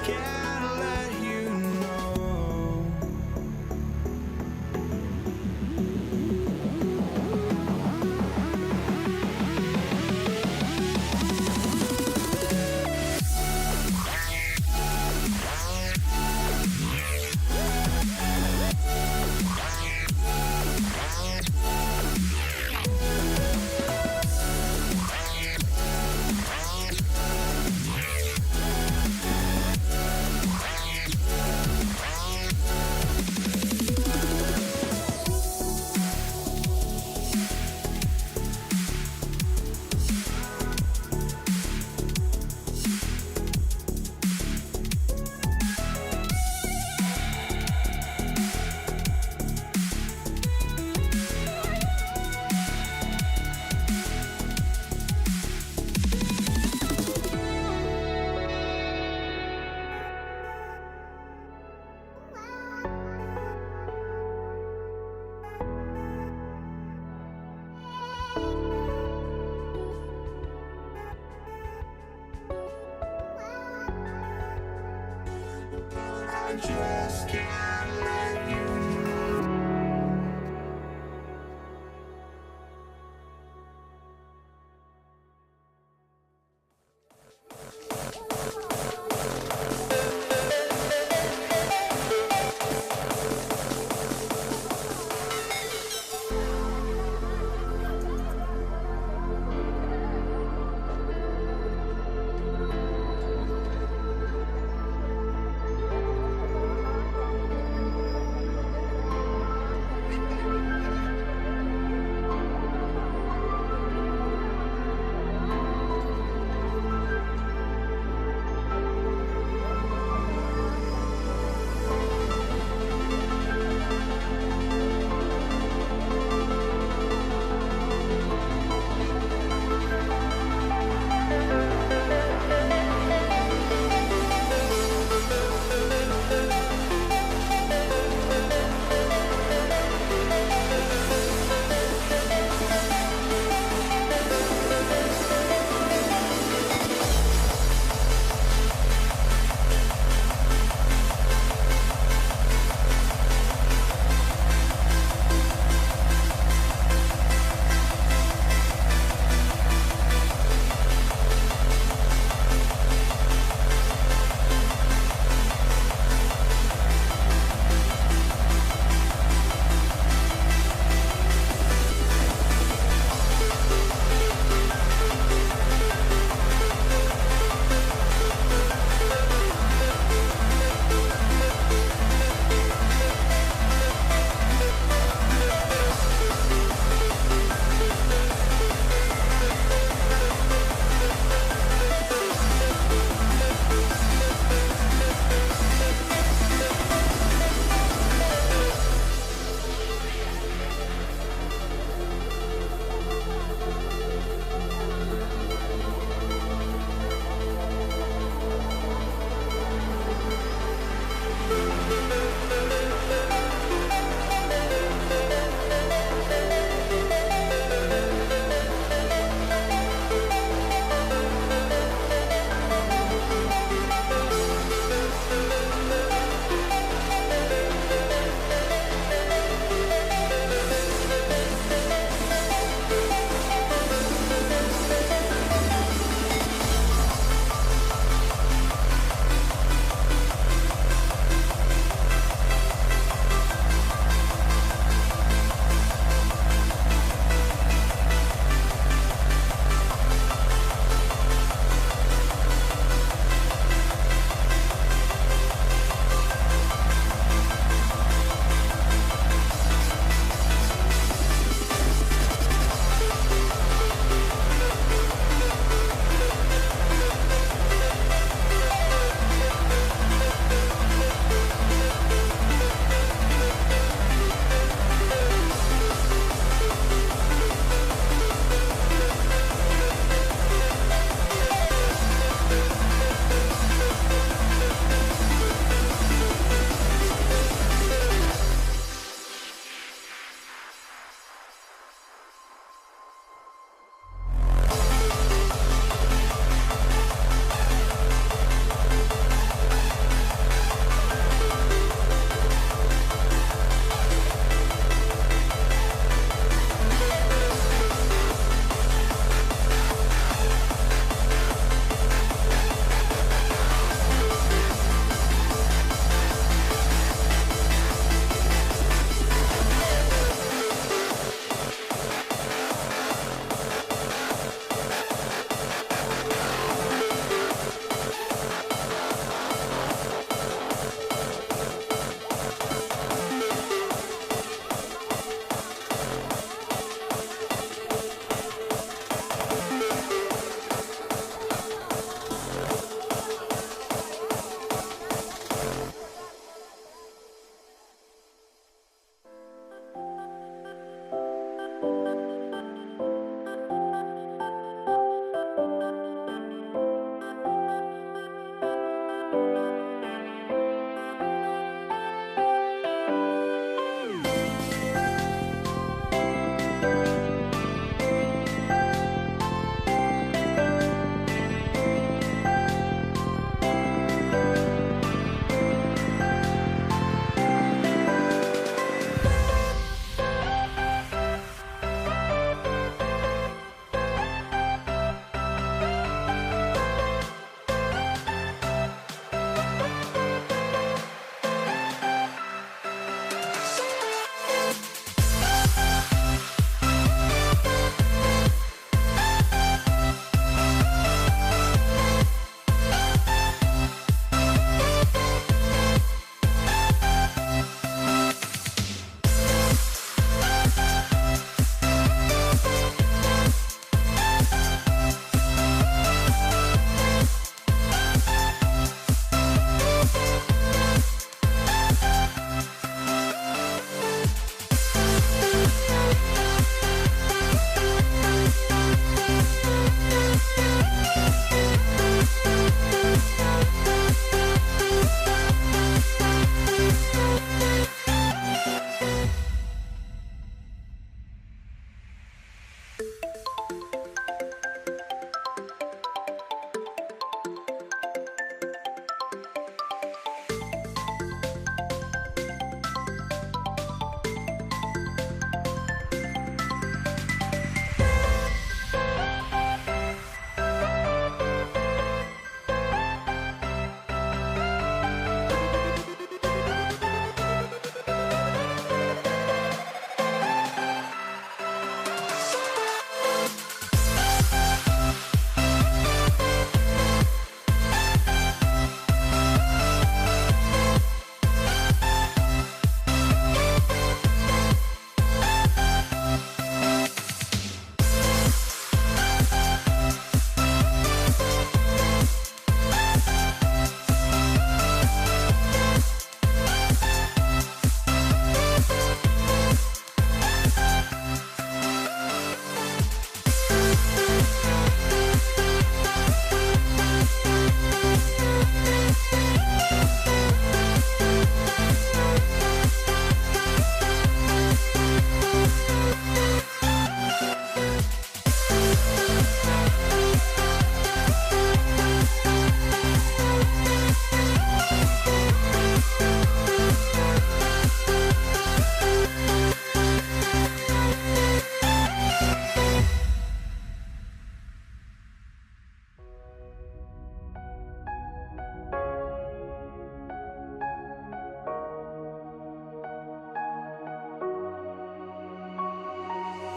just can't let you know.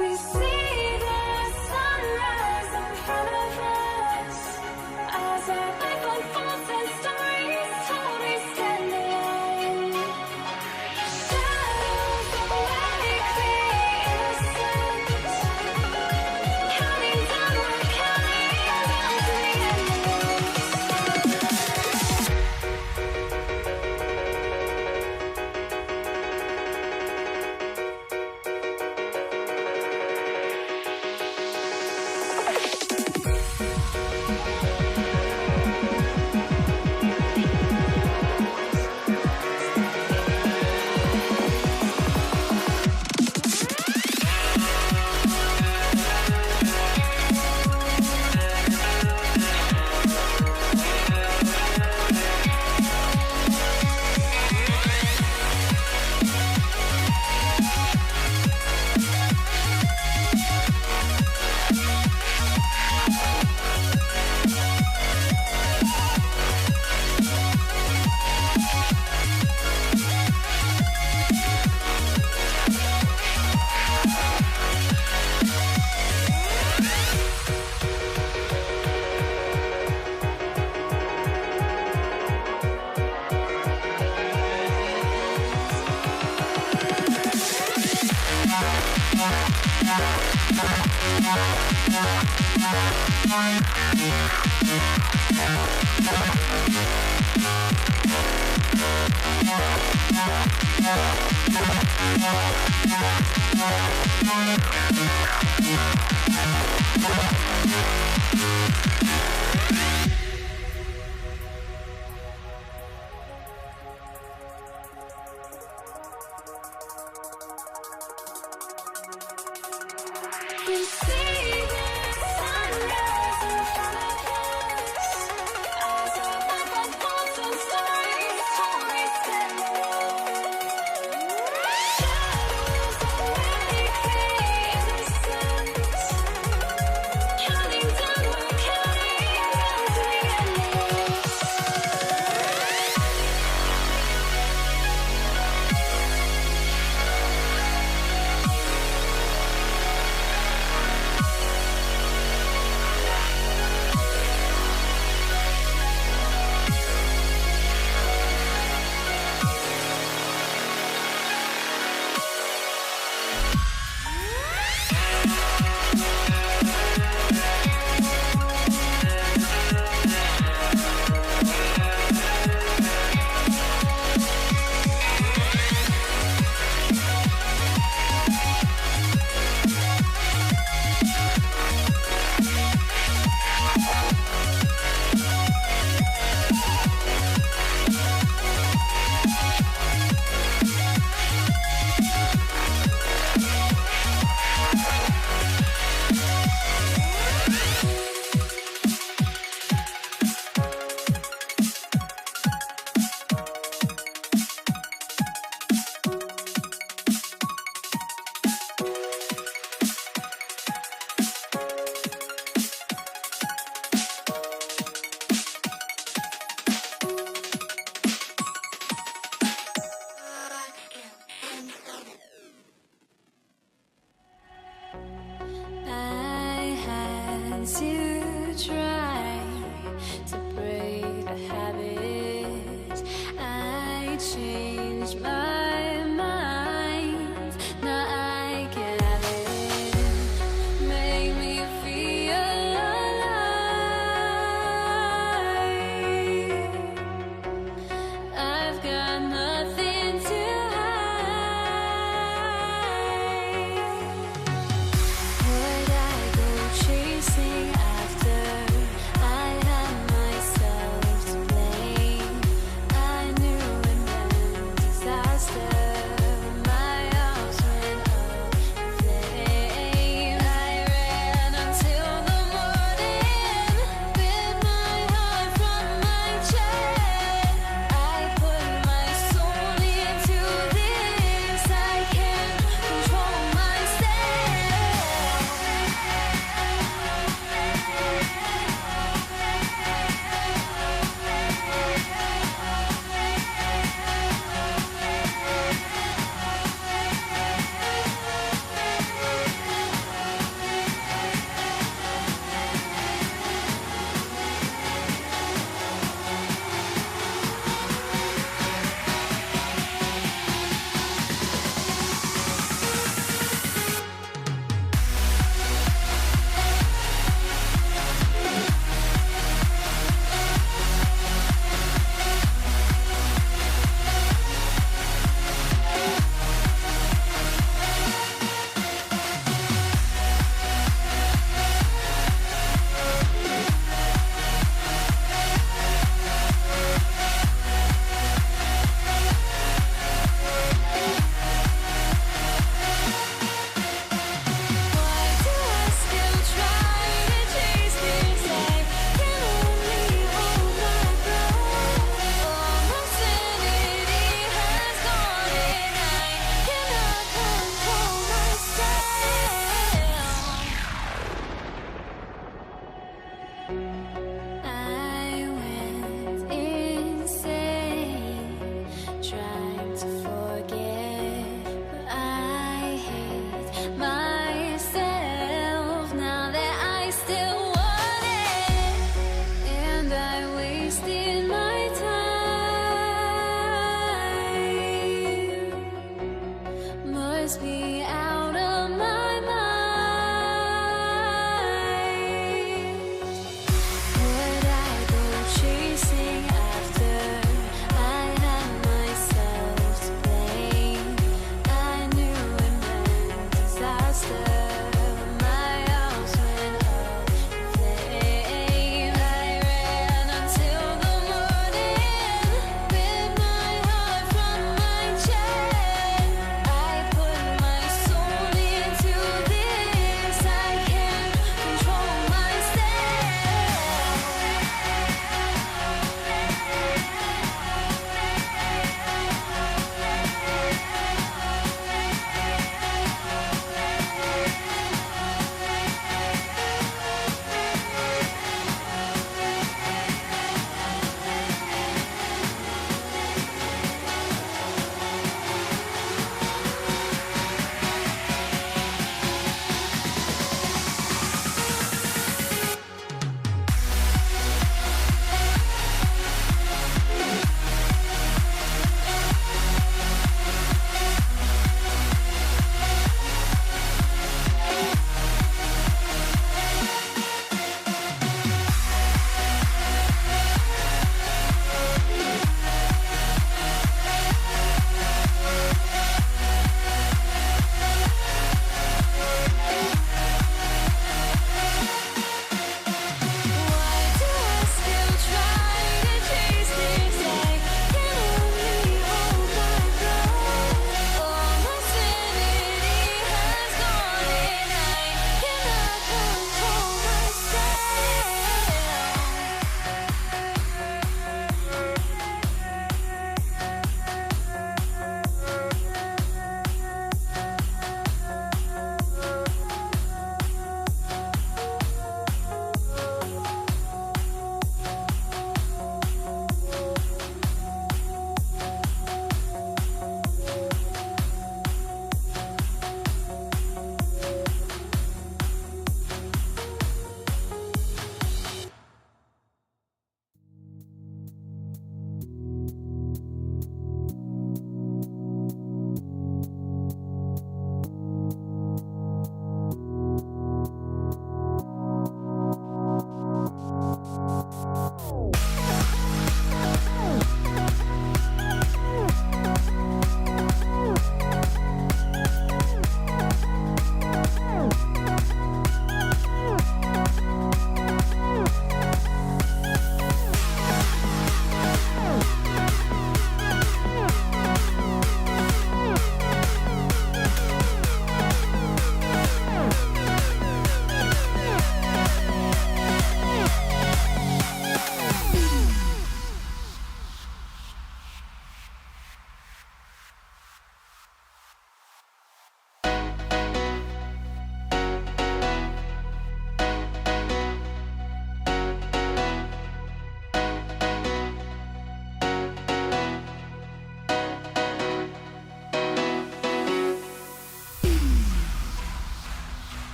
We see the sunrise in front of us. As our life unfolds and stories told, we stand alone. Shadows awake the innocence. Counting down, we're counting down to the We see the sunrise in front of us. As our life unfolds and stories told, we stand alone. Shadows awake the innocence. Counting down, we're counting down to the endless. I had to try to break a habit. I changed my mind. Now I can have it. Make me feel alive. I've got nothing to hide. Would I go chasing?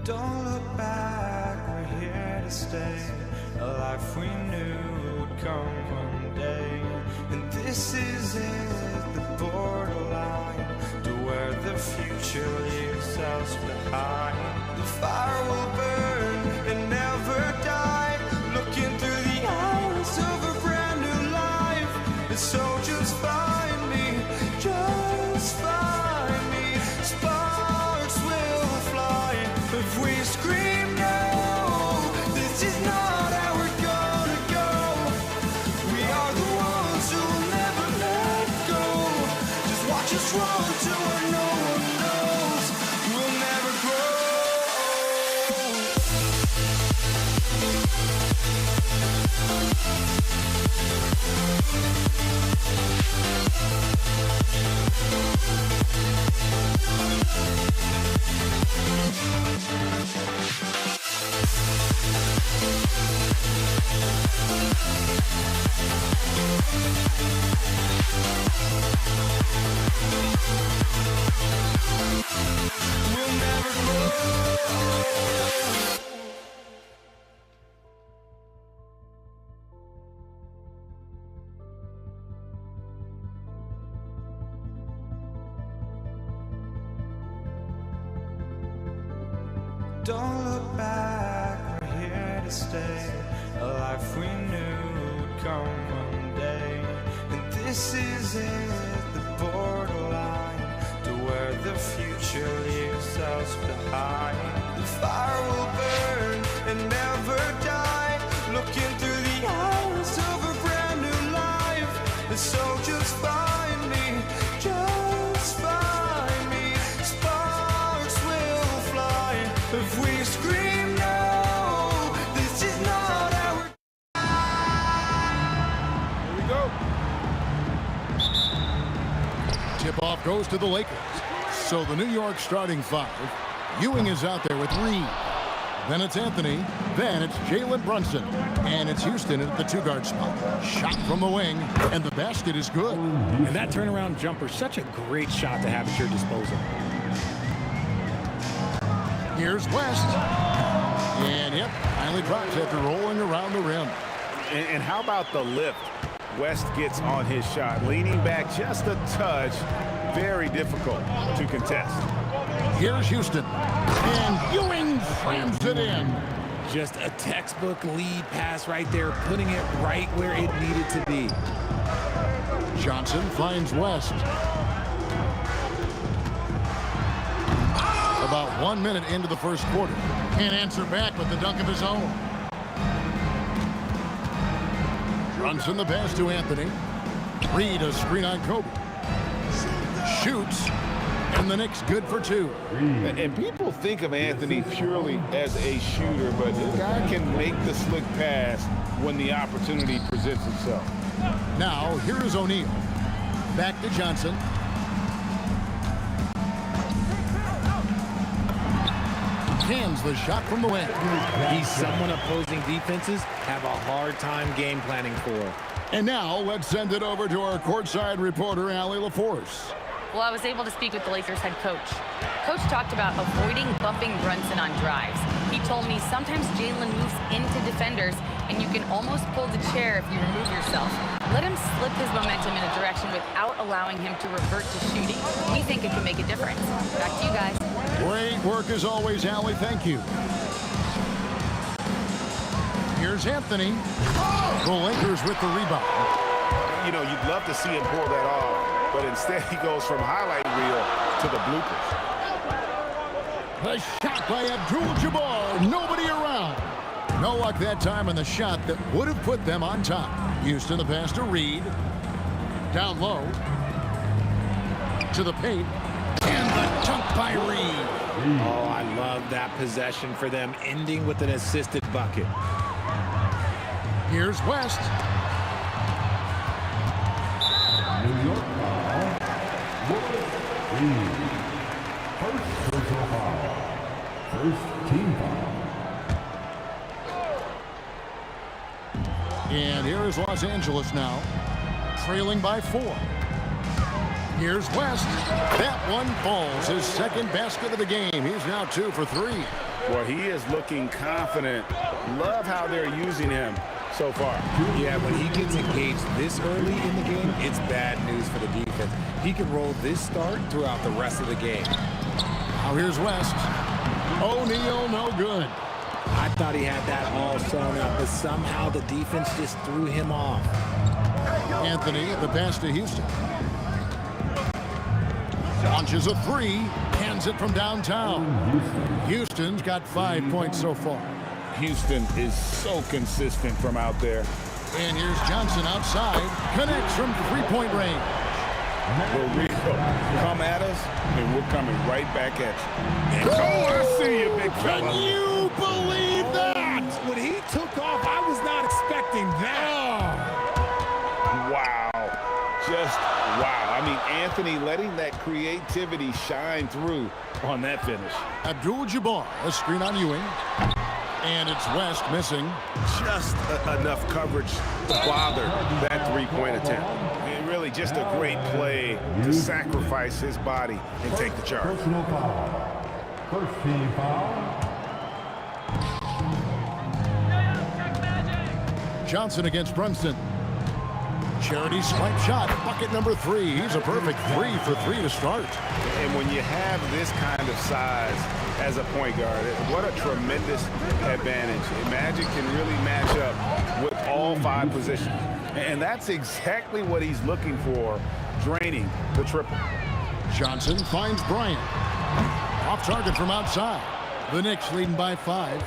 Don't look back, we're here to stay. A life we knew would come one day. And this is it, the borderline to where the future leaves us behind. The fire will burn and never die, looking through the eyes of a brand new life. And so just find me, just find me. Sparks will fly if we scream no. This is not how we're gonna go. We are the ones who will never let go. Just watch us run to where no one knows. We'll never grow. We'll never grow. Don't look back, we're here to stay. A life we knew would come one day. And this is it, the borderline to where the future leaves us behind. The fire will burn and never die, looking through the eyes of a brand new life. And so just find me, just find me. Sparks will fly if we scream no. This is not our. Here we go. Tip-off goes to the Lakers. So the New York starting five. Ewing is out there with Reed. Then it's Anthony. Then it's Jalen Brunson. And it's Houston at the two-guard spot. Shot from the wing, and the basket is good. And that turnaround jumper, such a great shot to have at your disposal. Here's West. And yep, finally drops after rolling around the rim. And how about the lift West gets on his shot? Leaning back just a touch. Very difficult to contest. Here's Houston. And Ewing slams it in. Just a textbook lead pass right there, putting it right where it needed to be. Johnson finds West. About 1 minute into the first quarter. Can't answer back with the dunk of his own. Brunson the pass to Anthony. Reed a screen on Kobe. Shoots. And the Knicks good for two. And people think of Anthony purely as a shooter, but this guy can make the slick pass when the opportunity presents itself. Now, here is O'Neal. Back to Johnson. Hands the shot from the wing. He's someone opposing defenses have a hard time game planning for. And now, let's send it over to our courtside reporter, Allie LaForce. Well, I was able to speak with the Lakers head coach. Coach talked about avoiding bumping Brunson on drives. He told me sometimes Jalen moves into defenders, and you can almost pull the chair if you remove yourself. Let him slip his momentum in a direction without allowing him to revert to shooting. We think it can make a difference. Back to you guys. Great work as always, Allie. Thank you. Here's Anthony. The Lakers with the rebound. You know, you'd love to see him pull that off, but instead he goes from highlight reel to the bloopers. A shot by Abdul-Jabbar. Nobody around. No luck that time on the shot that would have put them on top. Houston the pass to Reed. Down low. To the paint. And the dunk by Reed. Oh, I love that possession for them, ending with an assisted bucket. Here's West. New York foul. First personal foul. First team foul. And here is Los Angeles now, trailing by 4. Here's West. That one falls. His second basket of the game. He's now 2 for 3. Well, he is looking confident. Love how they're using him so far. Yeah, when he gets engaged this early in the game, it's bad news for the defense. He can roll this start throughout the rest of the game. Now here's West. O'Neal, no good. I thought he had that all sewn up, but somehow the defense just threw him off. Anthony, the pass to Houston. Launches a three, hands it from downtown. Houston's got 5 points so far. Houston is so consistent from out there. And here's Johnson outside, connects from three-point range. For real. Come at us, and we're coming right back at you. Oh, I see you, big fella. Can you believe that? When he took off, I was not expecting that. Wow. Just wow. I mean, Anthony letting that creativity shine through on that finish. Abdul-Jabbar, a screen on Ewing. And it's West missing. Just enough coverage to bother that three-point attempt. And really just a great play to sacrifice his body and take the charge. Personal foul. First team foul. Johnson against Brunson. Charity swipe shot, bucket number 3. He's a perfect 3 for 3 to start. And when you have this kind of size as a point guard, what a tremendous advantage. Magic can really match up with all 5 positions. And that's exactly what he's looking for, draining the triple. Johnson finds Bryant. Off target from outside. The Knicks leading by 5.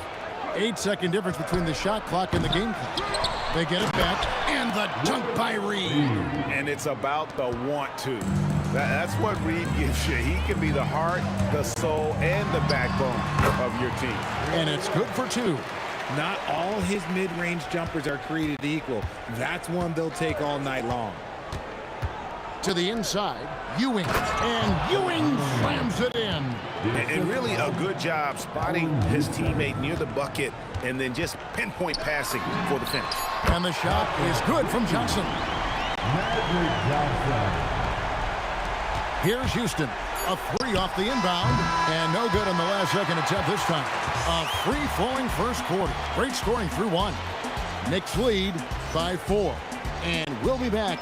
8-second difference between the shot clock and the game clock. They get it back, and the dunk by Reed. And it's about the want to. That's what Reed gives you. He can be the heart, the soul, and the backbone of your team. And it's good for 2. Not all his mid-range jumpers are created equal. That's one they'll take all night long. To the inside, Ewing. And Ewing slams it in. And really a good job spotting his teammate near the bucket and then just pinpoint passing for the finish. And the shot is good from Johnson. Magic Johnson. Here's Houston. A 3 off the inbound. And no good on the last second attempt this time. A free-flowing first quarter. Great scoring through 1. Knicks lead by 4. And we'll be back.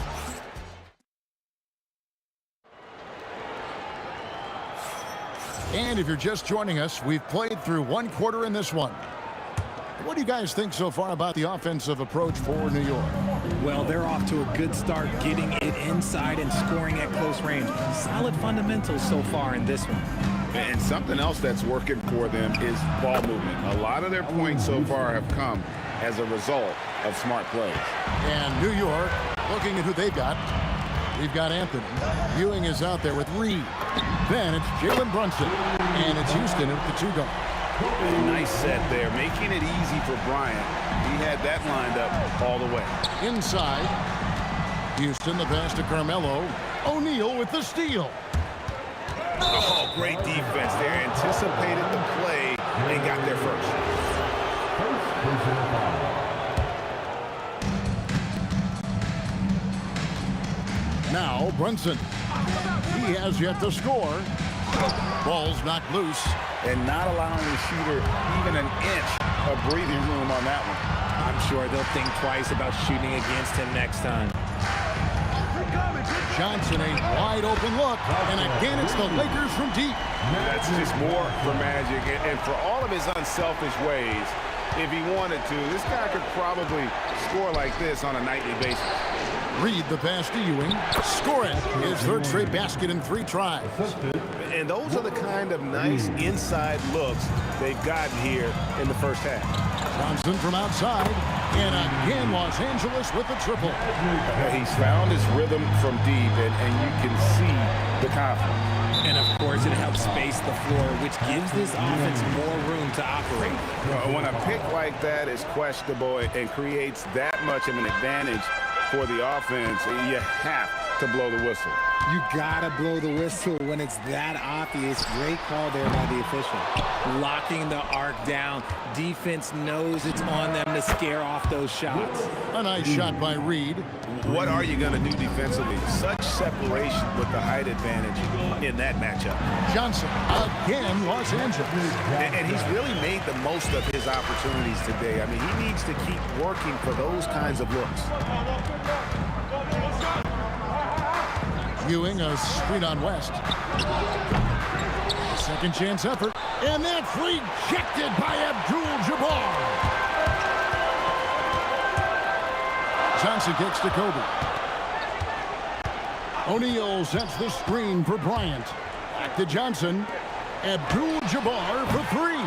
And if you're just joining us, we've played through 1 quarter in this one. What do you guys think so far about the offensive approach for New York? Well, they're off to a good start getting it inside and scoring at close range. Solid fundamentals so far in this one. And something else that's working for them is ball movement. A lot of their points so far have come as a result of smart plays. And New York, looking at who they've got. We've got Anthony. Ewing is out there with Reed. Then it's Jalen Brunson. And it's Houston at the 2 guard. Nice set there, making it easy for Bryant. He had that lined up all the way. Inside, Houston, the pass to Carmelo. O'Neal with the steal. Oh, great defense there. Anticipated the play and got there first. First personal foul. Now Brunson. He has yet to score. Ball's knocked loose. And not allowing the shooter even an inch of breathing room on that one. I'm sure they'll think twice about shooting against him next time. Johnson, a wide open look. And again, it's the Lakers from deep. That's just more for Magic. And for all of his unselfish ways, if he wanted to, this guy could probably score like this on a nightly basis. Reed the pass to Ewing. Score it. His 3rd straight basket in 3 tries. And those are the kind of nice inside looks they've gotten here in the first half. Johnson from outside. And again, Los Angeles with the triple. He's found his rhythm from deep, and you can see the confidence. And of course, it helps space the floor, which gives this offense more room to operate. When a pick like that is questionable and creates that much of an advantage for the offense, you have to blow the whistle. You gotta blow the whistle when it's that obvious. Great call there by the official. Locking the arc down. Defense knows it's on them to scare off those shots. A nice shot by Reed. What are you going to do defensively? Such separation with the height advantage in that matchup. Johnson again, Los Angeles. And he's really made the most of his opportunities today. I mean, he needs to keep working for those kinds of looks. Ewing a screen on West. Second chance effort. And that's rejected by Abdul-Jabbar. Johnson kicks to Kobe. O'Neal sets the screen for Bryant. Back to Johnson. Abdul-Jabbar for three.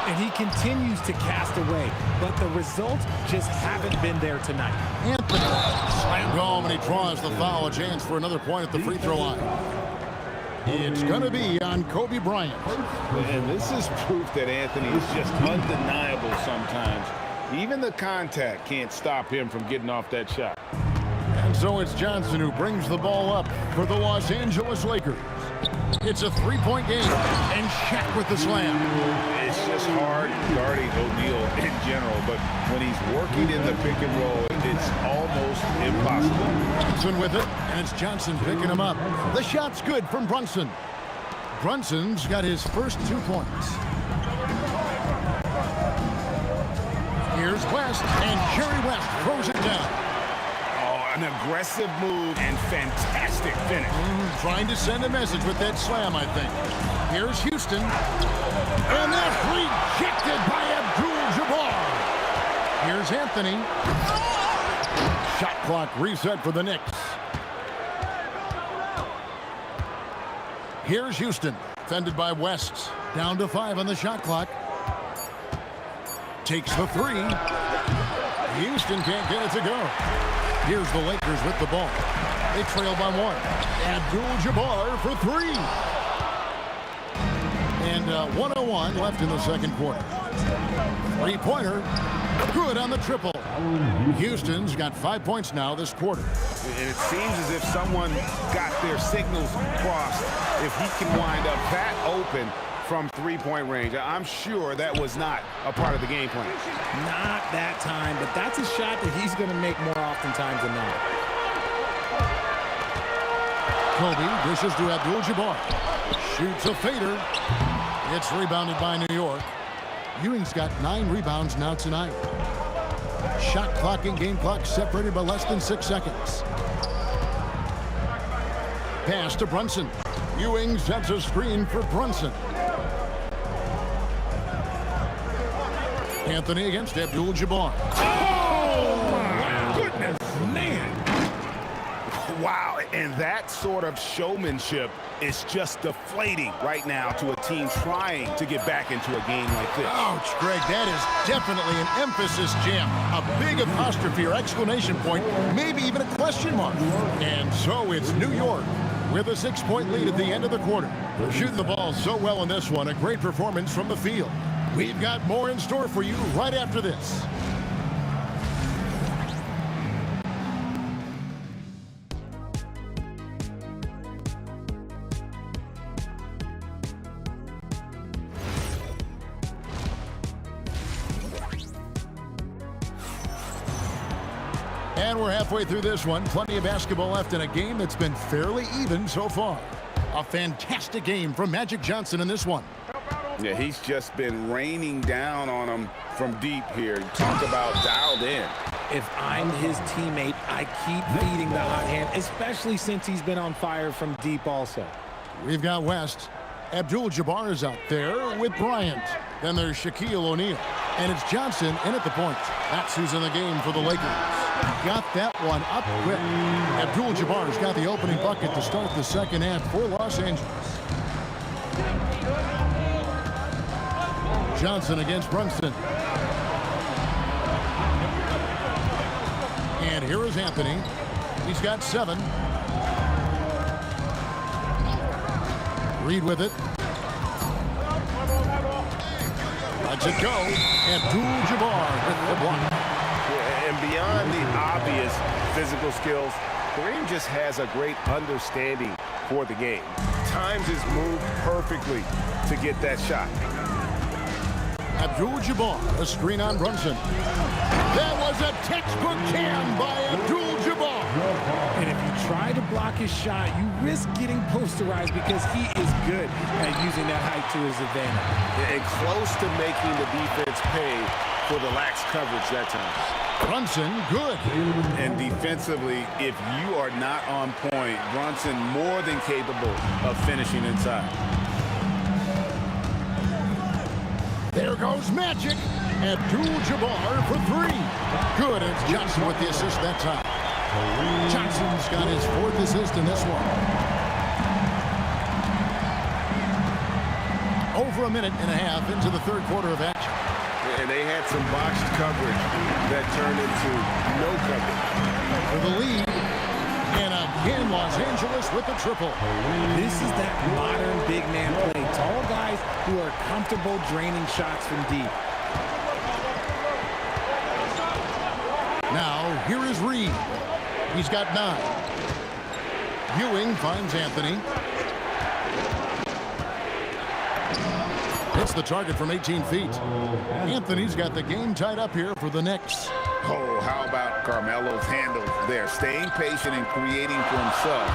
And he continues to cast away, but the results just haven't been there tonight. Anthony slammed home, and he draws the foul. A chance for another point at the free throw line. It's going to be on Kobe Bryant. And this is proof that Anthony is just undeniable sometimes. Even the contact can't stop him from getting off that shot. And so it's Johnson who brings the ball up for the Los Angeles Lakers. It's a three-point game, and Shaq with the slam. It's just hard guarding O'Neal in general, but when he's working in the pick and roll, it's almost impossible. Brunson with it, and it's Johnson picking him up. The shot's good from Brunson. Brunson's got his first 2 points. Here's West, and Jerry West throws it down. An aggressive move and fantastic finish. Trying to send a message with that slam, I think. Here's Houston. And that's rejected by Abdul-Jabbar. Here's Anthony. Shot clock reset for the Knicks. Here's Houston. Defended by West. Down to 5 on the shot clock. Takes the three. Houston can't get it to go. Here's the Lakers with the ball. They trail by 1. Abdul-Jabbar for three. And 1:01 left in the second quarter. Three-pointer. Good on the triple. Houston's got 5 points now this quarter. And it seems as if someone got their signals crossed. If he can wind up that open from three-point range, I'm sure that was not a part of the game plan. Not that time, but that's a shot that he's going to make more oftentimes than not. Kobe dishes to Abdul-Jabbar. Shoots a fader. It's rebounded by New York. Ewing's got 9 rebounds now tonight. Shot clock and game clock separated by less than 6 seconds. Pass to Brunson. Ewing sets a screen for Brunson. Anthony against Abdul-Jabbar. Oh, my goodness, man. Wow, and that sort of showmanship is just deflating right now to a team trying to get back into a game like this. Ouch, Greg, that is definitely an emphasis jam. A big apostrophe or exclamation point, maybe even a question mark. And so it's New York with a 6-point lead at the end of the quarter. They're shooting the ball so well in this one, a great performance from the field. We've got more in store for you right after this. And we're halfway through this one. Plenty of basketball left in a game that's been fairly even so far. A fantastic game from Magic Johnson in this one. Yeah, he's just been raining down on him from deep here. Talk about dialed in. If I'm his teammate, I keep feeding the hot hand, especially since he's been on fire from deep also. We've got West. Abdul-Jabbar is out there with Bryant. Then there's Shaquille O'Neal. And it's Johnson in at the point. That's who's in the game for the Lakers. Got that one up quick. Abdul-Jabbar's got the opening bucket to start the second half for Los Angeles. Johnson against Brunson. And here is Anthony. He's got 7. Reed with it. Lets it go. Abdul-Jabbar with the block. And beyond the obvious physical skills, Kareem just has a great understanding for the game. Times his move perfectly to get that shot. Abdul-Jabbar, a screen on Brunson. That was a textbook jam by Abdul-Jabbar. And if you try to block his shot, you risk getting posterized because he is good at using that height to his advantage. And close to making the defense pay for the lax coverage that time. Brunson, good. And defensively, if you are not on point, Brunson more than capable of finishing inside. There goes Magic. Abdul-Jabbar for three. Good, and it's Johnson with the assist that time. Johnson's got his fourth assist in this one. Over a minute and a half into the third quarter of action. And they had some boxed coverage that turned into no coverage. For the lead. And again, Los Angeles with the triple. This is that modern big man play. Tall guys who are comfortable draining shots from deep. Now, here is Reed. He's got 9. Ewing finds Anthony. Hits the target from 18 feet. Anthony's got the game tied up here for the Knicks. Oh, how about Carmelo's handle there, staying patient and creating for himself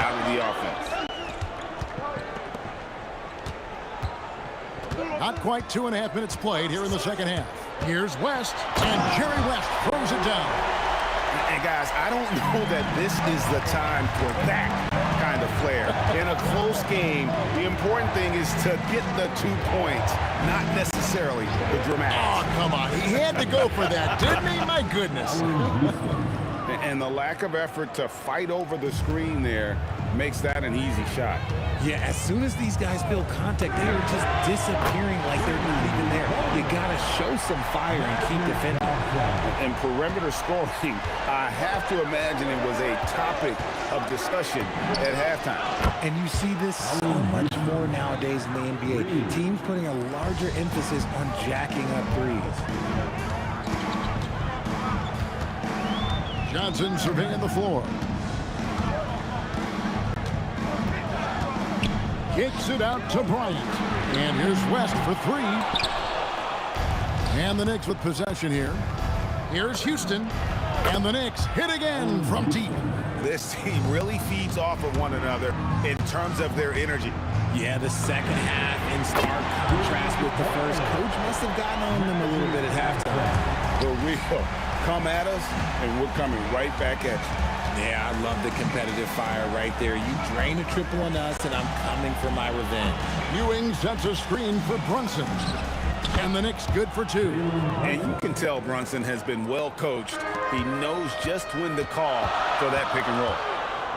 out of the offense. Not quite 2.5 minutes played here in the second half. Here's West, and Jerry West throws it down. And guys, I don't know that this is the time for that kind of flair. In a close game, the important thing is to get the 2 points, not necessarily the dramatics. Oh, come on. He had to go for that, didn't he? My goodness. And the lack of effort to fight over the screen there makes that an easy shot. Yeah, as soon as these guys feel contact, they are just disappearing like they're not even there. You got to show some fire and keep defending. And perimeter scoring, I have to imagine it was a topic of discussion at halftime. And you see this so much more nowadays in the NBA. Teams putting a larger emphasis on jacking up threes. Johnson surveying the floor. Kicks it out to Bryant. And here's West for 3. And the Knicks with possession here. Here's Houston. And the Knicks hit again from deep. This team really feeds off of one another in terms of their energy. Yeah, the second half in stark contrast with the first. Coach must have gotten on them a little bit at halftime. For real. Come at us, and we're coming right back at you. Yeah, I love the competitive fire right there. You drain a triple on us, and I'm coming for my revenge. Ewing sets a screen for Brunson. And the Knicks good for 2. And you can tell Brunson has been well coached. He knows just when to call for that pick and roll.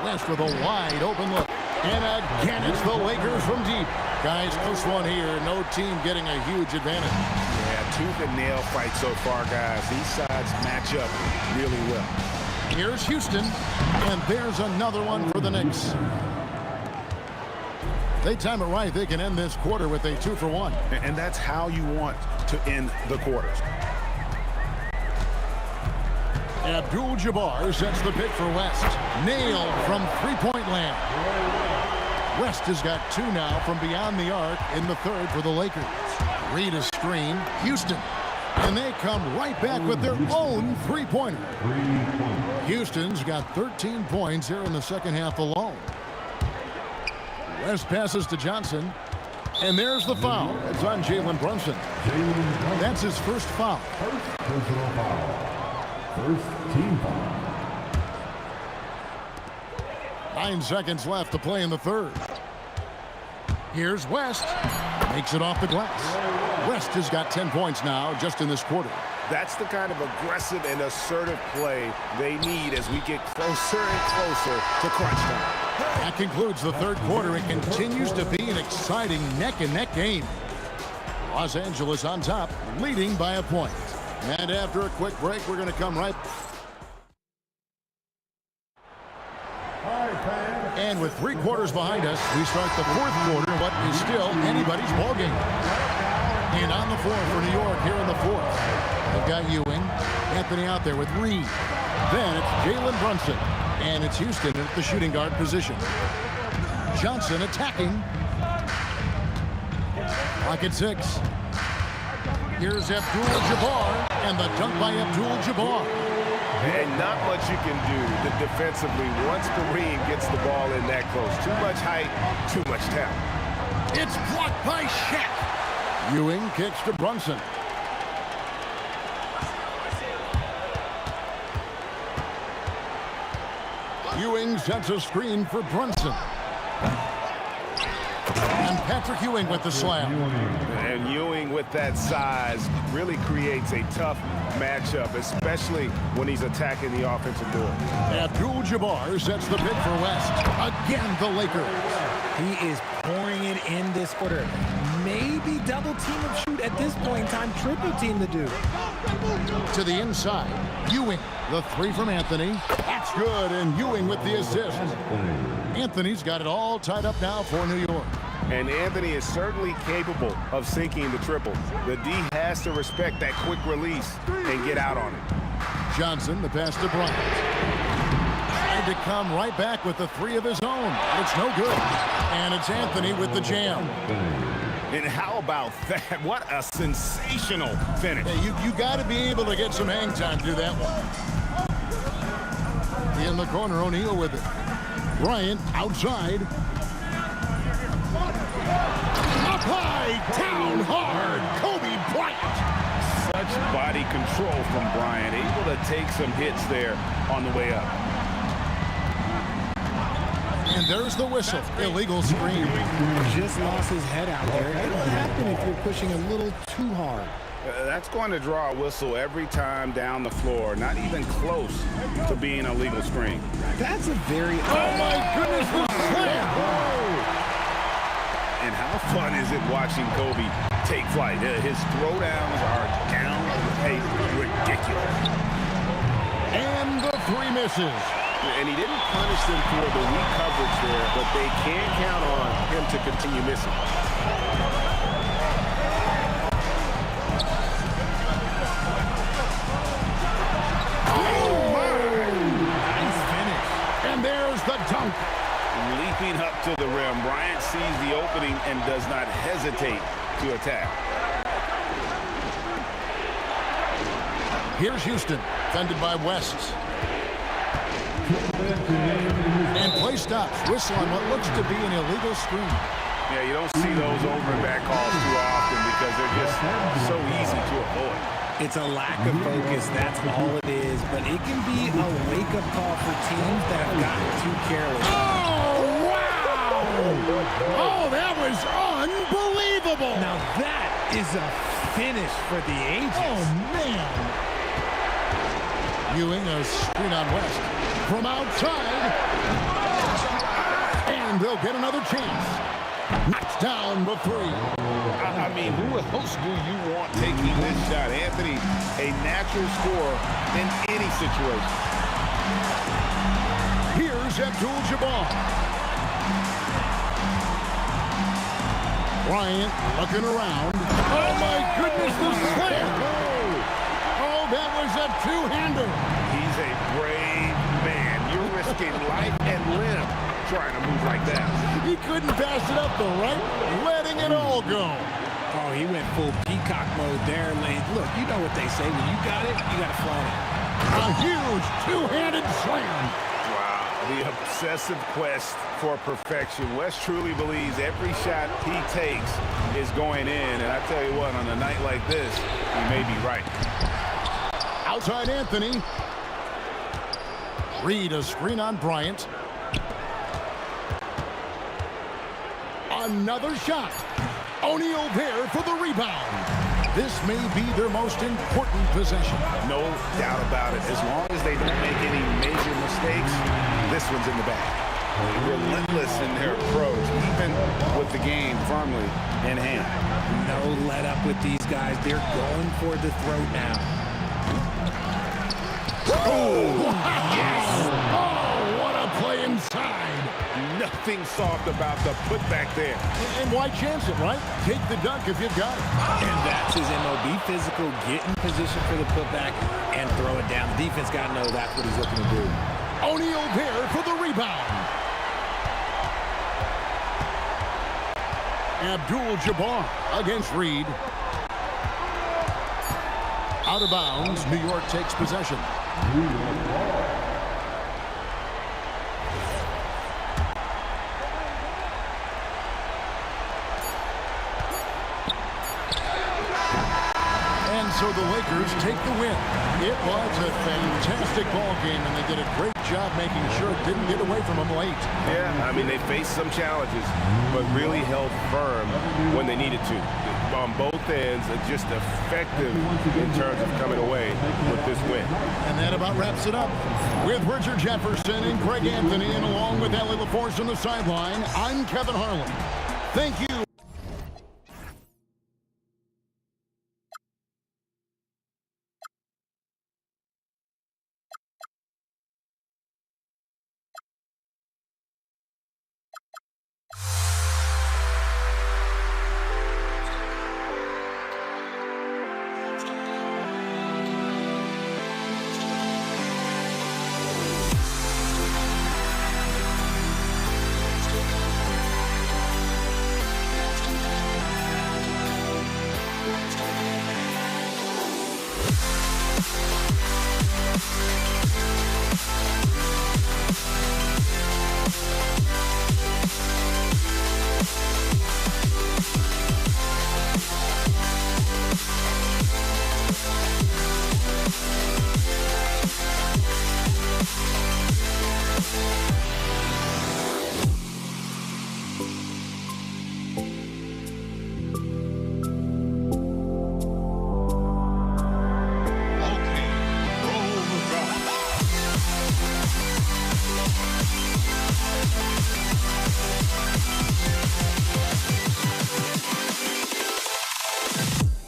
West with a wide open look. And again, it's the Lakers from deep. Guys, close one here. No team getting a huge advantage. Yeah, tooth and nail fight so far, guys. These sides match up really well. Here's Houston, and there's another one for the Knicks. They time it right. They can end this quarter with a 2-for-1. And that's how you want to end the quarters. Abdul-Jabbar sets the pick for West. Nailed from three-point land. West has got 2 now from beyond the arc in the third for the Lakers. Reed a screen. Houston. And they come right back with their own three-pointer. Houston's got 13 points here in the second half alone. West passes to Johnson. And there's the foul. It's on Jalen Brunson. That's his first foul. First personal foul. First team foul. 9 seconds left to play in the third. Here's West. Makes it off the glass. West has got 10 points now just in this quarter. That's the kind of aggressive and assertive play they need as we get closer and closer to crunch time. That concludes the third quarter. It continues to be an exciting neck-and-neck game. Los Angeles on top, leading by a point. And after a quick break, we're going to come right. And with 3 quarters behind us, we start the fourth quarter, what is still anybody's ballgame. And on the floor for New York here in the fourth. They've got Ewing. Anthony out there with Reed. Then it's Jalen Brunson. And it's Houston at the shooting guard position. Johnson attacking. Pocket 6. Here's Abdul-Jabbar, and the dunk by Abdul-Jabbar. And not much you can do defensively once Kareem gets the ball in that close. Too much height, too much talent. It's blocked by Shaq. Ewing kicks to Brunson. Ewing sets a screen for Brunson. And Patrick Ewing with the slam. And Ewing with that size really creates a tough matchup, especially when he's attacking the offensive door. Abdul-Jabbar sets the pick for West. Again, the Lakers. He is pouring it in this quarter. Maybe double team and shoot at this point in time. Triple team the dude. To the inside. Ewing. The 3 from Anthony. That's good. And Ewing with the assist. Anthony's got it all tied up now for New York. And Anthony is certainly capable of sinking the triple. The D has to respect that quick release and get out on it. Johnson, the pass to Bryant. Trying to come right back with the 3 of his own. But it's no good. And it's Anthony with the jam. And how about that? What a sensational finish. Hey, you got to be able to get some hang time to do that one. In the corner, O'Neal with it. Bryant outside. Up high, down hard, Kobe Bryant. Such body control from Bryant, able to take some hits there on the way up. And there's the whistle. Illegal screen. Just lost his head out there. It'll happen if you're pushing a little too hard. That's going to draw a whistle every time down the floor. Not even close to being a legal screen. That's a very... Oh, my goodness, the slam. And how fun is it watching Kobe take flight? His throwdowns are down a ridiculous. And the 3 misses. And he didn't punish them for the weak coverage there, but they can count on him to continue missing. The dunk. Leaping up to the rim. Bryant sees the opening and does not hesitate to attack. Here's Houston, defended by West. And play stops. Whistle on what looks to be an illegal screen. Yeah, you don't see those over and back calls too often because they're just so easy to avoid. It's a lack of focus, that's all it is. But it can be a wake-up call for teams that have gotten too careless. Oh, wow! Oh, that was unbelievable! Now that is a finish for the ages. Oh, man! Ewing a screen on West. From outside. And they'll get another chance. Knocks down the 3. I mean, who else do you want taking this shot? Anthony, a natural scorer in any situation. Here's Abdul-Jabbar. Bryant looking around. Oh, my goodness, the slam. Oh, that was a 2-hander. He's a brave man. You're risking life and limb trying to move like that. He couldn't pass it up the right, letting it all go. Oh, he went full peacock mode there. Look, you know what they say. When you got it, you got to flaunt it. A huge 2-handed slam. Wow, the obsessive quest for perfection. West truly believes every shot he takes is going in. And I tell you what, on a night like this, he may be right. Outside Anthony. Reed a screen on Bryant. Another shot. O'Neal there for the rebound. This may be their most important possession. No doubt about it. As long as they don't make any major mistakes, this one's in the bag. Relentless in their approach, even with the game firmly in hand. No let up with these guys. They're going for the throat now. Oh, yes! Oh, what a play inside. Nothing soft about the putback there. And why chance it, right? Take the dunk if you've got it. And that's his MO. Be physical, get in position for the putback, and throw it down. The defense got to know that's what he's looking to do. O'Neal there for the rebound. Abdul-Jabbar against Reed. Out of bounds, New York takes possession. New York ball. And so the Lakers take the win. It was a fantastic ball game, and they did a great job making sure it didn't get away from them late. Yeah, I mean, they faced some challenges, but really held firm when they needed to. On both ends, just effective in terms of coming away with this win. And that about wraps it up. With Richard Jefferson and Greg Anthony, and along with Allie LaForce on the sideline, I'm Kevin Harlan. Thank you.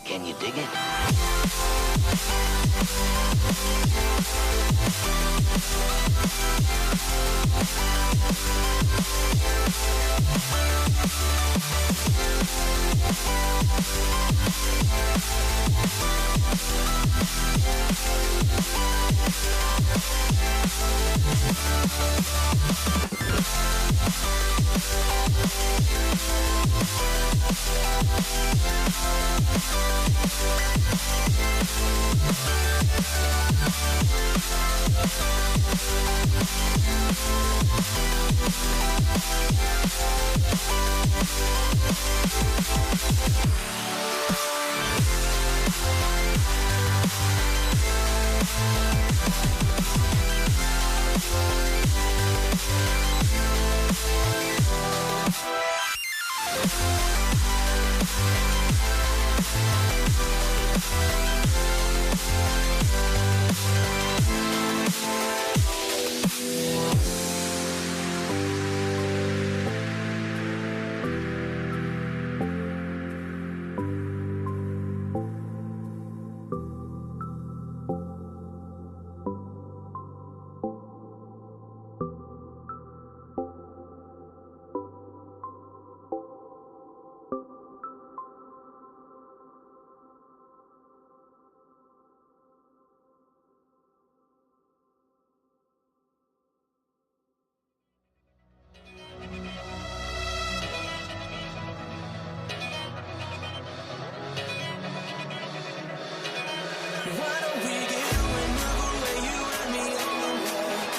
Can you dig it? Why don't we get away, move away, you and me on the way?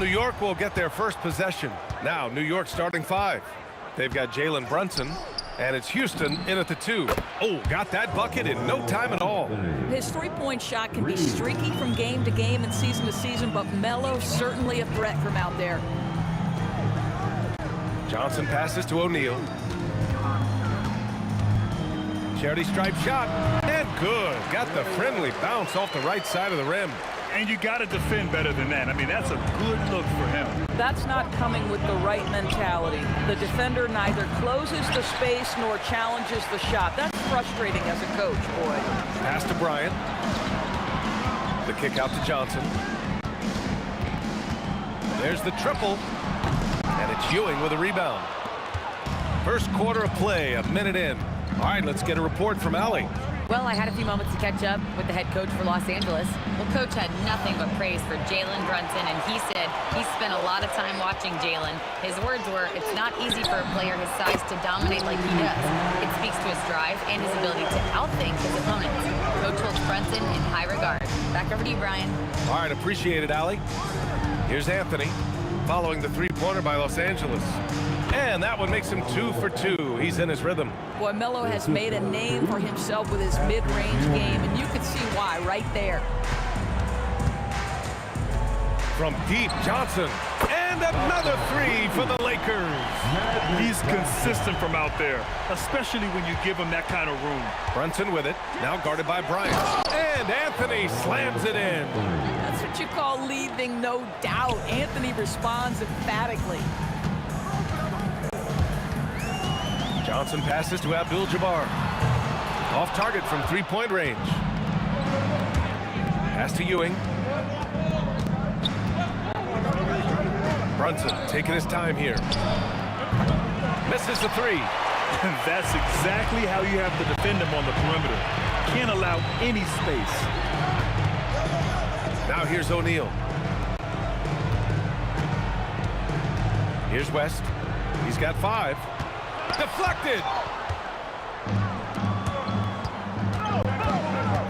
New York will get their first possession. Now, New York starting 5. They've got Jalen Brunson, and it's Houston in at the 2. Oh, got that bucket in no time at all. His three-point shot can be streaky from game to game and season to season, but Melo certainly a threat from out there. Johnson passes to O'Neal. Charity stripe shot, and good. Got the friendly bounce off the right side of the rim. And you got to defend better than that. I mean, that's a good look for him. That's not coming with the right mentality. The defender neither closes the space nor challenges the shot. That's frustrating as a coach, boy. Pass to Bryant. The kick out to Johnson. There's the triple. And it's Ewing with a rebound. First quarter of play, a minute in. All right, let's get a report from Allie. Well, I had a few moments to catch up with the head coach for Los Angeles. Well, coach had nothing but praise for Jalen Brunson, and he said he spent a lot of time watching Jalen. His words were, it's not easy for a player his size to dominate like he does. It speaks to his drive and his ability to outthink his opponents. Coach holds Brunson in high regard. Back over to you, Brian. All right, appreciate it, Allie. Here's Anthony, following the three-pointer by Los Angeles. And that one makes him 2 for 2. He's in his rhythm. Boy, Melo has made a name for himself with his mid-range game, and you can see why right there. From deep, Johnson. And another 3 for the Lakers. He's consistent from out there, especially when you give him that kind of room. Brunson with it, now guarded by Bryant. And Anthony slams it in. That's what you call leaving no doubt. Anthony responds emphatically. Johnson passes to Abdul-Jabbar. Off target from three-point range. Pass to Ewing. Brunson taking his time here. Misses the 3. And that's exactly how you have to defend him on the perimeter. Can't allow any space. Now here's O'Neal. Here's West. He's got 5. Deflected.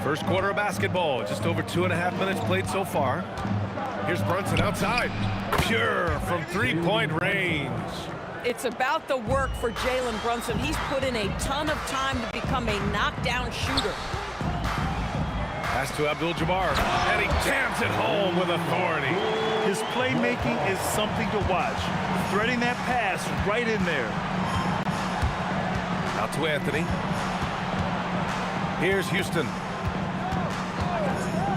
First quarter of basketball. Just over 2.5 minutes played so far. Here's Brunson outside. Pure from three-point range. It's about the work for Jalen Brunson. He's put in a ton of time to become a knockdown shooter. Pass to Abdul-Jabbar. And he jams it home with authority. His playmaking is something to watch. Threading that pass right in there. Out to Anthony. Here's Houston.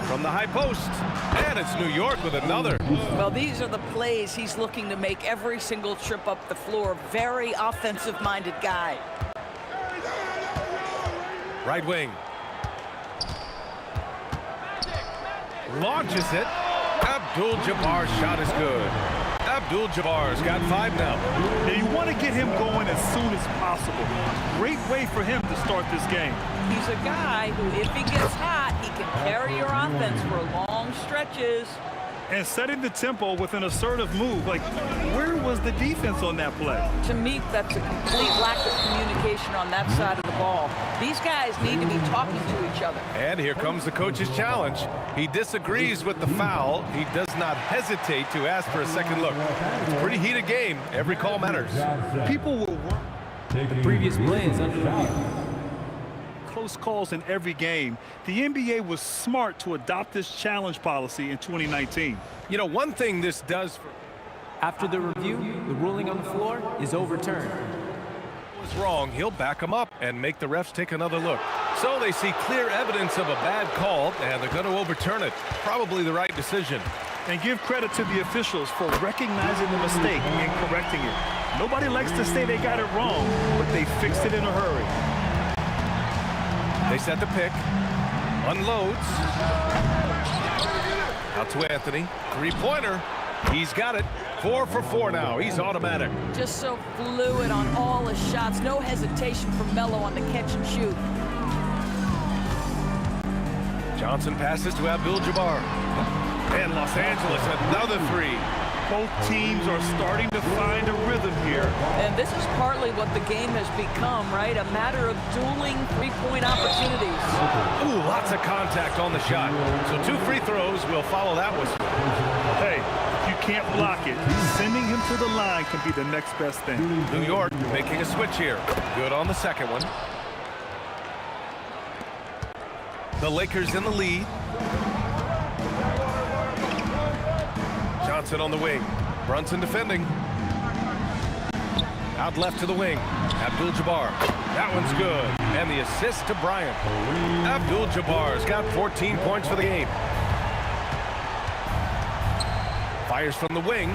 From the high post. And it's New York with another. Well, these are the plays he's looking to make every single trip up the floor. Very offensive-minded guy. Right wing. Launches it. Abdul-Jabbar's shot is good. Abdul-Jabbar's got 5 now. And you want to get him going as soon as possible. Great way for him to start this game. He's a guy who, if he gets hot, he can carry your offense for long stretches. And setting the tempo with an assertive move. Like, where was the defense on that play? To me, that's a complete lack of communication on that side of the ball. These guys need to be talking to each other. And here comes the coach's challenge. He disagrees with the foul. He does not hesitate to ask for a second look. It's a pretty heated game. Every call matters. People will work. The previous play is under review. Close calls in every game. The NBA was smart to adopt this challenge policy in 2019. You know, one thing this does for... After the review, the ruling on the floor is overturned. Was wrong, he'll back him up and make the refs take another look. So they see clear evidence of a bad call, and they're going to overturn it. Probably the right decision. And give credit to the officials for recognizing the mistake and correcting it. Nobody likes to say they got it wrong, but they fixed it in a hurry. They set the pick. Unloads. Out to Anthony. Three-pointer. He's got it. 4 for 4 now. He's automatic. Just so fluid on all his shots. No hesitation from Melo on the catch and shoot. Johnson passes to Abdul-Jabbar. And Los Angeles, another 3. Both teams are starting to find a rhythm here. And this is partly what the game has become, right? A matter of dueling three-point opportunities. Ooh, lots of contact on the shot. So 2 free throws will follow that whistle. Hey, you can't block it, sending him to the line can be the next best thing. New York making a switch here. Good on the second one. The Lakers in the lead. Johnson on the wing. Brunson defending. Out left to the wing. Abdul-Jabbar. That one's good. And the assist to Bryant. Abdul-Jabbar's got 14 points for the game. Fires from the wing.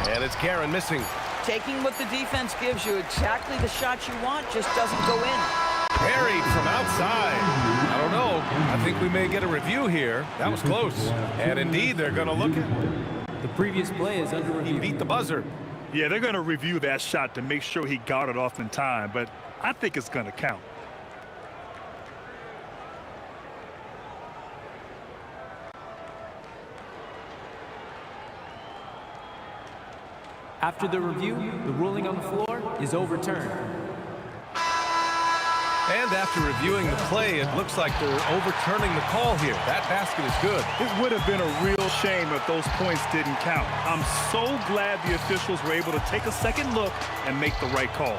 And it's Karen missing. Taking what the defense gives you, exactly the shot you want, just doesn't go in. Parried from outside. I don't know. I think we may get a review here. That was close. And indeed, they're going to look at. The previous play is under review. He beat the buzzer. Yeah, they're going to review that shot to make sure he got it off in time, but I think it's going to count. After the review, the ruling on the floor is overturned. And after reviewing the play, it looks like they're overturning the call here. That basket is good. It would have been a real shame if those points didn't count. I'm so glad the officials were able to take a second look and make the right call.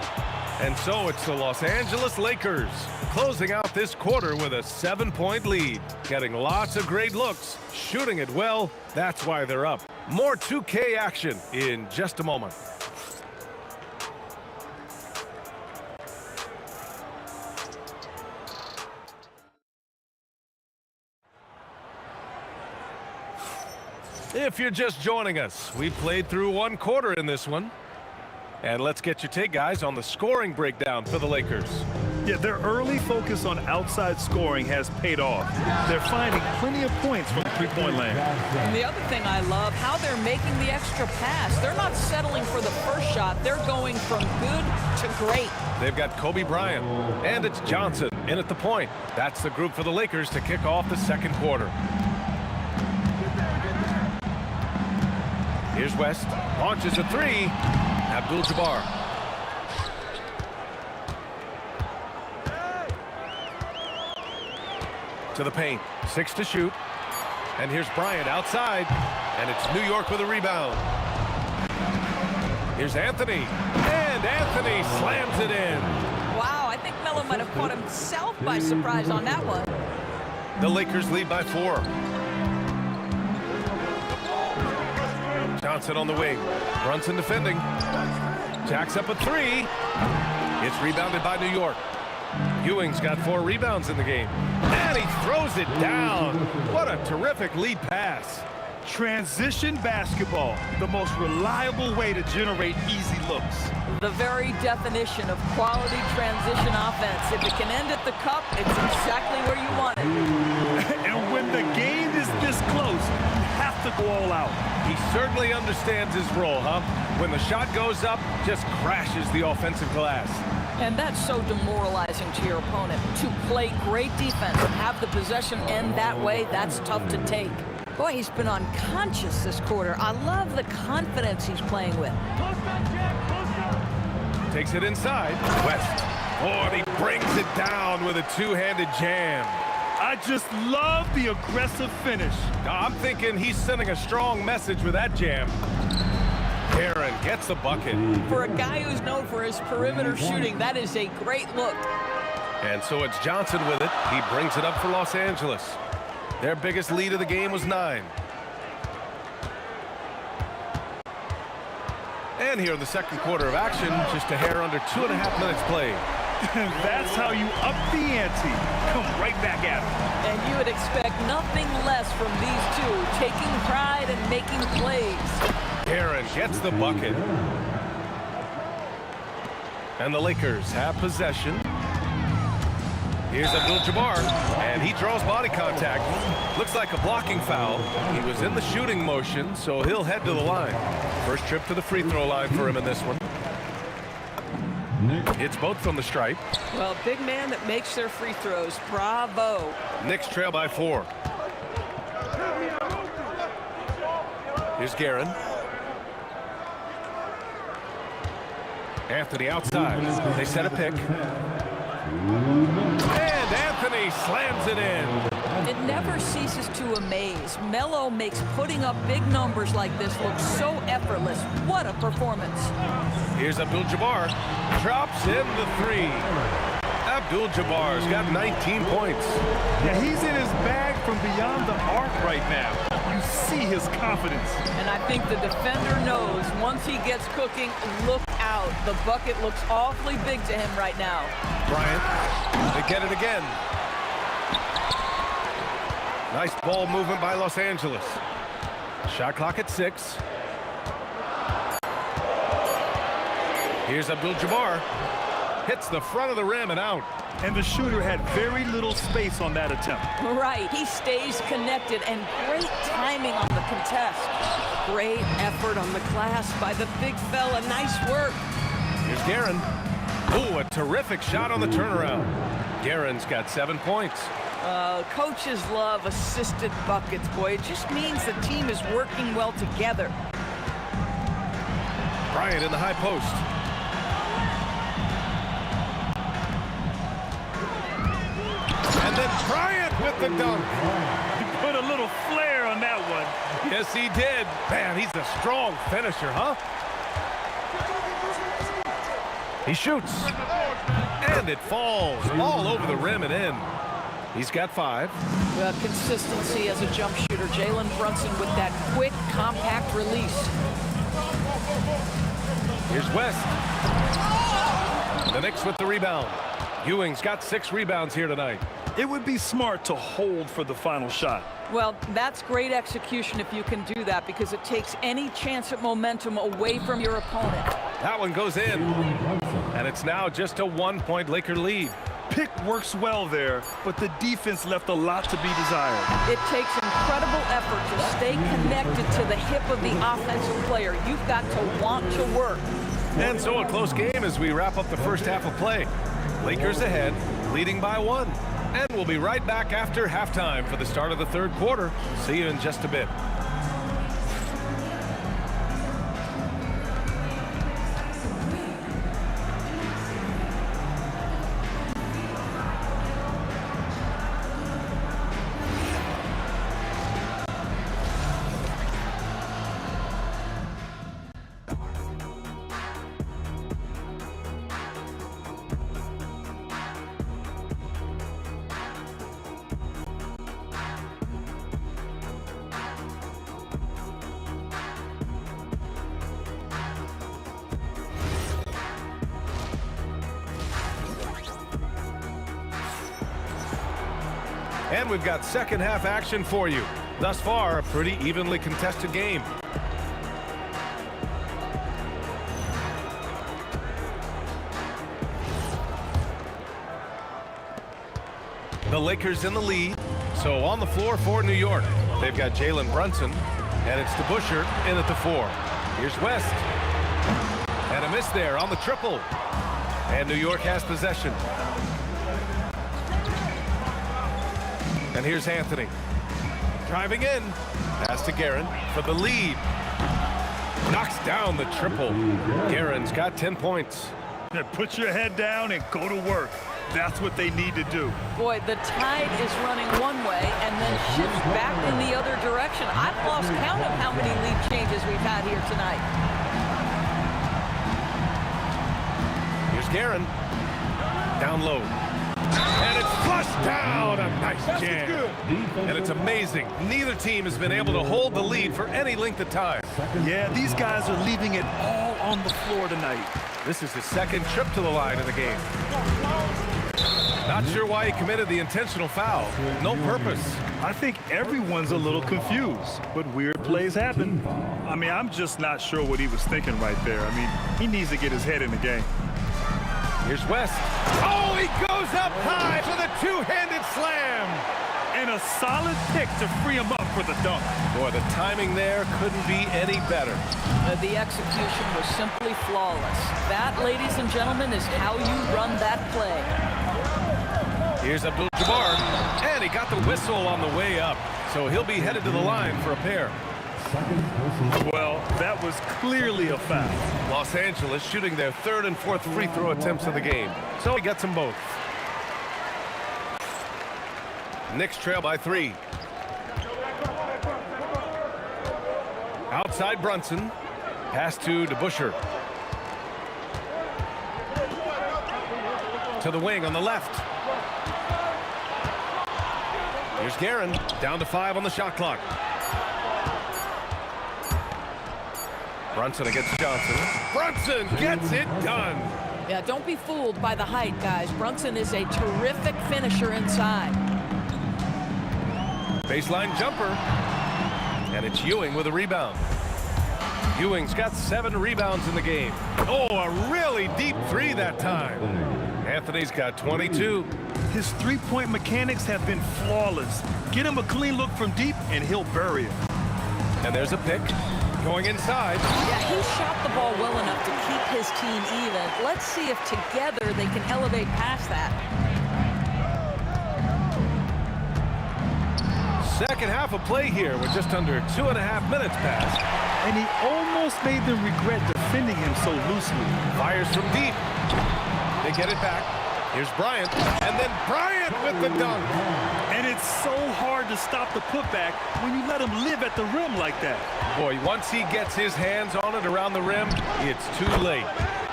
And so it's the Los Angeles Lakers closing out this quarter with a 7-point lead. Getting lots of great looks, shooting it well. That's why they're up. More 2K action in just a moment. If you're just joining us, we played through one quarter in this one. And let's get your take, guys, on the scoring breakdown for the Lakers. Yeah, their early focus on outside scoring has paid off. They're finding plenty of points from three-point land. And the other thing I love, how they're making the extra pass. They're not settling for the first shot. They're going from good to great. They've got Kobe Bryant, and it's Johnson in at the point. That's the group for the Lakers to kick off the second quarter. Here's West, launches a three. Abdul-Jabbar. To the paint, 6 to shoot. And here's Bryant outside, and it's New York with a rebound. Here's Anthony, and Anthony slams it in. Wow, I think Melo might have caught himself by surprise on that one. The Lakers lead by 4. Johnson on the wing. Brunson defending. Jacks up a three. It's rebounded by New York. Ewing's got 4 rebounds in the game. And he throws it down. What a terrific lead pass. Transition basketball, the most reliable way to generate easy looks. The very definition of quality transition offense. If it can end at the cup, it's exactly where you want it. And when the game is this close, you have to go all out. He certainly understands his role, huh? When the shot goes up, just crashes the offensive glass. And that's so demoralizing to your opponent. To play great defense and have the possession end that way, that's tough to take. Boy, he's been unconscious this quarter. I love the confidence he's playing with. Takes it inside. West. Oh, and he brings it down with a two-handed jam. I just love the aggressive finish. I'm thinking he's sending a strong message with that jam. Aaron gets the bucket. For a guy who's known for his perimeter shooting, that is a great look. And so it's Johnson with it. He brings it up for Los Angeles. Their biggest lead of the game was 9. And here in the second quarter of action, just a hair under 2.5 minutes played. That's how you up the ante. Come right back at it. And you would expect nothing less from these two, taking pride and making plays. Aaron gets the bucket. And the Lakers have possession. Here's Abdul-Jabbar, and he draws body contact. Looks like a blocking foul. He was in the shooting motion, so he'll head to the line. First trip to the free throw line for him in this one. It's both from the stripe. Well, big man that makes their free throws. Bravo. Knicks trail by 4. Here's Guerin. Anthony outside. They set a pick. And Anthony slams it in. Did never ceases to amaze. Melo makes putting up big numbers like this look so effortless. What a performance. Here's Abdul-Jabbar. Drops in the three. Abdul-Jabbar's got 19 points. Yeah, he's in his bag from beyond the arc right now. You see his confidence. And I think the defender knows once he gets cooking, look out. The bucket looks awfully big to him right now. Bryant, they get it again. Nice ball movement by Los Angeles. Shot clock at 6. Here's Abdul-Jabbar. Hits the front of the rim and out. And the shooter had very little space on that attempt. Right, he stays connected, and great timing on the contest. Great effort on the glass by the big fella. Nice work. Here's Guerin. Ooh, a terrific shot on the turnaround. Guerin's got 7 points. Coaches love assisted buckets, boy. It just means the team is working well together. Bryant in the high post. And then Bryant with the dunk. He put a little flair on that one. Yes, he did. Man, he's a strong finisher, huh? He shoots. And it falls all over the rim and in. He's got 5. Well, consistency as a jump shooter. Jalen Brunson with that quick, compact release. Here's West. The Knicks with the rebound. Ewing's got 6 rebounds here tonight. It would be smart to hold for the final shot. Well, that's great execution if you can do that, because it takes any chance at momentum away from your opponent. That one goes in. And it's now just a 1-point Laker lead. Pick works well there, but the defense left a lot to be desired. It takes incredible effort to stay connected to the hip of the offensive player. You've got to want to work. And so a close game as we wrap up the first half of play. Lakers ahead, leading by 1. And we'll be right back after halftime for the start of the third quarter. See you in just a bit. And we've got second half action for you. Thus far, a pretty evenly contested game. The Lakers in the lead. So on the floor for New York, they've got Jalen Brunson, and it's DeBusschere in at the 4. Here's West. And a miss there on the triple. And New York has possession. And here's Anthony. Driving in. Pass to Guerin for the lead. Knocks down the triple. Guerin's got 10 points. Put your head down and go to work. That's what they need to do. Boy, the tide is running one way and then shifts back in the other direction. I've lost count of how many lead changes we've had here tonight. Here's Guerin. Down low. And it's flushed down. A nice jam. And it's amazing. Neither team has been able to hold the lead for any length of time. Yeah, these guys are leaving it all on the floor tonight. This is his second trip to the line in the game. Not sure why he committed the intentional foul. No purpose. I think everyone's a little confused, but weird plays happen. I mean, I'm just not sure what he was thinking right there. I mean, he needs to get his head in the game. Here's West. Oh, he goes up high for the two-handed slam. And a solid pick to free him up for the dunk. Boy, the timing there couldn't be any better. The execution was simply flawless. That, ladies and gentlemen, is how you run that play. Here's Abdul-Jabbar, and he got the whistle on the way up, so he'll be headed to the line for a pair. Well, that was clearly a foul. Los Angeles shooting their third and fourth free throw attempts of the game, so he gets them both. Knicks trail by 3. Outside Brunson. Pass to DeBusschere. To the wing on the left. Here's Guerin. Down to 5 on the shot clock. Brunson against Johnson. Brunson gets it done. Yeah, don't be fooled by the height, guys. Brunson is a terrific finisher inside. Baseline jumper. And it's Ewing with a rebound. Ewing's got 7 rebounds in the game. Oh, a really deep 3 that time. Anthony's got 22. His three-point mechanics have been flawless. Get him a clean look from deep, and he'll bury it. And there's a pick going inside. Yeah, he shot the ball well enough to keep his team even. Let's see if together they can elevate past that. Second half of play here with just under 2.5 minutes passed. And he almost made them regret defending him so loosely. Fires from deep. They get it back. Here's Bryant. And then Bryant with the dunk. And it's so hard to stop the putback when you let him live at the rim like that. Boy, once he gets his hands on it around the rim, it's too late.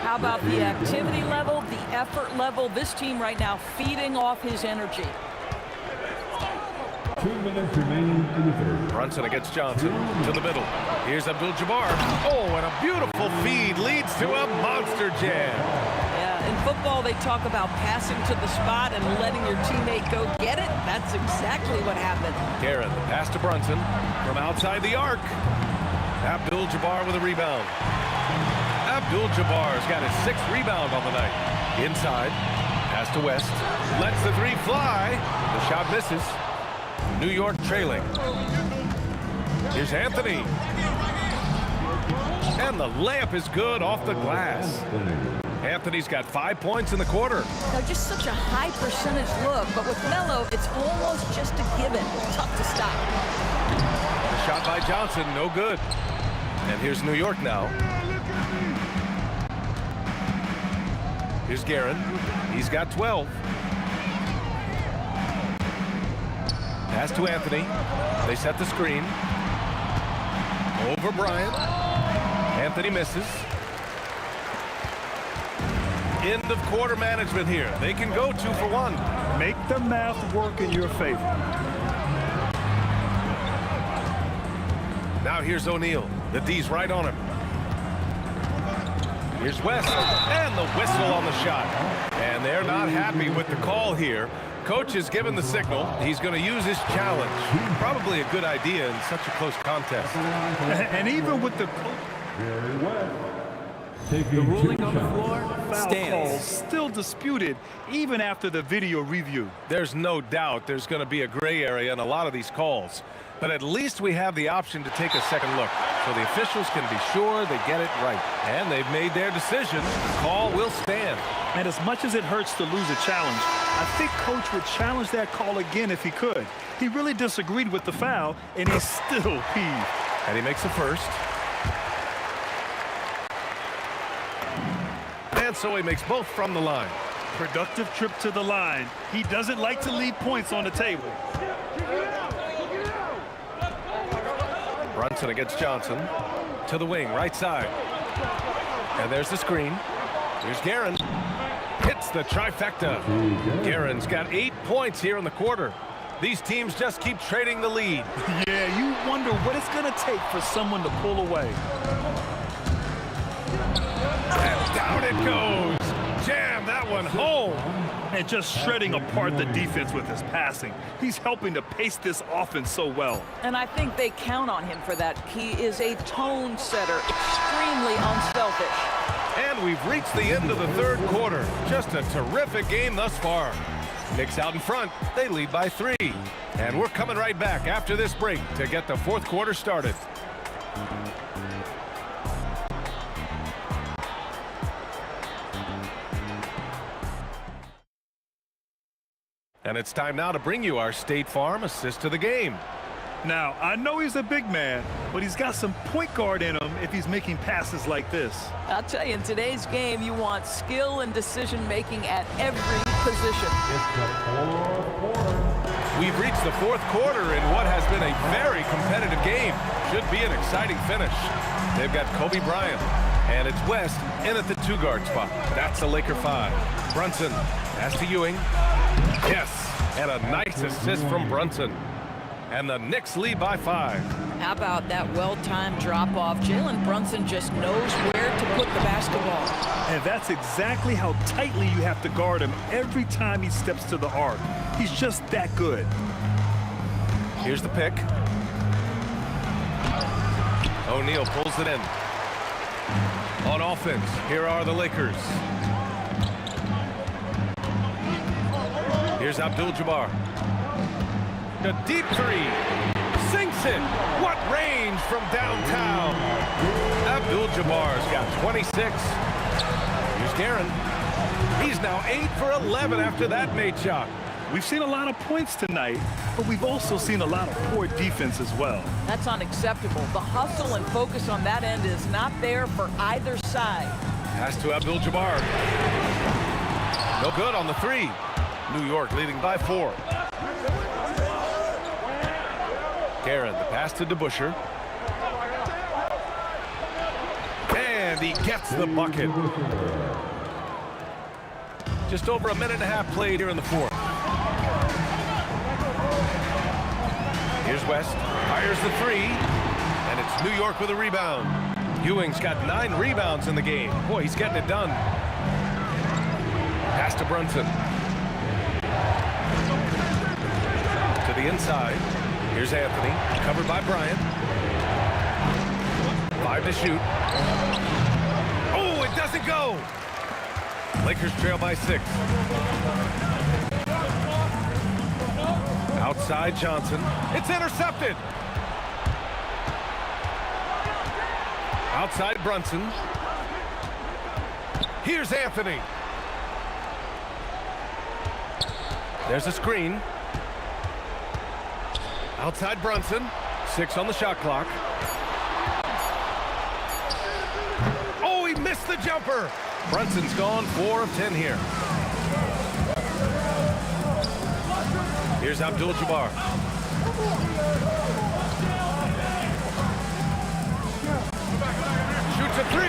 How about the activity level, the effort level? This team right now feeding off his energy. 2 minutes remaining in the third. Brunson against Johnson to the middle. Here's Abdul-Jabbar. Oh, and a beautiful feed leads to a monster jam. Yeah, in football they talk about passing to the spot and letting your teammate go get it. That's exactly what happened. Guerin, the pass to Brunson from outside the arc. Abdul-Jabbar with a rebound. Abdul-Jabbar's got his 6th rebound on the night. Inside, pass to West. Lets the 3 fly. The shot misses. New York trailing. Here's Anthony. And the layup is good off the glass. Anthony's got 5 points in the quarter. Now, just such a high percentage look, but with Melo, it's almost just a given. Tough to stop. The shot by Johnson, no good. And here's New York now. Here's Guerin. He's got 12. Pass to Anthony. They set the screen. Over Bryant. Anthony misses. End of quarter management here. They can go 2 for 1. Make the math work in your favor. Now here's O'Neal. The D's right on him. Here's West. And the whistle on the shot. And they're not happy with the call here. Coach has given the signal. He's going to use his challenge. Probably a good idea in such a close contest. And even with the ruling on the floor foul stands. call still disputed even after the video review. There's no doubt there's going to be a gray area in a lot of these calls. But at least we have the option to take a second look. So the officials can be sure they get it right. And they've made their decision. The call will stand. And as much as it hurts to lose a challenge, I think Coach would challenge that call again if he could. He really disagreed with the foul, and he's still peeved. And he makes a first. And so he makes both from the line. Productive trip to the line. He doesn't like to leave points on the table. Brunson against Johnson. To the wing, right side. And there's the screen. Here's Guerin. Hits the trifecta. Guerin's got 8 points here in the quarter. These teams just keep trading the lead. Yeah, you wonder what it's going to take for someone to pull away. And down it goes. Jam that one home. And just shredding apart the defense with his passing. He's helping to pace this offense so well. And I think they count on him for that. He is a tone setter, extremely unselfish. And we've reached the end of the third quarter. Just a terrific game thus far. Knicks out in front. They lead by 3. And we're coming right back after this break to get the fourth quarter started. And it's time now to bring you our State Farm assist to the game. Now, I know he's a big man, but he's got some point guard in him if he's making passes like this. I'll tell you, in today's game, you want skill and decision-making at every position. We've reached the fourth quarter in what has been a very competitive game. Should be an exciting finish. They've got Kobe Bryant, and it's West in at the 2-guard spot. That's a Laker 5. Brunson pass to Ewing. Yes, and a nice assist from Brunson. And the Knicks lead by 5. How about that well-timed drop-off? Jalen Brunson just knows where to put the basketball. And that's exactly how tightly you have to guard him every time he steps to the arc. He's just that good. Here's the pick. O'Neal pulls it in. On offense, here are the Lakers. Here's Abdul-Jabbar. A deep three. Sinks it. What range from downtown. Abdul-Jabbar's got 26. Here's Guerin. He's now 8 for 11 after that made shot. We've seen a lot of points tonight, but we've also seen a lot of poor defense as well. That's unacceptable. The hustle and focus on that end is not there for either side. Pass to Abdul-Jabbar. No good on the 3. New York leading by 4. Guerin, the pass to DeBusschere. And he gets the bucket. Just over a minute and a half played here in the 4th. Here's West, fires the 3, and it's New York with a rebound. Ewing's got 9 rebounds in the game. Boy, he's getting it done. Pass to Brunson. To the inside. Here's Anthony, covered by Bryant. 5 to shoot. Oh, it doesn't go! Lakers trail by 6. Outside Johnson. It's intercepted! Outside Brunson. Here's Anthony. There's a screen. Outside Brunson. 6 on the shot clock. Oh, he missed the jumper. Brunson's gone 4 of 10 here. Here's Abdul-Jabbar. Shoots a 3.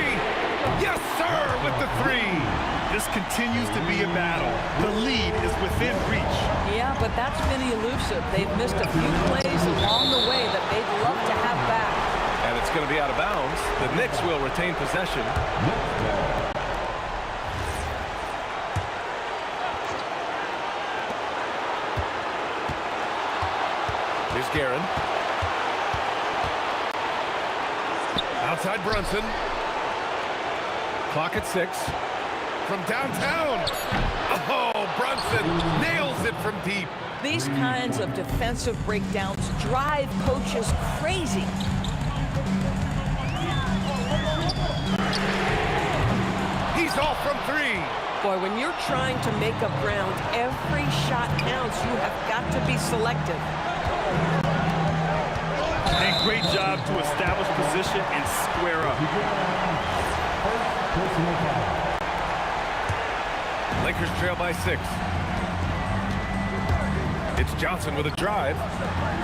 Yes, sir, with the 3. This continues to be a battle. The lead is within reach. Yeah, but that's been elusive. They've missed a few plays along the way that they'd love to have back. And it's going to be out of bounds. The Knicks will retain possession. Here's Guerin. Outside Brunson. Clock at 6. From downtown. Oh, Brunson nails it from deep. These kinds of defensive breakdowns drive coaches crazy. He's off from 3. Boy, when you're trying to make up ground, every shot counts. You have got to be selective. And great job to establish position and square up. Lakers trail by 6. It's Johnson with a drive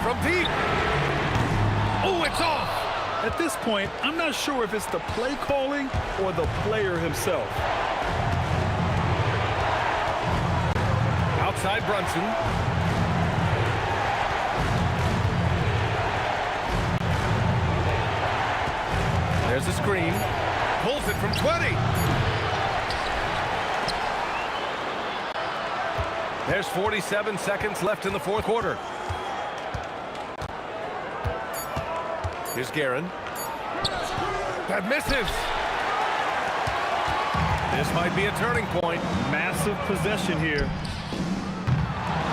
from deep. Oh, it's off. At this point, I'm not sure if it's the play calling or the player himself. Outside Brunson. There's a screen. Pulls it from 20. There's 47 seconds left in the 4th quarter. Here's Guerin. That misses. This might be a turning point. Massive possession here.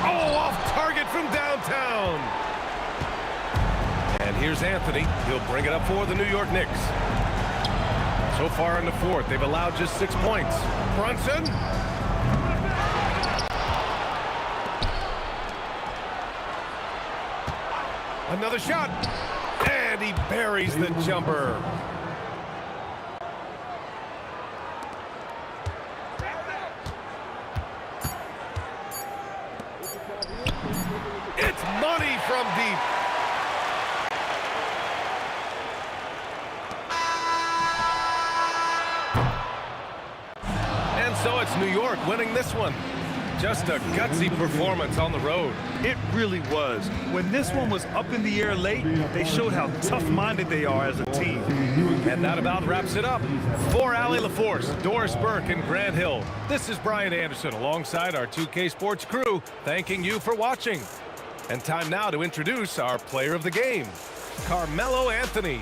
Oh, off target from downtown. And here's Anthony. He'll bring it up for the New York Knicks. So far in the 4th, they've allowed just 6 points. Brunson. Another shot. And he buries the jumper. It's money from deep. And so it's New York winning this one. Just a gutsy performance on the road. It really was. When this one was up in the air late, they showed how tough-minded they are as a team. And that about wraps it up. For Allie LaForce, Doris Burke, and Grant Hill, this is Brian Anderson alongside our 2K Sports crew, thanking you for watching. And time now to introduce our player of the game, Carmelo Anthony.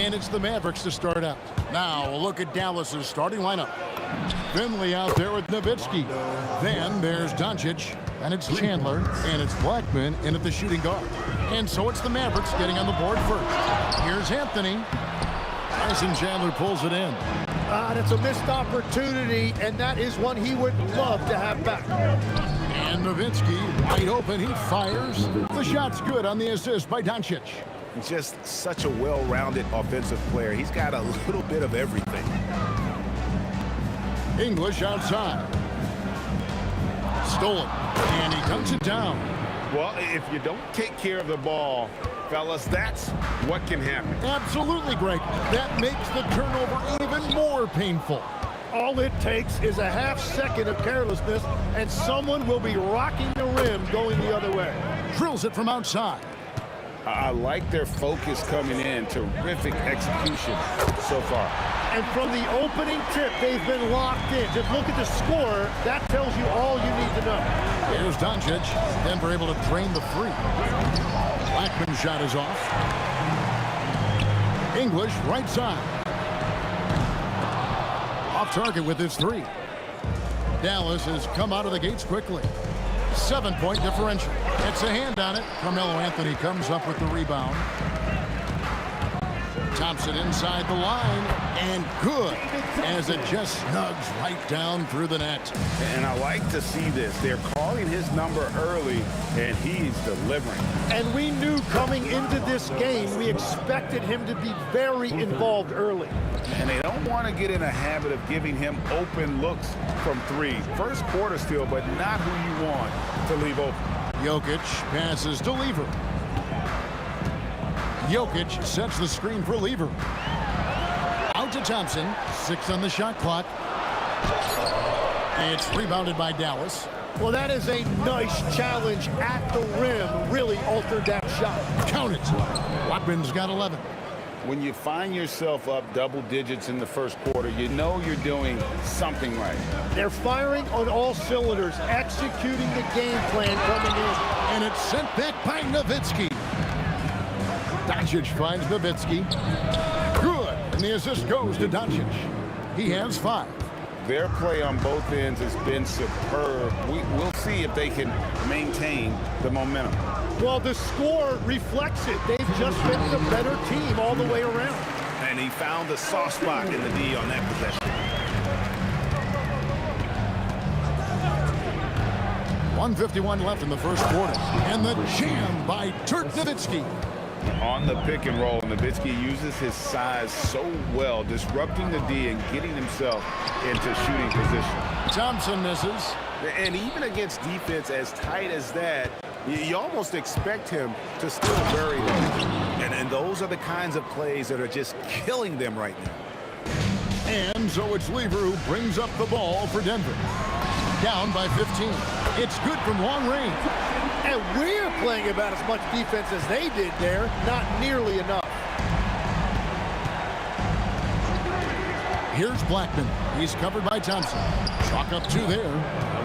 And it's the Mavericks to start out. Now a look at Dallas's starting lineup. Finley out there with Nowitzki. Then there's Doncic, and it's Chandler, and it's Blackman in at the shooting guard. And so it's the Mavericks getting on the board first. Here's Anthony. Tyson Chandler pulls it in. That's a missed opportunity, and that is one he would love to have back. And Nowitzki, wide open, he fires. The shot's good on the assist by Doncic. Just such a well-rounded offensive player. He's got a little bit of everything. English outside. Stolen. And he dunks it down. Well, if you don't take care of the ball, fellas, that's what can happen. Absolutely, Greg. That makes the turnover even more painful. All it takes is a half second of carelessness, and someone will be rocking the rim going the other way. Drills it from outside. I like their focus coming in. Terrific execution so far. And from the opening tip, they've been locked in. Just look at the score. That tells you all you need to know. Here's Doncic. Denver able to drain the three. Blackman's shot is off. English right side. Off target with his three. Dallas has come out of the gates quickly. 7-point differential. It's a hand on it. Carmelo Anthony comes up with the rebound. Thompson inside the line, and good, as it just snugs right down through the net. And I like to see this. They're calling his number early, and he's delivering. And we knew coming into this game, we expected him to be very involved early. And they don't want to get in a habit of giving him open looks from three. First quarter still, but not who you want to leave open. Jokic passes to Lever. Jokic sets the screen for Lever. Out to Thompson. 6 on the shot clock. And it's rebounded by Dallas. Well, that is a nice challenge at the rim. Really altered that shot. Count it. Blackman's got 11. When you find yourself up double digits in the first quarter, you know you're doing something right. They're firing on all cylinders, executing the game plan coming in. And it's sent back by Nowitzki. Doncic finds Nowitzki. Good. And the assist goes to Doncic. He has 5. Their play on both ends has been superb. We'll see if they can maintain the momentum. Well, the score reflects it. They've just been the better team all the way around. And he found the soft spot in the D on that possession. 1:51 left in the first quarter. And the jam by Dirk Nowitzki. On the pick and roll, Nowitzki uses his size so well, disrupting the D and getting himself into shooting position. Thompson misses. And even against defense as tight as that, you almost expect him to still bury them. And those are the kinds of plays that are just killing them right now. And so it's Lever who brings up the ball for Denver. Down by 15. It's good from long range. And we're playing about as much defense as they did there. Not nearly enough. Here's Blackman. He's covered by Thompson. Chalk up 2 there.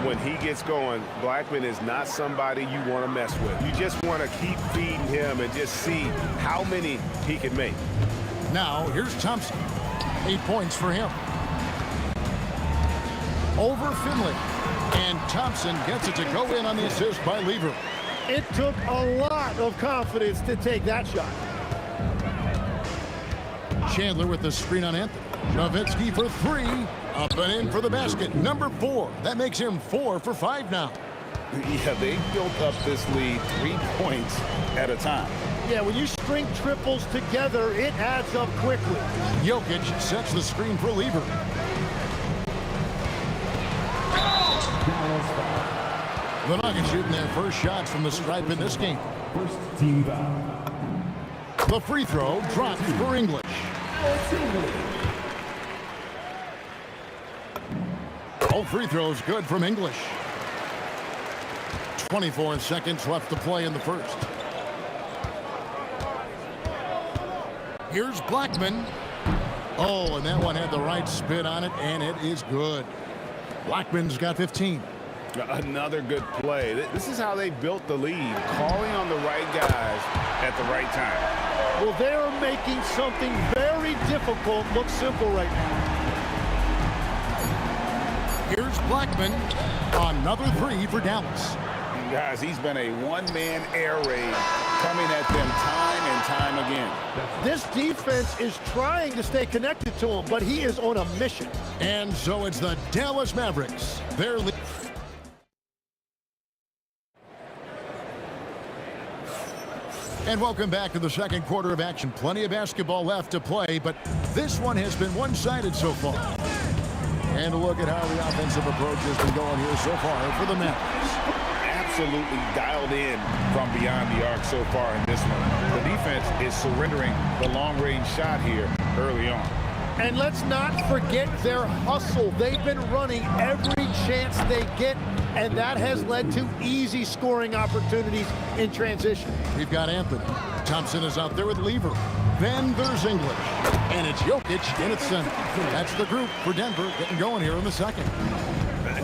When he gets going, Blackman is not somebody you want to mess with. You just want to keep feeding him and just see how many he can make. Now, here's Thompson. 8 points for him. Over Finley. And Thompson gets it to go in on the assist by Lever. It took a lot of confidence to take that shot. Chandler with the screen on Anthony. Nowitzki for 3. Up and in for the basket. Number 4. That makes him 4 for 5 now. Yeah, they built up this lead 3 points at a time. Yeah, when you string triples together, it adds up quickly. Jokic sets the screen for Lever. The Nuggets shooting their first shots from the stripe in this game. First team foul. The free throw drops for English. All free throws good from English. 24 seconds left to play in the first. Here's Blackman. Oh, and that one had the right spin on it, and it is good. Blackman's got 15. Another good play. This is how they built the lead, calling on the right guys at the right time. Well, they're making something very difficult look simple right now. Here's Blackman. Another three for Dallas. Guys, he's been a one-man air raid coming at them time and time again. This defense is trying to stay connected to him, but he is on a mission. And so it's the Dallas Mavericks. They're And welcome back to the second quarter of action. Plenty of basketball left to play, but this one has been one-sided so far. And look at how the offensive approach has been going here so far for the Mavericks. Absolutely dialed in from beyond the arc so far in this one. The defense is surrendering the long-range shot here early on. And let's not forget their hustle. They've been running every chance they get, and that has led to easy scoring opportunities in transition. We've got Anthony. Thompson is out there with Lever. Then there's English. And it's Jokic in its center. That's the group for Denver getting going here in the second.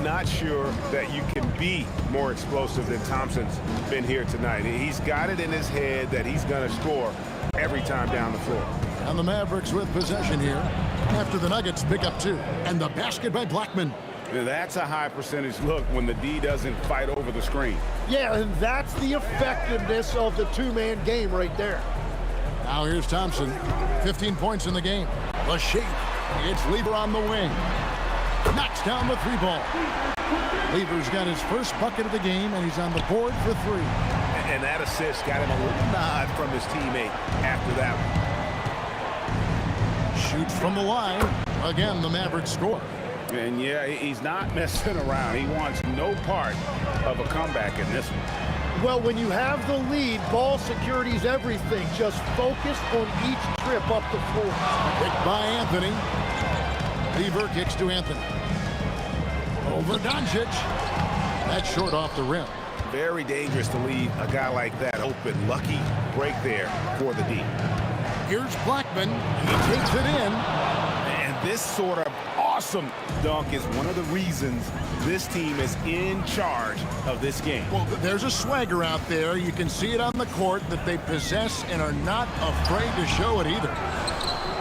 Not sure that you can be more explosive than Thompson's been here tonight. He's got it in his head that he's going to score every time down the floor. And the Mavericks with possession here after the Nuggets pick up two. And the basket by Blackman. That's a high percentage look when the D doesn't fight over the screen. Yeah, and that's the effectiveness of the two-man game right there. Now here's Thompson. 15 points in the game. The shape. It's Lever on the wing. Knocks down the three ball. Lever's got his first bucket of the game, and he's on the board for three. And that assist got him a little nod from his teammate after that one. Shoots from the line. Again, the Mavericks score. And yeah, he's not messing around. He wants no part of a comeback in this one. Well, when you have the lead, ball security is everything. Just focus on each trip up the floor. Picked by Anthony. Lever kicks to Anthony. Over Doncic. That's short off the rim. Very dangerous to leave a guy like that open. Lucky break there for the D. Here's Blackman. He takes it in. And this sort of awesome dunk is one of the reasons this team is in charge of this game. Well, there's a swagger out there. You can see it on the court that they possess and are not afraid to show it either.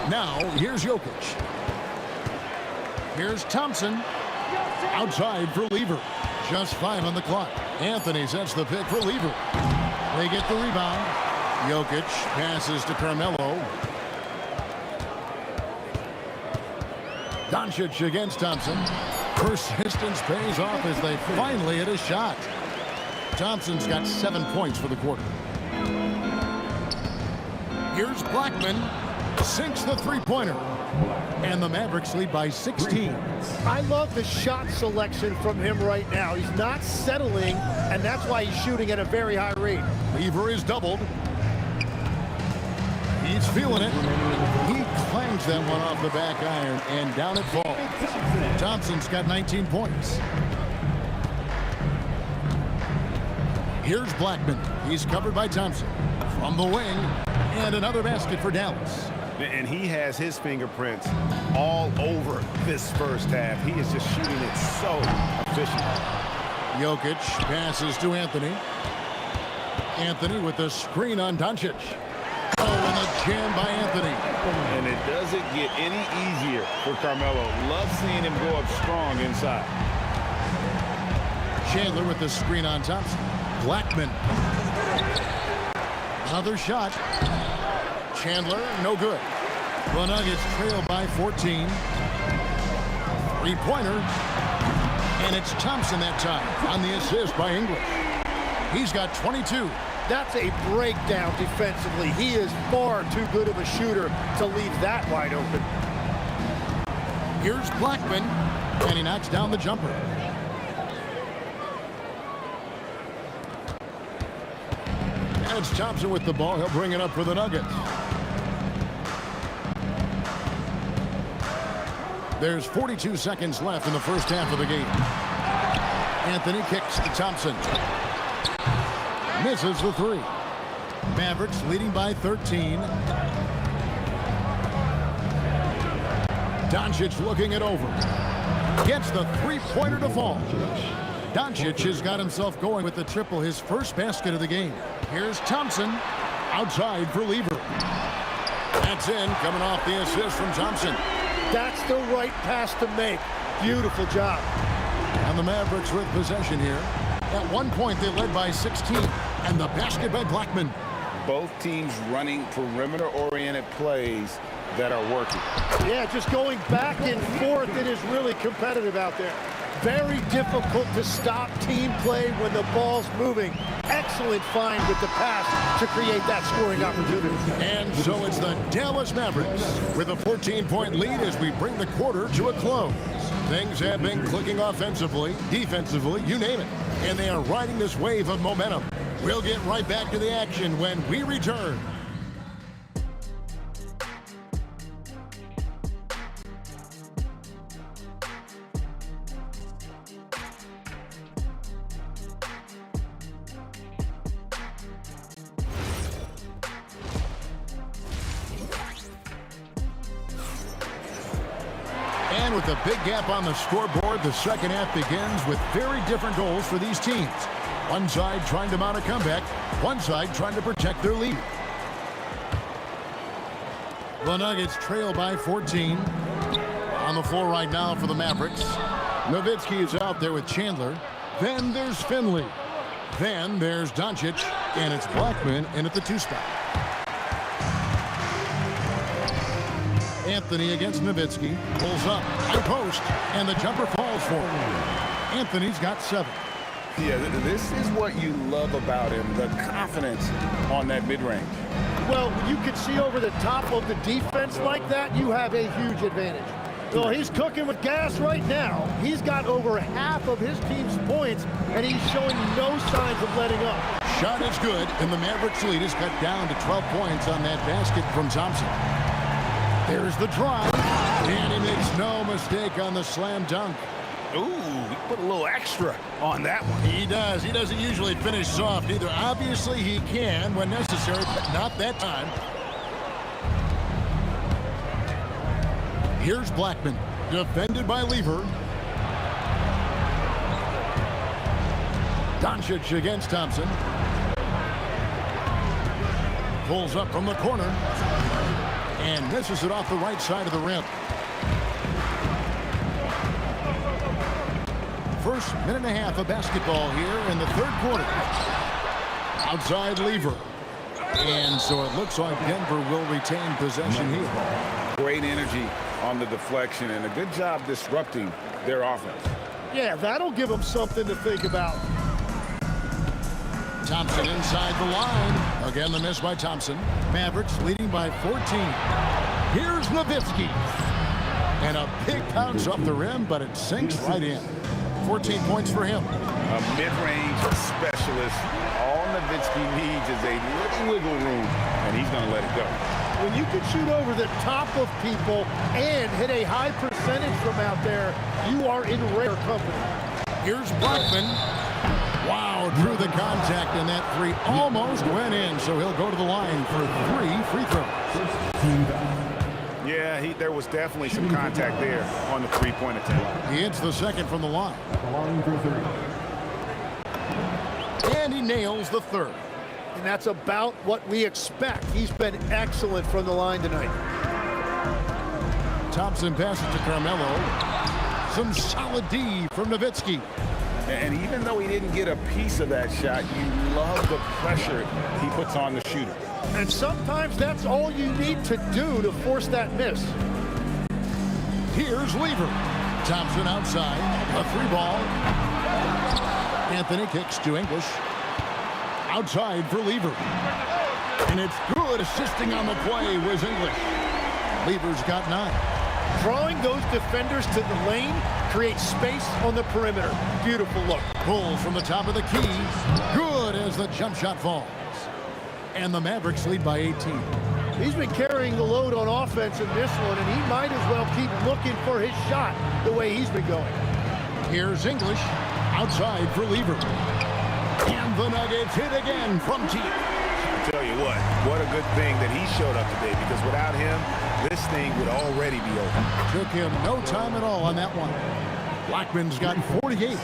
Now, here's Jokic. Here's Thompson. Outside for Lever. Just 5 on the clock. Anthony sets the pick for Lever. They get the rebound. Jokic passes to Carmelo. Doncic against Thompson. Persistence pays off as they finally hit a shot. Thompson's got 7 points for the quarter. Here's Blackman. Sinks the three-pointer. And the Mavericks lead by 16. I love the shot selection from him right now. He's not settling, and that's why he's shooting at a very high rate. Lever is doubled. He's feeling it. He clangs that one off the back iron, and down it falls. Thompson's got 19 points. Here's Blackman. He's covered by Thompson. From the wing, and another basket for Dallas. And he has his fingerprints all over this first half. He is just shooting it so efficient. Jokic passes to Anthony. Anthony with the screen on Doncic. Oh, and a jam by Anthony. And it doesn't get any easier for Carmelo. Love seeing him go up strong inside. Chandler with the screen on Thompson. Blackman. Another shot. Chandler, no good. The Nuggets trail by 14. Three-pointer. And it's Thompson that time on the assist by English. He's got 22. That's a breakdown defensively. He is far too good of a shooter to leave that wide open. Here's Blackman, and he knocks down the jumper. It's Thompson with the ball. He'll bring it up for the Nuggets. There's 42 seconds left in the first half of the game. Anthony kicks to Thompson. Misses the three. Mavericks leading by 13. Doncic looking it over. Gets the three-pointer to fall. Doncic has got himself going with the triple, his first basket of the game. Here's Thompson. Outside for Lever. That's in, coming off the assist from Thompson. That's the right pass to make. Beautiful job. And the Mavericks with possession here. At one point, they led by 16. And the basket by Blackman. Both teams running perimeter-oriented plays that are working. Yeah, just going back and forth. It is really competitive out there. Very difficult to stop team play when the ball's moving. Excellent find with the pass to create that scoring opportunity. And so it's the Dallas Mavericks with a 14-point lead as we bring the quarter to a close. Things have been clicking offensively, defensively, you name it. And they are riding this wave of momentum. We'll get right back to the action when we return. And with a big gap on the scoreboard, the second half begins with very different goals for these teams. One side trying to mount a comeback, one side trying to protect their lead. The Nuggets trail by 14. On the floor right now for the Mavericks. Nowitzki is out there with Chandler. Then there's Finley. Then there's Doncic, and it's Blackman in at the 2 spot. Anthony against Nowitzki. Pulls up, high post, and the jumper falls for him. Anthony's got 7. Yeah, this is what you love about him, the confidence on that mid-range. Well, when you can see over the top of the defense like that, you have a huge advantage. Well, he's cooking with gas right now. He's got over half of his team's points, and he's showing no signs of letting up. Shot is good, and the Mavericks lead is cut down to 12 points on that basket from Thompson. There's the drive, and he makes no mistake on the slam dunk. Ooh, he put a little extra on that one. He does. He doesn't usually finish soft either. Obviously, he can when necessary, but not that time. Here's Blackman, defended by Lever. Doncic against Thompson. Pulls up from the corner. And misses it off the right side of the rim. First minute and a half of basketball here in the third quarter. Outside Lever. And so it looks like Denver will retain possession here. Great energy on the deflection and a good job disrupting their offense. Yeah, that'll give them something to think about. Thompson inside the line. Again, the miss by Thompson. Mavericks leading by 14. Here's Nowitzki. And a big bounce off the rim, but it sinks right in. 14 points for him. A mid-range specialist. All Nowitzki needs is a little wiggle room, and he's going to let it go. When you can shoot over the top of people and hit a high percentage from out there, you are in rare company. Here's Blackman. Wow, drew the contact, and that 3 almost went in, so he'll go to the line for 3 free throws. Yeah, there was definitely some contact there on the three-point attempt. He hits the second from the line. And he nails the third. And that's about what we expect. He's been excellent from the line tonight. Thompson passes to Carmelo. Some solid D from Nowitzki. And even though he didn't get a piece of that shot, you love the pressure he puts on the shooter. And sometimes that's all you need to do to force that miss. Here's Lever. Thompson outside. A 3-ball. Anthony kicks to English. Outside for Lever. And it's good. Assisting on the play was English. Lever's got 9. Drawing those defenders to the lane creates space on the perimeter. Beautiful look. Pulls from the top of the key. Good as the jump shot falls. And the Mavericks lead by 18. He's been carrying the load on offense in this one, and he might as well keep looking for his shot the way he's been going. Here's English. Outside for Lever. And the Nuggets hit again from deep. I tell you what a good thing that he showed up today, because without him, this thing would already be over. Took him no time at all on that one. Blackman's got 48.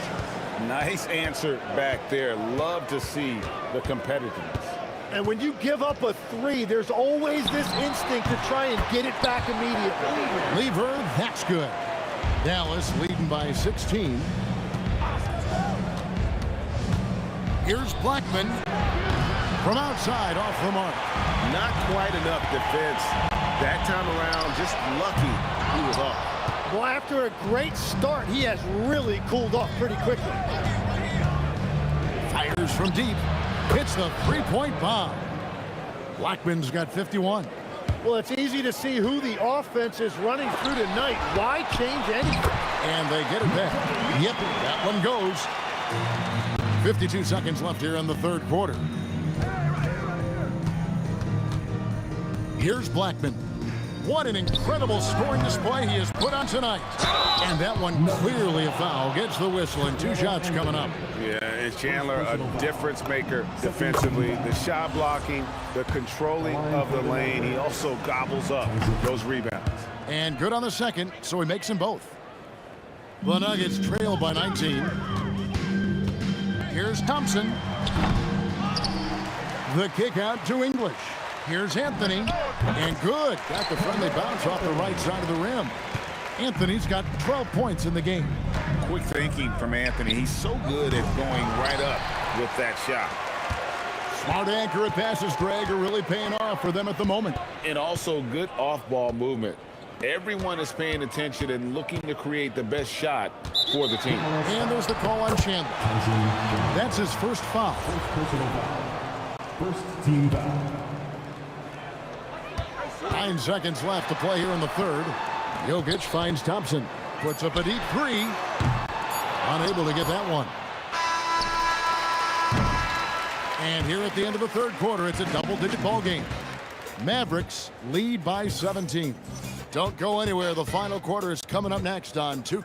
Nice answer back there. Love to see the competitiveness. And when you give up a 3, there's always this instinct to try and get it back immediately. Lever, that's good. Dallas leading by 16. Here's Blackman from outside off the mark. Not quite enough defense that time around. Just lucky he was off. Well, after a great start, he has really cooled off pretty quickly. Fires from deep. Hits the three-point bomb. Blackman's got 51. Well, it's easy to see who the offense is running through tonight. Why change anything? And they get it back. Yep, that one goes. 52 seconds left here in the third quarter. Here's Blackman. What an incredible scoring display he has put on tonight. And that one clearly a foul. Gets the whistle and 2 shots coming up. Yeah, and Chandler, a difference maker defensively. The shot blocking, the controlling of the lane. He also gobbles up those rebounds. And good on the second, so he makes them both. The Nuggets trail by 19. Here's Thompson. The kick out to English. Here's Anthony. And good. Got the friendly bounce off the right side of the rim. Anthony's got 12 points in the game. Quick thinking from Anthony. He's so good at going right up with that shot. Smart accurate passes, Greg, are really paying off for them at the moment. And also good off-ball movement. Everyone is paying attention and looking to create the best shot for the team. And there's the call on Chandler. That's his first foul. First team foul. 9 seconds left to play here in the third. Jokic finds Thompson. Puts up a deep 3. Unable to get that one. And here at the end of the third quarter, it's a double-digit ball game. Mavericks lead by 17. Don't go anywhere. The final quarter is coming up next on 2.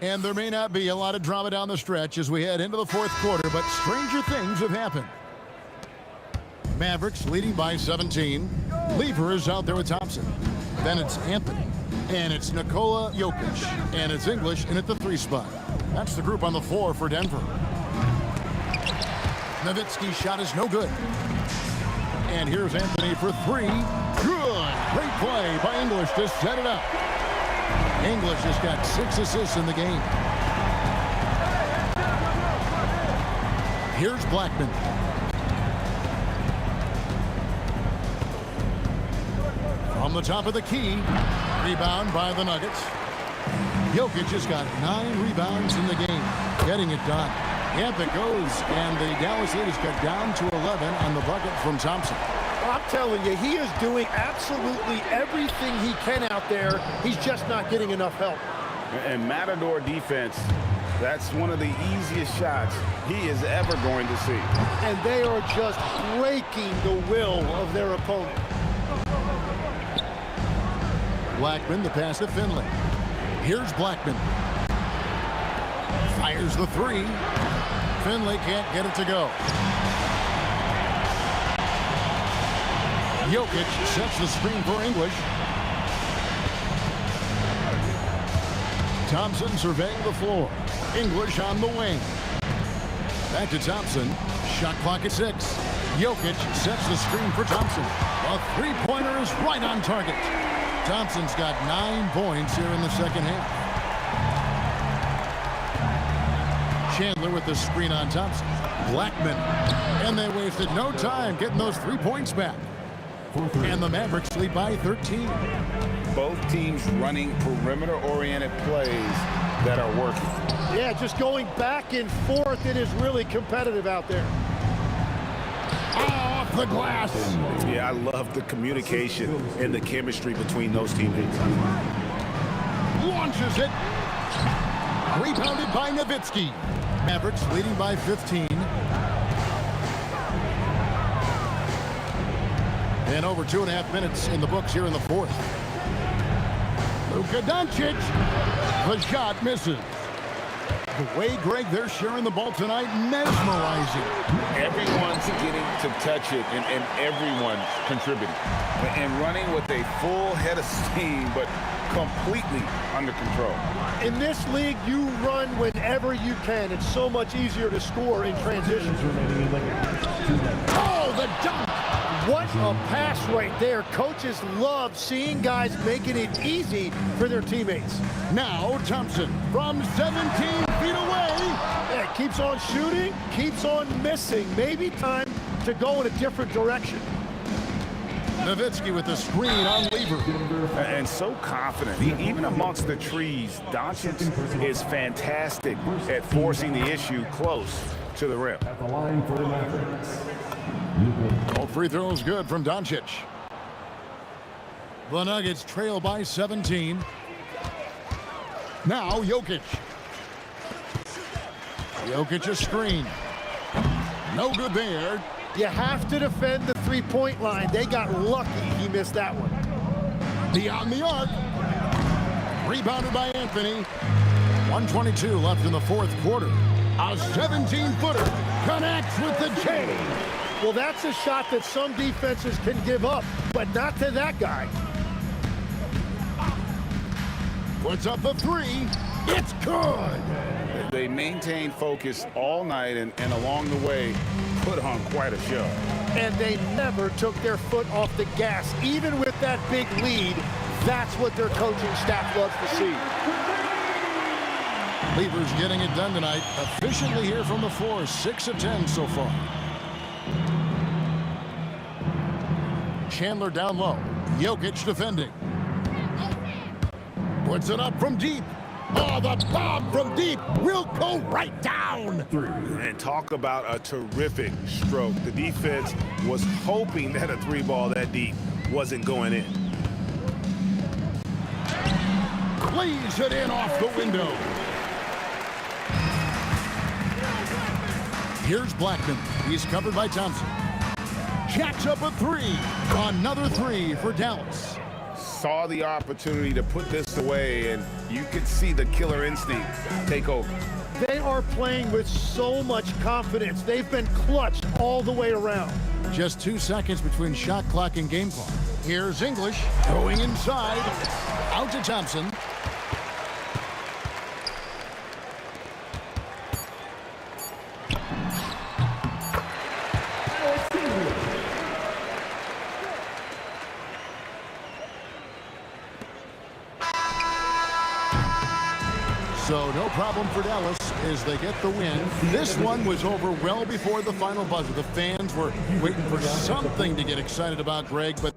And there may not be a lot of drama down the stretch as we head into the fourth quarter, but stranger things have happened. Mavericks leading by 17. Lever is out there with Thompson. Then it's Anthony. And it's Nikola Jokic. And it's English in at the 3 spot. That's the group on the floor for Denver. Nowitzki's shot is no good. And here's Anthony for 3. Good. Great play by English to set it up. English has got 6 assists in the game. Here's Blackman. From the top of the key. Rebound by the Nuggets. Jokic has got 9 rebounds in the game. Getting it done. Yep, it goes. And the Dallas lead is cut down to 11 on the bucket from Thompson. I'm telling you, he is doing absolutely everything he can out there. He's just not getting enough help. And Matador defense, that's one of the easiest shots he is ever going to see. And they are just breaking the will of their opponent. Blackman, the pass to Finley. Here's Blackman. Fires the 3. Finley can't get it to go. Jokic sets the screen for English. Thompson surveying the floor. English on the wing. Back to Thompson. Shot clock at 6. Jokic sets the screen for Thompson. A 3-pointer is right on target. Thompson's got 9 points here in the second half. Chandler with the screen on Thompson. Blackman. And they wasted no time getting those 3 points back. And the Mavericks lead by 13. Both teams running perimeter-oriented plays that are working. Yeah, just going back and forth. It is really competitive out there. Off the glass. Yeah, I love the communication and the chemistry between those teammates. Launches it. Rebounded by Nowitzki. Mavericks leading by 15. And over 2.5 minutes in the books here in the fourth. Luka Doncic. The shot misses. The way, Greg, they're sharing the ball tonight, mesmerizing. Everyone's getting to touch it, and everyone's contributing. And running with a full head of steam, but completely under control. In this league, you run whenever you can. It's so much easier to score in transition. Oh, the dunk! What a pass right there. Coaches love seeing guys making it easy for their teammates. Now Thompson from 17 feet away. Yeah, keeps on shooting, keeps on missing. Maybe time to go in a different direction. Nowitzki with the screen on Lever. And so confident. Even amongst the trees, Doncic is fantastic at forcing the issue close to the rim. At the line for the Mavericks. All free throws good from Doncic. The Nuggets trail by 17. Now Jokic. Jokic a screen. No good there. You have to defend the three-point line. They got lucky he missed that one. Beyond the arc. Rebounded by Anthony. 1:22 left in the fourth quarter. A 17-footer connects with the J. Well, that's a shot that some defenses can give up, but not to that guy. Puts up a three. It's good. They maintained focus all night and along the way put on quite a show. And they never took their foot off the gas, even with that big lead. That's what their coaching staff loves to see. Lever's getting it done tonight. Efficiently here from the floor. 6 of 10 so far. Chandler down low. Jokic defending. Puts it up from deep. Oh, the bomb from deep will go right down. And talk about a terrific stroke. The defense was hoping that a three ball that deep wasn't going in. Leaves it in off the window. Here's Blackman. He's covered by Thompson. Jacks up a three. Another three for Dallas. Saw the opportunity to put this away, and you could see the killer instinct take over. They are playing with so much confidence. They've been clutched all the way around. Just 2 seconds between shot clock and game clock. Here's English going inside. Out to Thompson. So no problem for Dallas as they get the win. This one was over well before the final buzzer. The fans were waiting for something to get excited about, Greg, but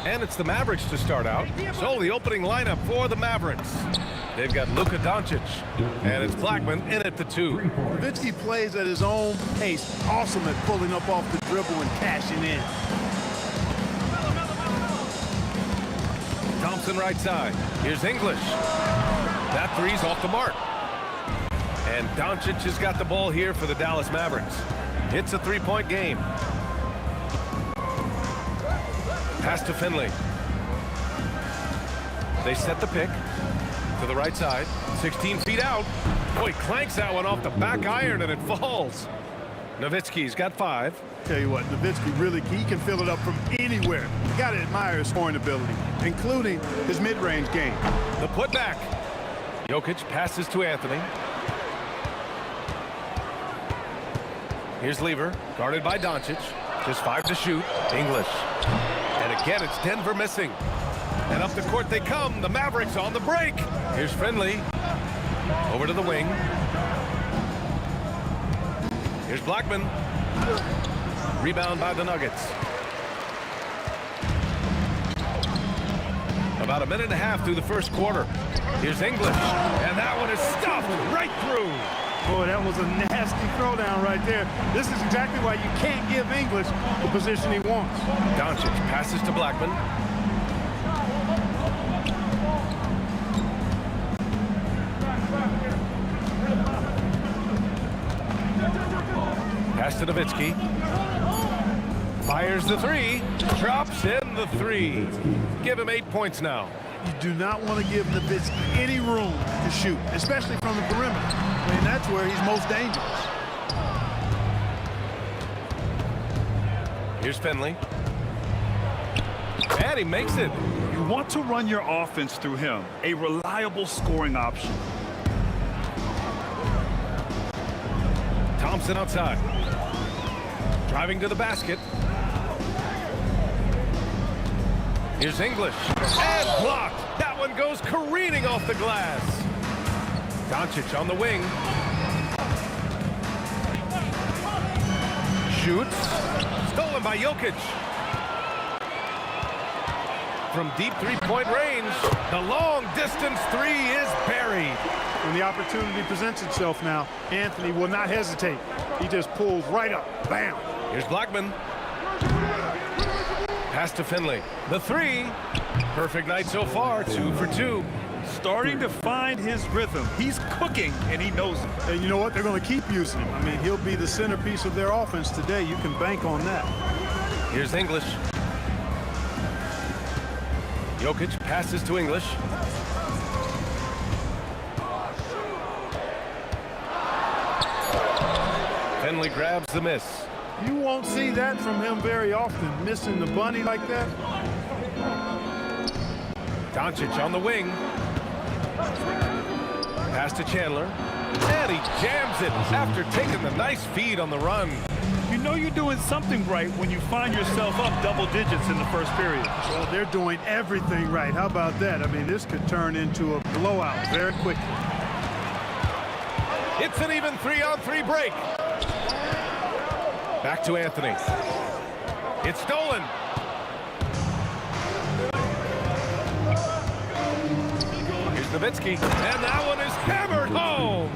And it's the Mavericks to start out. So the opening lineup for the Mavericks. They've got Luka Doncic, and it's Blackman in at the 2. Nowitzki plays at his own pace. Awesome at pulling up off the dribble and cashing in. Thompson right side. Here's English. That three's off the mark. And Doncic has got the ball here for the Dallas Mavericks. It's a three-point game. Pass to Finley. They set the pick to the right side. 16 feet out. Boy, clanks that one off the back iron and it falls. Nowitzki's got 5. Tell you what, Nowitzki really, he can fill it up from anywhere. You got to admire his scoring ability, including his mid-range game. The putback. Jokic passes to Anthony. Here's Lever, guarded by Doncic. Just 5 to shoot. English. And again, it's Denver missing. And up the court they come. The Mavericks on the break. Here's Finley. Over to the wing. Here's Blackman. Rebound by the Nuggets. About a minute and a half through the first quarter. Here's English. And that one is stuffed right through. Boy, that was a nasty throwdown right there. This is exactly why you can't give English the position he wants. Doncic passes to Blackman. Pass to Nowitzki. Fires the 3. Drops in the 3. Give him 8 points now. You do not want to give Nowitzki any room to shoot, especially from the perimeter. I mean, that's where he's most dangerous. Here's Finley. And he makes it. You want to run your offense through him, a reliable scoring option. Thompson outside. Driving to the basket. Here's English. And blocked. That one goes careening off the glass. Doncic on the wing. Shoots. Stolen by Jokic. From deep three-point range, the long-distance 3 is buried. When the opportunity presents itself now, Anthony will not hesitate. He just pulls right up. Bam. Here's Blackman. Pass to Finley. The 3. Perfect night so far. 2 for 2. Starting to find his rhythm. He's cooking, and he knows it. And you know what? They're going to keep using him. I mean, he'll be the centerpiece of their offense today. You can bank on that. Here's English. Jokic passes to English. Finley grabs the miss. You won't see that from him very often, missing the bunny like that. Doncic on the wing. Pass to Chandler. And he jams it after taking the nice feed on the run. You know you're doing something right when you find yourself up double digits in the first period. Well, they're doing everything right. How about that? I mean, this could turn into a blowout very quickly. It's an even 3-on-3 break. Back to Anthony. It's stolen. Here's Nowitzki. And that one is hammered home.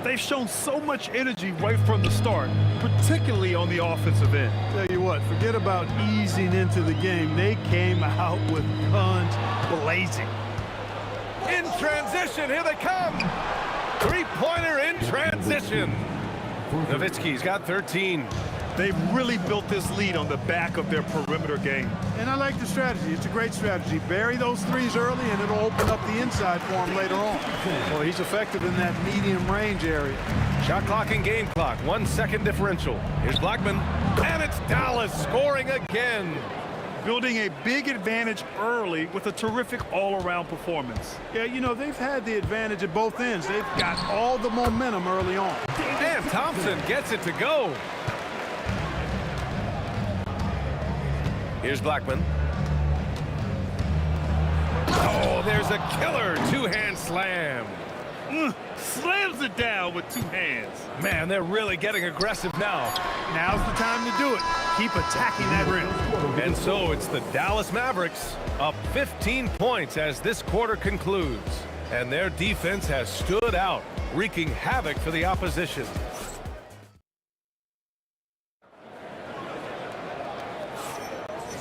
They've shown so much energy right from the start, particularly on the offensive end. Tell you what, forget about easing into the game. They came out with guns blazing. In transition, here they come. Three-pointer in transition. Nowitzki's got 13. They've really built this lead on the back of their perimeter game. And I like the strategy. It's a great strategy. Bury those threes early, and it'll open up the inside for him later on. Well, he's effective in that medium range area. Shot clock and game clock, 1 second differential. Here's Blackman, and it's Dallas scoring again. Building a big advantage early with a terrific all-around performance. Yeah, you know, they've had the advantage at both ends. They've got all the momentum early on. And Thompson gets it to go. Here's Blackman. Oh, there's a killer two-hand slam. Slams it down with 2 hands. Man, they're really getting aggressive now. Now's the time to do it. Keep attacking that rim. And so it's the Dallas Mavericks up 15 points as this quarter concludes. And their defense has stood out, wreaking havoc for the opposition.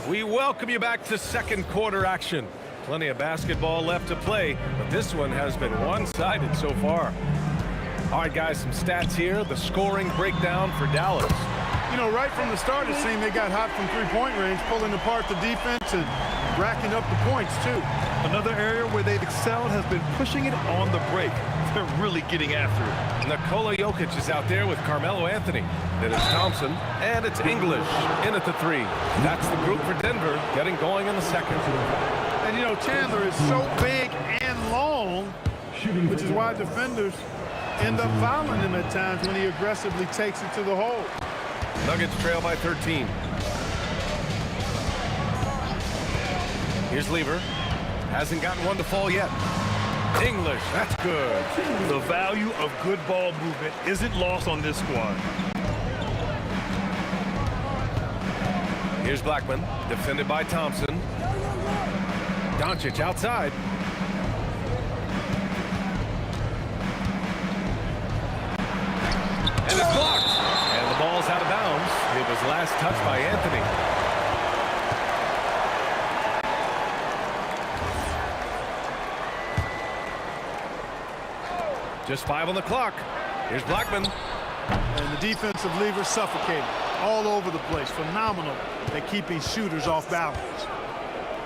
We welcome you back to second quarter action. Plenty of basketball left to play, but this one has been one-sided so far. All right, guys, some stats here. The scoring breakdown for Dallas. You know, right from the start, it seemed they got hot from three-point range, pulling apart the defense and racking up the points, too. Another area where they've excelled has been pushing it on the break. They're really getting after it. Nikola Jokic is out there with Carmelo Anthony. Then it's Thompson, and it's English in at the 3. That's the group for Denver getting going in the second. And, you know, Chandler is so big and long, which is why defenders end up fouling him at times when he aggressively takes it to the hole. Nuggets trail by 13. Here's Lever. Hasn't gotten one to fall yet. English, that's good. The value of good ball movement isn't lost on this squad. Here's Blackman, defended by Thompson. Doncic outside. And it's blocked. And the ball's out of bounds. It was last touched by Anthony. Just 5 on the clock. Here's Blackman. And the defensive lever suffocating all over the place. Phenomenal at keeping shooters off balance.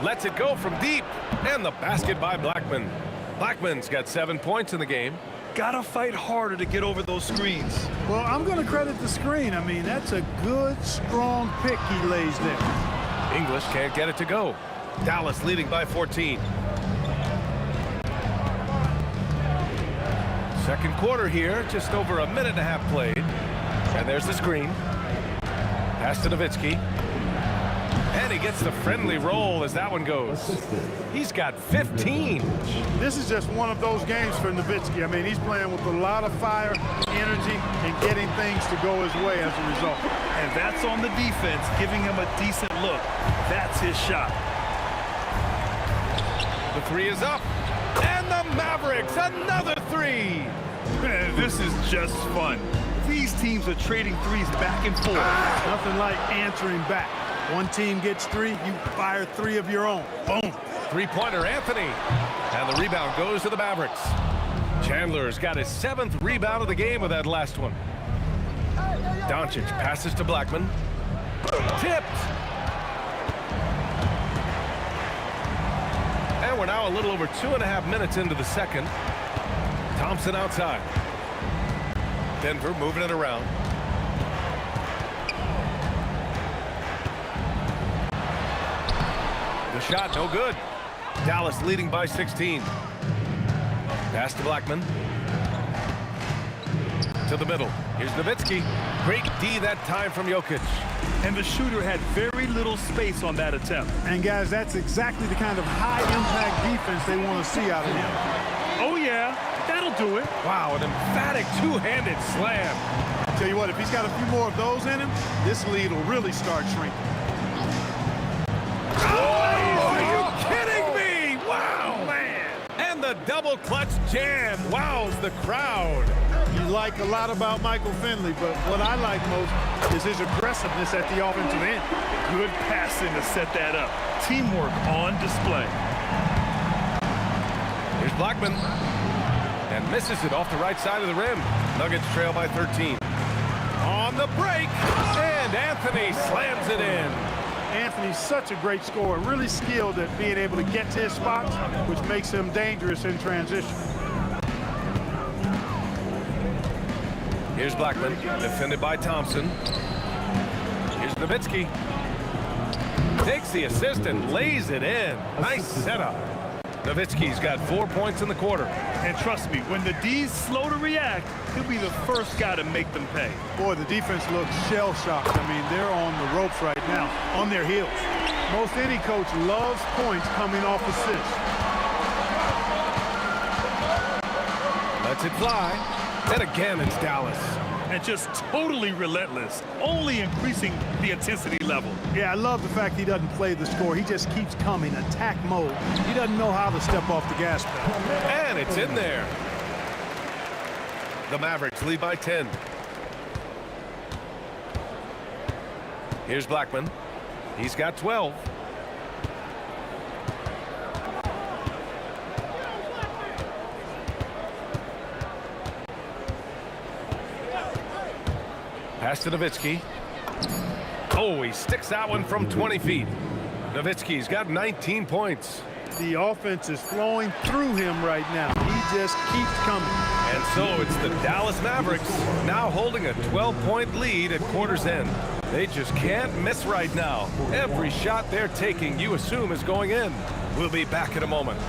Lets it go from deep. And the basket by Blackman. Blackman's got 7 points in the game. Gotta fight harder to get over those screens. Well, I'm going to credit the screen. I mean, that's a good, strong pick he lays there. English can't get it to go. Dallas leading by 14. Second quarter here, just over a minute and a half played. And there's the screen. Pass to Nowitzki. And he gets the friendly roll as that one goes. He's got 15. This is just one of those games for Nowitzki. I mean, he's playing with a lot of fire, energy, and getting things to go his way as a result. And that's on the defense, giving him a decent look. That's his shot. The 3 is up. And the Mavericks, another 3. Man, this is just fun. These teams are trading threes back and forth. Nothing like answering back. One team gets 3, you fire 3 of your own. Boom. Three-pointer, Anthony. And the rebound goes to the Mavericks. Chandler's got his 7th rebound of the game with that last one. Doncic passes to Blackman. Tipped. And we're now a little over 2.5 minutes into the second. Thompson outside. Denver moving it around. The shot, no good. Dallas leading by 16. Pass to Blackman. To the middle. Here's Nowitzki. Great D that time from Jokic. And the shooter had very little space on that attempt. And guys, that's exactly the kind of high-impact defense they want to see out of him. Oh, yeah. That'll do it. Wow, an emphatic two-handed slam. Tell you what, if he's got a few more of those in him, this lead will really start shrinking. Are you kidding me? Wow, man. And the double clutch jam wows the crowd. You like a lot about Michael Finley, but what I like most is his aggressiveness at the offensive end. Good passing to set that up. Teamwork on display. Here's Blackman. And misses it off the right side of the rim. Nuggets trail by 13. On the break, and Anthony slams it in. Anthony's such a great scorer, really skilled at being able to get to his spots, which makes him dangerous in transition. Here's Blackman, defended by Thompson. Here's Nowitzki. Takes the assist and lays it in. Nice setup. Nowitzki's got 4 points in the quarter. And trust me, when the D's slow to react, he'll be the first guy to make them pay. Boy, the defense looks shell-shocked. I mean, they're on the ropes right now, on their heels. Most any coach loves points coming off assists. Lets it fly. And again, it's Dallas. And just totally relentless, only increasing the intensity level. Yeah, I love the fact he doesn't play the score. He just keeps coming, attack mode. He doesn't know how to step off the gas pedal. And it's in there. The Mavericks lead by 10. Here's Blackman. He's got 12. Pass to Nowitzki. Oh, he sticks that one from 20 feet. Nowitzki's got 19 points. The offense is flowing through him right now. He just keeps coming. And so it's the Dallas Mavericks now holding a 12-point lead at quarter's end. They just can't miss right now. Every shot they're taking, you assume, is going in. We'll be back in a moment.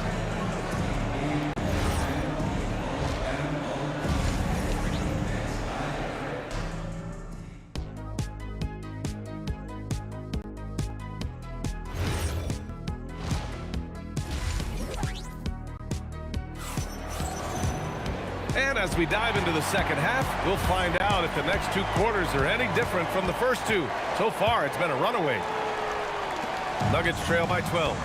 And as we dive into the second half, we'll find out if the next two quarters are any different from the first two. So far, it's been a runaway. Nuggets trail by 12.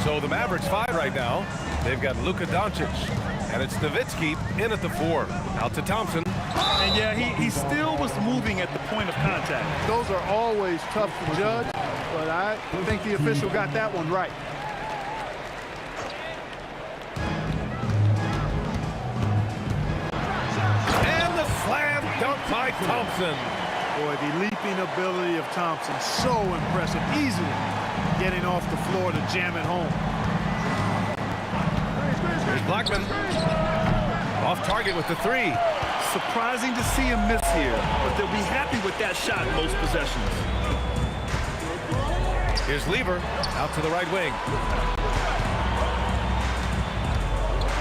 So the Mavericks 5 right now. They've got Luka Doncic. And it's Nowitzki in at the 4. Out to Thompson. And yeah, he still was moving at the point of contact. Those are always tough to judge, but I think the official got that one right. Slam dunk by Thompson. Boy, the leaping ability of Thompson, so impressive. Easily getting off the floor to jam it home. Here's Blackman. Off target with the 3. Surprising to see him miss here, but they'll be happy with that shot in most possessions. Here's Lever out to the right wing.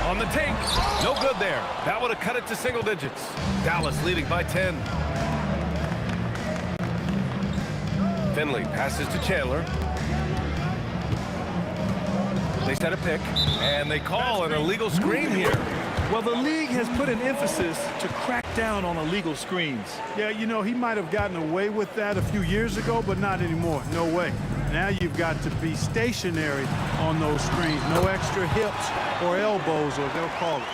On the take, no good there. That would have cut it to single digits. Dallas leading by 10. Finley passes to Chandler. They set a pick, and they call an illegal screen here. Well, the league has put an emphasis to crack down on illegal screens. Yeah, you know, he might have gotten away with that a few years ago, but not anymore. No way. Now you've got to be stationary on those screens. No extra hips or elbows, or they'll call it.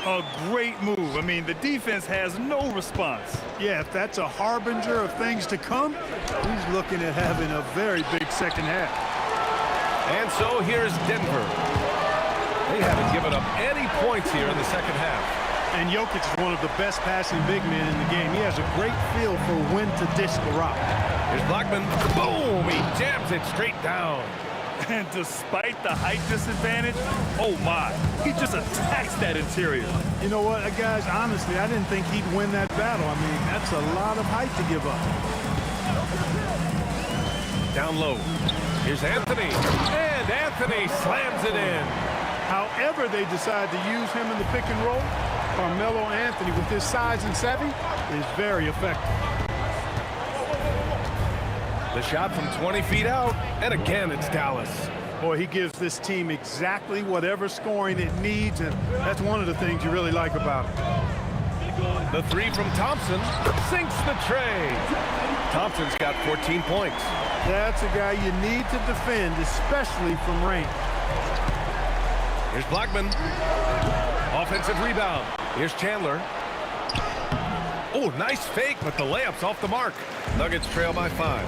A great move. I mean, the defense has no response. Yeah, if that's a harbinger of things to come, he's looking at having a very big second half. And so here's Denver. They haven't given up any points here in the second half. And Jokic is one of the best passing big men in the game. He has a great feel for when to dish the rock. Here's Blackman. Boom! He jams it straight down. And despite the height disadvantage, oh my, he just attacks that interior. You know what, guys, honestly, I didn't think he'd win that battle. I mean, that's a lot of height to give up. Down low. Here's Anthony. And Anthony slams it in. However they decide to use him in the pick and roll, Carmelo Anthony, with his size and savvy, is very effective. The shot from 20 feet out, and again it's Dallas. Boy, he gives this team exactly whatever scoring it needs, and that's one of the things you really like about him. The 3 from Thompson sinks the tray. Thompson's got 14 points. That's a guy you need to defend, especially from range. Here's Blackman. Offensive rebound. Here's Chandler. Oh, nice fake, but the layup's off the mark. Nuggets trail by 5.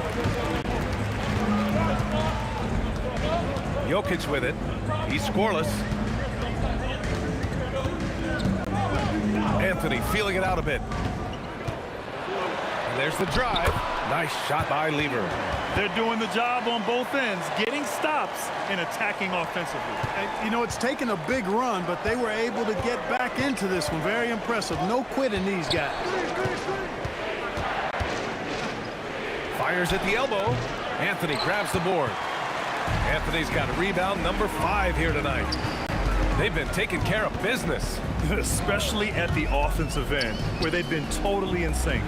Jokic with it. He's scoreless. Anthony feeling it out a bit. there's the drive. Nice shot by Lever. They're doing the job on both ends, getting stops and attacking offensively. And, you know, it's taken a big run, but they were able to get back into this one. Very impressive. No quitting these guys. Fires at the elbow. Anthony grabs the board. Anthony's got a rebound number 5 here tonight. They've been taking care of business. Especially at the offensive end, where they've been totally in sync.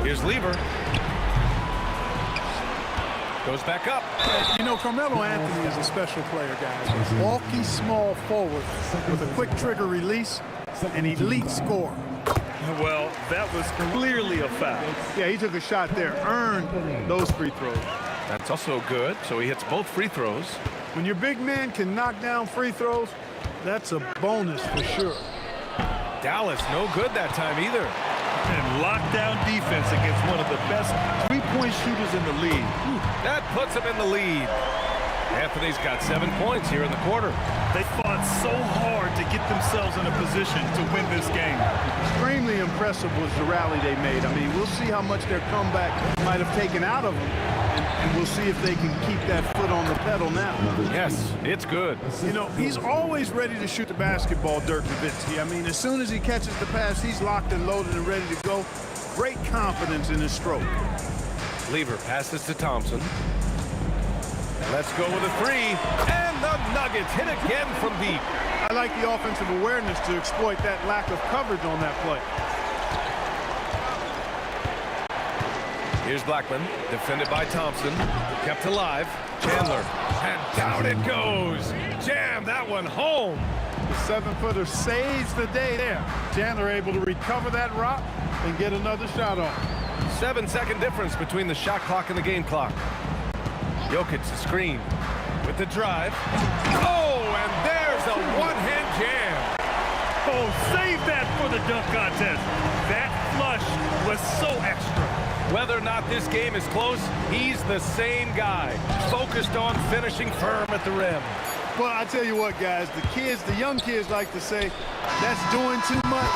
Here's Lever. Goes back up. You know, Carmelo Anthony is a special player, guys. A bulky, small forward with a quick trigger release, an elite scorer. Well, that was clearly a foul. Yeah, he took a shot there, earned those free throws. That's also good, so he hits both free throws. When your big man can knock down free throws, that's a bonus for sure. Dallas, no good that time either. And lockdown defense against one of the best three-point shooters in the league. That puts him in the lead. Anthony's got 7 points here in the quarter. They fought so hard to get themselves in a position to win this game. Extremely impressive was the rally they made. I mean, we'll see how much their comeback might have taken out of them, and we'll see if they can keep that foot on the pedal now. Yes, it's good. You know, he's always ready to shoot the basketball, Dirk Nowitzki. I mean, as soon as he catches the pass, he's locked and loaded and ready to go. Great confidence in his stroke. Lever passes to Thompson. Let's go with a 3, and the Nuggets hit again from deep. I like the offensive awareness to exploit that lack of coverage on that play. Here's Blackman, defended by Thompson, kept alive. Chandler, and down it goes. Jam that one home. The 7-footer saves the day there. Chandler able to recover that rock and get another shot off. 7-second difference between the shot clock and the game clock. Jokic the screen with the drive. Oh, and there's a one-hand jam. Oh, save that for the dunk contest. That flush was so extra. Whether or not this game is close, he's the same guy, focused on finishing firm at the rim. Well, I tell you what, guys, the young kids like to say, that's doing too much.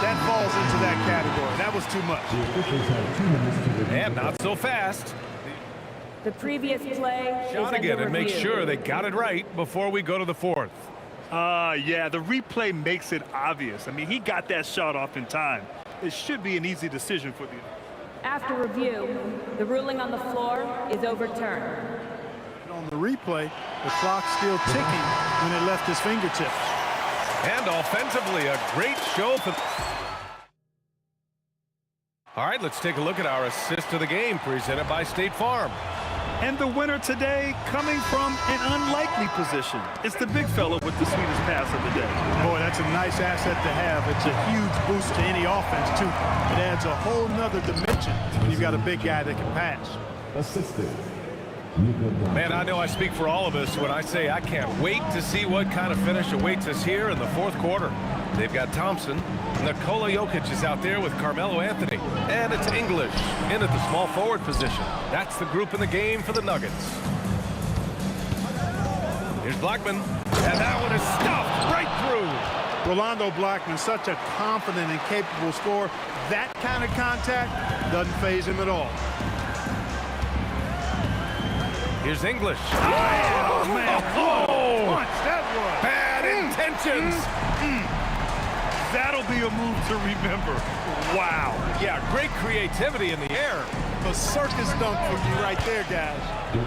That falls into that category. That was too much. And not so fast. The previous play Shot again and make sure they got it right before we go to the 4th. Yeah, the replay makes it obvious. I mean, he got that shot off in time. It should be an easy decision for the... After review, the ruling on the floor is overturned. On the replay, the clock's still ticking when it left his fingertips. And offensively, a great show for... All right, let's take a look at our assist of the game presented by State Farm. And the winner today coming from an unlikely position. It's the big fella with the sweetest pass of the day. Boy, that's a nice asset to have. It's a huge boost to any offense, too. It adds a whole nother dimension when you've got a big guy that can pass. Assisted. Man, I know I speak for all of us when I say I can't wait to see what kind of finish awaits us here in the 4th quarter. They've got Thompson. Nikola Jokic is out there with Carmelo Anthony. And it's English in at the small forward position. That's the group in the game for the Nuggets. Here's Blackman. And that one is stuffed right through. Rolando Blackman, such a confident and capable scorer. That kind of contact doesn't faze him at all. Here's English. Oh, man. Oh, Punch, that was. bad intentions. That'll be a move to remember. Wow. Yeah, great creativity in the air. A circus dunk for you right there, guys.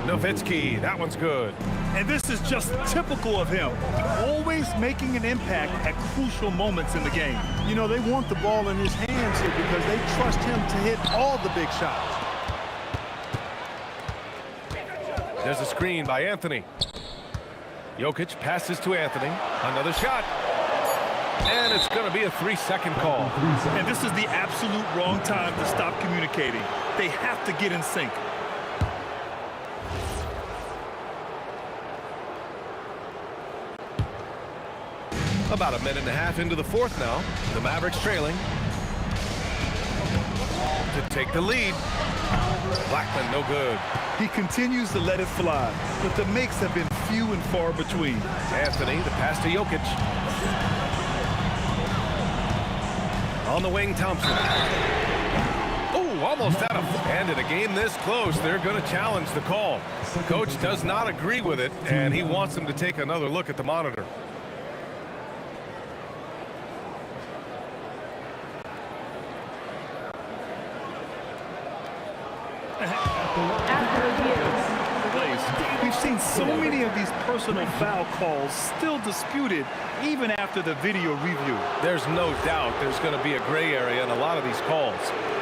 Nowitzki, that one's good. And this is just typical of him. Always making an impact at crucial moments in the game. You know, they want the ball in his hands here because they trust him to hit all the big shots. There's a screen by Anthony. Jokic passes to Anthony. Another shot. And it's going to be a 3-second call. And this is the absolute wrong time to stop communicating. They have to get in sync. About a minute and a half into the 4th now. The Mavericks trailing. To take the lead. Blackman, no good. He continues to let it fly, but the makes have been few and far between. Anthony, the pass to Jokic. On the wing, Thompson. Oh, almost out of. And in a game this close, they're going to challenge the call. Coach does not agree with it, and he wants them to take another look at the monitor. After review, We've seen so many of these personal foul calls still disputed even after the video review. There's no doubt there's going to be a gray area in a lot of these calls.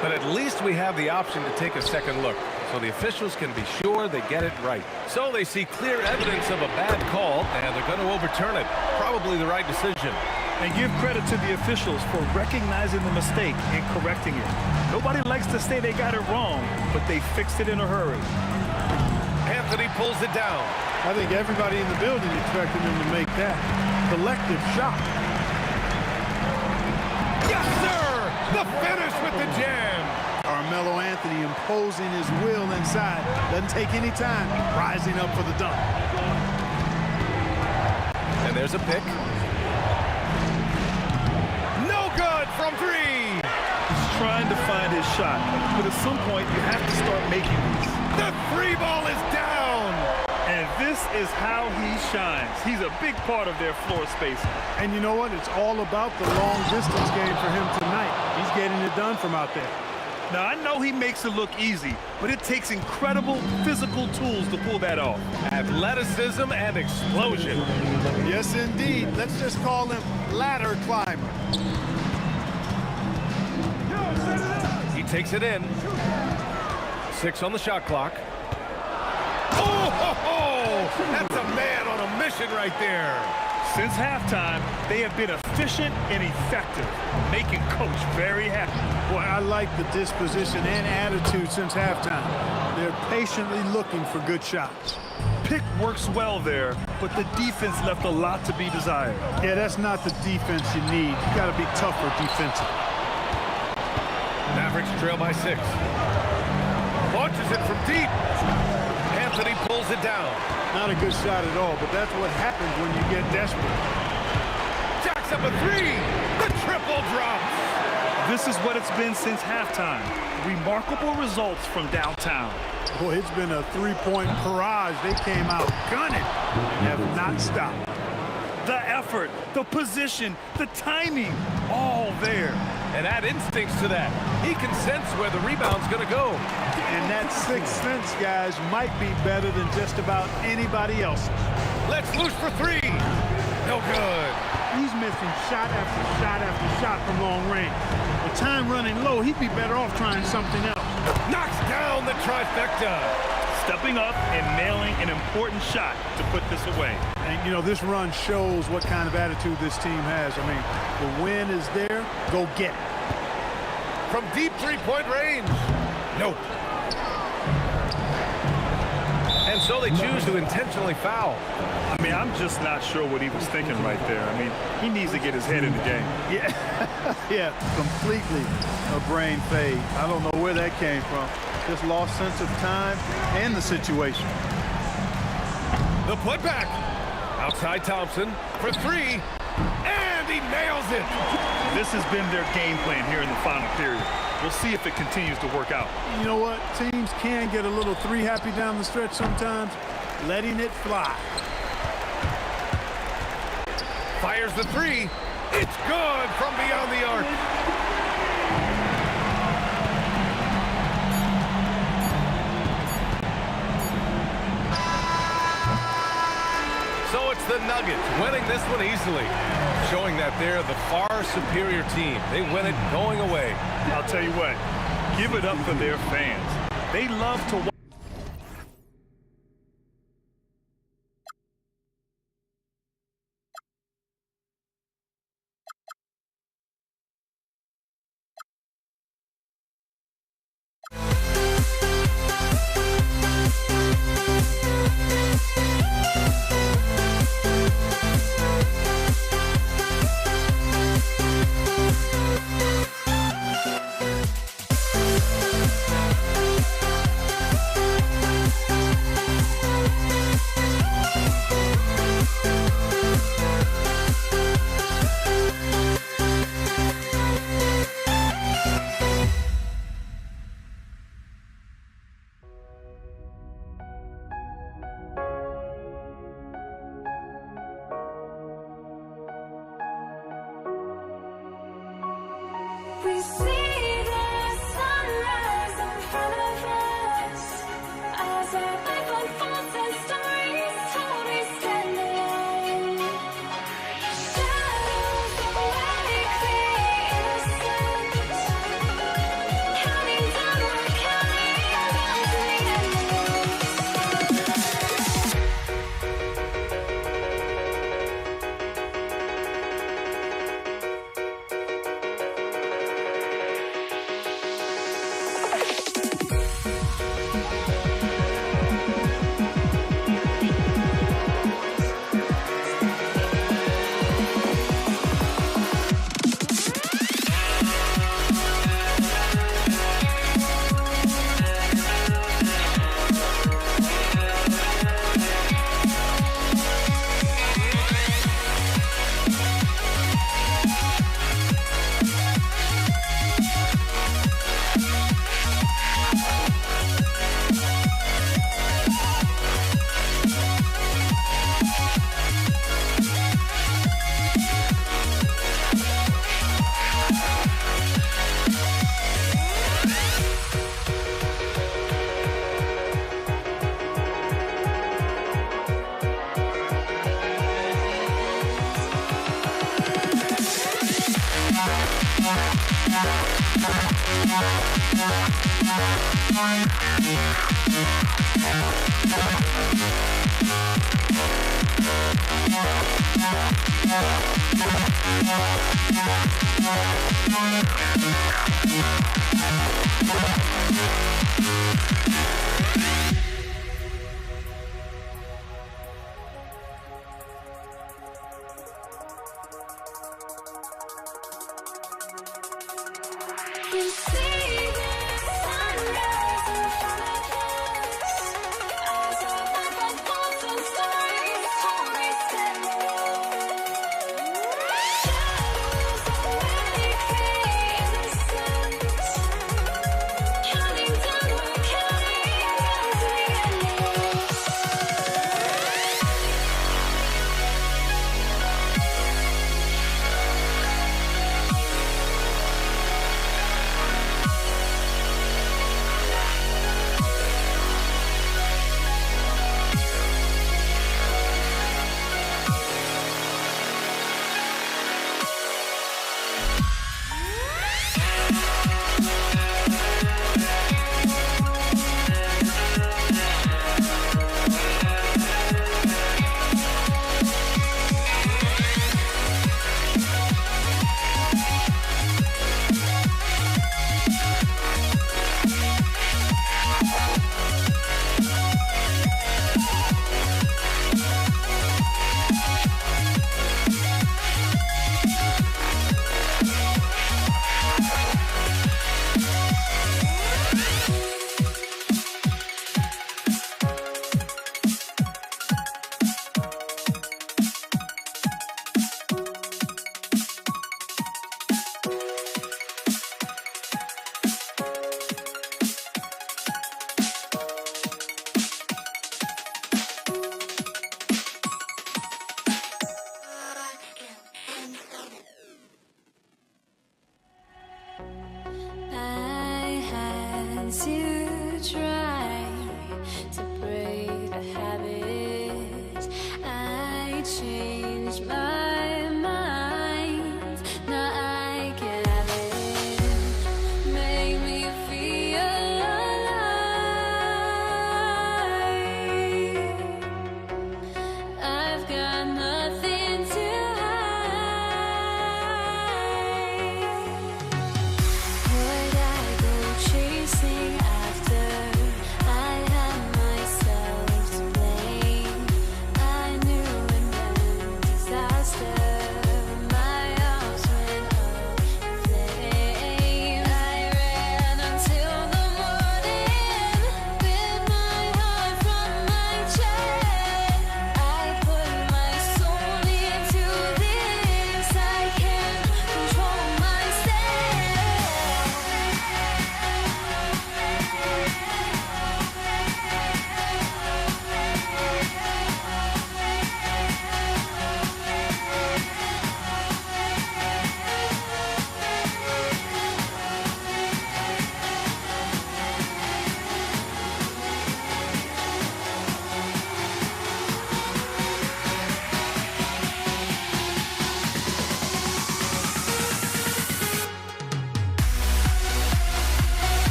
But at least we have the option to take a second look, so the officials can be sure they get it right. So they see clear evidence of a bad call, and they're going to overturn it. Probably the right decision. And give credit to the officials for recognizing the mistake and correcting it. Nobody likes to say they got it wrong, but they fixed it in a hurry. Anthony pulls it down. I think everybody in the building expected him to make that collective shot. Yes, sir! The finish with the jam. Carmelo Anthony imposing his will inside. Doesn't take any time. Rising up for the dunk. And there's a pick. No good from three. He's trying to find his shot, but at some point you have to start making these. The three ball is down. And this is how he shines. He's a big part of their floor space. And you know what? It's all about the long distance game for him tonight. He's getting it done from out there. Now, I know he makes it look easy, but it takes incredible physical tools to pull that off. Athleticism and explosion. Yes, indeed. Let's just call him ladder climber. He takes it in. 6 on the shot clock. Oh, ho, ho! That's a man on a mission right there. Since halftime, they have been efficient and effective, making Coach very happy. Boy, I like the disposition and attitude since halftime. They're patiently looking for good shots. Pick works well there, but the defense left a lot to be desired. Yeah, that's not the defense you need. You got to be tougher defensively. Mavericks trail by 6. Launches it from deep. Anthony pulls it down. Not a good shot at all, but that's what happens when you get desperate. Jacks up a 3. The triple drops. This is what it's been since halftime. Remarkable results from downtown. Boy, it's been a three-point barrage. They came out gunning and have not stopped. The effort, the position, the timing, all there. And add instincts to that. He can sense where the rebound's going to go. And that sixth sense, guys, might be better than just about anybody else. Let's loose for 3. No good. He's missing shot after shot after shot from long range. With time running low, he'd be better off trying something else. Knocks down the trifecta. Stepping up and nailing an important shot to put this away. And, you know, this run shows what kind of attitude this team has. I mean, the win is there. Go get it. From deep three-point range. Nope. And so they choose to intentionally foul. I mean, I'm just not sure what he was thinking right there. I mean, he needs to get his head in the game. Yeah, yeah, completely a brain fade. I don't know where that came from. Just lost sense of time and the situation. The putback. Outside Thompson for 3. And he nails it. This has been their game plan here in the final period. We'll see if it continues to work out. You know what? Teams can get a little three happy down the stretch sometimes. Letting it fly. Fires the 3. It's good from beyond the arc. So it's the Nuggets winning this one easily, showing that they're the far superior team. They win it going away. I'll tell you what, give it up for their fans. They love to watch.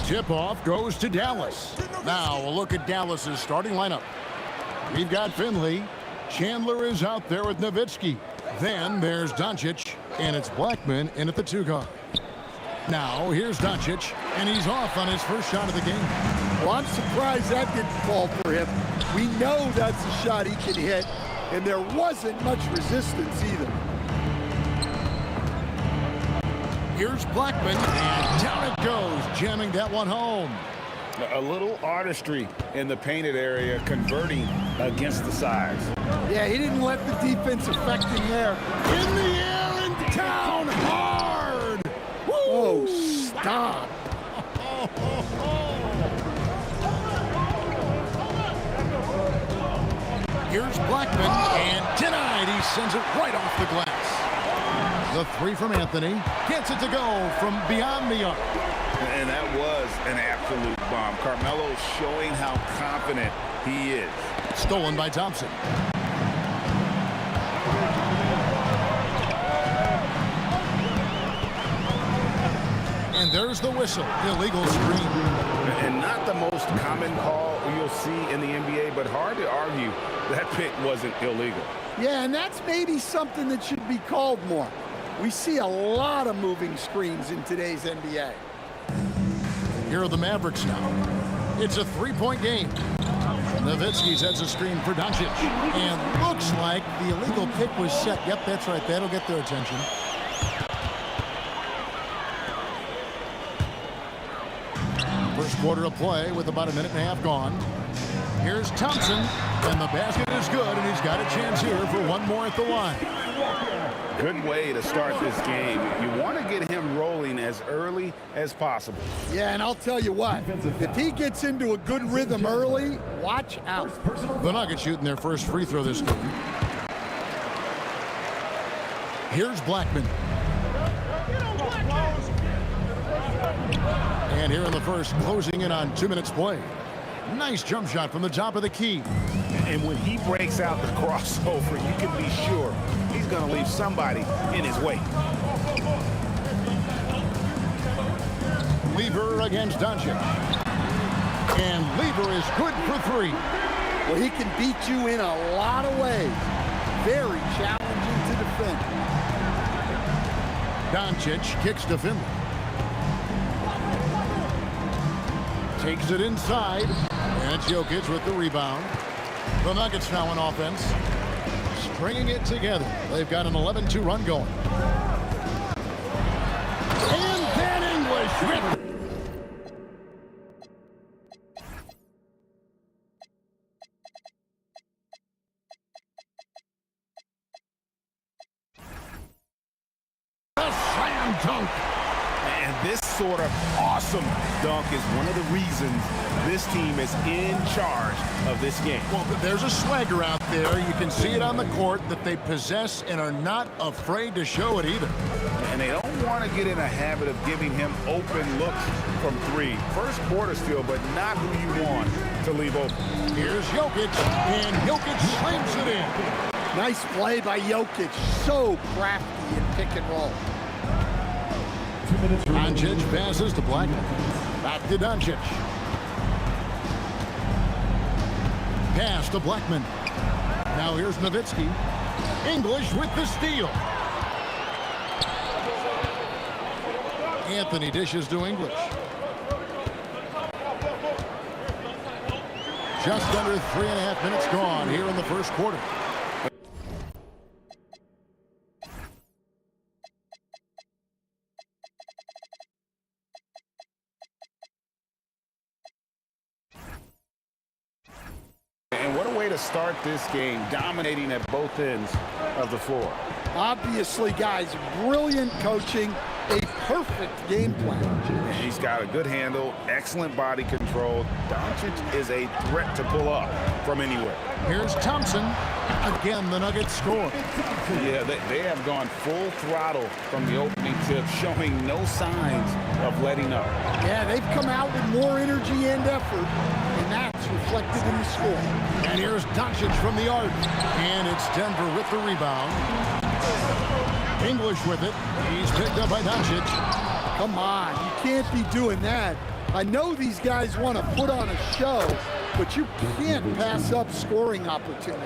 Tip-off goes to Dallas. Now a look at Dallas's starting lineup. We've got Finley. Chandler is out there with Nowitzki. Then there's Doncic, and it's Blackman in at the 2 guard. Now here's Doncic, and he's off on his first shot of the game. Well, I'm surprised that didn't fall for him. We know that's a shot he can hit, and there wasn't much resistance either. Here's Blackman, and down it goes, jamming that one home. A little artistry in the painted area, converting against the size. Yeah, he didn't let the defense affect him there. In the air and down hard. Woo! Oh, stop. Here's Blackman, and denied. He sends it right off the glass. The 3 from Anthony. Gets it to go from beyond the arc. And that was an absolute bomb. Carmelo showing how confident he is. Stolen by Thompson. And there's the whistle. Illegal screen. And not the most common call you'll see in the NBA, but hard to argue that pick wasn't illegal. Yeah, and that's maybe something that should be called more. We see a lot of moving screens in today's NBA. Here are the Mavericks now. It's a 3-point game. Nowitzki sets a screen for Doncic. And looks like the illegal pick was set. Yep, that's right. That'll get their attention. First quarter of play with about a minute and a half gone. Here's Thompson. And the basket is good. And he's got a chance here for one more at the line. Good way to start this game. You want to get him rolling as early as possible. Yeah, and I'll tell you what, if he gets into a good rhythm early, watch out. The Nuggets shooting their first free throw this game. Here's Blackman. And here in the first, closing in on 2 minutes play. Nice jump shot from the top of the key. And when he breaks out the crossover, you can be sure he's going to leave somebody in his way. Lever against Doncic. And Lever is good for 3. Well, he can beat you in a lot of ways. Very challenging to defend. Doncic kicks to Finley. Takes it inside. And it's Jokic with the rebound. The Nuggets now on offense. Stringing it together. They've got an 11-2 run going. And then English. A slam dunk. And this sort of awesome dunk is one of the reasons this team is in charge of this game. Well, there's a swagger out there. You can see it on the court that they possess and are not afraid to show it either. And they don't want to get in a habit of giving him open looks from 3. First quarter still, but not who you want to leave open. Here's Jokic, and Jokic slams it in. Nice play by Jokic. So crafty in pick and roll. Doncic passes to Blackman. Back to Doncic. Pass to Blackman. Now here's Nowitzki. English with the steal. Anthony dishes to English. Just under 3.5 minutes gone here in the first quarter. Start this game dominating at both ends of the floor. Obviously, guys, brilliant coaching, a perfect game plan. He's got a good handle, excellent body control. Doncic is a threat to pull up from anywhere. Here's Thompson. Again, the Nuggets score. Yeah, they have gone full throttle from the opening tip, showing no signs of letting up. Yeah, they've come out with more energy and effort, and that's reflected in the score. And here's Doncic from the arc. And it's Denver with the rebound. English with it. He's picked up by Doncic. Come on, you can't be doing that. I know these guys want to put on a show, but you can't pass up scoring opportunity.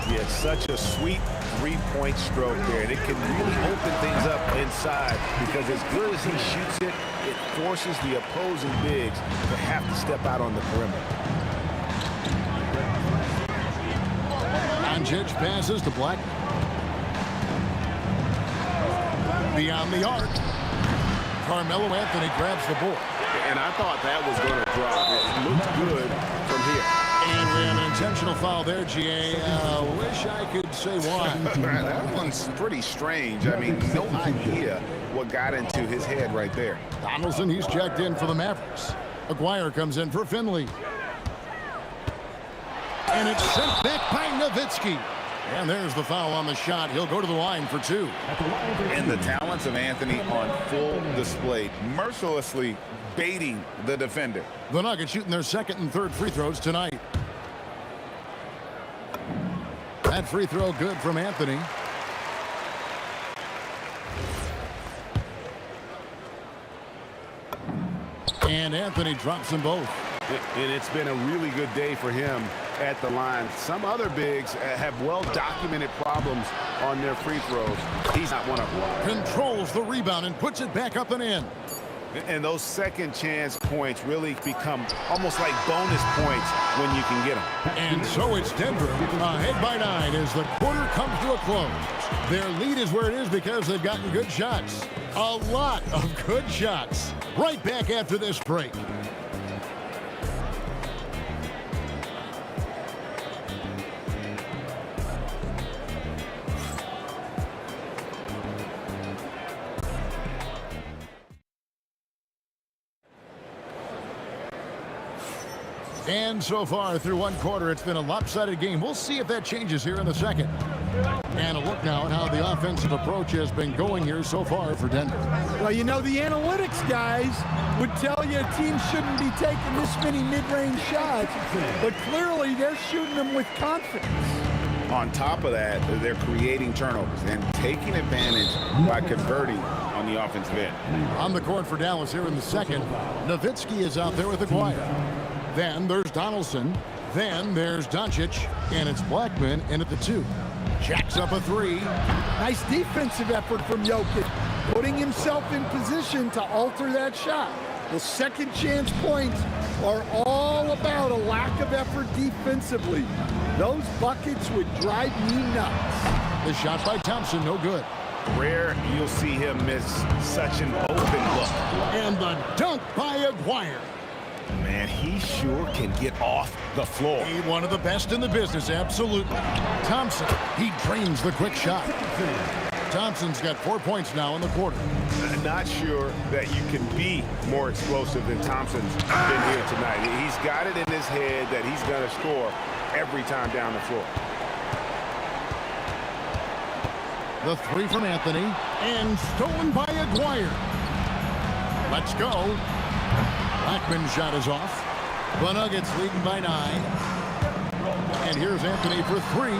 Yeah, such a sweet three-point stroke there, and it can really open things up inside because as good as he shoots it, it forces the opposing bigs to have to step out on the perimeter. Doncic passes to Black. Beyond the arc. Carmelo Anthony grabs the ball. And I thought that was going to drop. It looked good from here. And we have an intentional foul there, GA. Wish I could say why. That one's pretty strange. I mean, no idea what got into his head right there. Donaldson, he's checked in for the Mavericks. Aguirre comes in for Finley. And it's sent back by Nowitzki. And there's the foul on the shot. He'll go to the line for two. And the talents of Anthony on full display, mercilessly baiting the defender. The Nuggets shooting their second and third free throws tonight. That free throw good from Anthony. And Anthony drops them both. And it's been a really good day for him at the line. Some other bigs have well-documented problems on their free throws. He's not one of them. Controls the rebound and puts it back up and in. And those second chance points really become almost like bonus points when you can get them. And so it's Denver ahead by 9 as the quarter comes to a close. Their lead is where it is because they've gotten good shots. A lot of good shots. Right back after this break. And so far through one quarter, it's been a lopsided game. We'll see if that changes here in the second. And a look now at how the offensive approach has been going here so far for Denver. Well, you know, the analytics guys would tell you a team shouldn't be taking this many mid-range shots, but clearly they're shooting them with confidence. On top of that, they're creating turnovers and taking advantage by converting on the offensive end. On the court for Dallas here in the second, Nowitzki is out there with Aguirre. Then there's Donaldson. Then there's Doncic. And it's Blackman in at the 2. Jacks up a 3. Nice defensive effort from Jokic, putting himself in position to alter that shot. The second chance points are all about a lack of effort defensively. Those buckets would drive me nuts. The shot by Thompson, no good. Rare you'll see him miss such an open look. And the dunk by Aguirre. Man, he sure can get off the floor. He's one of the best in the business, absolutely. Thompson, he drains the quick shot. Thompson's got 4 points now in the quarter. Not sure that you can be more explosive than Thompson's been here tonight. He's got it in his head that he's going to score every time down the floor. The 3 from Anthony, and stolen by Aguirre. Let's go. Blackman's shot is off. The Nuggets leading by 9. And here's Anthony for 3.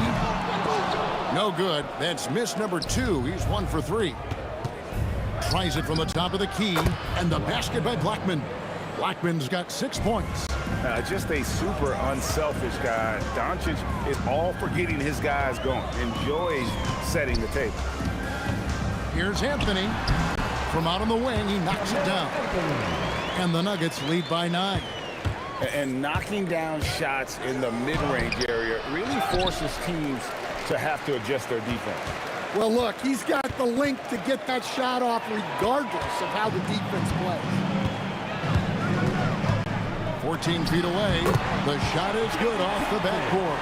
No good. That's miss number 2. He's 1 for 3. Tries it from the top of the key, and the basket by Blackman. Blackman's got 6 points. Just a super unselfish guy. Doncic is all for getting his guys going. Enjoys setting the table. Here's Anthony. From out on the wing, he knocks it down. And the Nuggets lead by 9. And knocking down shots in the mid-range area really forces teams to have to adjust their defense. Well, look, he's got the length to get that shot off regardless of how the defense plays. 14 feet away. The shot is good off the backboard.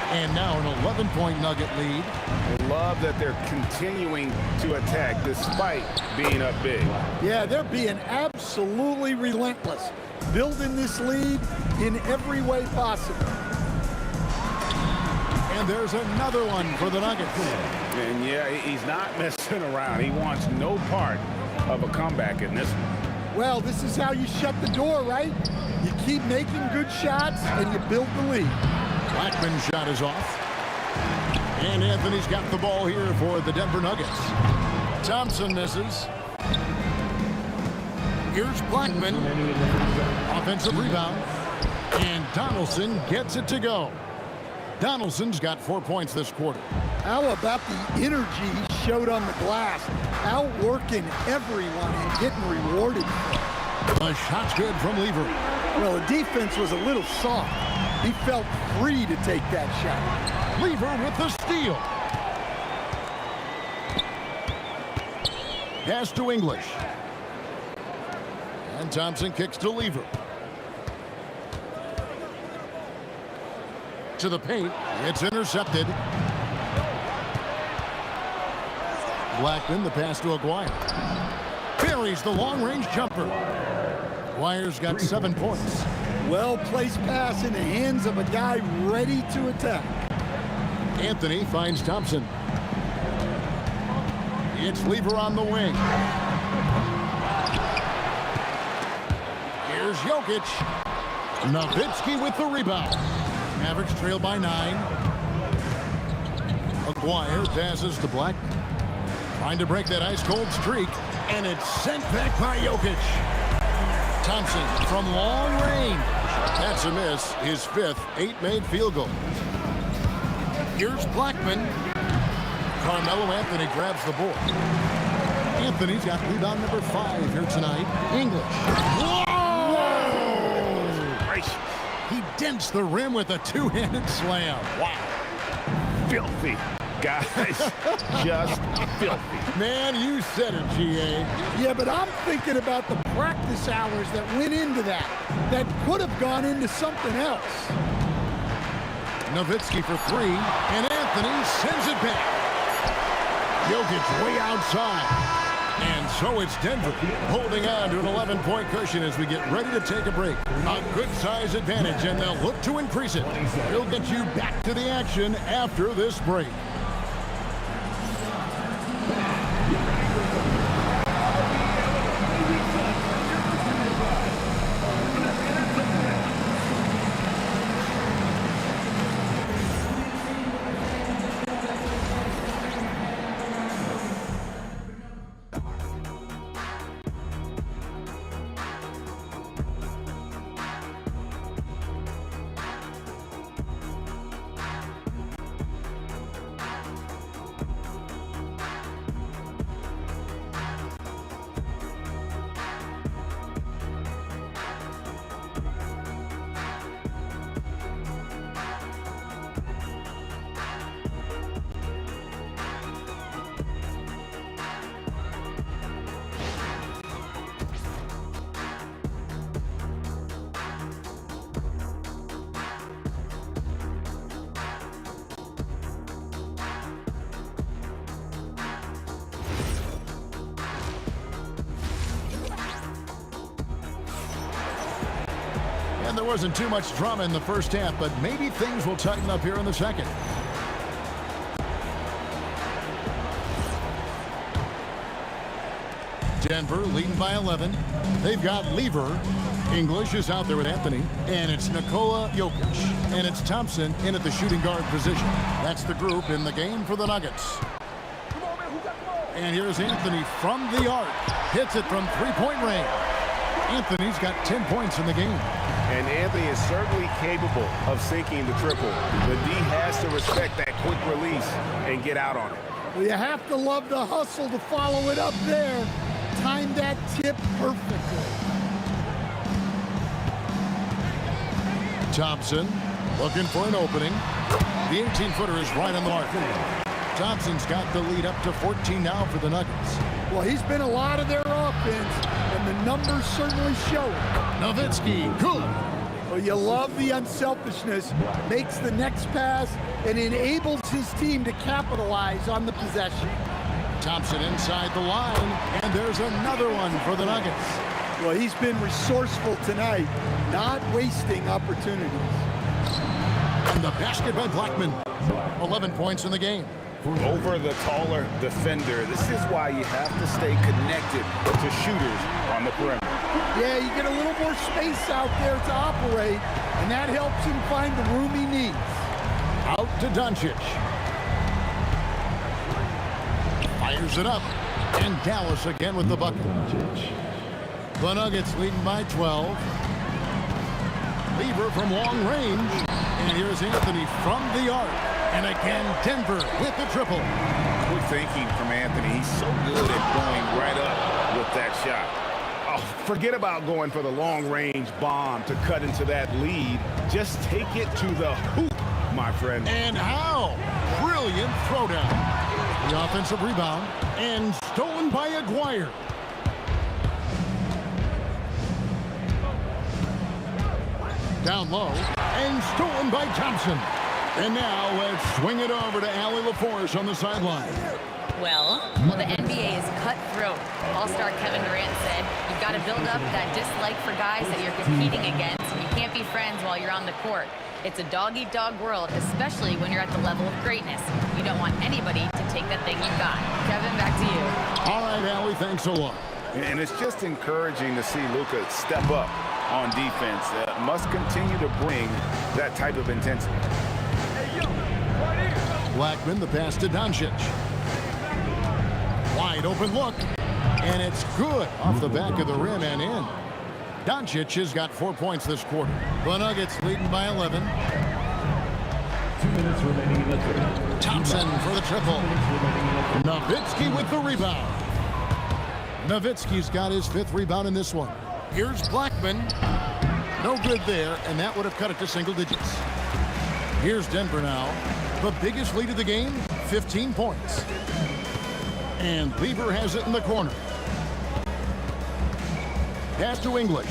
And now an 11-point Nugget lead. I love that they're continuing to attack despite being up big. Yeah, they're being absolutely relentless, building this lead in every way possible. And there's another one for the Nuggets. And yeah, he's not messing around. He wants no part of a comeback in this one. Well, this is how you shut the door, right? You keep making good shots and you build the lead. Blackman's shot is off. And Anthony's got the ball here for the Denver Nuggets. Thompson misses. Here's Blackman. Offensive rebound. And Donaldson gets it to go. Donaldson's got 4 points this quarter. How about the energy he showed on the glass? Outworking everyone and getting rewarded. The shot's good from Lever. Well, the defense was a little soft. He felt free to take that shot. Lever with the steal. Pass to English. And Thompson kicks to Lever. To the paint. It's intercepted. Blackman, the pass to Aguirre. Buries the long-range jumper. Aguirre's got 7 points. Well-placed pass in the hands of a guy ready to attack. Anthony finds Thompson. It's Lever on the wing. Here's Jokic. Nowitzki with the rebound. Mavericks trail by 9. Aguirre passes to Blackman. Trying to break that ice-cold streak. And it's sent back by Jokic. Thompson from long range. That's a miss. His 5th 8-made field goal. Here's Blackman. Carmelo Anthony grabs the board. Anthony's got rebound number 5 here tonight. English. Whoa! He dents the rim with a 2-handed slam. Wow. Filthy. Guys, just filthy. Man, you said it, GA. Yeah, but I'm thinking about the practice hours that went into that could have gone into something else. Nowitzki for 3, and Anthony sends it back. Jokic way outside. And so it's Denver holding on to an 11-point cushion as we get ready to take a break. A good size advantage, and they'll look to increase it. We'll get you back to the action after this break. And there wasn't too much drama in the first half, but maybe things will tighten up here in the second. Denver leading by 11. They've got Lever. English is out there with Anthony. And it's Nikola Jokic. And it's Thompson in at the shooting guard position. That's the group in the game for the Nuggets. And here's Anthony from the arc. Hits it from three-point range. Anthony's got 10 points in the game. And Anthony is certainly capable of sinking the triple. But D has to respect that quick release and get out on it. Well, you have to love the hustle to follow it up there. Timed that tip perfectly. Thompson looking for an opening. The 18-footer is right on the mark. Thompson's got the lead up to 14 now for the Nuggets. Well, he's been a lot of their offense, and the numbers certainly show it. Nowitzki, good. Well, you love the unselfishness, makes the next pass, and enables his team to capitalize on the possession. Thompson inside the line, and there's another one for the Nuggets. Well, he's been resourceful tonight, not wasting opportunities. And the basket by Blackman. 11 points in the game. Over the taller defender. This is why you have to stay connected to shooters on the perimeter. Yeah, you get a little more space out there to operate, and that helps him find the room he needs. Out to Doncic. Fires it up. And Dallas again with the bucket. The Nuggets leading by 12. Lever from long range. And here's Anthony from the arc. And again, Denver with the triple. Good thinking from Anthony. He's so good at going right up with that shot. Oh, forget about going for the long-range bomb to cut into that lead. Just take it to the hoop, my friend. And how? Brilliant throwdown. The offensive rebound. And stolen by Aguirre. Down low. And stolen by Thompson. And now let's swing it over to Allie LaForce on the sideline. Well, the NBA is cutthroat. All-star Kevin Durant said, you've got to build up that dislike for guys that you're competing against. You can't be friends while you're on the court. It's a dog-eat-dog world, especially when you're at the level of greatness. You don't want anybody to take that thing you've got. Kevin, back to you. All right, Allie, thanks a lot. And it's just encouraging to see Luka step up on defense. Must continue to bring that type of intensity. Blackman, the pass to Doncic. Wide open look. And it's good off the back of the rim and in. Doncic has got 4 points this quarter. The Nuggets leading by 11. 2 minutes remaining in the third. Thompson for the triple. Nowitzki with the rebound. Nowitzki's got his 5th rebound in this one. Here's Blackman. No good there, and that would have cut it to single digits. Here's Denver now. The biggest lead of the game, 15 points. And Lever has it in the corner. Pass to English.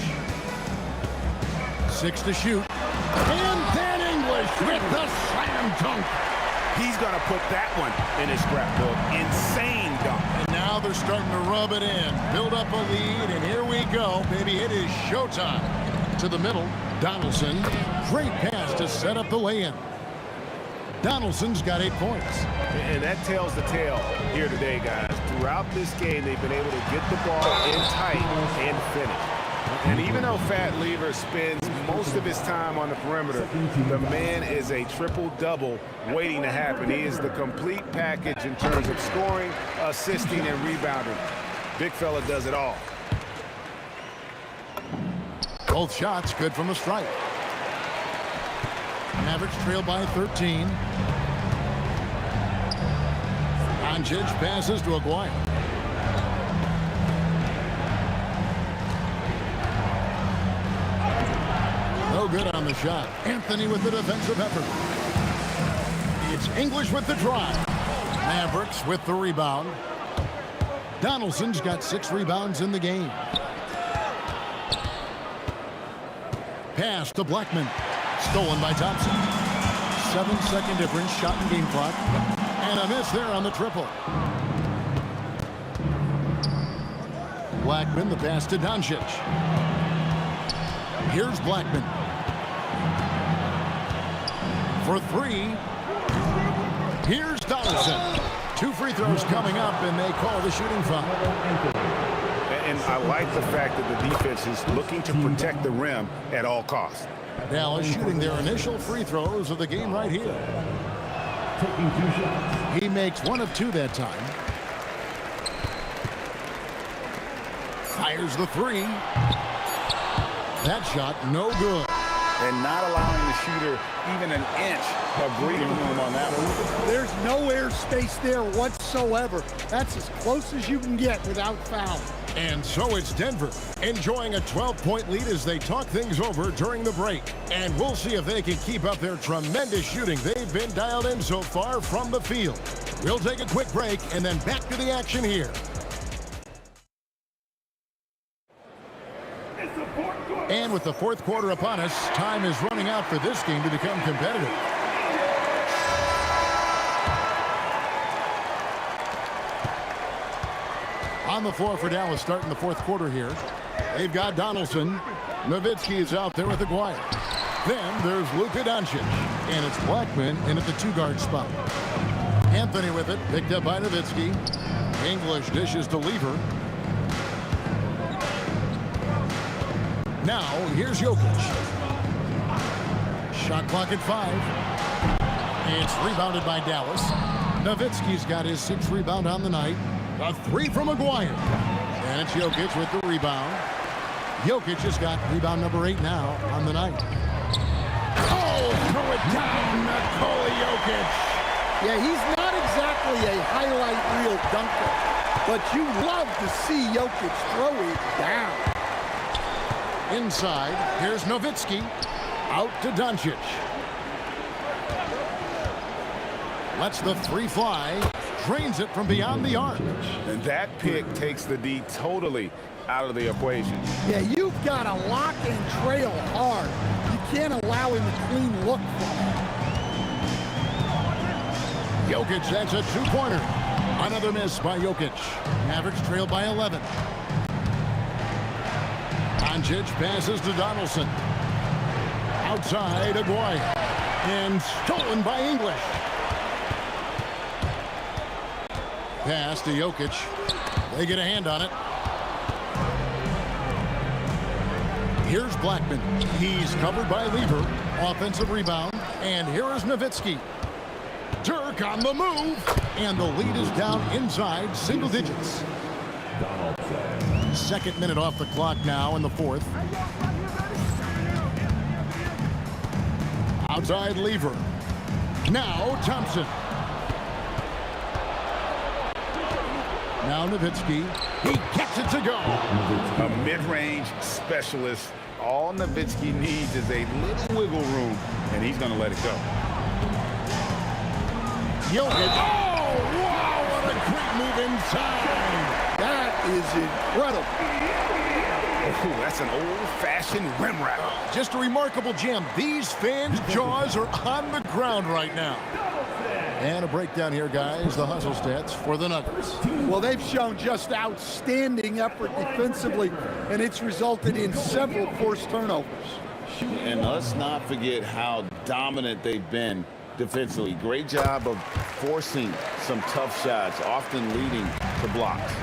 6 to shoot. And then English with the slam dunk. He's going to put that one in his scrapbook. Insane dunk. And now they're starting to rub it in. Build up a lead, and here we go. Baby, it is showtime. To the middle, Donaldson. Great pass to set up the lay-in. Donaldson's got 8 points. And that tells the tale here today, guys. Throughout this game, they've been able to get the ball in tight and finish. And even though Fat Lever spends most of his time on the perimeter, the man is a triple-double waiting to happen. He is the complete package in terms of scoring, assisting, and rebounding. Big fella does it all. Both shots good from the stripe. Mavericks trail by 13. Doncic passes to Aguirre. No good on the shot. Anthony with the defensive effort. It's English with the drive. Mavericks with the rebound. Donaldson's got 6 rebounds in the game. Pass to Blackman. Stolen by Thompson. 7-second difference, shot and game clock. And a miss there on the triple. Blackman, the pass to Doncic. Here's Blackman. For 3. Here's Donaldson. 2 free throws coming up, and they call the shooting foul. And I like the fact that the defense is looking to protect the rim at all costs. Dallas shooting their initial free throws of the game right here. Taking 2 shots. He makes 1 of 2 that time. Fires the 3. That shot no good. And not allowing the shooter even an inch of breathing room on that one. There's no air space there whatsoever. That's as close as you can get without foul. And so it's Denver enjoying a 12-point lead as they talk things over during the break. And we'll see if they can keep up their tremendous shooting they've been dialed in so far from the field. We'll take a quick break and then back to the action here. And with the 4th quarter upon us, time is running out for this game to become competitive. On the floor for Dallas starting the 4th quarter here. They've got Donaldson. Nowitzki is out there with Aguirre. Then there's Luka Doncic. And it's Blackman in at the 2-guard spot. Anthony with it, picked up by Nowitzki. English dishes to Lever. Now, here's Jokic. Shot clock at 5. It's rebounded by Dallas. Nowitzki's got his 6th rebound on the night. A 3 from Aguirre. And it's Jokic with the rebound. Jokic has got rebound number 8 now on the night. Oh, throw it down, Nikola Jokic. Yeah, he's not exactly a highlight reel dunker, but you love to see Jokic throw it down. Inside, here's Nowitzki. Out to Doncic. Lets the three fly. Drains it from beyond the arc. And that pick takes the D totally out of the equation. Yeah, you've got to lock and trail hard. You can't allow him a clean look from it. Jokic adds a two-pointer. Another miss by Jokic. Mavericks trail by 11. Doncic passes to Donaldson. Outside, Aguirre. And stolen by English. Pass to Jokic. They get a hand on it. Here's Blackman. He's covered by Lever. Offensive rebound. And here is Nowitzki. Dirk on the move. And the lead is down inside single digits. Second minute off the clock now in the fourth. Outside Lever. Now Thompson. Now Nowitzki. He gets it to go. A mid-range specialist. All Nowitzki needs is a little wiggle room, and he's going to let it go. Jokic. Oh, wow, what a quick move inside. That is incredible. Oh, that's an old-fashioned rim wrap. Just a remarkable jam. These fans' jaws are on the ground right now. And a breakdown here, guys. The hustle stats for the Nuggets. Well, they've shown just outstanding effort defensively, and it's resulted in several forced turnovers. And let's not forget how dominant they've been defensively. Great job of forcing some tough shots, often leading to blocks.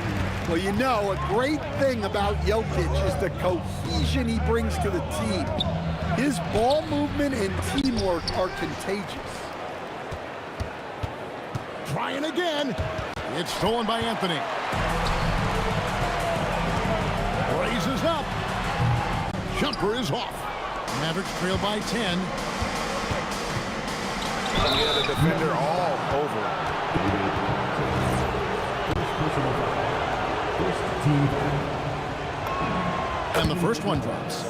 Well, you know, a great thing about Jokic is the cohesion he brings to the team. His ball movement and teamwork are contagious. Trying again. It's stolen by Anthony. Raises up. Jumper is off. Mavericks trail by 10. Yeah, the defender all over. And the first one drops.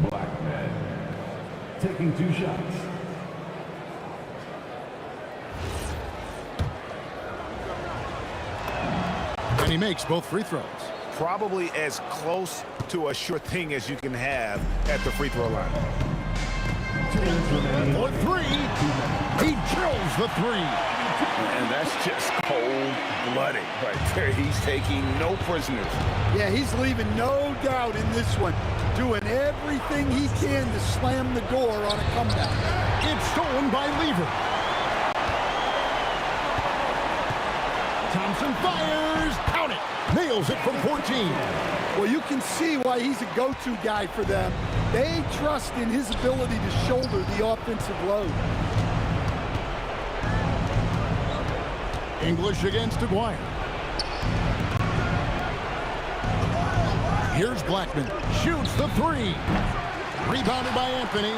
Blackman taking 2 shots. And he makes both free throws. Probably as close to a sure thing as you can have at the free throw line. For 3. He drills the 3. And that's just cold-blooded right there. He's taking no prisoners. Yeah, he's leaving no doubt in this one. Doing everything he can to slam the door on a comeback. It's stolen by Lever. Thompson fires. Count it. Nails it from 14. Well, you can see why he's a go-to guy for them. They trust in his ability to shoulder the offensive load. English against Aguirre. Here's Blackman. Shoots the 3. Rebounded by Anthony.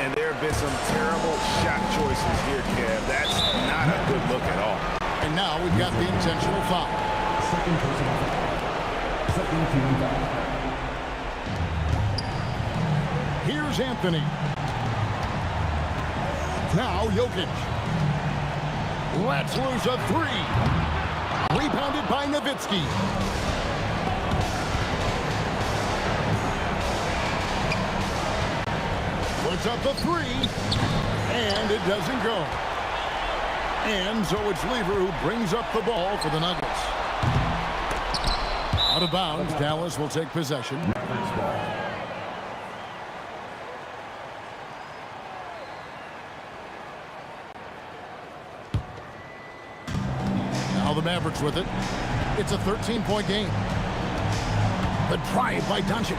And there have been some terrible shot choices here, Kev. That's not a good look at all. And now we've got the intentional foul. Second personal foul. Second team foul. Here's Anthony. Now Jokic. Let's lose a 3. Rebounded by Nowitzki. Puts up the 3. And it doesn't go. And so it's Lever who brings up the ball for the Nuggets. Out of bounds, Dallas will take possession. Now the Mavericks with it. It's a 13-point game. The drive by Doncic.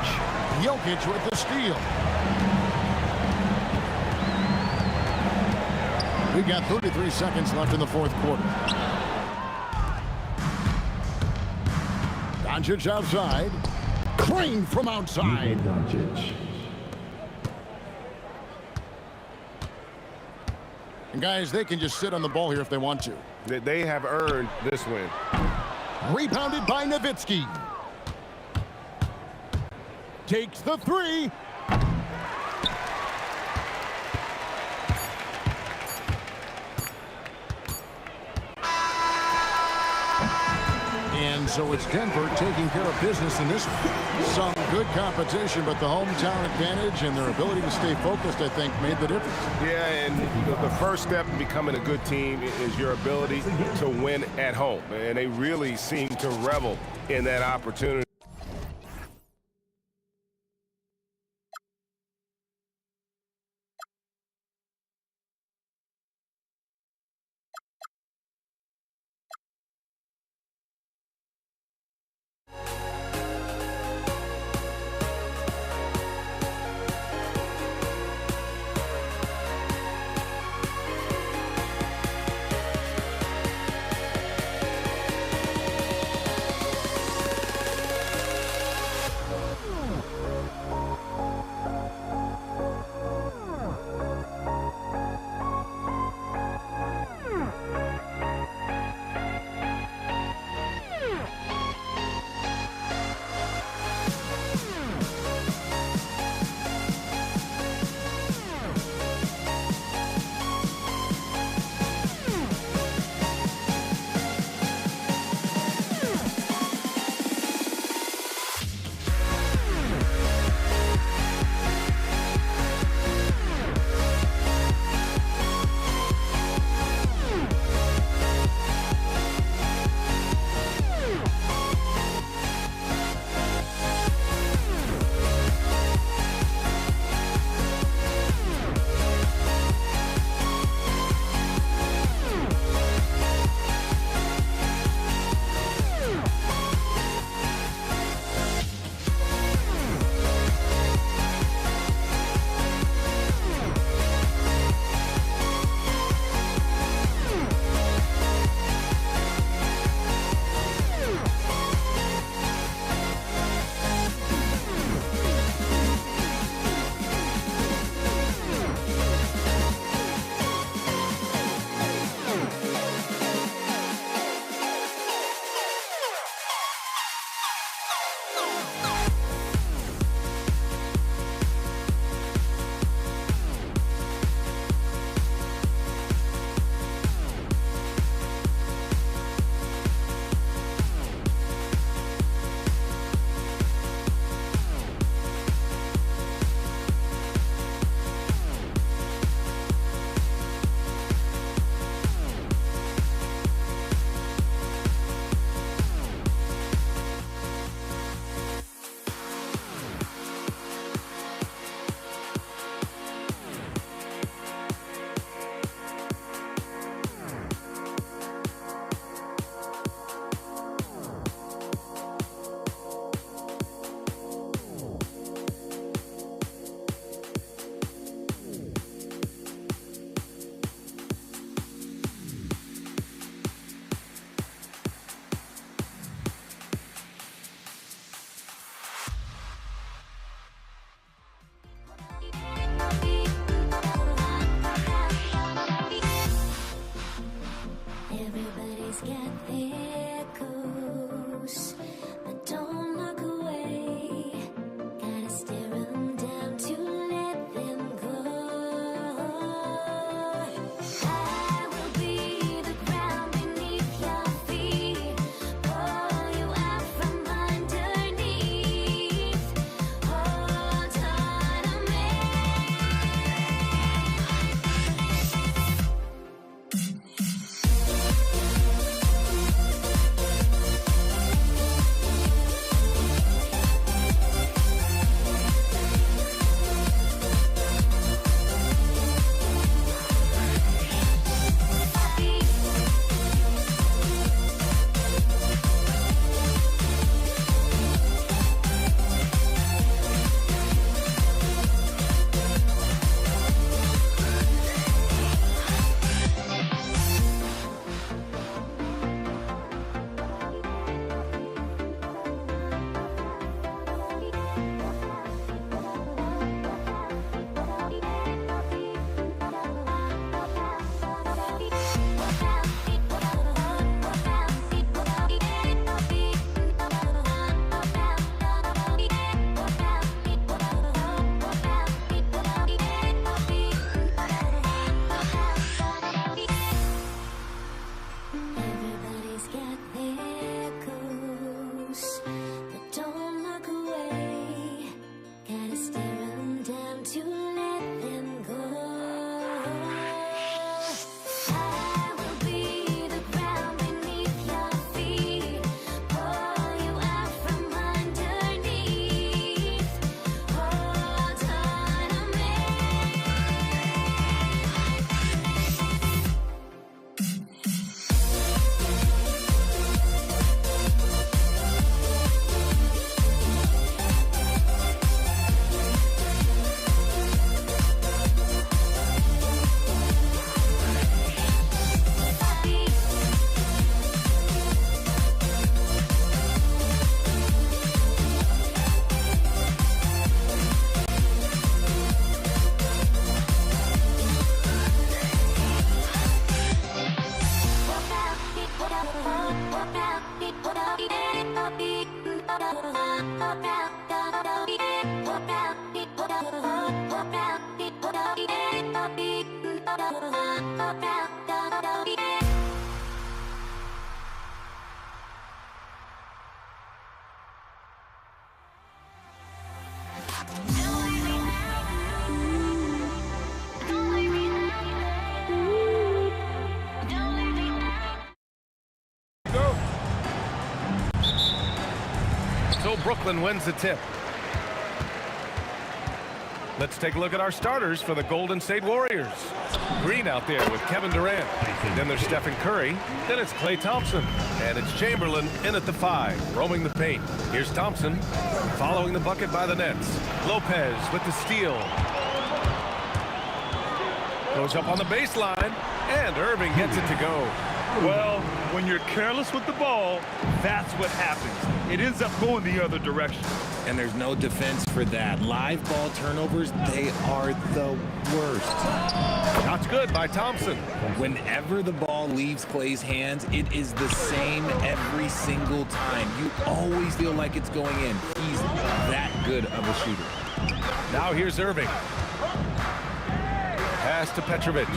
Jokic with the steal. We've got 33 seconds left in the fourth quarter. Doncic outside. Crane from outside. And guys, they can just sit on the ball here if they want to. They have earned this win. Rebounded by Nowitzki. Takes the three. And so it's Denver taking care of business in this one. Some good competition, but the hometown advantage and their ability to stay focused, I think, made the difference. Yeah, and the first step in becoming a good team is your ability to win at home. And they really seem to revel in that opportunity. So Brooklyn wins the tip. Let's take a look at our starters for the Golden State Warriors. Green out there with Kevin Durant. Then there's Stephen Curry. Then it's Klay Thompson. And it's Chamberlain in at the 5, roaming the paint. Here's Thompson following the bucket by the Nets. Lopez with the steal. Goes up on the baseline, and Irving gets it to go. Well, when you're careless with the ball, that's what happens. It ends up going the other direction. And there's no defense for that. Live ball turnovers, they are the worst. Shots good by Thompson. Whenever the ball leaves Klay's hands, it is the same every single time. You always feel like it's going in. He's that good of a shooter. Now here's Irving. Pass to Petrovic.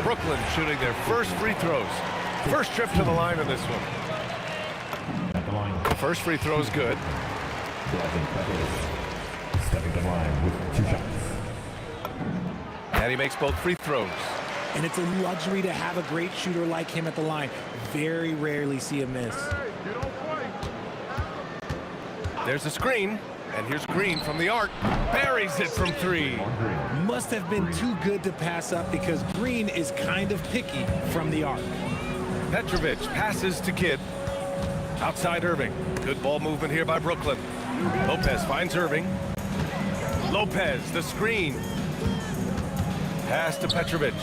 Brooklyn shooting their first free throws. First trip to the line in this one. First free throw is good. Stepping to the line with 2 shots. And he makes both free throws. And it's a luxury to have a great shooter like him at the line. Very rarely see a miss. There's a screen. And here's Green from the arc. Buries it from 3. Must have been too good to pass up because Green is kind of picky from the arc. Petrovic passes to Kidd. Outside Irving. Good ball movement here by Brooklyn. Lopez finds Irving. Lopez, the screen. Pass to Petrovic.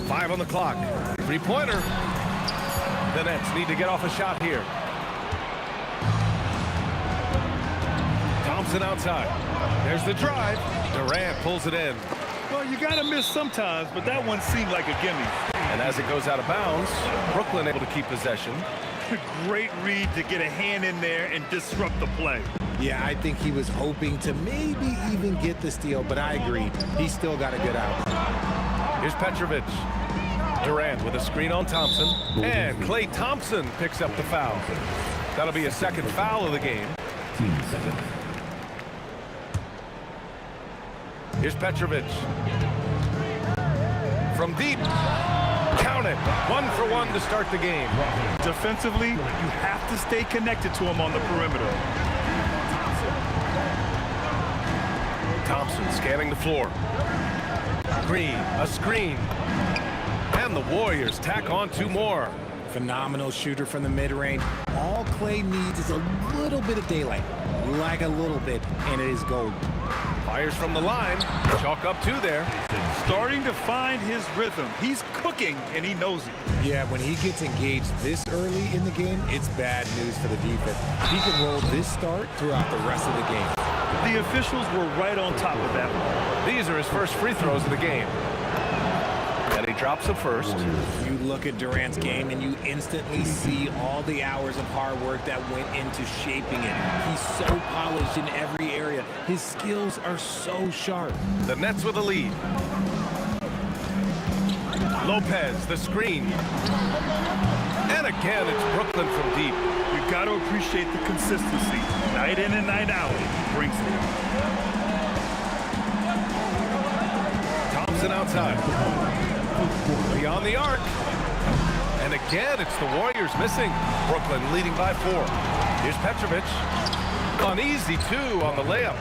5 on the clock. 3-pointer. The Nets need to get off a shot here. Thompson outside. There's the drive. Durant pulls it in. Well, you got to miss sometimes, but that one seemed like a gimme. And as it goes out of bounds, Brooklyn able to keep possession. Great read to get a hand in there and disrupt the play. Yeah, I think he was hoping to maybe even get the steal, but I agree. He still got a good out. Here's Petrovic. Durant with a screen on Thompson. And Klay Thompson picks up the foul. That'll be a second foul of the game. Here's Petrovic. From deep. Count it. 1 for 1 to start the game. Defensively, you have to stay connected to him on the perimeter. Thompson scanning the floor. Green, a screen. And the Warriors tack on 2 more. Phenomenal shooter from the mid-range. All Klay needs is a little bit of daylight. Like a little bit, and it is gold. Fires from the line. Chalk up 2 there. Starting to find his rhythm. He's cooking, and he knows it. Yeah, when he gets engaged this early in the game, it's bad news for the defense. He can roll this start throughout the rest of the game. The officials were right on top of that one. These are his first free throws of the game. And he drops it first. You look at Durant's game and you instantly see all the hours of hard work that went into shaping it. He's so polished in every area. His skills are so sharp. The Nets with a lead. Lopez, the screen. And again, it's Brooklyn from deep. You got to appreciate the consistency. Night in and night out, brings it. Thompson outside. Beyond the arc. And again, it's the Warriors missing. Brooklyn leading by 4. Here's Petrovic. An easy 2 on the layup.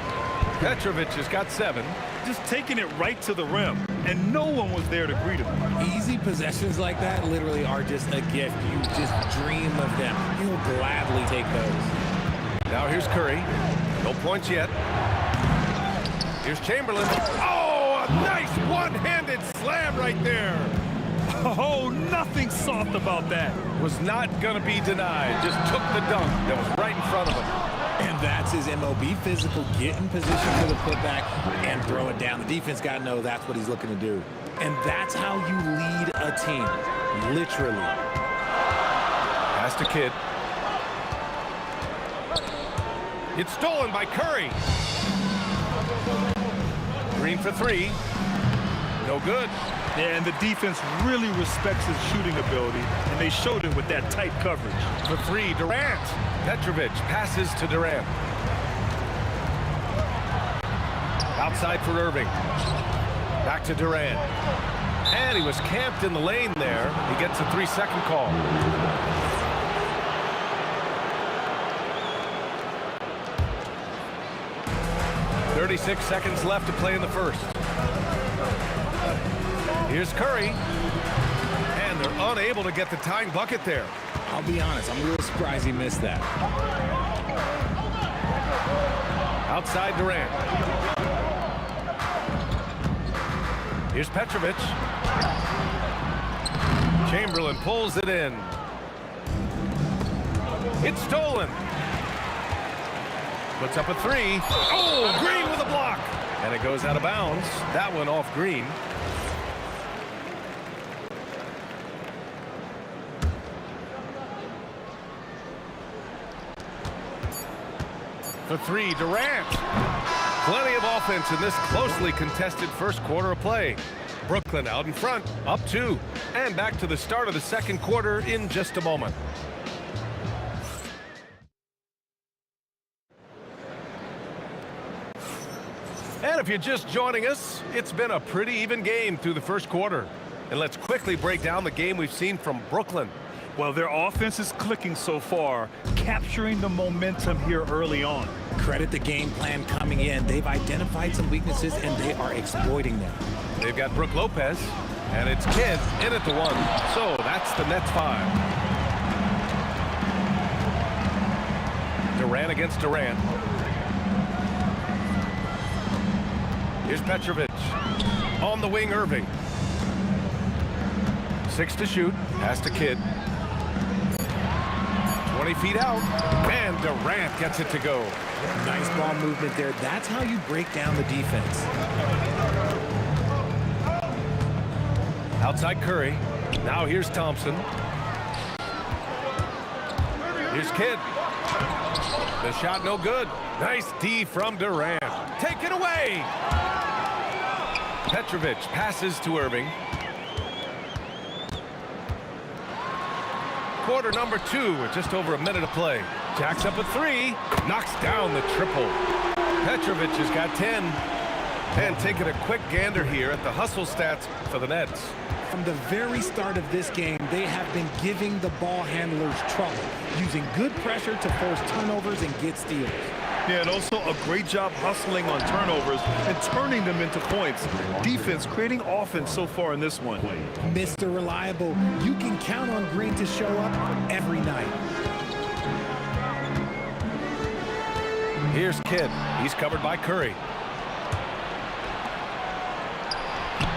Petrovic has got 7. Just taking it right to the rim, and no one was there to greet him. Easy possessions like that literally are just a gift. You just dream of them. You'll gladly take those. Now here's Curry. No points yet. Here's Chamberlain. Oh, a nice one-handed slam right there. Oh, nothing soft about that. Was not going to be denied. Just took the dunk that was right in front of him. And that's his MOB, physical, get in position for the putback and throw it down. The defense got to know that's what he's looking to do. And that's how you lead a team, literally. Pass to Kidd. It's stolen by Curry. Green for three. No good. Yeah, and the defense really respects his shooting ability, and they showed it with that tight coverage. For three, Durant. Petrovic passes to Durant. Outside for Irving. Back to Durant. And he was camped in the lane there. He gets a 3-second call. "36 seconds left to play in the first. Here's Curry. And they're unable to get the tying bucket there. I'll be honest, I'm a little surprised he missed that. Outside Durant. Here's Petrovic. Chamberlain pulls it in. It's stolen. Puts up a three. Oh, Green with a block. And it goes out of bounds. That one off Green. For three, Durant. Plenty of offense in this closely contested first quarter of play. Brooklyn out in front, up 2. And back to the start of the second quarter in just a moment. And if you're just joining us, it's been a pretty even game through the first quarter. And let's quickly break down the game we've seen from Brooklyn. Well, their offense is clicking so far, capturing the momentum here early on. Credit the game plan coming in. They've identified some weaknesses, and they are exploiting them. They've got Brook Lopez, and it's Kidd in at the 1. So that's the Nets 5. Durant against Durant. Here's Petrovic. On the wing, Irving. 6 to shoot. Pass to Kidd. 20 feet out. And Durant gets it to go. Nice ball movement there. That's how you break down the defense. Outside Curry. Now here's Thompson. Here's Kidd. The shot no good. Nice D from Durant. Take it away. Petrovic passes to Irving. Quarter number 2 with just over a minute to play. Jacks up a 3. Knocks down the triple. Petrovic has got 10. And taking a quick gander here at the hustle stats for the Nets. From the very start of this game, they have been giving the ball handlers trouble, using good pressure to force turnovers and get steals. Yeah, and also a great job hustling on turnovers and turning them into points. Defense creating offense so far in this one. Mr. Reliable, you can count on Green to show up every night. Here's Kidd. He's covered by Curry.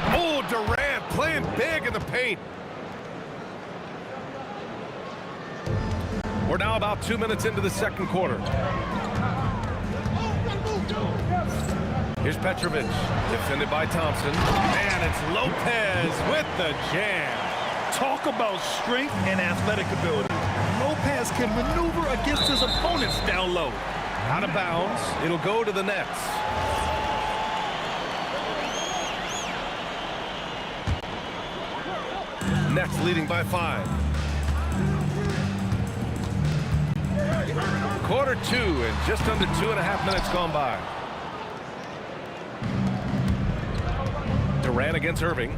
Oh, Durant playing big in the paint. We're now about 2 minutes into the second quarter. Here's Petrovic, defended by Thompson. And it's Lopez with the jam. Talk about strength and athletic ability. Lopez can maneuver against his opponents down low. Out of bounds. It'll go to the Nets. Nets leading by 5. Quarter 2 and just under 2.5 minutes gone by. Durant against Irving.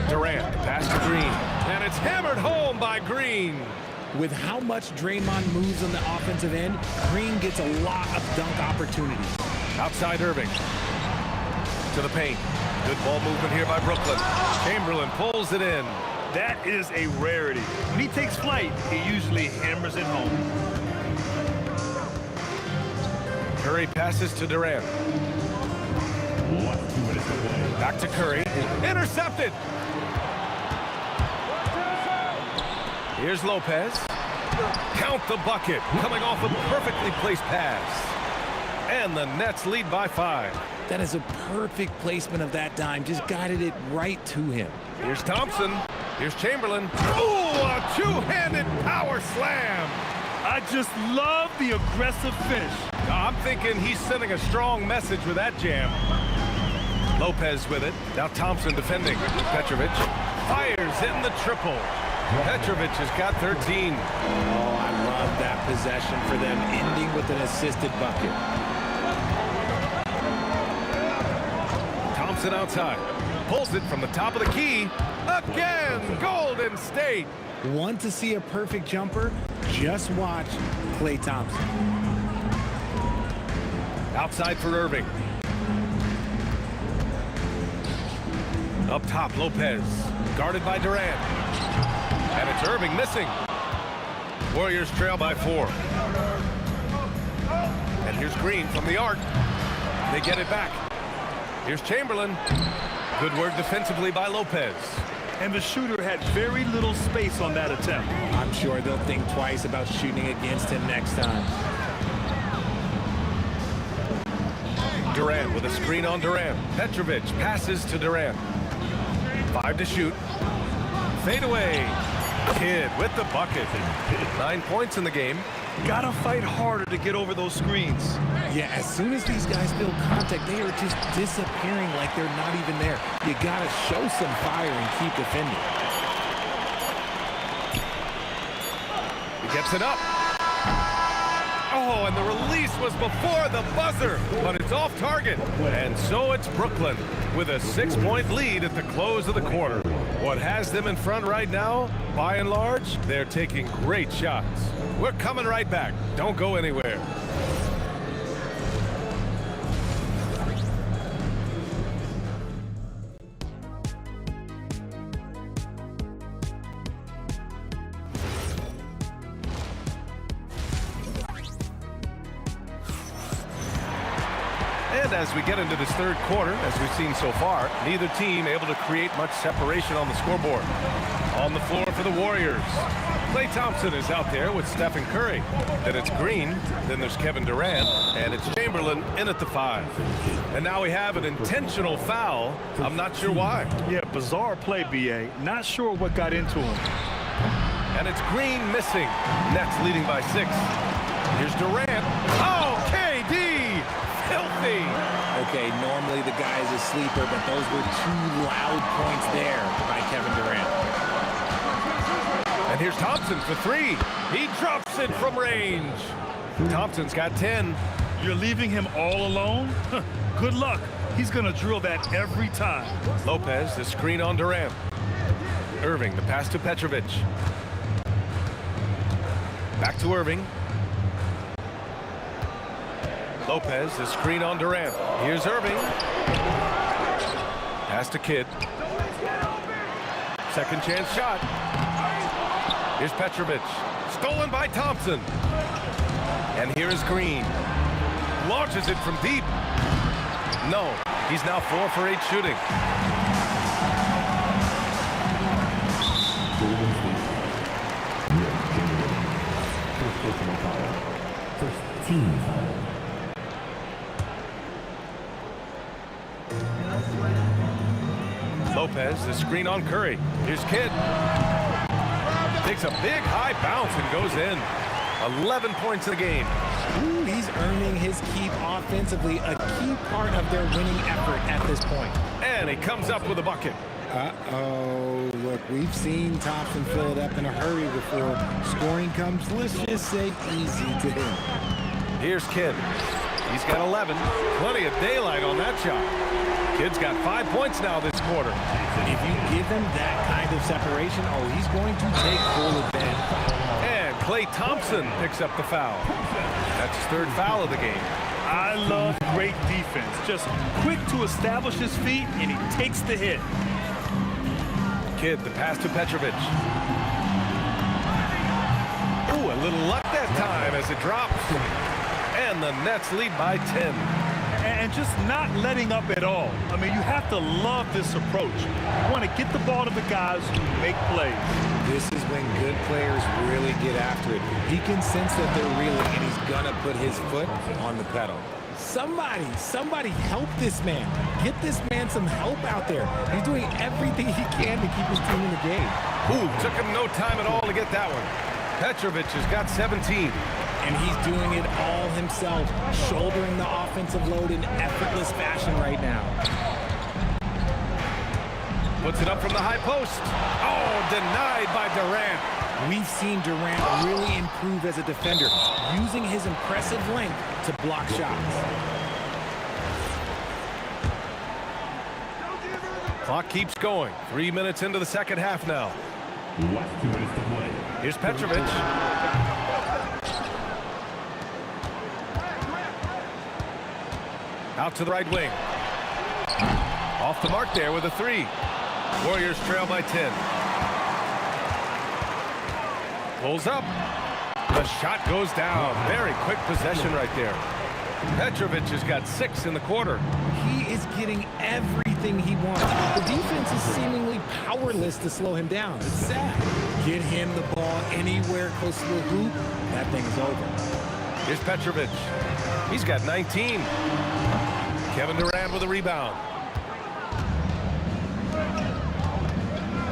Durant, pass to Green. And it's hammered home by Green. With how much Draymond moves on the offensive end, Green gets a lot of dunk opportunities. Outside Irving. To the paint. Good ball movement here by Brooklyn. Chamberlain pulls it in. That is a rarity. When he takes flight, he usually hammers it home. Curry passes to Durant. Back to Curry. Intercepted. Here's Lopez. Count the bucket. Coming off a perfectly placed pass. And the Nets lead by 5. That is a perfect placement of that dime. Just guided it right to him. Here's Thompson. Here's Chamberlain. Ooh, a two-handed power slam. I just love the aggressive finish. I'm thinking he's sending a strong message with that jam. Lopez with it. Now Thompson defending. Petrovic fires in the triple. Petrovic has got 13. Oh, I love that possession for them, ending with an assisted bucket. Thompson outside. Pulls it from the top of the key. Again, Golden State. Want to see a perfect jumper? Just watch Klay Thompson. Outside for Irving. Up top, Lopez. Guarded by Durant. And it's Irving missing. Warriors trail by 4. And here's Green from the arc. They get it back. Here's Chamberlain. Good work defensively by Lopez. And the shooter had very little space on that attempt. I'm sure they'll think twice about shooting against him next time. Durant with a screen on Durant. Petrovic passes to Durant. 5 to shoot. Fade away. Kidd with the bucket. 9 points in the game. Gotta fight harder to get over those screens. Yeah, as soon as these guys feel contact, they are just disappearing like they're not even there. You gotta show some fire and keep defending. He gets it up. Oh, and the release was before the buzzer, but it's off target. And so it's Brooklyn with a 6-point lead at the close of the quarter. What has them in front right now, by and large, they're taking great shots. We're coming right back. Don't go anywhere. And as we get into this third quarter, as we've seen so far, neither team able to create much separation on the scoreboard. On the floor for the Warriors, Klay Thompson is out there with Stephen Curry. Then it's Green, then there's Kevin Durant, and it's Chamberlain in at the 5. And now we have an intentional foul. I'm not sure why. Yeah, bizarre play, B.A. Not sure what got into him. And it's Green missing. Nets leading by 6. Here's Durant. Oh, KD! Filthy! Okay, normally the guy is a sleeper, but those were 2 loud points there by Kevin Durant. And here's Thompson for 3. He drops it from range. Thompson's got 10. You're leaving him all alone? Good luck. He's going to drill that every time. Lopez, the screen on Durant. Irving, the pass to Petrovic. Back to Irving. Lopez, the screen on Durant. Here's Irving. Pass to Kidd. Second chance shot. Here's Petrovic. Stolen by Thompson. And here is Green. Launches it from deep. No, he's now 4 for 8 shooting. First team foul. Lopez, the screen on Curry. Here's Kidd. Takes a big high bounce and goes in. 11 points in the game. Ooh, he's earning his keep offensively, a key part of their winning effort at this point. And he comes up with a bucket. Uh-oh, look, we've seen Thompson fill it up in a hurry before. Scoring comes, let's just say, easy to him. Here's Kidd. He's got 11. Plenty of daylight on that shot. Kidd's got 5 points now this quarter. If you give him that kind of separation, oh, he's going to take full advantage. And Klay Thompson picks up the foul. That's his 3rd foul of the game. I love great defense. Just quick to establish his feet, and he takes the hit. Kidd, the pass to Petrovic. Ooh, a little luck that time as it drops. And the Nets lead by 10. And just not letting up at all. I mean, you have to love this approach. You want to get the ball to the guys who make plays. This is when good players really get after it. He can sense that they're reeling, and he's going to put his foot on the pedal. Somebody help this man. Get this man some help out there. He's doing everything he can to keep his team in the game. Ooh, took him no time at all to get that one. Petrovic has got 17. And he's doing it all himself, shouldering the offensive load in effortless fashion right now. Puts it up from the high post. Oh, denied by Durant. We've seen Durant really improve as a defender, using his impressive length to block shots. Clock keeps going. 3 minutes into the second half now. Last 2 minutes to play. Here's Petrovic. Out to the right wing. Off the mark there with a 3. Warriors trail by 10. Pulls up. The shot goes down. Very quick possession right there. Petrovic has got 6 in the quarter. He is getting everything he wants. The defense is seemingly powerless to slow him down. It's sad. Get him the ball anywhere close to the hoop, that thing is over. Here's Petrovic. He's got 19. Kevin Durant with a rebound.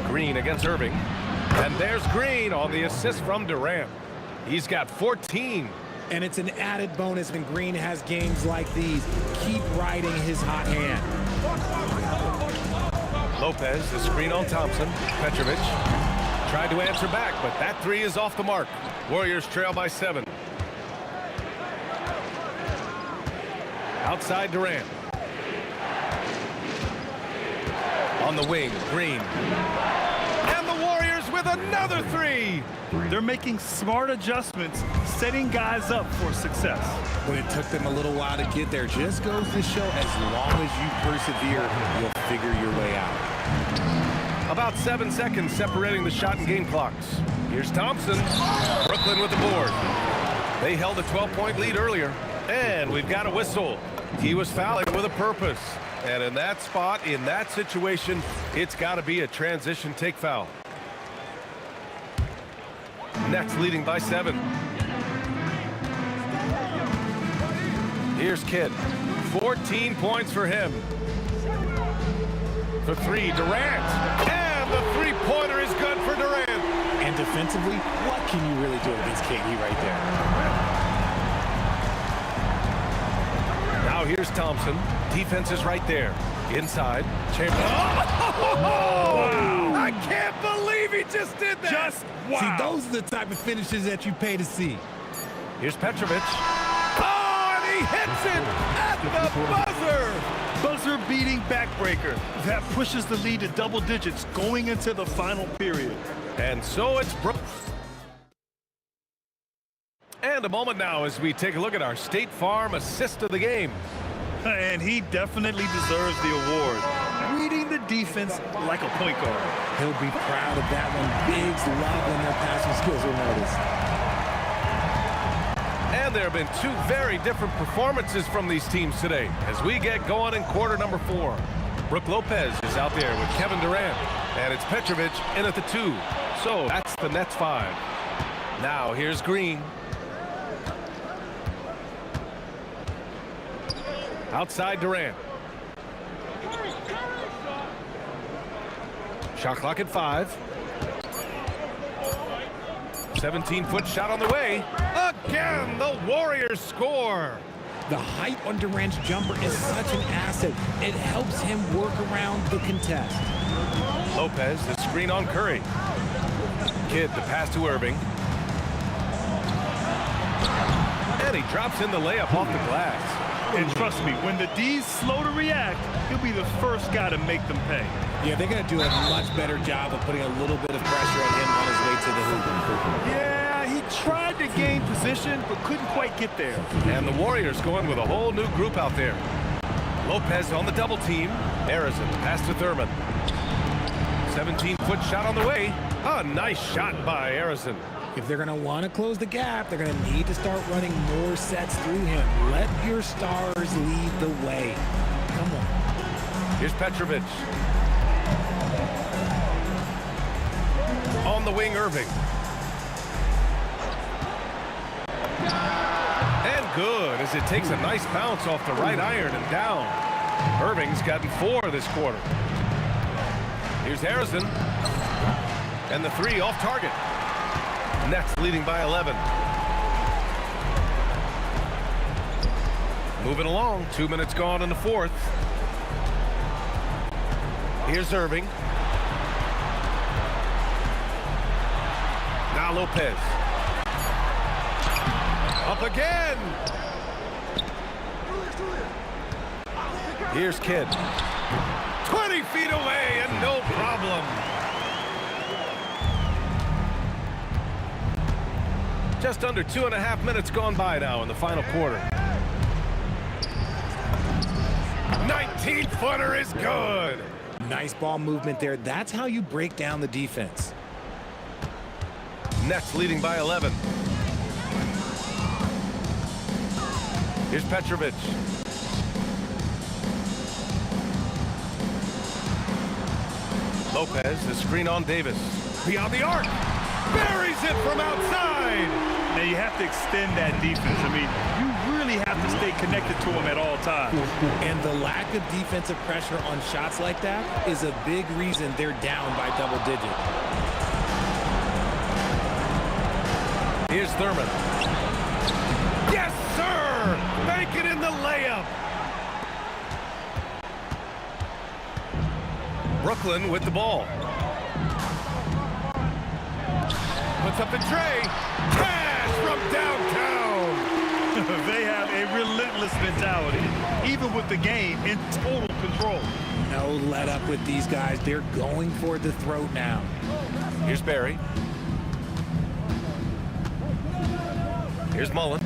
Green against Irving. And there's Green on the assist from Durant. He's got 14. And it's an added bonus when Green has games like these. Keep riding his hot hand. Lopez, the screen on Thompson. Petrovic tried to answer back, but that 3 is off the mark. Warriors trail by 7. Outside Durant. On the wing, Green. And the Warriors with another 3. They're making smart adjustments, setting guys up for success. When it took them a little while to get there, just goes to show as long as you persevere, you'll figure your way out. About 7 seconds separating the shot and game clocks. Here's Thompson. Brooklyn with the board. They held a 12-point lead earlier. And we've got a whistle. He was fouling with a purpose. And in that spot, in that situation, it's got to be a transition take foul. Nets leading by 7. Here's Kidd. 14 points for him. For 3, Durant. And the three-pointer is good for Durant. And defensively, what can you really do against KD right there? Now here's Thompson. Defense is right there. Inside. Chamberlain. Oh! Wow. I can't believe he just did that. Just wow. See, those are the type of finishes that you pay to see. Here's Petrovic. Oh, and he hits it at the buzzer. Buzzer-beating backbreaker. That pushes the lead to double digits going into the final period. And so it's Brooklyn. And a moment now as we take a look at our State Farm assist of the game. And he definitely deserves the award. Reading the defense like a point guard. He'll be proud of that one. Bigs love when their passing skills are noticed. And there have been 2 very different performances from these teams today as we get going in quarter number 4. Brook Lopez is out there with Kevin Durant. And it's Petrovic in at the 2. So that's the Nets 5. Now here's Green. Outside Durant. Shot clock at 5. 17-foot shot on the way. Again, the Warriors score. The height on Durant's jumper is such an asset. It helps him work around the contest. Lopez, the screen on Curry. Kidd, the pass to Irving. And he drops in the layup off the glass. And trust me, when the D's slow to react, he'll be the first guy to make them pay. Yeah, they're going to do a much better job of putting a little bit of pressure on him on his way to the hoop. Yeah, he tried to gain position, but couldn't quite get there. And the Warriors going with a whole new group out there. Lopez on the double team. Arizon pass to Thurman. 17-foot shot on the way. A nice shot by Arizon. If they're going to want to close the gap, they're going to need to start running more sets through him. Let your stars lead the way. Come on. Here's Petrovic. On the wing, Irving. And good as it takes a nice bounce off the right iron and down. Irving's gotten 4 this quarter. Here's Harrison. And the 3 off target. Nets leading by 11. Moving along, 2 minutes gone in the 4th. Here's Irving. Now Lopez. Up again. Here's Kidd. 20 feet away and no problem. Just under 2.5 minutes gone by now in the final quarter. 19-footer is good. Nice ball movement there. That's how you break down the defense. Nets leading by 11. Here's Petrovic. Lopez, the screen on Davis. Beyond the arc. Buries it from outside. Now you have to extend that defense. I mean, you really have to stay connected to them at all times. And the lack of defensive pressure on shots like that is a big reason they're down by double digit. Here's Thurman. Yes, sir! Make it in the layup. Brooklyn with the ball. Puts up a tray. Cash from downtown. They have a relentless mentality, even with the game in total control. No let up with these guys. They're going for the throat now. Here's Barry. Here's Mullen.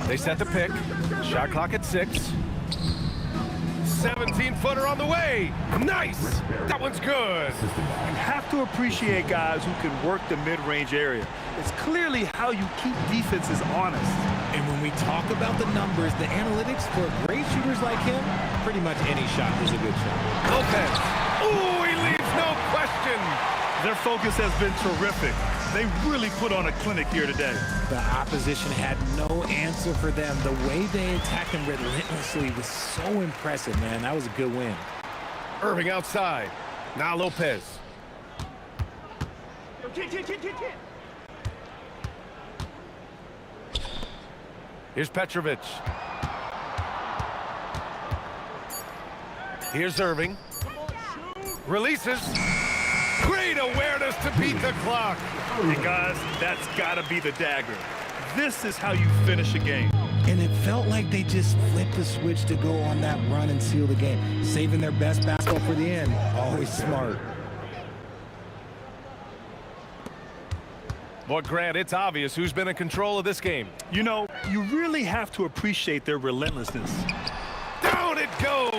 They set the pick. Shot clock at 6. 17-footer on the way. Nice. That one's good. You have to appreciate guys who can work the mid-range area. It's clearly how you keep defenses honest. And when we talk about the numbers, the analytics for great shooters like him, pretty much any shot is a good shot. Lopez. Ooh, he leaves no question. Their focus has been terrific. They really put on a clinic here today. The opposition had no answer for them. The way they attacked them relentlessly was so impressive, man. That was a good win. Irving outside. Now Lopez. Here's Petrovic. Here's Irving. Releases. Great awareness to beat the clock. Hey, guys, that's got to be the dagger. This is how you finish a game. And it felt like they just flipped the switch to go on that run and seal the game. Saving their best basketball for the end. Always smart. Boy, Grant, it's obvious who's been in control of this game. You know, you really have to appreciate their relentlessness. Down it goes!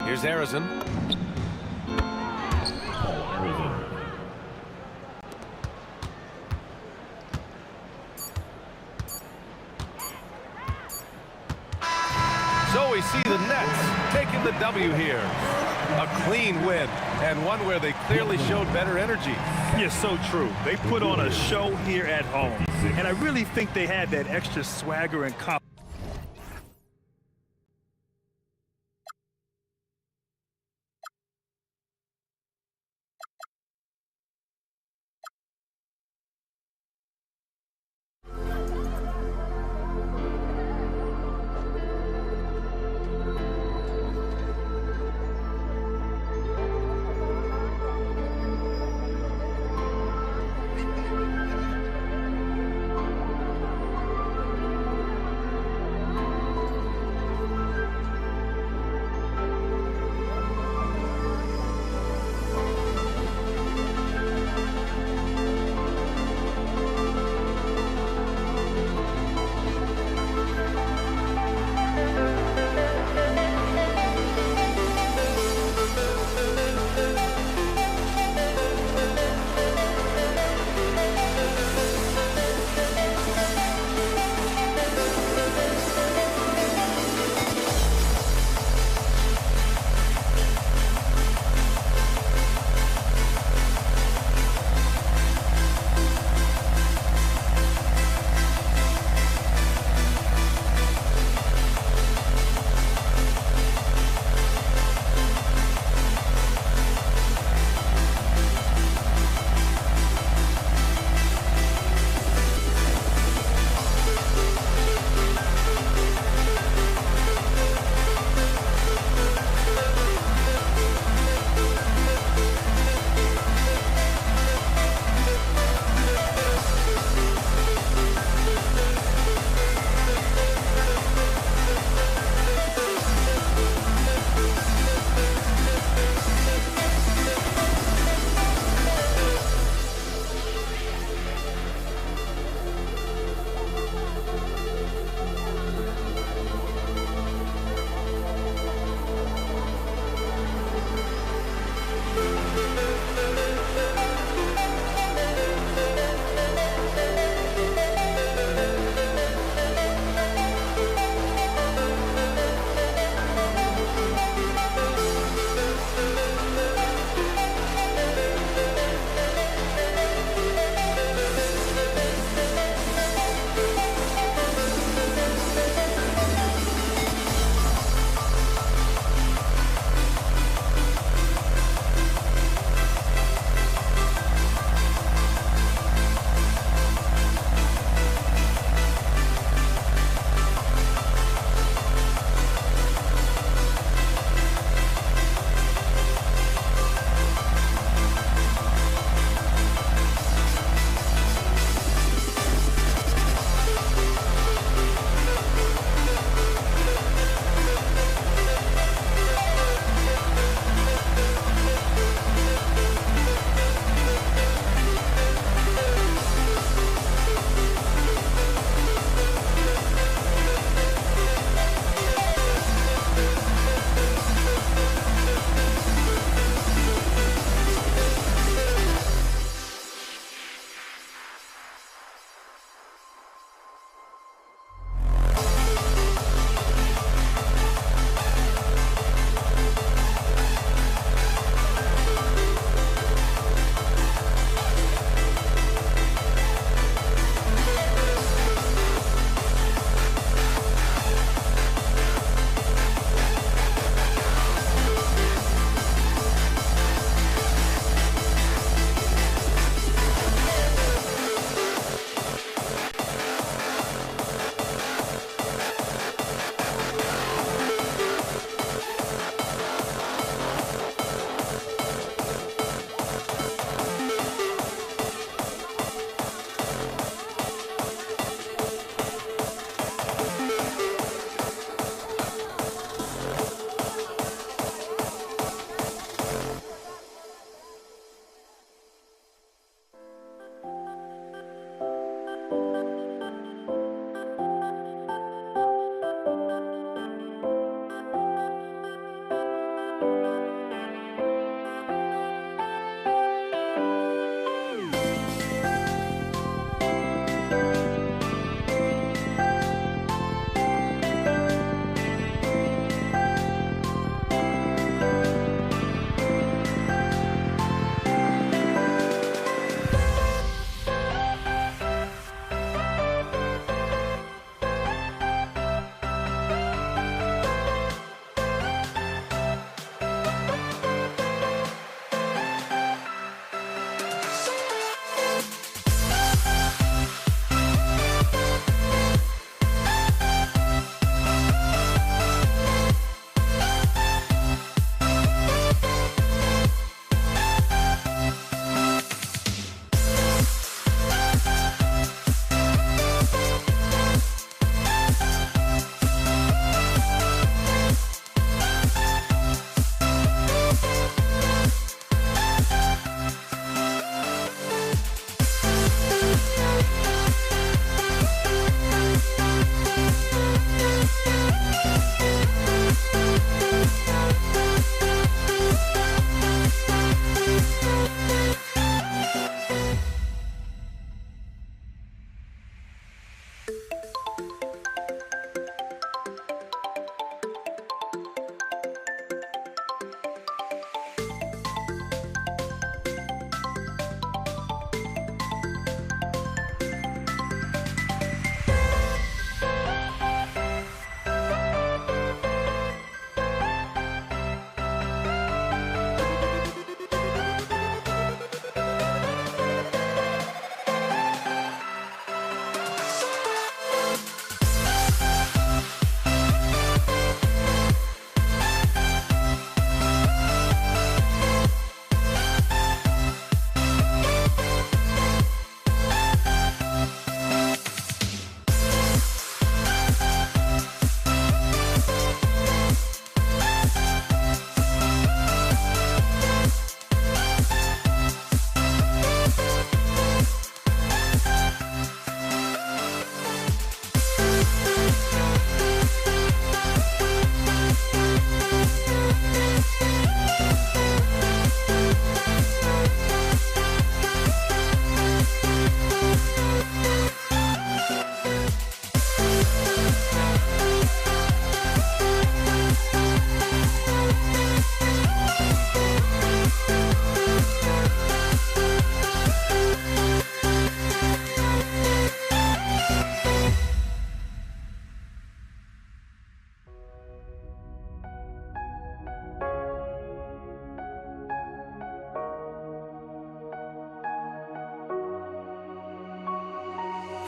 Here's Harrison. So we see the Nets taking the W here. A clean win, and one where they clearly showed better energy. Yeah, so true. They put on a show here at home, and I really think they had that extra swagger and confidence.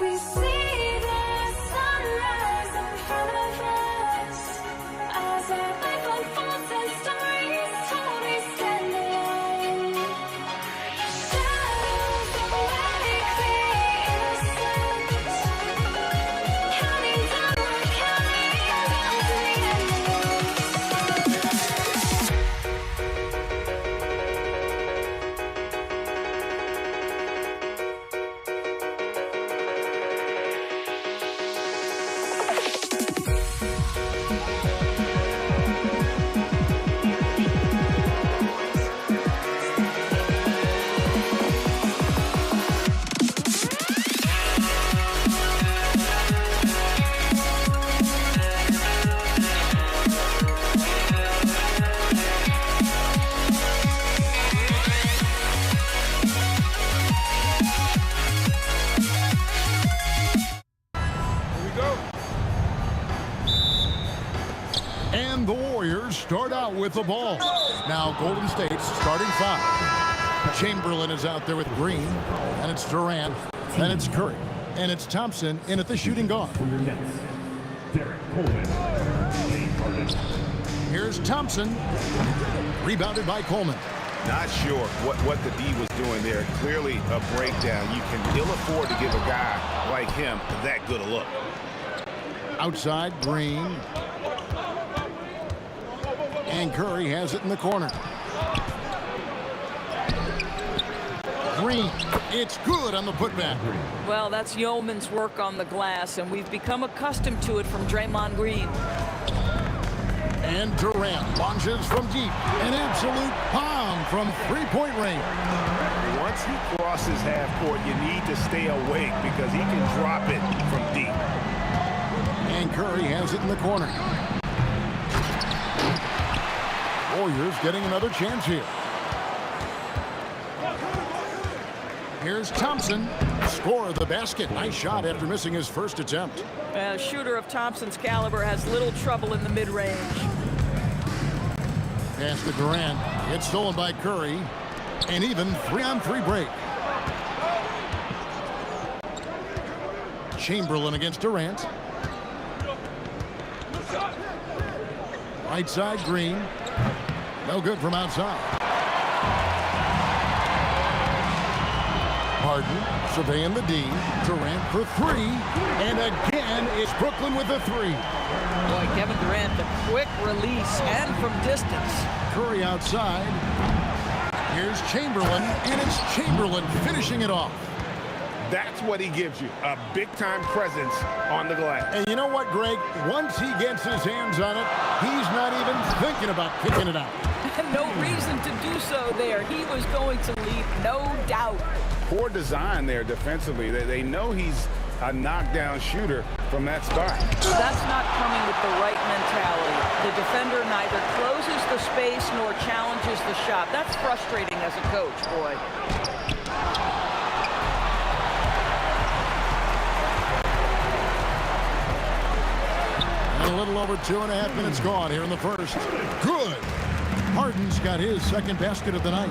We see the sunrise in front of us as our life unfolds and stories told. We stand alone. Shadows awake the innocent, counting down, we're counting down to the end. And the Warriors start out with the ball. Now Golden State's starting five. Chamberlain is out there with Green, and it's Durant, and it's Curry, and it's Thompson in at the shooting guard. Here's Thompson, rebounded by Coleman. Not sure what the D was doing there. Clearly a breakdown. You can ill afford to give a guy like him that good a look. Outside, Green. And Curry has it in the corner. Green, it's good on the putback. Well, that's yeoman's work on the glass, and we've become accustomed to it from Draymond Green. And Durant launches from deep. An absolute bomb from three-point range. Once he crosses half court, you need to stay awake because he can drop it from deep. And Curry has it in the corner. Warriors getting another chance here. Here's Thompson. Score of the basket. Nice shot after missing his first attempt. A shooter of Thompson's caliber has little trouble in the mid-range. Pass to Durant. It's stolen by Curry. An even 3-on-3 break. Chamberlain against Durant. Right side, Green. No good from outside. Harden surveying the D. Durant for three. And again, it's Brooklyn with the three. Boy, Kevin Durant, the quick release and from distance. Curry outside. Here's Chamberlain, and it's Chamberlain finishing it off. That's what he gives you, a big-time presence on the glass. And you know what, Greg? Once he gets his hands on it, he's not even thinking about kicking it out. No reason to do so there. He was going to leave, no doubt. Poor design there defensively. They know he's a knockdown shooter from that spot. That's not coming with the right mentality. The defender neither closes the space nor challenges the shot. That's frustrating as a coach, boy. And a little over 2.5 minutes gone here in the first. Good. Harden's got his second basket of the night.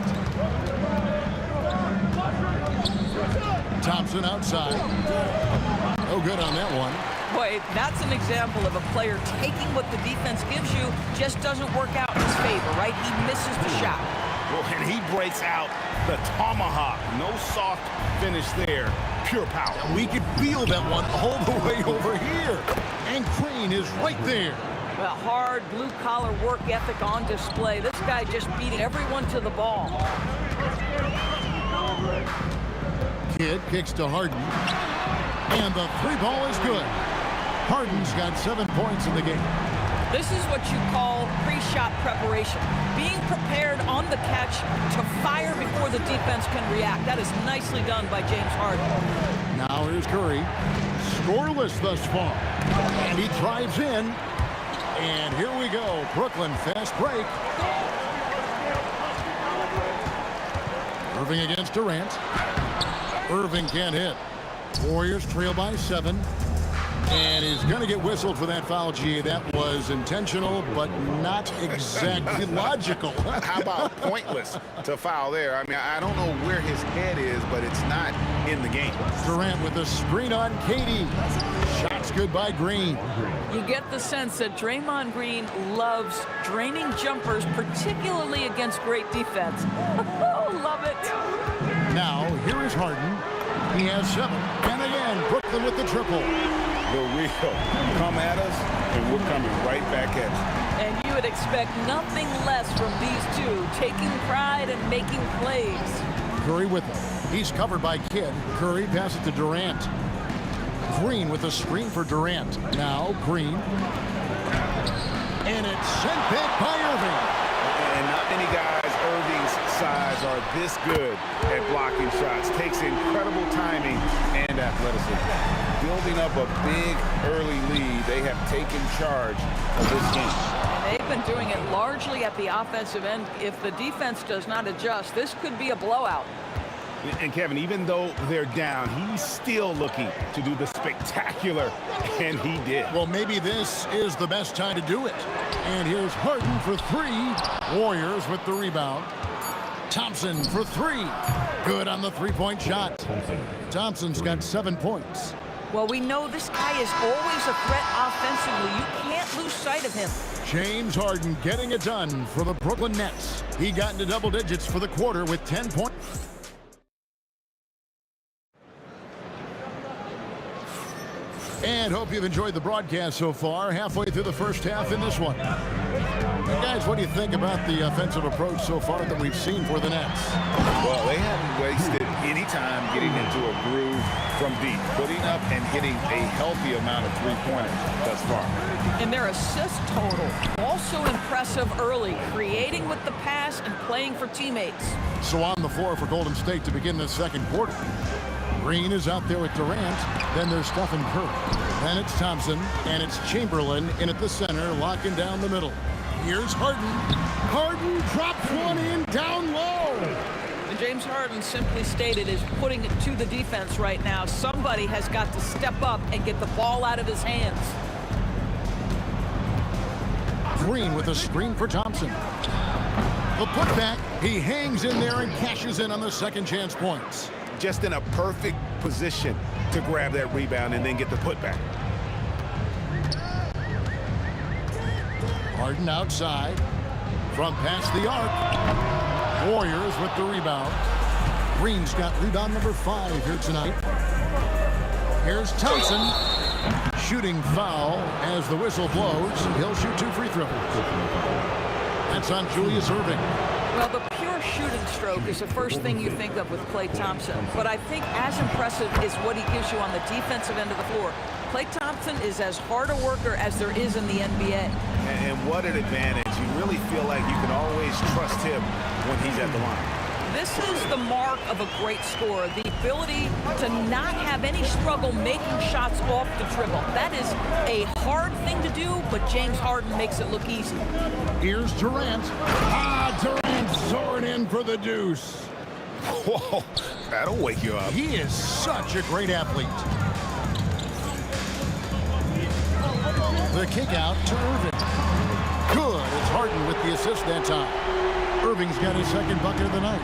Thompson outside. No good on that one. Boy, that's an example of a player taking what the defense gives you, just doesn't work out in his favor, right? He misses the shot. Well, and he breaks out the tomahawk. No soft finish there. Pure power. We can feel that one all the way over here. And Green is right there. Well, hard blue-collar work ethic on display. This guy just beating everyone to the ball. Kidd kicks to Harden. And the three ball is good. Harden's got 7 points in the game. This is what you call pre-shot preparation. Being prepared on the catch to fire before the defense can react. That is nicely done by James Harden. Now here's Curry. Scoreless thus far. And he drives in. And here we go. Brooklyn fast break. Irving against Durant. Irving can't hit. Warriors trail by 7. And he's going to get whistled for that foul, G. That was intentional, but not exactly logical. How about pointless to foul there? I mean, I don't know where his head is, but it's not in the game. Durant with a screen on Katie. Shots good by Green. You get the sense that Draymond Green loves draining jumpers, particularly against great defense. Oh, love it. Now, here is Harden. He has 7. And again, Brooklyn with the triple. The real come at us, and we're coming right back at you. And you would expect nothing less from these two, taking pride and making plays. Curry with him. He's covered by Kidd. Curry passes to Durant. Green with a screen for Durant. Now Green. And it's sent back by Irving. And not many guys Irving's size are this good at blocking shots. Takes incredible timing and athleticism. Building up a big early lead, they have taken charge of this game. And they've been doing it largely at the offensive end. If the defense does not adjust, this could be a blowout. And Kevin, even though they're down, he's still looking to do the spectacular, and he did. Well, maybe this is the best time to do it. And here's Harden for 3. Warriors with the rebound. Thompson for 3. Good on the three-point shot. Thompson's got 7 points. Well, we know this guy is always a threat offensively. You can't lose sight of him. James Harden getting it done for the Brooklyn Nets. He got into double digits for the quarter with 10 points. And hope you've enjoyed the broadcast so far. Halfway through the first half in this one. And guys, what do you think about the offensive approach so far that we've seen for the Nets? Well, they haven't wasted any time getting into a groove from deep, putting up and hitting a healthy amount of three-pointers thus far. And their assist total, also impressive early, creating with the pass and playing for teammates. So on the floor for Golden State to begin the second quarter. Green is out there with Durant. Then there's Stephen Curry. Then it's Thompson. And it's Chamberlain in at the center, locking down the middle. Here's Harden. Harden drops one in down low. And James Harden simply stated is putting it to the defense right now. Somebody has got to step up and get the ball out of his hands. Green with a screen for Thompson. The putback. He hangs in there and cashes in on the second chance points. Just in a perfect position to grab that rebound and then get the putback. Harden outside from past the arc. Warriors with the rebound. Green's got rebound number 5 here tonight. Here's Thompson. Shooting foul as the whistle blows. He'll shoot 2 free throws. That's on Julius Irving. Well, the pure shooting stroke is the first thing you think of with Klay Thompson. But I think as impressive is what he gives you on the defensive end of the floor. Klay Thompson is as hard a worker as there is in the NBA. And what an advantage. You really feel like you can always trust him when he's at the line. This is the mark of a great scorer, the ability to not have any struggle making shots off the dribble. That is a hard thing to do, but James Harden makes it look easy. Here's Durant. Durant soaring in for the deuce. Whoa, that'll wake you up. He is such a great athlete. The kick out to Irving. Good. It's Harden with the assist that time. Irving's got his second bucket of the night.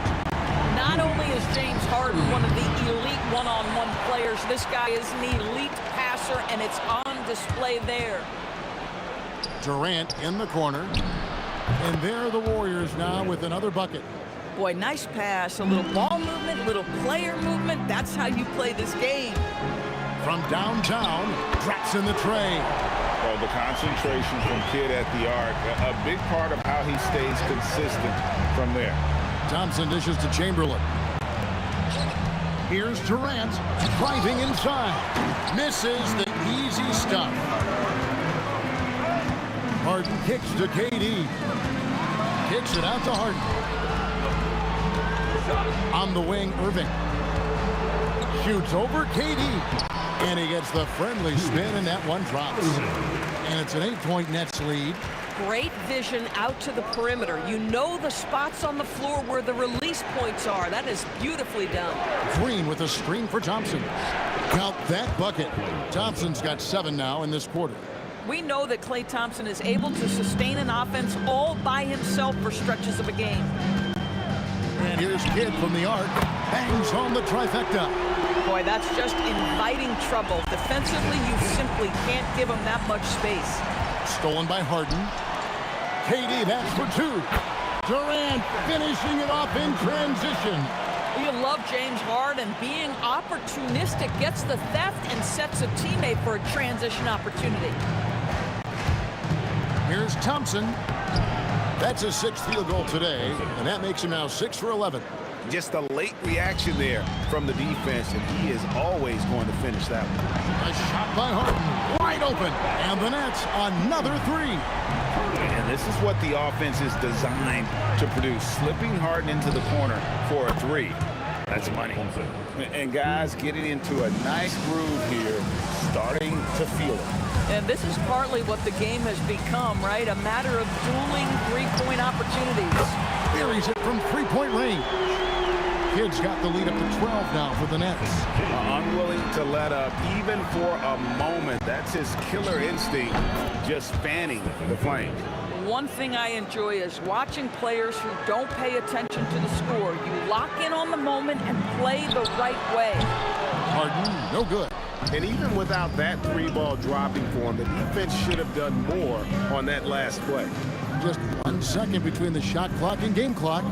Not only is James Harden one of the elite one-on-one players, this guy is an elite passer, and it's on display there. Durant in the corner. And there are the Warriors now with another bucket. Boy, nice pass. A little ball movement, little player movement. That's how you play this game. From downtown, drops in the tray. Well, the concentration from Kidd at the arc, a big part of how he stays consistent from there. Thompson dishes to Chamberlain. Here's Durant driving inside. Misses the easy stuff. Harden kicks to KD. Kicks it out to Harden. On the wing, Irving. Shoots over KD. And he gets the friendly spin, and that one drops. And it's an 8-point Nets lead. great vision out to the perimeter. You know the spots on the floor where the release points are. That is beautifully done. Green with a screen for Thompson. Count that bucket. Thompson's got 7 now in this quarter. We know that Klay Thompson is able to sustain an offense all by himself for stretches of a game. And here's Kidd from the arc. Bangs home the trifecta. Boy, that's just inviting trouble. Defensively, you simply can't give him that much space. Stolen by Harden. KD, that's for 2. Durant finishing it off in transition. You love James Harden. Being opportunistic, gets the theft and sets a teammate for a transition opportunity. Here's Thompson. That's his 6th field goal today, and that makes him now 6 for 11. Just a late reaction there from the defense, and he is always going to finish that one. A shot by Harden, wide open, and the Nets another 3. And this is what the offense is designed to produce, slipping Harden into the corner for a 3. That's money. And guys getting into a nice groove here, starting to feel it. And this is partly what the game has become, right? A matter of dueling three-point opportunities. Here he's hit from 3-point range. Kidd's got the lead up to 12 now for the Nets. Unwilling to let up even for a moment. That's his killer instinct, just fanning the Flames. One thing I enjoy is watching players who don't pay attention to the score. You lock in on the moment and play the right way. Harden, no good. And even without that 3-ball dropping for him, the defense should have done more on that last play. Just 1 second between the shot clock and game clock.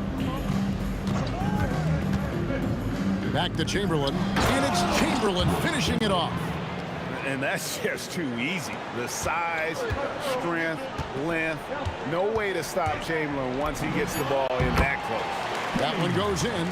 Back to Chamberlain, and it's Chamberlain finishing it off. And that's just too easy. The size, strength, length, no way to stop Chamberlain once he gets the ball in that close. That one goes in.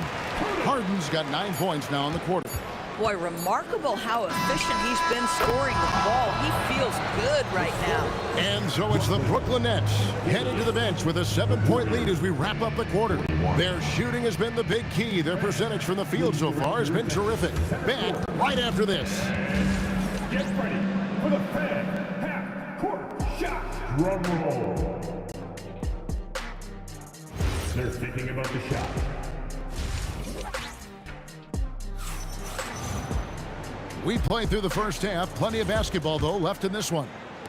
Harden's got 9 points now in the quarter. Boy, remarkable how efficient he's been scoring the ball. He feels good right now. And so it's the Brooklyn Nets headed to the bench with a 7-point lead as we wrap up the quarter. Their shooting has been the big key. Their percentage from the field so far has been terrific. Back right after this. Get ready for the fan half-court shot. Drum roll. They're thinking about the shot. We played through the first half. Plenty of basketball, though, left in this one.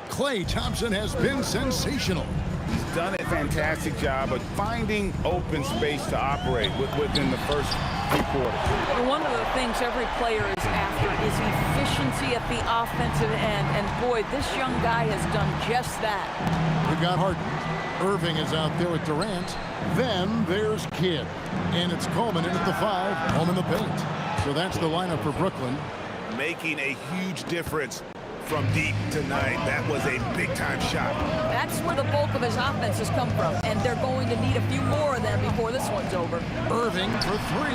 Klay Thompson has been sensational. He's done a fantastic job of finding open space to operate within the first few quarters. One of the things every player is after is efficiency at the offensive end. And boy, this young guy has done just that. We've got Harden. Irving is out there with Durant. Then there's Kidd. And it's Coleman in at the 5, home in the paint. So that's the lineup for Brooklyn. Making a huge difference from deep tonight. That was a big-time shot. That's where the bulk of his offense has come from, and they're going to need a few more of them before this one's over. Irving for 3.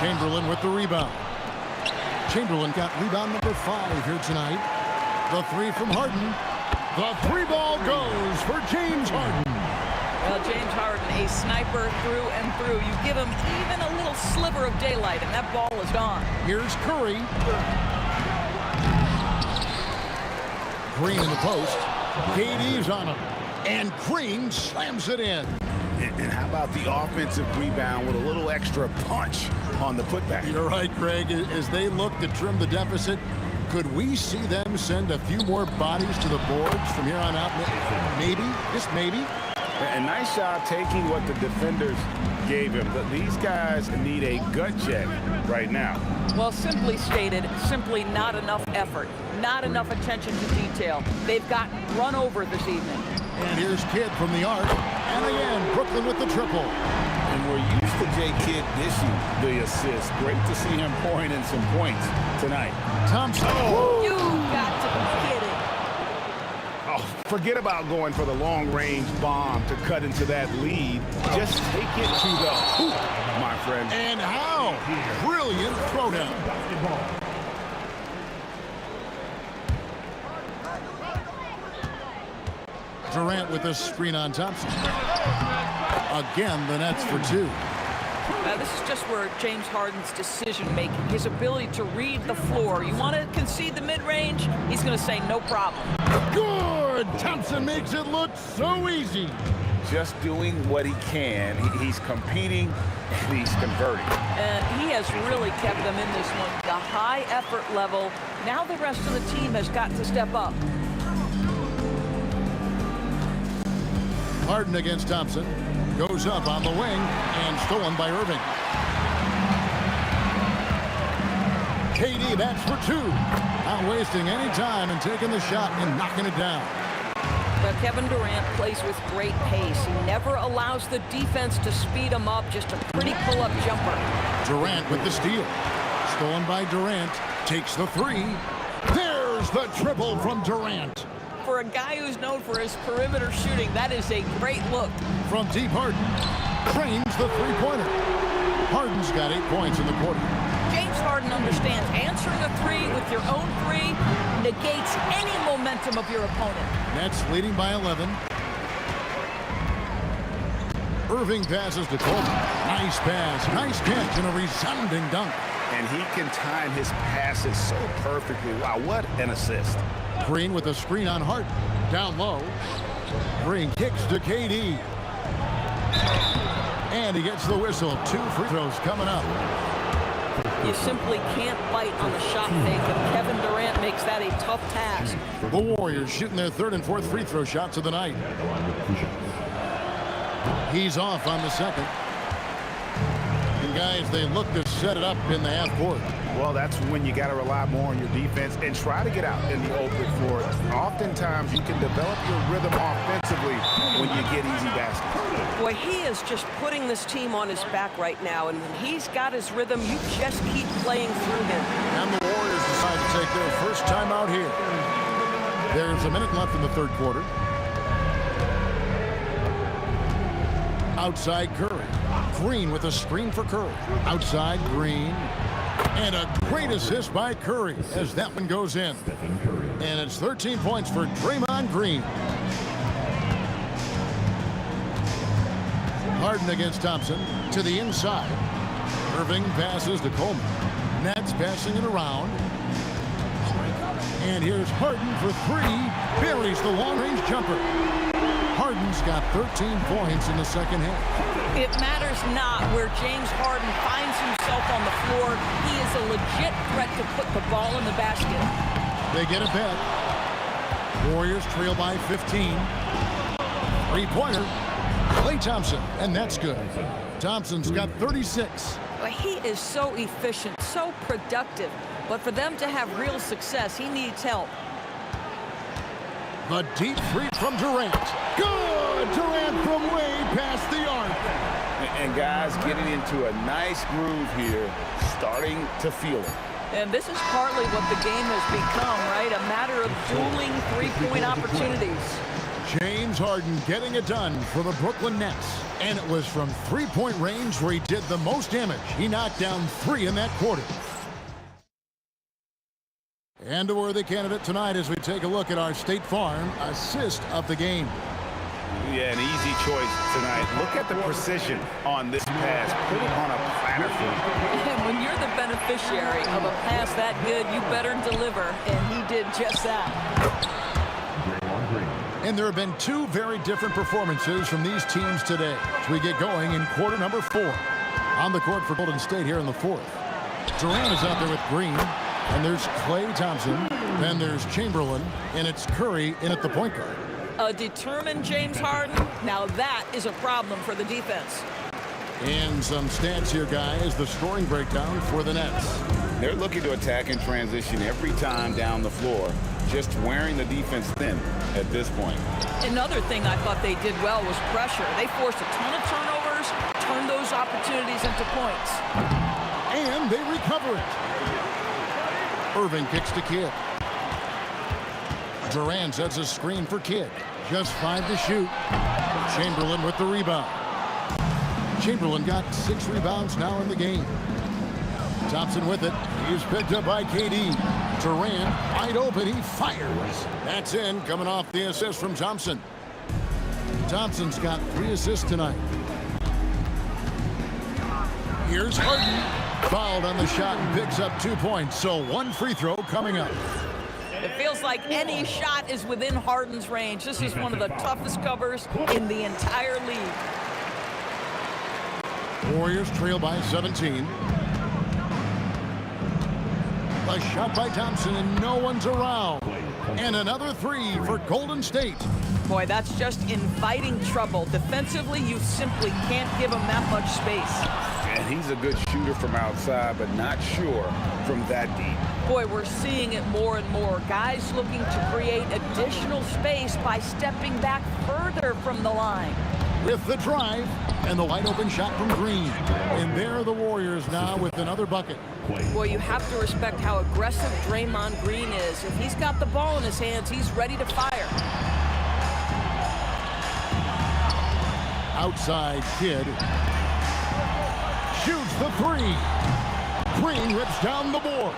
Chamberlain with the rebound. Chamberlain got rebound number 5 here tonight. The 3 from Harden. The 3-ball goes for James Harden. Well, James Harden, a sniper through and through. You give him even a little sliver of daylight, and that ball is gone. Here's Curry. Green in the post. KD's on him. And Green slams it in. And how about the offensive rebound with a little extra punch on the putback? You're right, Greg. As they look to trim the deficit, could we see them send a few more bodies to the boards from here on out? Maybe, just maybe. A nice job taking what the defenders gave him. But these guys need a gut check right now. Well, simply stated, simply not enough effort, not enough attention to detail. They've gotten run over this evening. And here's Kidd from the arc. And again, Brooklyn with the triple. And we're used to J. Kidd dishing the assist. Great to see him pouring in some points tonight. Thompson. Oh. You got to be kidding. Oh, forget about going for the long-range bomb to cut into that lead. Just take it to the hoop, my friend. And how? Brilliant throwdown. Durant with a screen on Thompson. Again, the Nets for 2. This is just where James Harden's decision-making, his ability to read the floor. You want to concede the mid-range? He's going to say no problem. Good! Thompson makes it look so easy. Just doing what he can. He's competing, and he's converting. And he has really kept them in this one. The high effort level. Now the rest of the team has got to step up. Harden against Thompson. Goes up on the wing and stolen by Irving. KD, that's for two. Not wasting any time and taking the shot and knocking it down. Now, Kevin Durant plays with great pace. He never allows the defense to speed him up. Just a pretty pull-up jumper. Durant with the steal. Stolen by Durant. Takes the three. There's the triple from Durant. For a guy who's known for his perimeter shooting, that is a great look. From deep, Harden trains the three-pointer. Harden's got 8 points in the quarter. James Harden understands answering a three with your own three negates any momentum of your opponent. Nets leading by 11. Irving passes to Coleman. Nice pass, nice catch, and a resounding dunk. And he can time his passes so perfectly. Wow, what an assist. Green with a screen on Harden. Down low. Green kicks to KD. And he gets the whistle. 2 free throws coming up. You simply can't bite on the shot fake, and Kevin Durant makes that a tough task. The Warriors shooting their 3rd and 4th free throw shots of the night. He's off on the second. And guys, they look to set it up in the half court. Well, that's when you got to rely more on your defense and try to get out in the open floor. Oftentimes, you can develop your rhythm offensively when you get easy baskets. Boy, he is just putting this team on his back right now, and when he's got his rhythm, you just keep playing through him. And the Warriors decide to take their first time out here. There's a minute left in the 3rd quarter. Outside Curry. Green with a screen for Curry. Outside Green. And a great assist by Curry as that one goes in. And it's 13 points for Draymond Green. Harden against Thompson to the inside. Irving passes to Coleman. Nets passing it around. And here's Harden for 3. Buries the long-range jumper. Harden's got 13 points in the second half. It matters not where James Harden finds himself on the floor. He is a legit threat to put the ball in the basket. They get a bet. Warriors trail by 15. 3-pointer. Klay Thompson, and that's good. Thompson's got 36. He is so efficient, so productive. But for them to have real success, he needs help. The deep three from Durant. Good! Durant from way past the arc. And guys getting into a nice groove here, starting to feel it. And this is partly what the game has become, right? A matter of dueling three-point opportunities. James Harden getting it done for the Brooklyn Nets. And it was from three-point range where he did the most damage. He knocked down 3 in that quarter. And a worthy candidate tonight as we take a look at our State Farm assist of the game. Yeah, an easy choice tonight. Look at the precision on this pass. Put it on a platter for him. And when you're the beneficiary of a pass that good, you better deliver. And he did just that. And there have been 2 very different performances from these teams today as we get going in quarter number 4. On the court for Golden State here in the 4th. Durant is out there with Green. And there's Klay Thompson. Then there's Chamberlain. And it's Curry in at the point guard. A determined James Harden. Now that is a problem for the defense. And some stats here, guys. The scoring breakdown for the Nets. They're looking to attack in transition every time down the floor. Just wearing the defense thin at this point. Another thing I thought they did well was pressure. They forced a ton of turnovers, turned those opportunities into points. And they recover it. Irving kicks to Kidd. Durant sets a screen for Kidd. Just 5 to shoot. Chamberlain with the rebound. Chamberlain got 6 rebounds now in the game. Thompson with it. He's picked up by KD. Durant wide open. He fires. That's in. Coming off the assist from Thompson. Thompson's got 3 assists tonight. Here's Harden. Fouled on the shot and picks up 2 points. So 1 free throw coming up. It feels like any shot is within Harden's range. This is one of the toughest covers in the entire league. Warriors trail by 17. A shot by Thompson, and no one's around. And another 3 for Golden State. Boy, that's just inviting trouble. Defensively, you simply can't give him that much space. And he's a good shooter from outside, but not sure from that deep. Boy, we're seeing it more and more. Guys looking to create additional space by stepping back further from the line. With the drive and the wide open shot from Green. And there are the Warriors now with another bucket. Boy, you have to respect how aggressive Draymond Green is. If he's got the ball in his hands, he's ready to fire. Outside Kidd. Shoots the 3. Green rips down the board.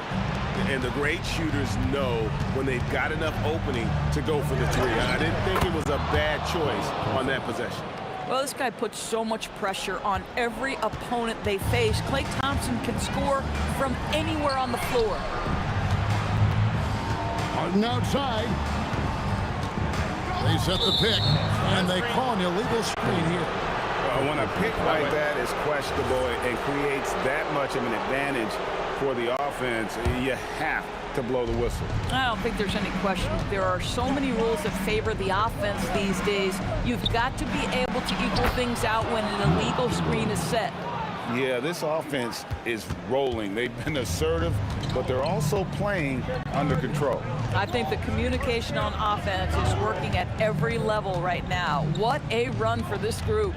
And the great shooters know when they've got enough opening to go for the 3. I didn't think it was a bad choice on that possession. Well, this guy puts so much pressure on every opponent they face. Klay Thompson can score from anywhere on the floor. Harden outside. They set the pick, and they call an illegal screen here. When a pick like that is questionable and creates that much of an advantage for the offense, you have to blow the whistle. I don't think there's any question. There are so many rules that favor the offense these days. You've got to be able to equal things out when an illegal screen is set. Yeah, this offense is rolling. They've been assertive, but they're also playing under control. I think the communication on offense is working at every level right now. What a run for this group.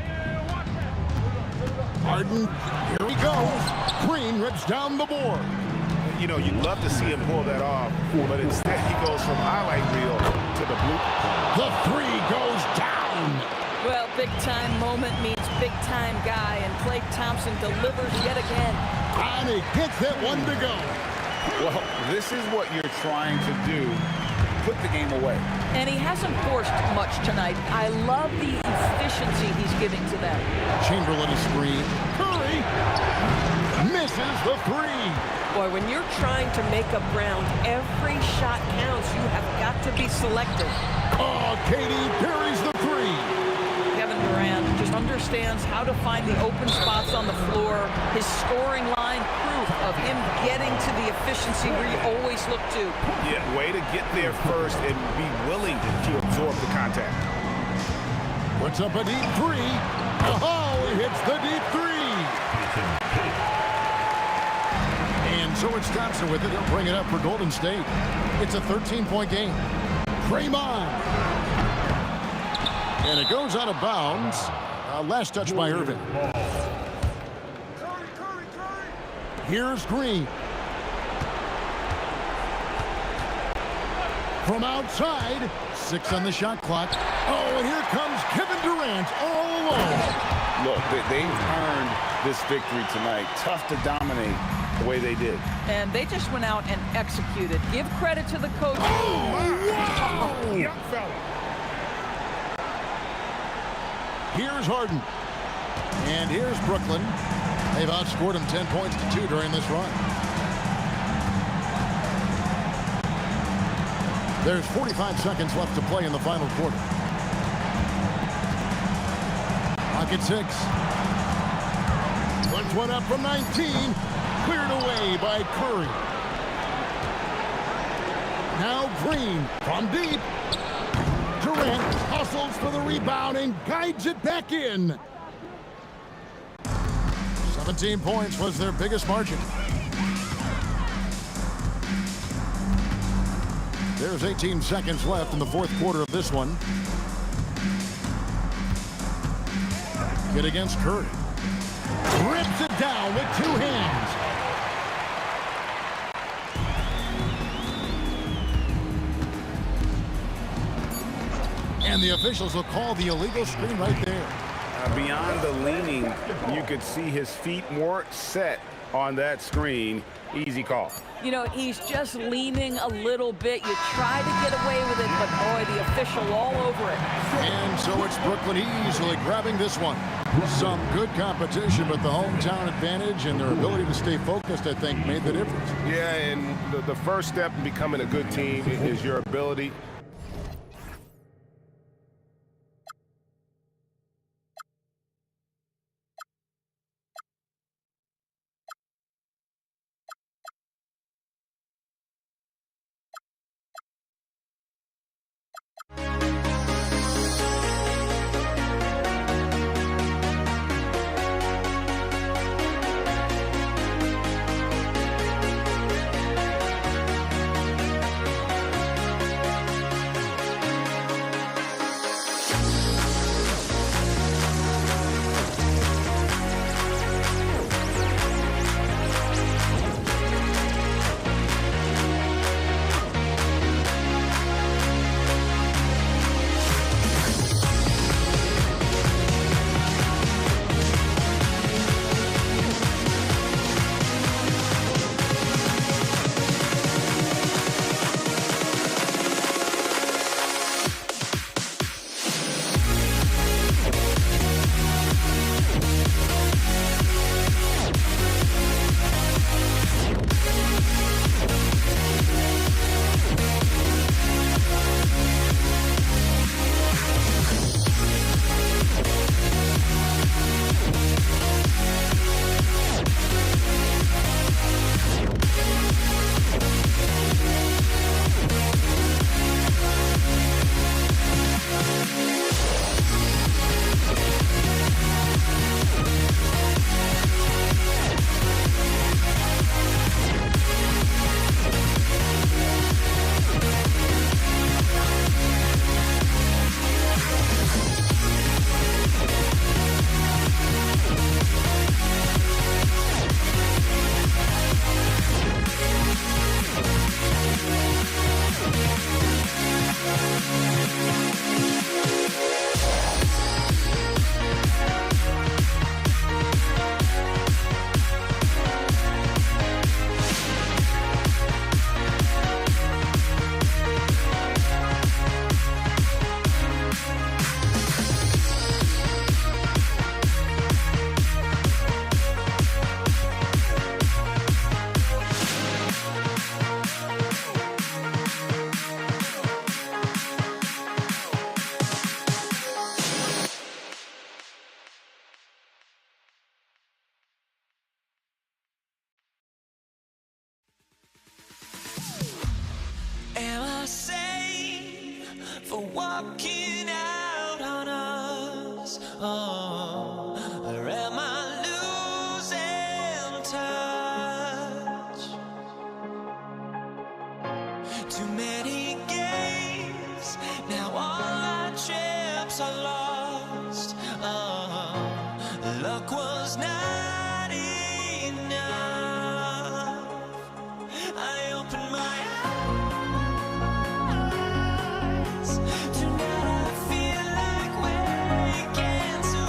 Harden, here he goes. Green rips down the board. You know, you'd love to see him pull that off, but instead he goes from highlight reel to the blue. The 3 goes down. Well, big-time moment means big-time guy, and Klay Thompson delivers yet again. And he gets that one to go. Well, this is what you're trying to do. Put the game away. And he hasn't forced much tonight. I love the efficiency he's giving to them. Chamberlain is screen. Curry misses the 3. Boy, when you're trying to make up ground, every shot counts. You have got to be selective. Oh, Katie buries the 3. Kevin Durant just understands how to find the open spots on the floor. His scoring line, proof of him getting to the efficiency where you always look to. Yeah, way to get there first and be willing to absorb the contact. Puts up a deep 3. Oh, he hits the deep 3. And so it's Thompson with it. He'll bring it up for Golden State. It's a 13-point game. Draymond. And it goes out of bounds. Last touch by Irving. Here's Green. From outside. 6 on the shot clock. Oh, and here comes Kevin Durant all alone. Look, they've earned this victory tonight. Tough to dominate the way they did. And they just went out and executed. Give credit to the coach. Oh, wow! Young fella. Here's Harden. And here's Brooklyn. They've outscored him 10 points to 2 during this run. There's 45 seconds left to play in the final quarter. Pocket 6. Puts one up from 19. Cleared away by Curry. Now Green from deep. Durant hustles for the rebound and guides it back in. 17 points was their biggest margin. There's 18 seconds left in the fourth quarter of this one. Get against Curry. Rips it down with 2 hands. And the officials will call the illegal screen right there. Beyond the leaning, you could see his feet more set on that screen. Easy call. You know, he's just leaning a little bit. You try to get away with it, but boy, the official all over it. And so it's Brooklyn easily grabbing this one. Some good competition, but the hometown advantage and their ability to stay focused, I think, made the difference. Yeah, and the first step in becoming a good team is your ability. Am I sane for walking out on us? Oh, or am I losing touch? Too many games, now all our chips are lost. Oh, luck was not enough. I opened my eyes. Tonight I feel like waking to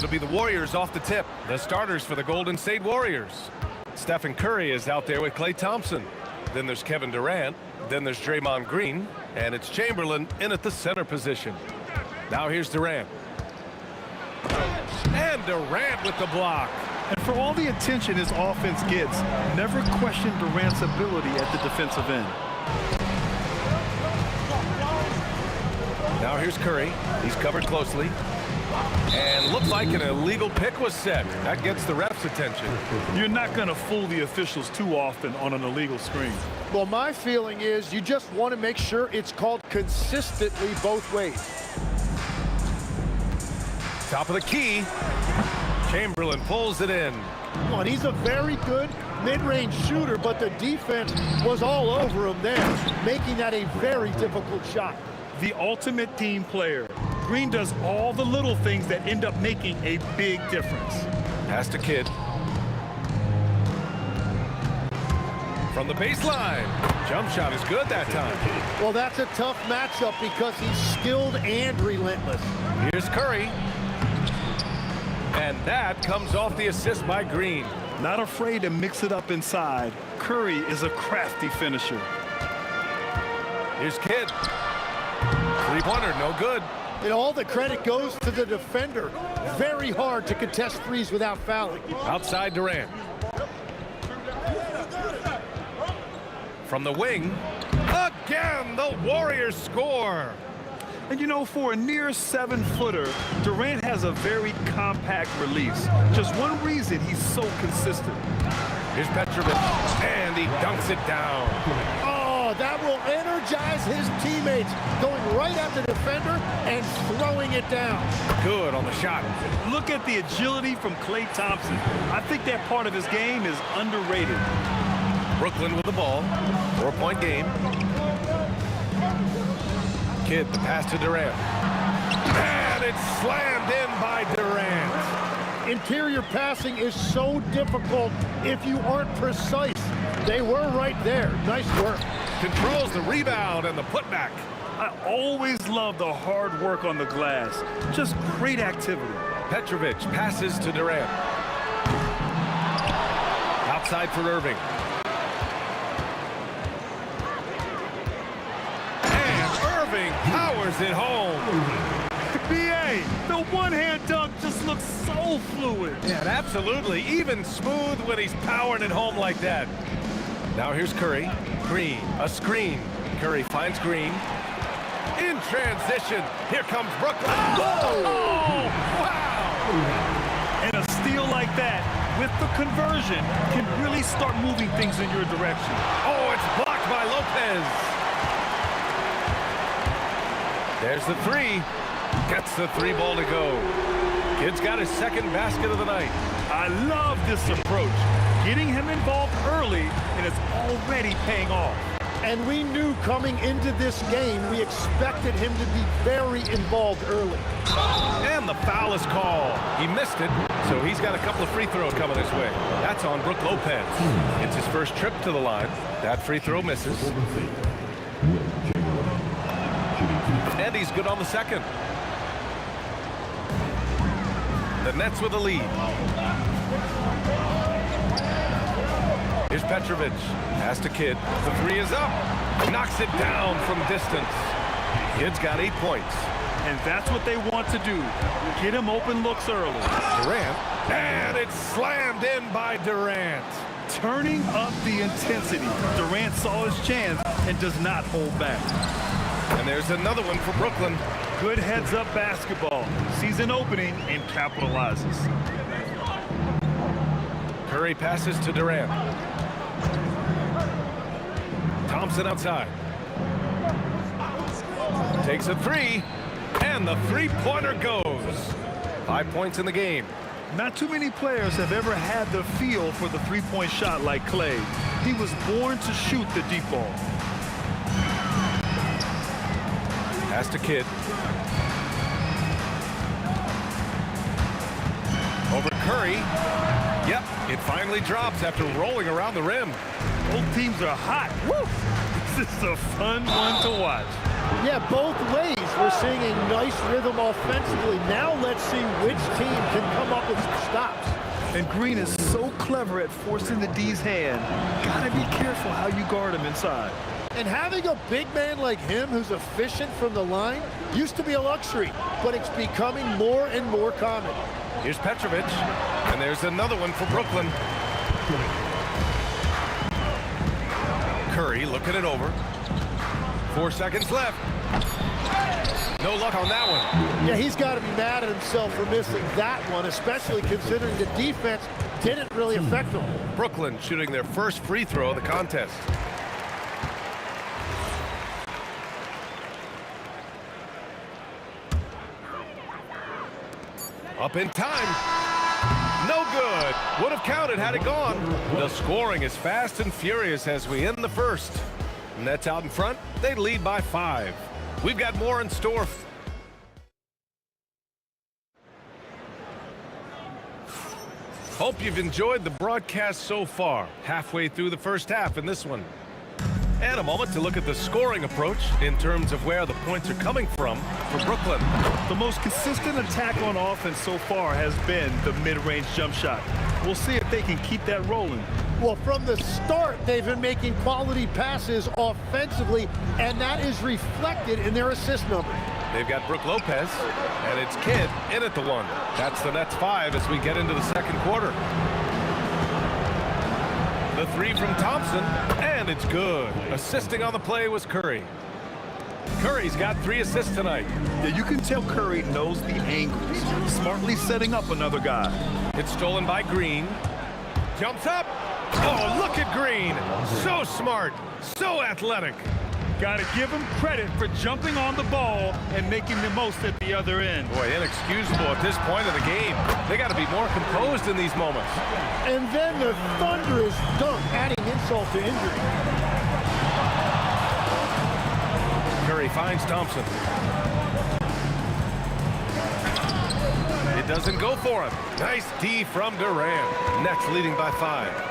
it'll be the Warriors off the tip. The starters for the Golden State Warriors. Stephen Curry is out there with Klay Thompson. Then there's Kevin Durant. Then there's Draymond Green. And it's Chamberlain in at the center position. Now here's Durant. And Durant with the block. And for all the attention his offense gets, never question Durant's ability at the defensive end. Now here's Curry. He's covered closely. And looks like an illegal pick was set. That gets the ref's attention. You're not going to fool the officials too often on an illegal screen. Well, my feeling is you just want to make sure it's called consistently both ways. Top of the key. Chamberlain pulls it in. Well, he's a very good mid-range shooter, but the defense was all over him there, making that a very difficult shot. The ultimate team player. Green does all the little things that end up making a big difference. Pass to Kidd. From the baseline. Jump shot is good that time. Well, that's a tough matchup because he's skilled and relentless. Here's Curry. And that comes off the assist by Green. Not afraid to mix it up inside. Curry is a crafty finisher. Here's Kidd. Three-pointer, no good. And all the credit goes to the defender. Very hard to contest threes without fouling. Outside Durant. From the wing. Again, the Warriors score. And you know, for a near 7-footer, Durant has a very compact release. Just one reason he's so consistent. Here's Petrovic, and he dunks it down. Oh, that will energize his teammates, going right at the defender and throwing it down. Good on the shot. Look at the agility from Klay Thompson. I think that part of his game is underrated. Brooklyn with the ball. 4-point game. Kidd, the pass to Durant. And it's slammed in by Durant. Interior passing is so difficult if you aren't precise. They were right there. Nice work. Controls the rebound and the putback. I always love the hard work on the glass. Just great activity. Petrovic passes to Durant. Outside for Irving. Powers it home. B.A., the one-hand dunk just looks so fluid. Yeah, absolutely. Even smooth when he's powering it home like that. Now here's Curry. Green, a screen. Curry finds Green. In transition, here comes Brooklyn. Oh, wow. And a steal like that, with the conversion, can really start moving things in your direction. Oh, it's blocked by Lopez. There's the three. Gets the three ball to go. Kidd's got his second basket of the night. I love this approach. Getting him involved early, and it's already paying off. And we knew coming into this game, we expected him to be very involved early. And the foul is called. He missed it, so he's got a couple of free throws coming his way. That's on Brook Lopez. It's his first trip to the line. That free throw misses. And he's good on the second. The Nets with the lead. Here's Petrovic. Pass to Kidd. The three is up. Knocks it down from distance. Kidd's got 8 points. And that's what they want to do. Get him open looks early. Durant. And it's slammed in by Durant. Turning up the intensity. Durant saw his chance and does not hold back. And there's another one for Brooklyn. Good heads-up basketball. Sees an opening and capitalizes. Curry passes to Durant. Thompson outside. Takes a three. And the three-pointer goes. 5 points in the game. Not too many players have ever had the feel for the three-point shot like Klay. He was born to shoot the deep ball. Pass to Kidd. Over Curry. Yep, it finally drops after rolling around the rim. Both teams are hot. Woo! This is a fun one to watch. Yeah, both ways. We're seeing a nice rhythm offensively. Now let's see which team can come up with some stops. And Green is so clever at forcing the D's hand. Gotta be careful how you guard him inside. And having a big man like him who's efficient from the line used to be a luxury, but it's becoming more and more common. Here's Petrovic, and there's another one for Brooklyn. Curry looking it over. 4 seconds left. No luck on that one. Yeah, he's got to be mad at himself for missing that one, especially considering the defense didn't really affect him. Brooklyn shooting their first free throw of the contest. Up in time. No good. Would have counted had it gone. The scoring is fast and furious as we end the first. Nets out in front. They lead by 5. We've got more in store. Hope you've enjoyed the broadcast so far. Halfway through the first half in this one. And a moment to look at the scoring approach in terms of where the points are coming from for Brooklyn. The most consistent attack on offense so far has been the mid-range jump shot. We'll see if they can keep that rolling. Well, from the start, they've been making quality passes offensively, and that is reflected in their assist number. They've got Brook Lopez, and it's Kidd in at the 1. That's the Nets 5 as we get into the second quarter. The 3 from Thompson, and it's good. Assisting on the play was Curry. Curry's got 3 assists tonight. Yeah, you can tell Curry knows the angles, smartly setting up another guy. It's stolen by Green. Jumps up. Oh, look at Green. So smart, so athletic. Got to give him credit for jumping on the ball and making the most at the other end. Boy, inexcusable at this point of the game. They got to be more composed in these moments. And then the thunderous dunk, adding insult to injury. Curry finds Thompson. It doesn't go for him. Nice D from Durant. Nets leading by 5.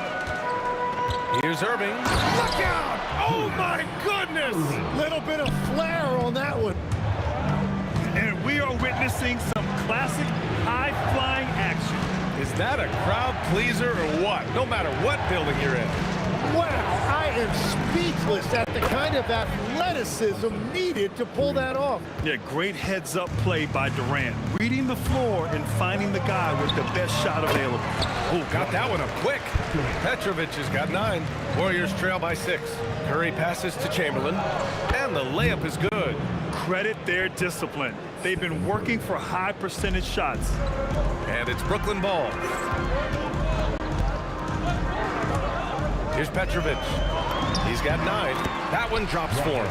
Here's Irving. Look out! Oh my goodness! Little bit of flair on that one. And we are witnessing some classic high-flying action. Is that a crowd pleaser or what? No matter what building you're in. Wow, I am speechless at the kind of athleticism needed to pull that off. Yeah, great heads-up play by Durant. Reading the floor and finding the guy with the best shot available. Oh, got that one up quick. Petrovic has got 9. Warriors trail by 6. Curry passes to Chamberlain, and the layup is good. Credit their discipline. They've been working for high percentage shots. And it's Brooklyn ball. Here's Petrovic. He's got 9. That one drops for him.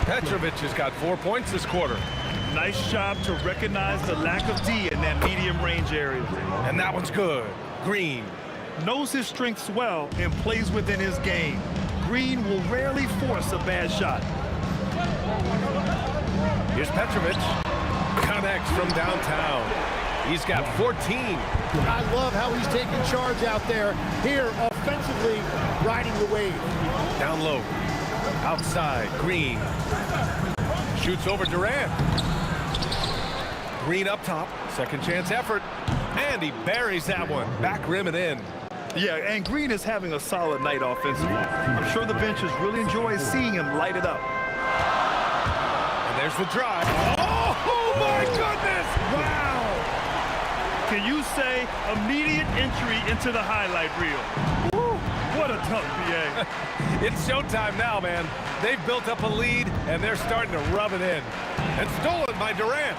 Petrovic has got 4 points this quarter. Nice job to recognize the lack of D in that medium range area. And that one's good. Green. Knows his strengths well and plays within his game. Green will rarely force a bad shot. Here's Petrovic. Connects from downtown. He's got 14. I love how he's taking charge out there. Here, offensively, riding the wave. Down low. Outside. Green. Shoots over Durant. Green up top. Second chance effort. And he buries that one. Back rim and in. Yeah, and Green is having a solid night offensively. I'm sure the benches really enjoy seeing him light it up. And there's the drive. Oh my goodness! Wow! Can you say immediate entry into the highlight reel? Woo, what a tough BA. It's showtime now, man. They've built up a lead, and they're starting to rub it in. And stolen by Durant.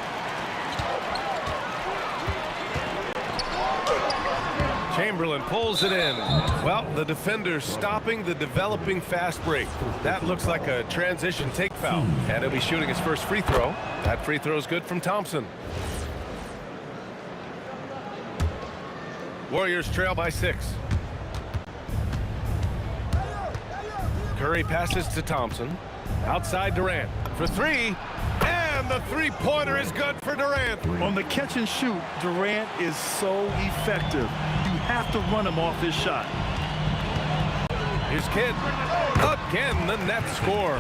Chamberlain pulls it in. Well, the defender's stopping the developing fast break. That looks like a transition take foul. And he'll be shooting his first free throw. That free throw is good from Thompson. Warriors trail by 6. Curry passes to Thompson. Outside Durant for 3. And the three-pointer is good for Durant. On the catch and shoot, Durant is so effective. You have to run him off his shot. Here's Kidd. Again, the Nets score.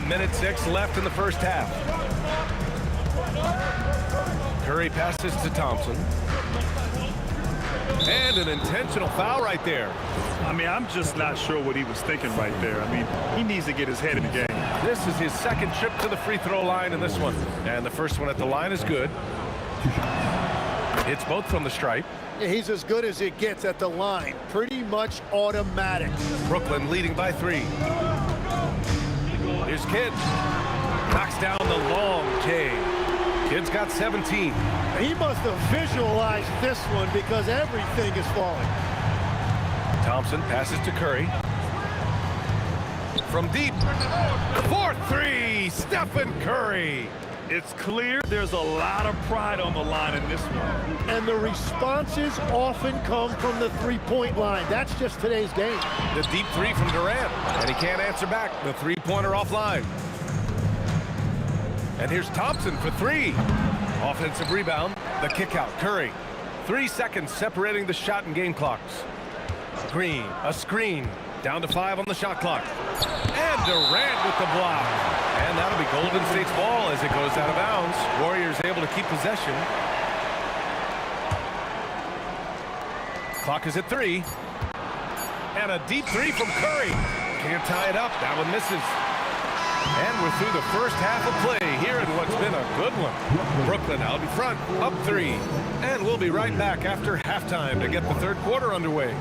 1:06 left in the first half. Curry passes to Thompson. And an intentional foul right there. I mean, I'm just not sure what he was thinking right there. I mean, he needs to get his head in the game. This is his second trip to the free throw line in this one. And the first one at the line is good. It's both from the stripe. Yeah, he's as good as it gets at the line. Pretty much automatic. Brooklyn leading by 3. Here's Kidd. Knocks down the long J. Kidd's got 17. He must have visualized this one because everything is falling. Thompson passes to Curry. From deep. 4-3, Stephen Curry. It's clear there's a lot of pride on the line in this one. And the responses often come from the three-point line. That's just today's game. The deep 3 from Durant. And he can't answer back. The three-pointer offline. And here's Thompson for 3. Offensive rebound. The kick out. Curry. 3 seconds separating the shot and game clocks. Green. A screen. Down to 5 on the shot clock. And Durant with the block. And that'll be Golden State's ball as it goes out of bounds. Warriors able to keep possession. Clock is at 3. And a deep 3 from Curry. Can't tie it up. That one misses. And we're through the first half of play here in what's been a good one. Brooklyn out in front, up 3. And we'll be right back after halftime to get the third quarter underway.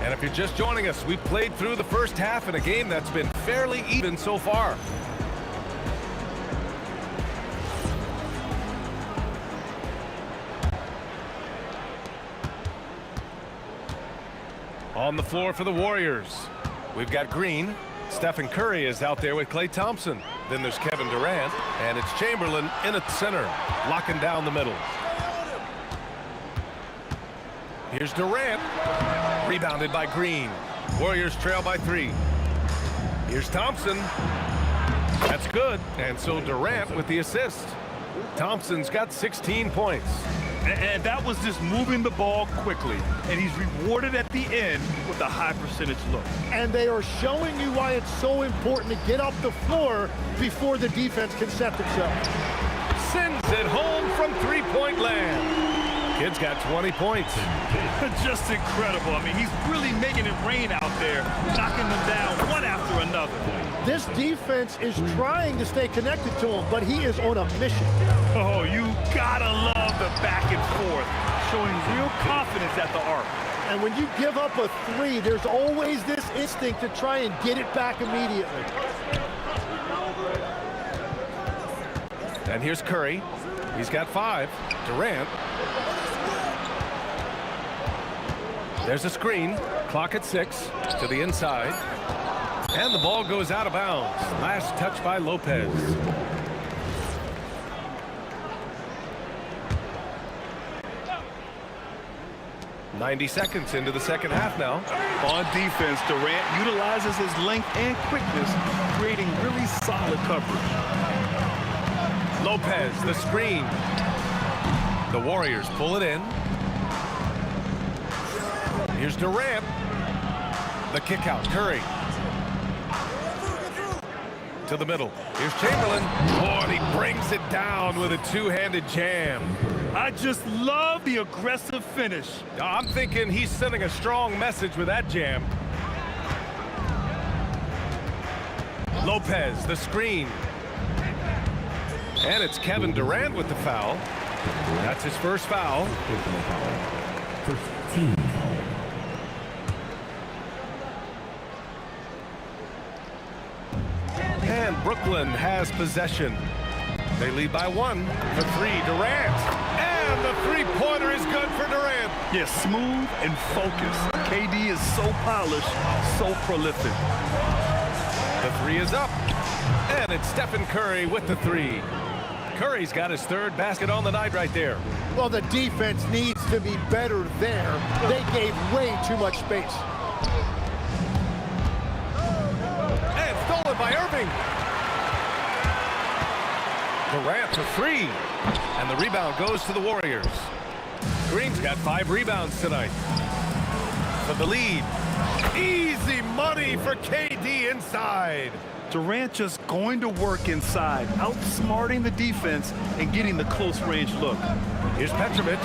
And if you're just joining us, we've played through the first half in a game that's been fairly even so far. On the floor for the Warriors, we've got Green. Stephen Curry is out there with Klay Thompson. Then there's Kevin Durant, and it's Chamberlain in at center, locking down the middle. Here's Durant. Rebounded by Green. Warriors trail by 3. Here's Thompson. That's good. And so Durant with the assist. Thompson's got 16 points. And that was just moving the ball quickly. And he's rewarded at the end with a high percentage look. And they are showing you why it's so important to get off the floor before the defense can set themselves. Sends it home from three-point land. Kid's got 20 points. Just incredible. I mean, he's really making it rain out there, knocking them down one after another. This defense is trying to stay connected to him, but he is on a mission. Oh, you gotta love the back and forth, showing real confidence at the arc. And when you give up a 3, there's always this instinct to try and get it back immediately. And here's Curry. He's got 5. Durant. There's a screen. Clock at 6 to the inside. And the ball goes out of bounds. Last touch by Lopez. "90 seconds into the second half now." On defense, Durant utilizes his length and quickness, creating really solid coverage. Lopez, the screen. The Warriors pull it in. Here's Durant. The kick out. Curry. To the middle. Here's Chamberlain. Oh, and he brings it down with a two-handed jam. I just love the aggressive finish. I'm thinking he's sending a strong message with that jam. Lopez, the screen. And it's Kevin Durant with the foul. That's his first foul. And Brooklyn has possession. They lead by 1 for 3. Durant. And And the three-pointer is good for Durant. Yeah, smooth and focused. KD is so polished, so prolific. The three is up. And it's Stephen Curry with the three. Curry's got his third basket on the night right there. Well, the defense needs to be better there. They gave way too much space. And stolen by Irving. Durant for three. And the rebound goes to the Warriors. Green's got 5 rebounds tonight. For the lead. Easy money for KD inside. Durant just going to work inside, outsmarting the defense and getting the close-range look. Here's Petrovic.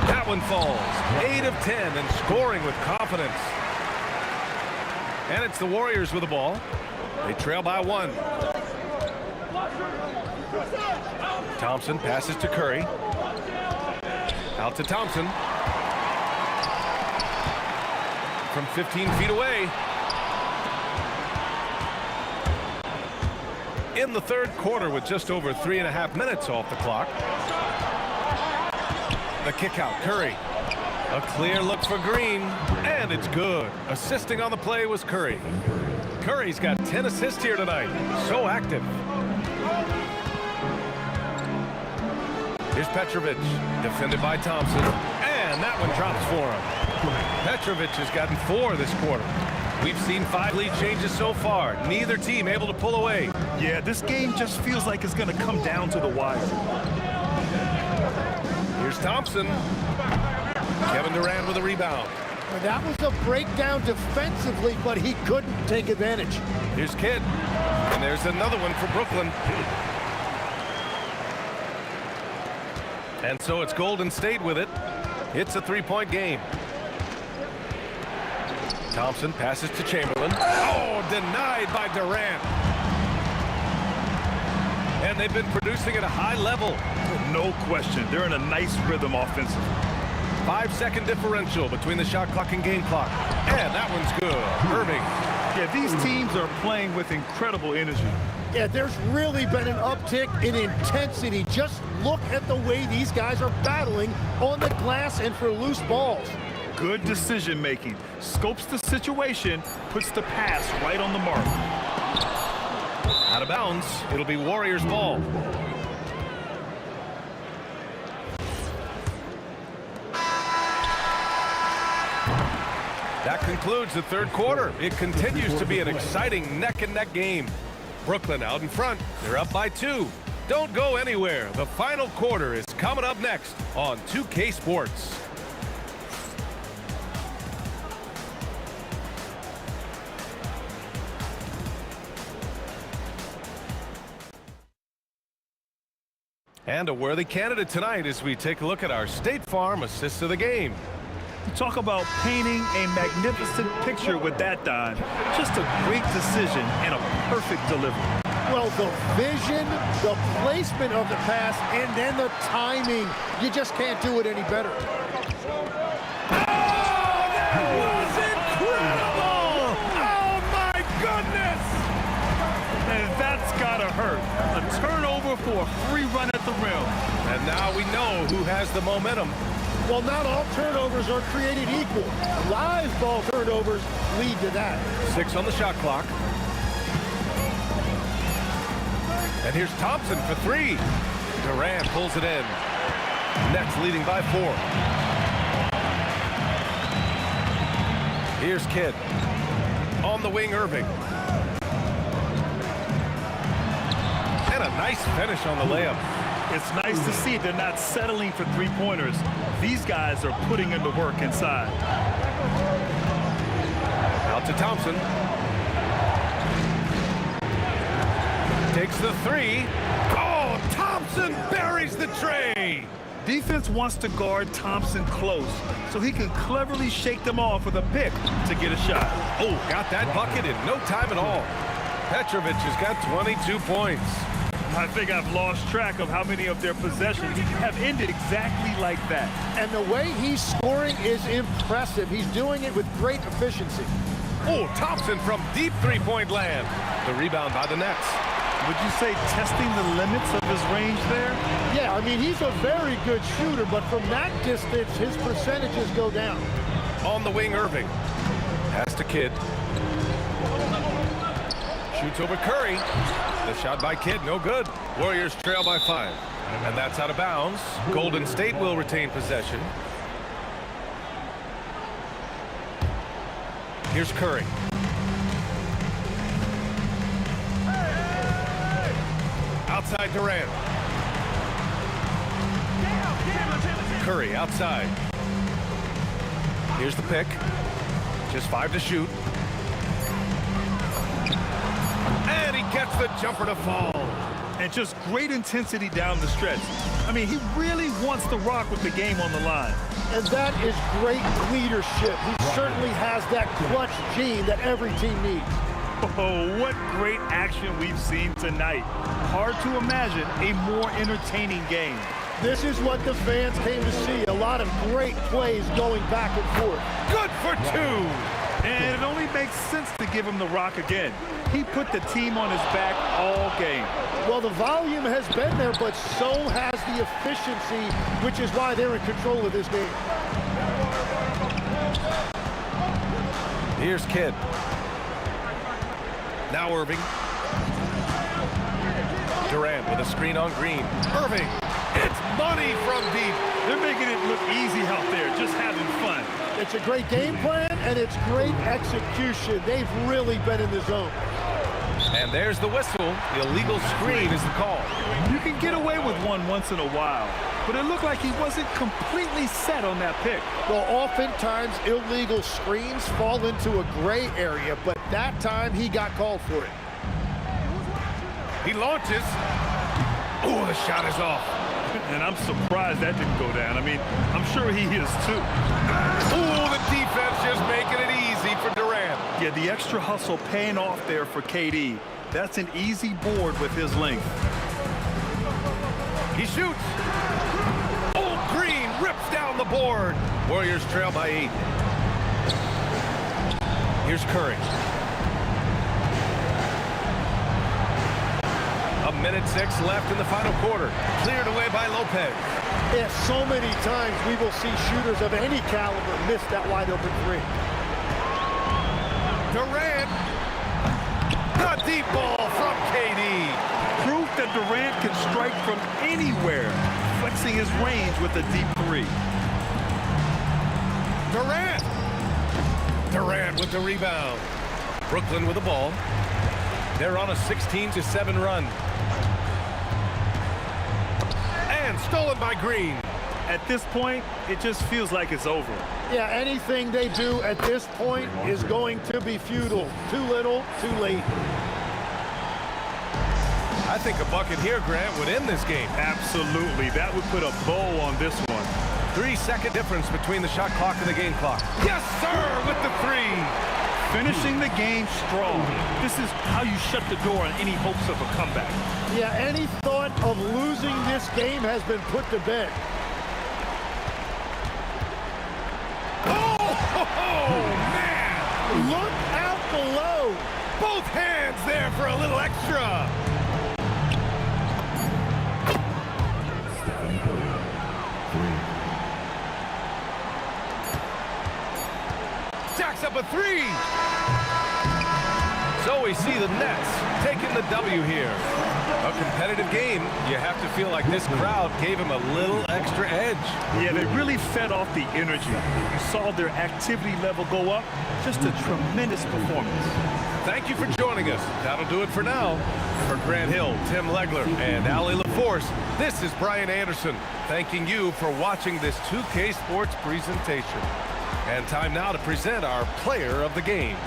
That one falls. 8 of 10 and scoring with confidence. And it's the Warriors with the ball. They trail by 1. Thompson passes to Curry. Out to Thompson. From 15 feet away. In the third quarter with just over 3.5 minutes off the clock. The kick out, Curry. A clear look for Green, and it's good. Assisting on the play was Curry. Curry's got 10 assists here tonight. So active. Here's Petrovic, defended by Thompson, and that one drops for him. Petrovic has gotten 4 this quarter. We've seen 5 lead changes so far. Neither team able to pull away. Yeah, this game just feels like it's going to come down to the wire. Here's Thompson. Kevin Durant with a rebound. Well, that was a breakdown defensively, but he couldn't take advantage. Here's Kidd. And there's another one for Brooklyn. And so it's Golden State with it. It's a 3-point game. Thompson passes to Chamberlain. Oh, denied by Durant. And they've been producing at a high level. No question. They're in a nice rhythm offensively. 5-second differential between the shot clock and game clock. And that one's good. Irving. Yeah, these teams are playing with incredible energy. Yeah, there's really been an uptick in intensity. Just look at the way these guys are battling on the glass and for loose balls. Good decision making. Scopes the situation, puts the pass right on the mark. Out of bounds. It'll be Warriors ball. That concludes the third quarter. It continues to be an exciting neck-and-neck game. Brooklyn out in front. They're up by 2. Don't go anywhere. The final quarter is coming up next on 2K Sports. And a worthy candidate tonight as we take a look at our State Farm assist of the game. You talk about painting a magnificent picture with that, Don. Just a great decision and a perfect delivery. Well, the vision, the placement of the pass, and then the timing. You just can't do it any better. Oh, that was incredible! Oh, my goodness! And that's got to hurt. A turnover for a free run at the rim. And now we know who has the momentum. Well, not all turnovers are created equal. Live ball turnovers lead to that. 6 on the shot clock. And here's Thompson for 3. Durant pulls it in. Nets leading by 4. Here's Kidd. On the wing, Irving. And a nice finish on the layup. It's nice to see they're not settling for three-pointers. These guys are putting in the work inside. Out to Thompson. Takes the 3. Oh, Thompson buries the tray. Defense wants to guard Thompson close so he can cleverly shake them off with a pick to get a shot. Oh, got that bucket in no time at all. Petrovic has got 22 points. I think I've lost track of how many of their possessions have ended exactly like that. And the way he's scoring is impressive. He's doing it with great efficiency. Oh, Thompson from deep three-point land. The rebound by the Nets. Would you say testing the limits of his range there? Yeah, I mean, he's a very good shooter, but from that distance, his percentages go down. On the wing, Irving. Pass to Kidd. Shoots over Curry. The shot by Kidd, no good. Warriors trail by 5. And that's out of bounds. Golden State will retain possession. Here's Curry. Outside Durant. Curry outside. Here's the pick. Just 5 to shoot. And he gets the jumper to fall. And just great intensity down the stretch. I mean, he really wants to rock with the game on the line. And that is great leadership. He certainly has that clutch gene that every team needs. Oh, what great action we've seen tonight. Hard to imagine a more entertaining game. This is what the fans came to see. A lot of great plays going back and forth. Good for 2. And it only makes sense to give him the rock again. He put the team on his back all game. Well, the volume has been there, but so has the efficiency, which is why they're in control of this game. Here's Kidd. Now Irving. Durant with a screen on Green. Irving. It's money from deep. They're making it look easy out there, just having fun. It's a great game plan, and it's great execution. They've really been in the zone. And there's the whistle. The illegal screen is the call. You can get away with one once in a while, but it looked like he wasn't completely set on that pick. Well, oftentimes illegal screens fall into a gray area, but that time he got called for it. He launches. Oh, the shot is off. And I'm surprised that didn't go down. I mean, I'm sure he is too. Oh, the defense just making it easy for Durant. Yeah, the extra hustle paying off there for KD. That's an easy board with his length. He shoots. Oh, Green rips down the board. Warriors trail by 8. Here's Curry. A minute 6 left in the final quarter. Cleared away by Lopez. Yeah, so many times we will see shooters of any caliber miss that wide open 3. Durant. The deep ball from KD. Proof that Durant can strike from anywhere, flexing his range with a deep 3. Durant. Durant with the rebound. Brooklyn with the ball. They're on a 16-7 run. And stolen by Green. At this point, it just feels like it's over. Yeah, anything they do at this point is going to be futile. Too little, too late. I think a bucket here, Grant, would end this game. Absolutely. That would put a bow on this one. 3-second difference between the shot clock and the game clock. Yes, sir, with the 3. Finishing the game strong. This is how you shut the door on any hopes of a comeback. Yeah, any thought of losing this game has been put to bed. Oh, man! Look out below. Both hands there for a little extra. Jacks up a 3. So we see the Nets taking the W here. A competitive game. You have to feel like this crowd gave him a little extra edge. Yeah, they really fed off the energy. You saw their activity level go up. Just a tremendous performance. Thank you for joining us. That'll do it for now. For Grant Hill, Tim Legler, and Allie LaForce, this is Brian Anderson, thanking you for watching this 2K Sports presentation. And time now to present our player of the game.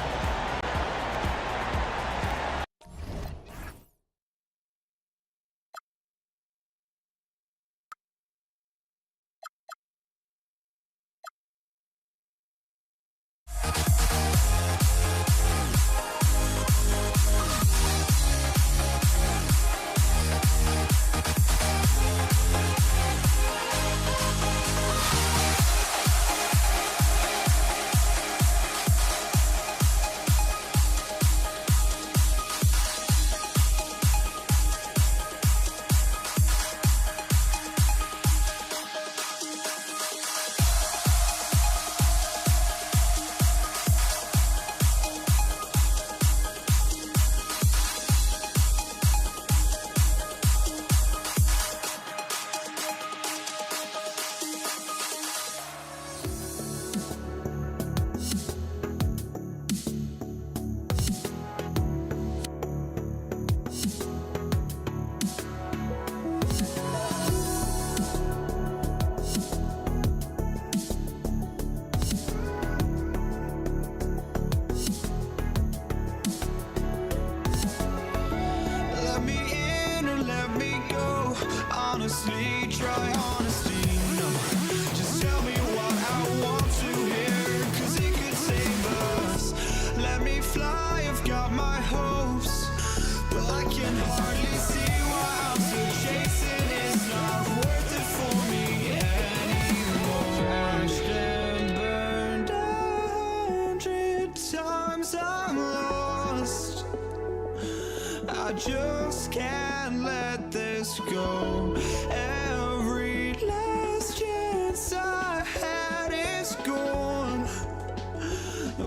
just can't let this go. Every last chance I had is gone,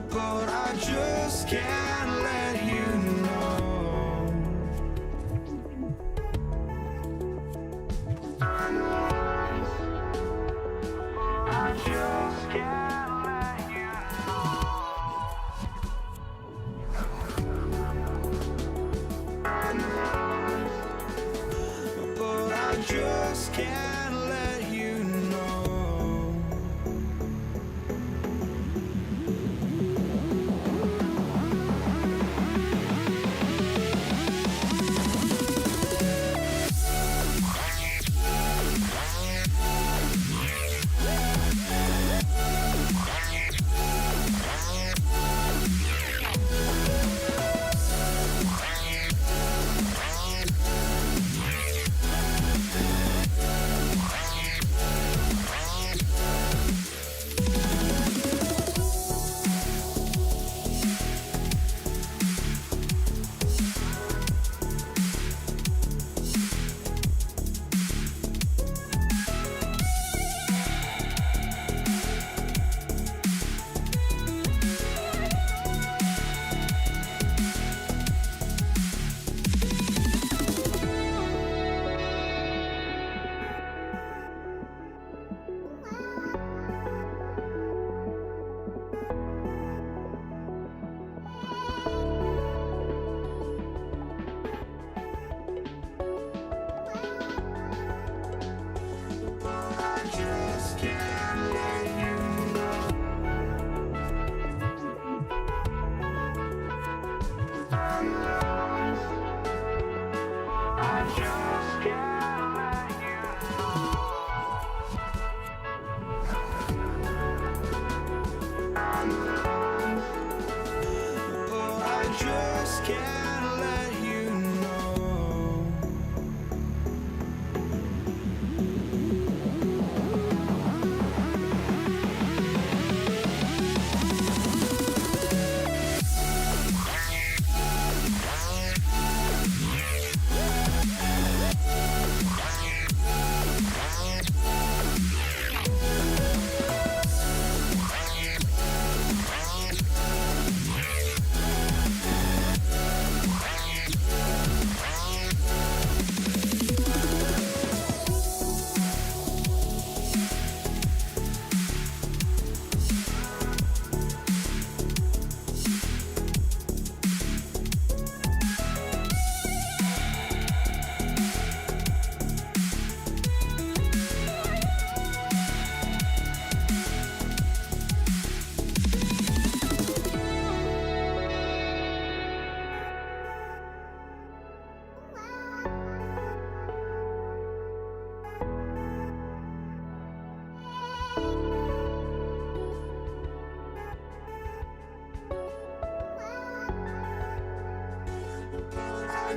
but I just can't let you know. I just can't let you know. But I just can't let you know.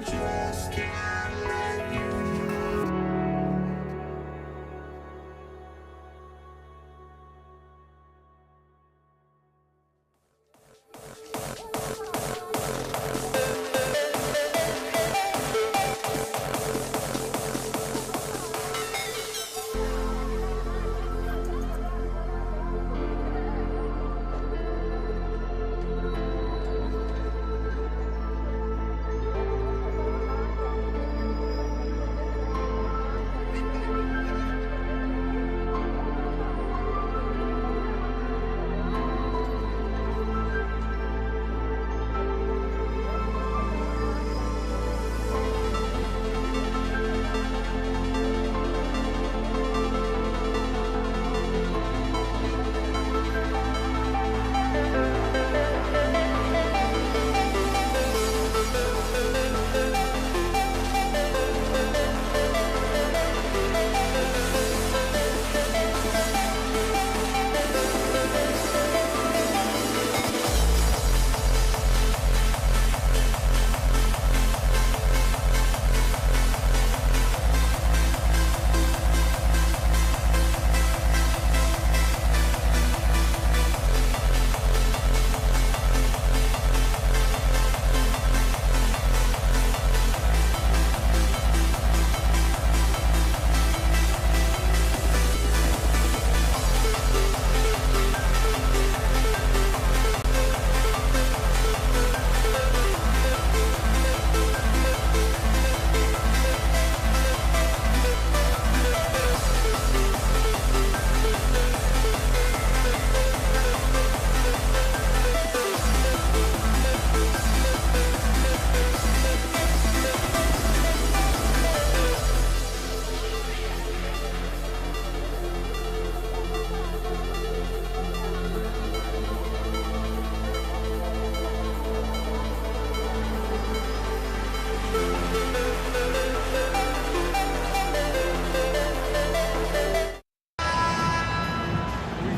just can't let you know.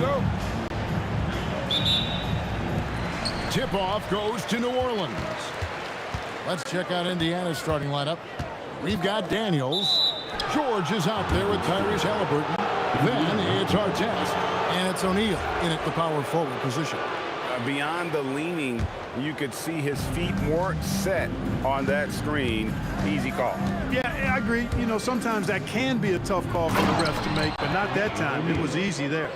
go. Tip-off goes to New Orleans. Let's check out Indiana's starting lineup. We've got Daniels. George is out there with Tyrese Halliburton. Then it's Artest, and it's O'Neal in at the power forward position. Beyond the leaning, you could see his feet weren't set on that screen. Easy call. Yeah, I agree. You know, sometimes that can be a tough call for the refs to make, but not that time. It was easy there.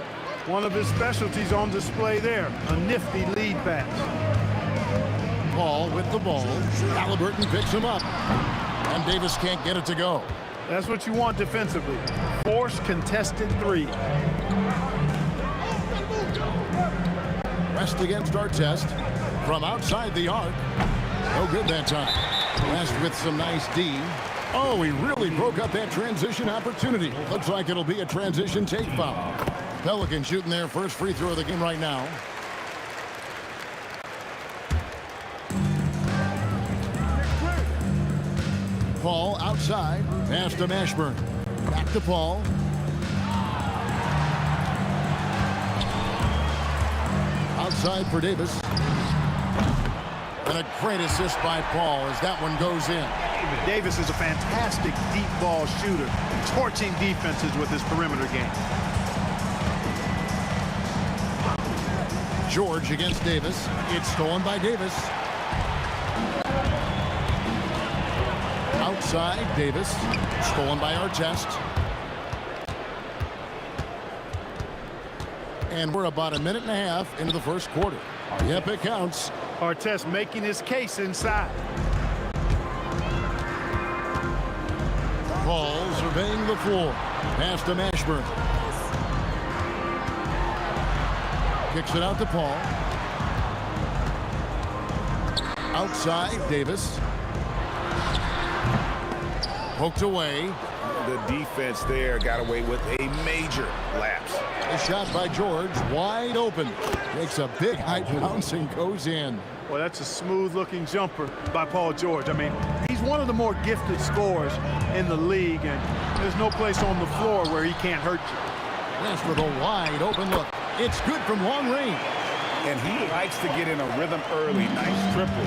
One of his specialties on display there, a nifty lead pass. Paul with the ball. Halliburton picks him up, and Davis can't get it to go. That's what you want defensively. Force contested three. West against Artest from outside the arc. No good that time. West with some nice D. Oh, he really broke up that transition opportunity. Looks like it'll be a transition take foul. Pelicans shooting their first free throw of the game right now. Paul outside. Pass to Mashburn. Back to Paul. Outside for Davis. And a great assist by Paul as that one goes in. Davis is a fantastic deep ball shooter, torching defenses with his perimeter game. George against Davis. It's stolen by Davis. Outside, Davis. Stolen by Artest. And we're about a minute and a half into the first quarter. Yep, it counts. Artest making his case inside. Paul surveying the floor. Pass to Mashburn. Kicks it out to Paul. Outside, Davis. Poked away. The defense there got away with a major lapse. A shot by George, wide open. Makes a big high bounce and goes in. Well, that's a smooth-looking jumper by Paul George. I mean, he's one of the more gifted scorers in the league, and there's no place on the floor where he can't hurt you. West with a wide open look. It's good from long range. And he likes to get in a rhythm early. Nice triple.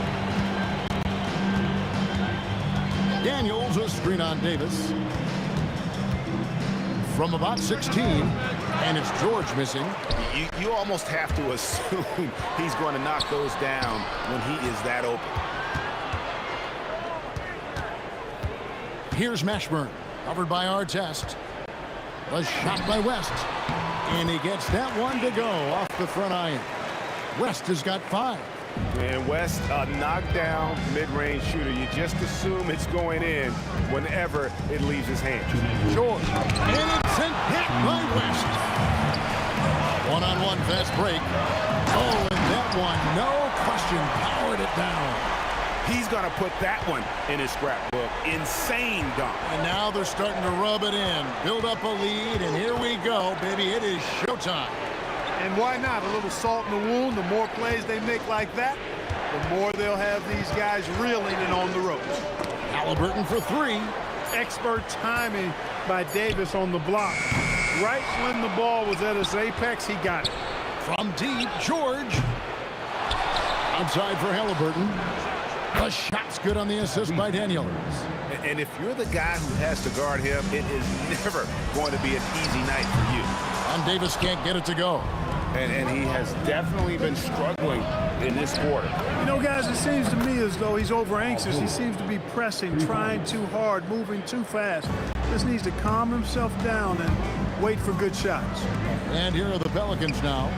Daniels, a screen on Davis. From about 16, and it's George missing. You almost have to assume he's going to knock those down when he is that open. Here's Mashburn, covered by Artest. A shot by West, and he gets that one to go off the front iron. West has got 5. And West, a knockdown mid-range shooter. You just assume it's going in whenever it leaves his hands. George, and it's sent back by West. One-on-one fast break. Oh, and that one, no question, powered it down. He's going to put that one in his scrapbook. Insane dunk. And now they're starting to rub it in. Build up a lead, and here we go, baby. It is showtime. And why not? A little salt in the wound. The more plays they make like that, the more they'll have these guys reeling and on the ropes. Halliburton for 3. Expert timing by Davis on the block. Right when the ball was at its apex, he got it. From deep, George. Outside for Halliburton. The shot's good on the assist by Daniels. And if you're the guy who has to guard him, it is never going to be an easy night for you. And Davis can't get it to go. And he has definitely been struggling in this quarter. You know, guys, it seems to me as though he's over anxious. He seems to be pressing, trying too hard, moving too fast. Just needs to calm himself down and wait for good shots. And here are the Pelicans now,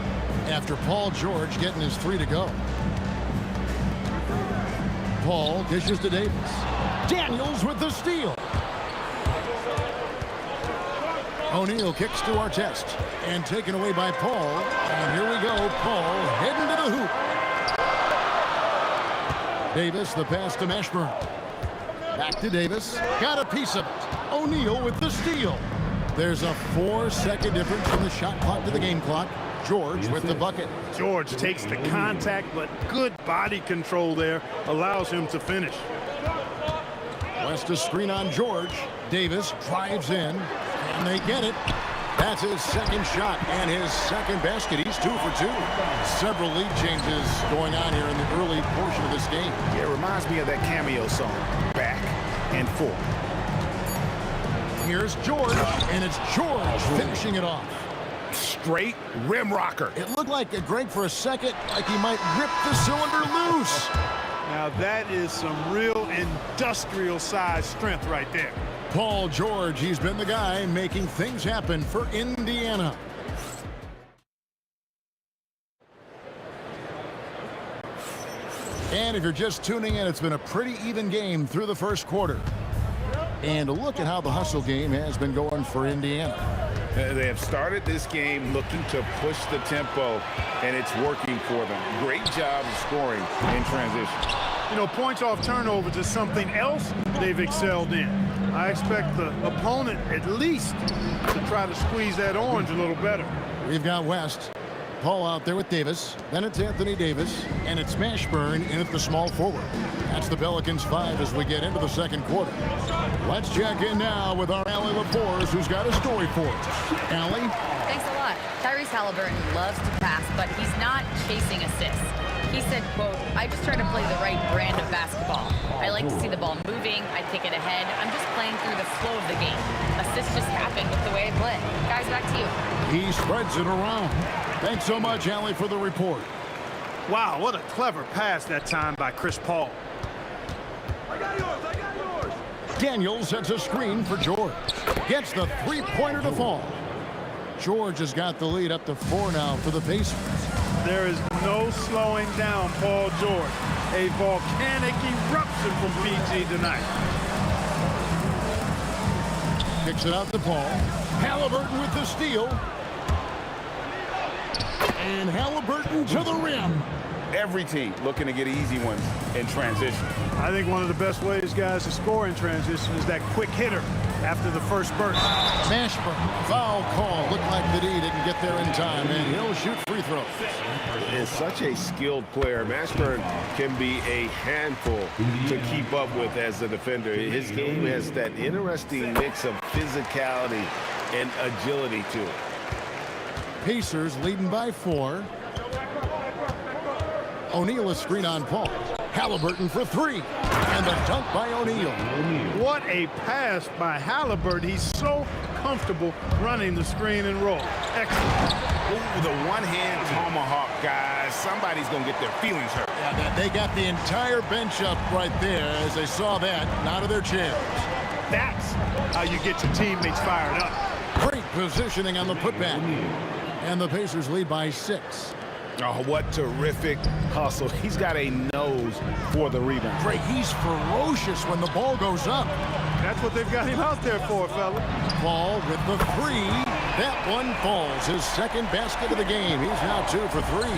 after Paul George getting his 3 to go. Paul dishes to Davis. Daniels with the steal. O'Neal kicks to Artest and taken away by Paul. And here we go. Paul heading to the hoop. Davis, the pass to Mashburn. Back to Davis. Got a piece of it. O'Neal with the steal. There's a 4-second difference from the shot clock to the game clock. George with the bucket. George takes the contact, but good body control there allows him to finish. West a screen on George. Davis drives in, and they get it. That's his second shot and his second basket. He's 2 for 2. Several lead changes going on here in the early portion of this game. Yeah, it reminds me of that cameo song, Back and Forth. Here's George, and it's George finishing it off. Straight rim rocker. It looked like Greg for a second, like he might rip the cylinder loose. Now that is some real industrial size strength right there. Paul George, he's been the guy making things happen for Indiana. And if you're just tuning in, it's been a pretty even game through the first quarter. And look at how the hustle game has been going for Indiana. They have started this game looking to push the tempo, and it's working for them. Great job of scoring in transition. You know, points off turnovers is something else they've excelled in. I expect the opponent at least to try to squeeze that orange a little better. We've got West. Paul out there with Davis. Then it's Anthony Davis. And it's Mashburn in at the small forward. That's the Pelicans 5 as we get into the second quarter. Let's check in now with our Allie LaForce, who's got a story for us. Allie? Thanks a lot. Tyrese Halliburton loves to pass, but he's not chasing assists. He said, quote, "I just try to play the right brand of basketball. I like to see the ball moving. I take it ahead. I'm just playing through the flow of the game. Assists just happen with the way I play." Guys, back to you. He spreads it around. Thanks so much, Allie, for the report. Wow, what a clever pass that time by Chris Paul. I got yours. Daniels sets a screen for George. Gets the three-pointer to fall. George has got the lead up to 4 now for the Pacers. There is no slowing down Paul George. A volcanic eruption from PG tonight. Kicks it out to Paul. Halliburton with the steal. And Halliburton to the rim. Every team looking to get easy ones in transition. I think one of the best ways, guys, to score in transition is that quick hitter after the first burst. Mashburn, foul call. Looked like the D didn't get there in time, and he'll shoot free throws. Is such a skilled player. Mashburn can be a handful to keep up with as a defender. His game has that interesting mix of physicality and agility to it. Pacers leading by 4. O'Neal a screen on Paul. Halliburton for 3. And the dunk by O'Neal. What a pass by Halliburton. He's so comfortable running the screen and roll. Excellent. Ooh, the one-hand tomahawk, guys. Somebody's going to get their feelings hurt. Yeah, they got the entire bench up right there as they saw that and out of their chairs. That's how you get your teammates fired up. Great positioning on the putback. And the Pacers lead by 6. Oh, what terrific hustle. He's got a nose for the rebound. Greg, he's ferocious when the ball goes up. That's what they've got him out there for, fella. Paul with the 3. That one falls. His second basket of the game. He's now 2 for 3.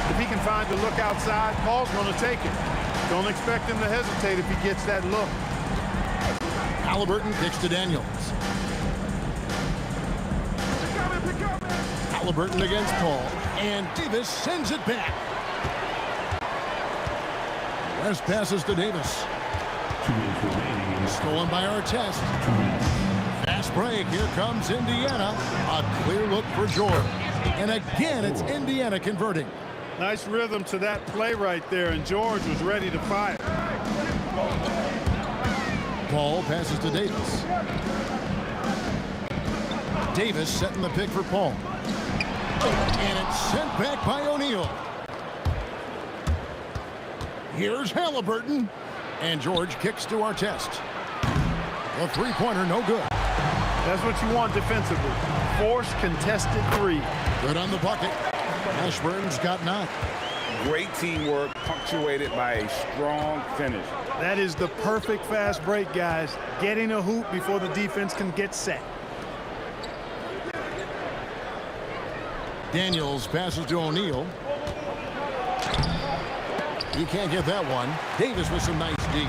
If he can find the look outside, Paul's going to take it. Don't expect him to hesitate if he gets that look. Halliburton kicks to Daniels. Halliburton against Paul. And Davis sends it back. West passes to Davis. Stolen by Artest. Fast break. Here comes Indiana. A clear look for George. And again, it's Indiana converting. Nice rhythm to that play right there, and George was ready to fire. Paul passes to Davis. Davis setting the pick for Paul. And it's sent back by O'Neal. Here's Halliburton. And George kicks to Artest. The three-pointer, no good. That's what you want defensively. Force contested 3. Good on the bucket. Mashburn's got 9. Great teamwork, punctuated by a strong finish. That is the perfect fast break, guys. Getting a hoop before the defense can get set. Daniels passes to O'Neal. He can't get that one. Davis with some nice D.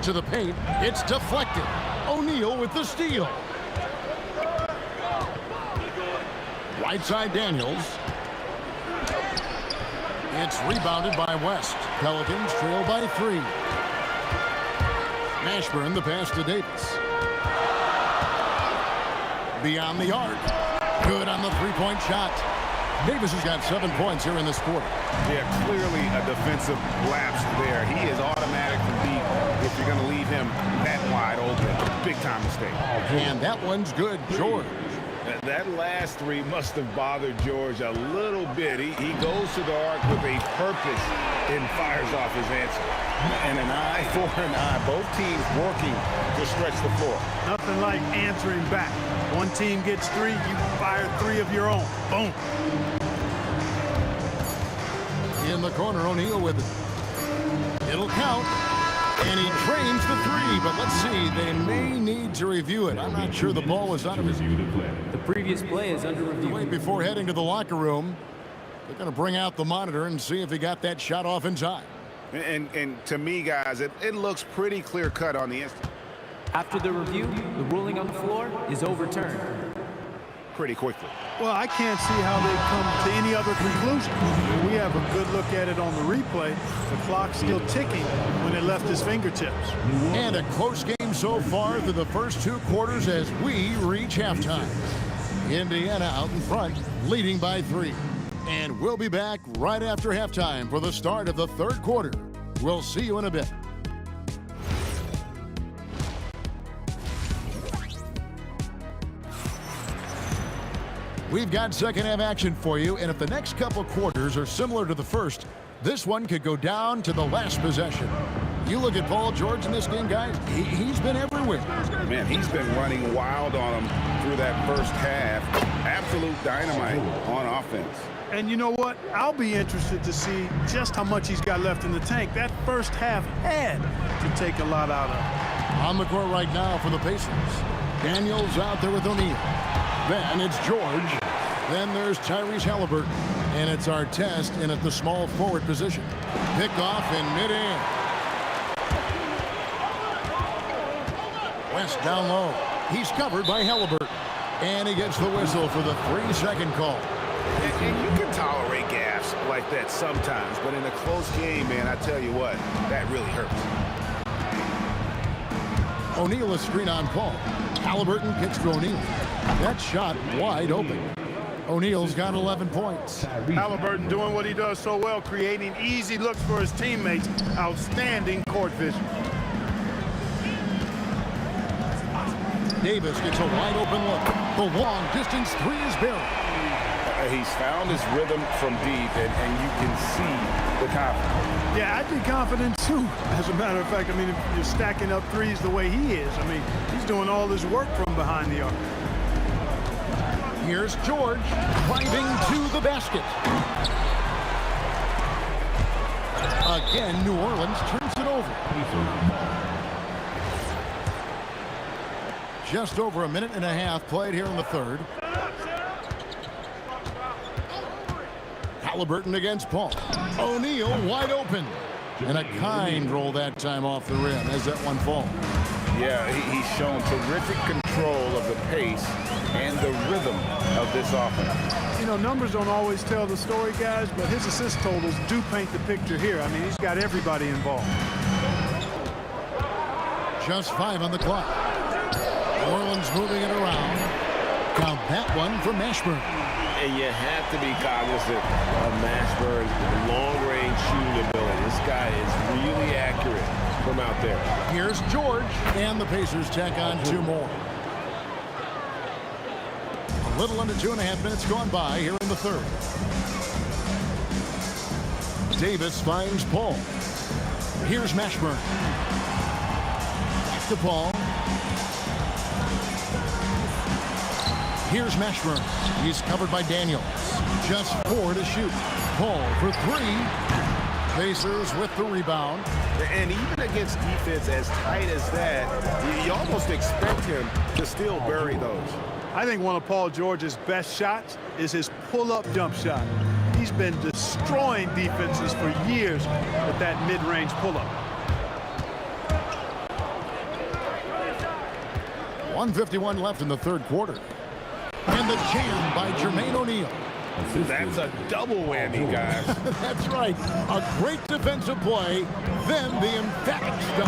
To the paint. It's deflected. O'Neal with the steal. Right side Daniels. It's rebounded by West. Pelicans trail by 3. Mashburn the pass to Davis. Beyond the arc. Good on the three-point shot. Davis has got 7 points here in this quarter. Yeah, clearly a defensive lapse there. He is automatic from deep if you're going to leave him that wide open. Big-time mistake. And that one's good. George. That last three must have bothered George a little bit. He goes to the arc with a purpose and fires off his answer. And an eye for an eye. Both teams working to stretch the floor. Nothing like answering back. One team gets 3, you fire 3 of your own. Boom. In the corner, O'Neal with it. It'll count. And he trains the 3, but let's see. They may need to review it. I'm not sure the ball was out of his. The previous play is under review. Wait, before heading to the locker room, they're going to bring out the monitor and see if he got that shot off in time. And to me, guys, it looks pretty clear-cut on the instant. After the review, the ruling on the floor is overturned. Pretty quickly. Well, I can't see how they come to any other conclusion. We have a good look at it on the replay. The clock's still ticking when it left his fingertips. And a close game so far through the first 2 quarters as we reach halftime. Indiana out in front, leading by 3. And we'll be back right after halftime for the start of the 3rd quarter. We'll see you in a bit. We've got second half action for you, and if the next couple quarters are similar to the first, this one could go down to the last possession. You look at Paul George in this game, guys, he's been everywhere. Man, he's been running wild on him through that first half. Absolute dynamite on offense. And you know what? I'll be interested to see just how much he's got left in the tank. That first half had to take a lot out of him. On the court right now for the Pacers. Daniels out there with O'Neal. Then it's George. Then there's Tyrese Halliburton. And it's Artest in at the small forward position. Picked off in midair. West down low. He's covered by Halliburton. And he gets the whistle for the 3-second call. And you can tolerate gaffes like that sometimes, but in a close game, man, I tell you what, that really hurts. O'Neal a screen on Paul. Halliburton kicks to O'Neal. That shot wide open. O'Neal's got 11 points. Halliburton doing what he does so well, creating easy looks for his teammates. Outstanding court vision. Davis gets a wide open look. The long distance 3 is buried. He's found his rhythm from deep, and you can see the confidence. Yeah, I'd be confident too. As a matter of fact, I mean, if you're stacking up threes the way he is, I mean, he's doing all his work from behind the arc. Here's George driving to the basket. Again, New Orleans turns it over. Just over a minute and a half played here in the 3rd. Halliburton against Paul. O'Neal wide open. And a kind roll that time off the rim as that one falls. Yeah, he's shown terrific control of the pace and the rhythm of this offense. You know, numbers don't always tell the story, guys, but his assist totals do paint the picture here. I mean, he's got everybody involved. Just 5 on the clock. New Orleans moving it around. Count that one for Mashburn. And you have to be cognizant of Mashburn's long-range shooting ability. This guy is really accurate from out there. Here's George, and the Pacers tack on 2 more. A little under 2.5 minutes gone by here in the 3rd. Davis finds Paul. Here's Mashburn. Back to Paul. Here's Mashburn. He's covered by Daniels. Just 4 to shoot. Paul for 3. Pacers with the rebound. And even against defense as tight as that, you almost expect him to still bury those. I think one of Paul George's best shots is his pull-up jump shot. He's been destroying defenses for years with that mid-range pull-up. 1:51 left in the 3rd quarter. And the jam by Jermaine O'Neal. That's a double whammy, guys. That's right. A great defensive play, then the emphatic stop.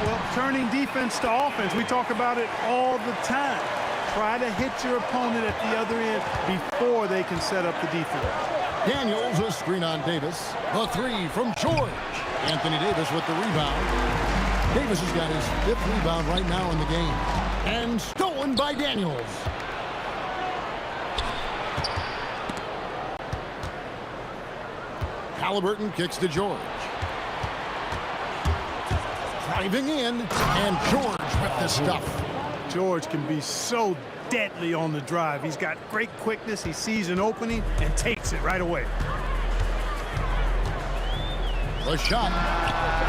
Well, turning defense to offense, we talk about it all the time. Try to hit your opponent at the other end before they can set up the defense. Daniels, a screen on Davis. The three from George. Anthony Davis with the rebound. Davis has got his 5th rebound right now in the game. And stolen by Daniels. Halliburton kicks to George. Driving in, and George with the stuff. George can be so deadly on the drive. He's got great quickness. He sees an opening and takes it right away. The shot,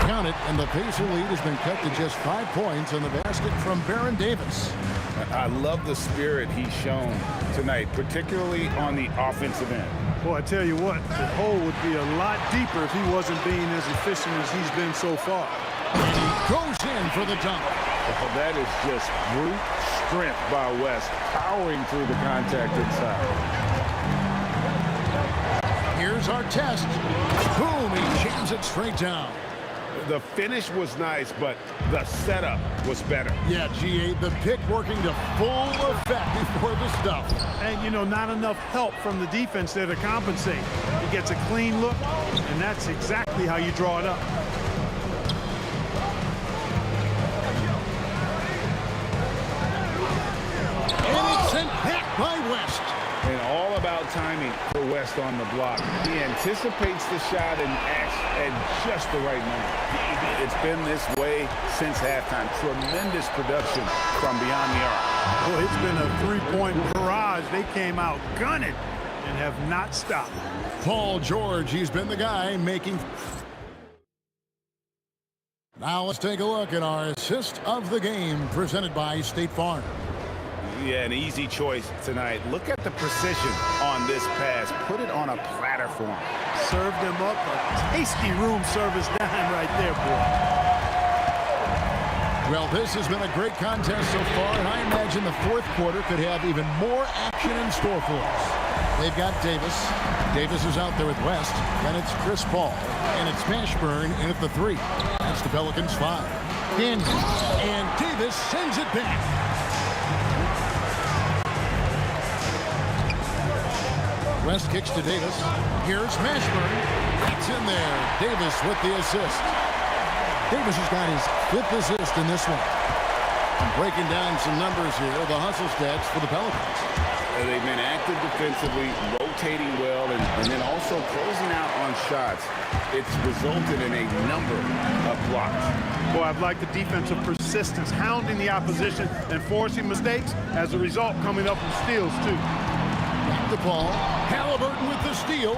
count it, and the Pacer lead has been cut to just 5 points in the basket from Baron Davis. I love the spirit he's shown tonight, particularly on the offensive end. Boy, I tell you what, the hole would be a lot deeper if he wasn't being as efficient as he's been so far. And he goes in for the dunk. Well, that is just brute strength by West, powering through the contact inside. Here's our test. Boom, he jams it straight down. The finish was nice, but the setup was better. Yeah, GA, the pick working to full effect before the stuff. And, you know, not enough help from the defense there to compensate. He gets a clean look, and that's exactly how you draw it up. And it's sent back by West. And all about timing for West on the block. He anticipates the shot and acts at just the right moment. It's been this way since halftime. Tremendous production from beyond the arc. Well, it's been a three-point barrage. They came out gunning and have not stopped. Paul George, he's been the guy making... Now let's take a look at our assist of the game presented by State Farm. Yeah, an easy choice tonight. Look at the precision on this pass. Put it on a platter for him. Served him up a tasty room service dime right there, boy. Well, this has been a great contest so far, and I imagine the 4th quarter could have even more action in store for us. They've got Davis. Davis is out there with West. Then it's Chris Paul. And it's Mashburn in at the 3. That's the Pelicans 5. And Davis sends it back. West kicks to Davis. Here's Mashburn. It's in there. Davis with the assist. Davis has got his 5th assist in this one. And breaking down some numbers here, the hustle stats for the Pelicans. They've been active defensively, rotating well, and then also closing out on shots. It's resulted in a number of blocks. Boy, I've liked the defensive persistence, hounding the opposition and forcing mistakes. As a result, coming up with steals, too. Back to Paul. Halliburton with the steal.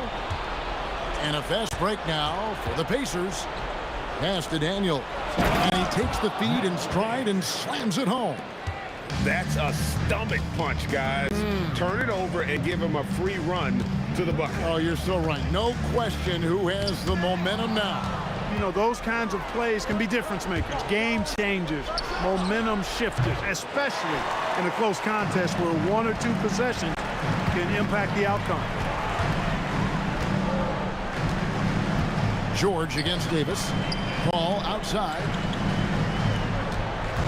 And a fast break now for the Pacers. Pass to Daniel. And he takes the feed in stride and slams it home. That's a stomach punch, guys. Turn it over and give him a free run to the bucket. Oh, you're so right. No question who has the momentum now. You know, those kinds of plays can be difference makers, game changers, momentum shifters, especially in a close contest where 1 or 2 possessions can impact the outcome. George against Davis. Paul outside.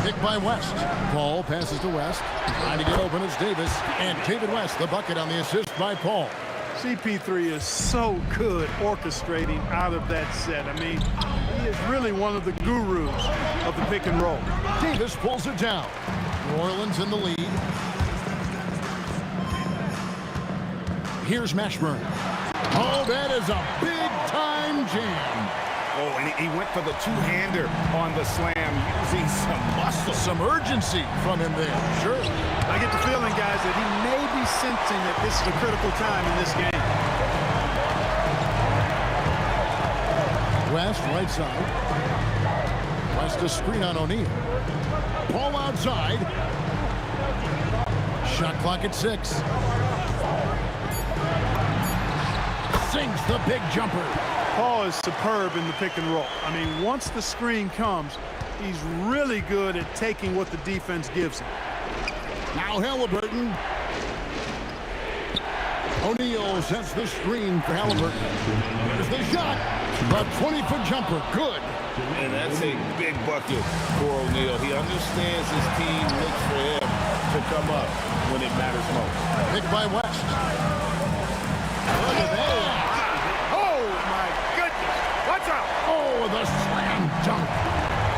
Picked by West. Paul passes to West. Trying to get open is Davis. And David West, the bucket on the assist by Paul. CP3 is so good orchestrating out of that set. I mean, he is really one of the gurus of the pick and roll. Davis pulls it down. New Orleans in the lead. Here's Mashburn. Oh, that is a big-time jam. Oh, and he went for the two-hander on the slam, using some muscle. Some urgency from him there. Sure. I get the feeling, guys, that he may be sensing that this is a critical time in this game. West, right side. West a screen on O'Neal. Paul outside. Shot clock at 6. Sinks the big jumper. Paul is superb in the pick and roll. I mean, once the screen comes, he's really good at taking what the defense gives him. Now Halliburton. O'Neal sets the screen for Halliburton. There's the shot. A 20-foot jumper. Good. And that's a big bucket for O'Neal. He understands his team looks for him to to come up when it matters most. Picked by West. Look at that. Oh, my goodness. Watch out. Oh, the slam dunk.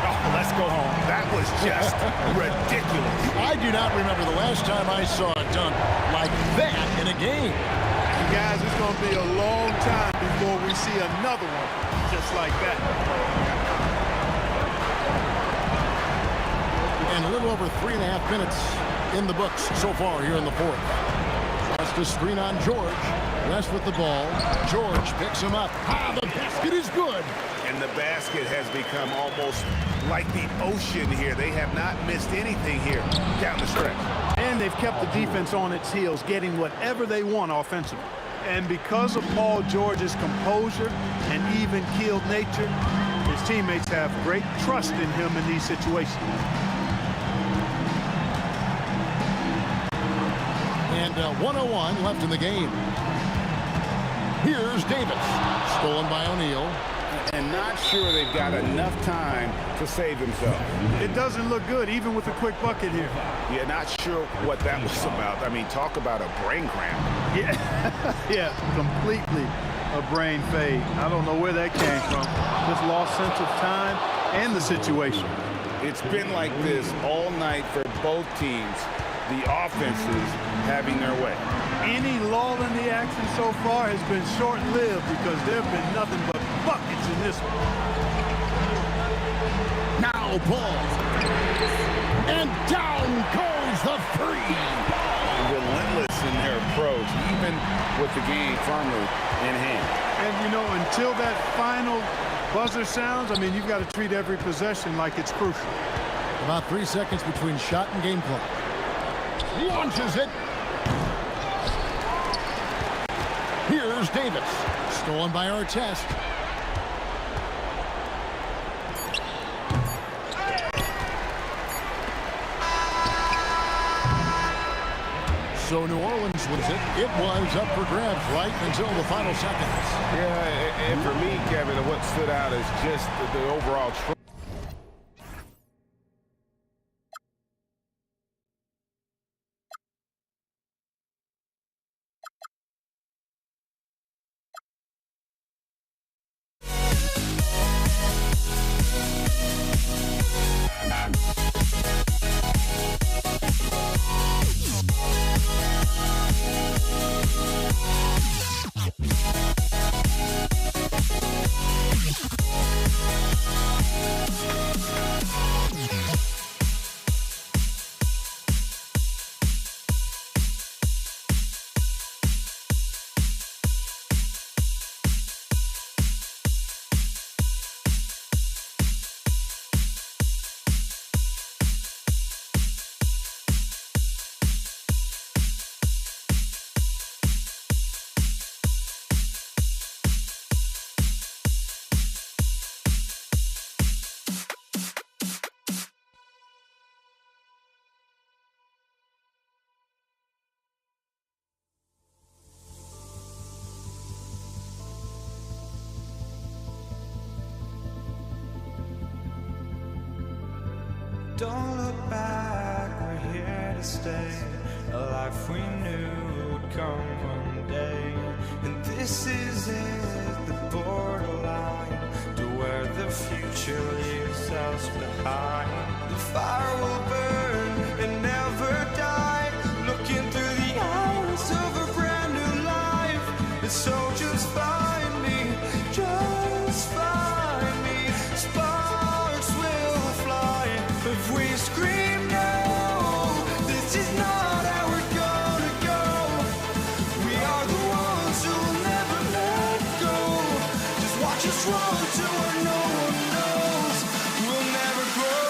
Oh, let's go home. That was just ridiculous. I do not remember the last time I saw a dunk like that in a game. And guys, it's going to be a long time before we see another one just like that. And a little over 3.5 minutes in the books so far here in the fourth. That's the screen on George. West with the ball. George picks him up. Ah, the basket is good. And the basket has become almost like the ocean here. They have not missed anything here down the stretch. And they've kept the defense on its heels, getting whatever they want offensively. And because of Paul George's composure and even-keeled nature, his teammates have great trust in him in these situations. And 1:01 left in the game. Here's Davis. Stolen by O'Neal. And not sure they've got enough time to save themselves. It doesn't look good, even with a quick bucket here. Yeah, not sure what that was about. I mean, talk about a brain cramp. Yeah, yeah, completely a brain fade. I don't know where that came from. Just lost sense of time and the situation. It's been like this all night for both teams. The offenses having their way. Any lull in the action so far has been short-lived because there have been nothing but buckets in this one. Now Paul. And down goes the three. Relentless in their approach, even with the game firmly in hand. And, you know, until that final buzzer sounds, I mean, you've got to treat every possession like it's crucial. About 3 seconds between shot and game clock. Launches it. Here's Davis. Stolen by Artest. So New Orleans was it. It was up for grabs right until the final seconds. Yeah, and for me, Kevin, what stood out is just the overall trend. Don't look back, we're here to stay. A life we knew would come one day. And this is it, the borderline to where the future leaves us behind. The fire will burn and never die. Looking through the eyes of a brand new life. And so just find me, just find me. Sparks will fly if we scream no. This is not how we're gonna go. We are the ones who'll never let go. Just watch us run to where no one knows. We'll never grow.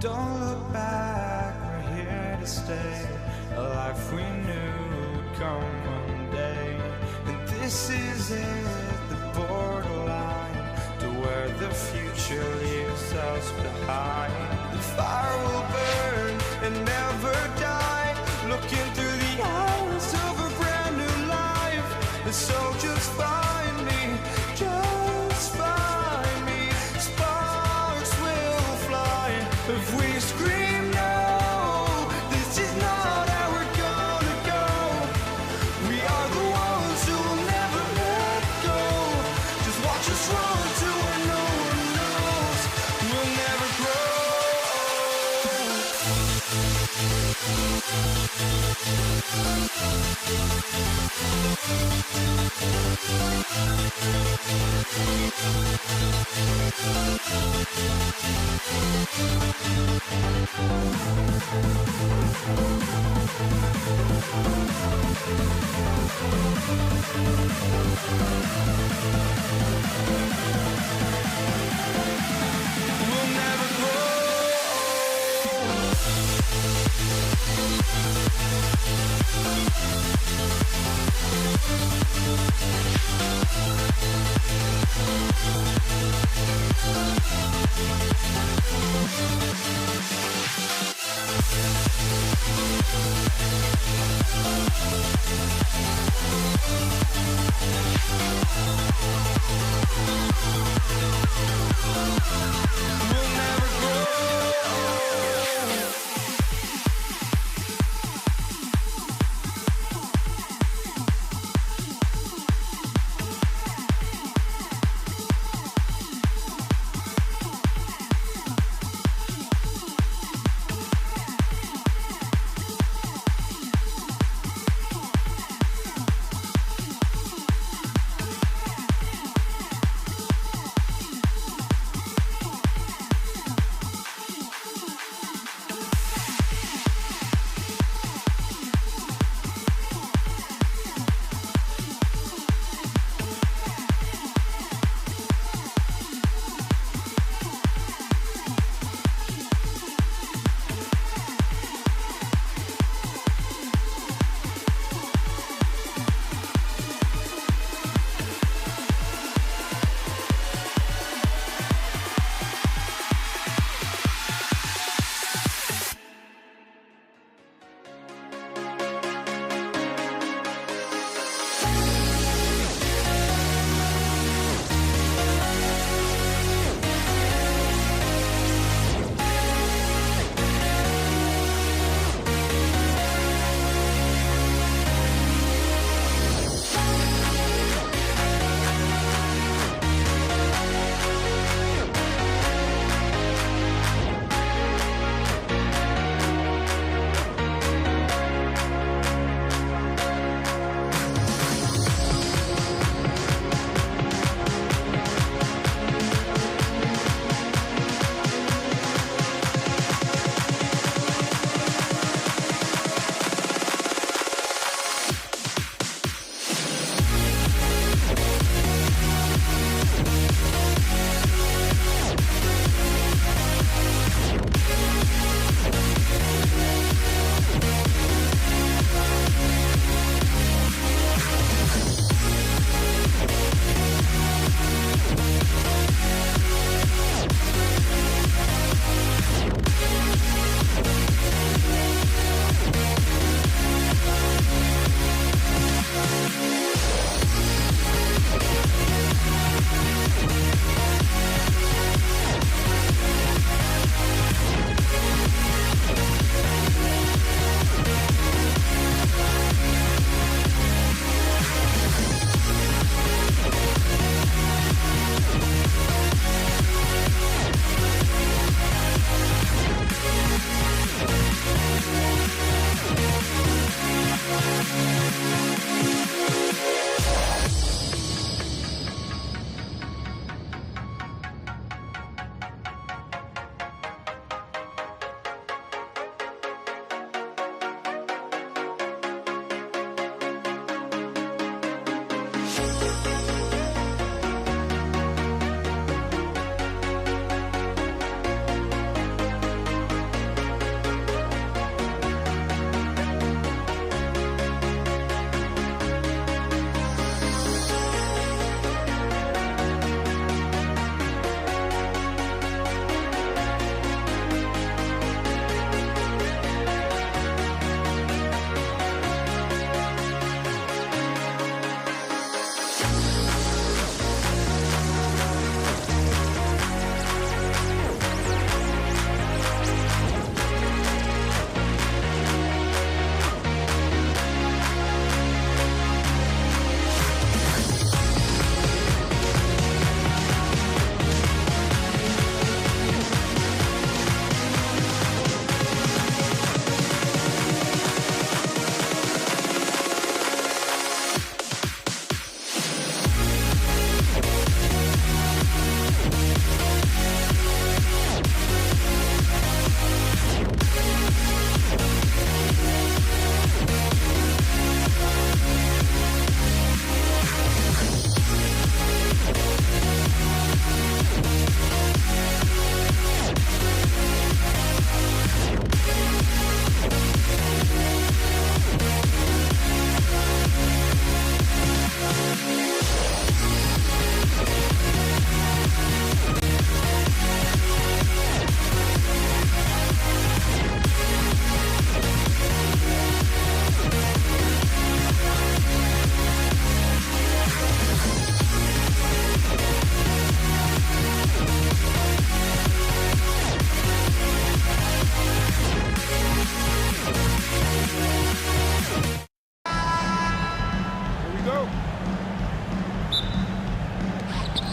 Don't look back, we're here to stay. A life we knew would come one day. And this is it, the borderline to where the future leaves us behind. The fire will burn and never die, looking through the eyes of a brand new life. And so just find me, just find me. Sparks will fly if we scream no. This is not how we're gonna go. We are the ones who will never let go. Just watch us run to where no one knows. We'll never grow. We'll never grow. We'll never grow.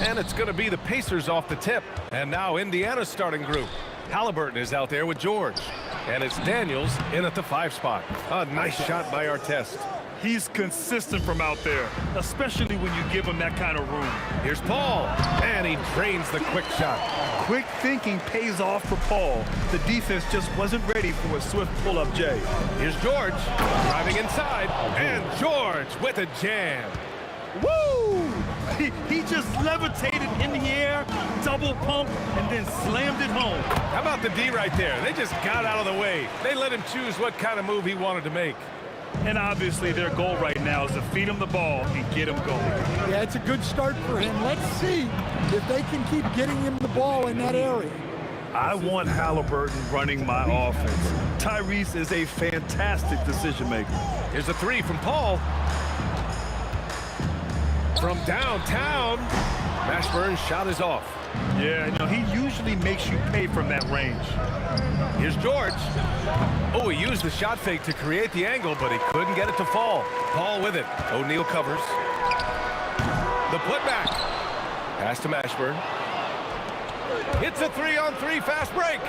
And it's going to be the Pacers off the tip. And now Indiana's starting group. Halliburton is out there with George. And it's Daniels in at the 5 spot. A nice shot by Artest. He's consistent from out there, especially when you give him that kind of room. Here's Paul, and he drains the quick shot. Quick thinking pays off for Paul. The defense just wasn't ready for a swift pull-up Jay. Here's George, driving inside, and George with a jam. Woo! He just levitated in the air, double pump, and then slammed it home. How about the D right there? They just got out of the way. They let him choose what kind of move he wanted to make. And obviously their goal right now is to feed him the ball and get him going. Yeah, it's a good start for him. Let's see if they can keep getting him the ball in that area. I want Halliburton running my offense. Tyrese is a fantastic decision maker. Here's a 3 from Paul. From downtown, Mashburn's shot is off. Yeah, you know, he usually makes you pay from that range. Here's George. Oh, he used the shot fake to create the angle, but he couldn't get it to fall. Paul with it. O'Neal covers. The putback. Pass to Mashburn. It's a 3-on-3 fast break.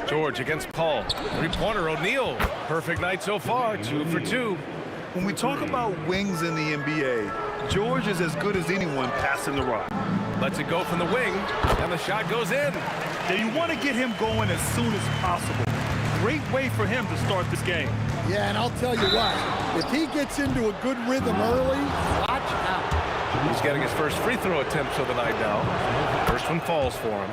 George against Paul. 3-pointer O'Neal. Perfect night so far. 2 for 2. When we talk about wings in the NBA, George is as good as anyone passing the rock. Lets it go from the wing, and the shot goes in. Now you want to get him going as soon as possible. Great way for him to start this game. Yeah, and I'll tell you what, if he gets into a good rhythm early, watch out. He's getting his first free throw attempt of the night now. First one falls for him.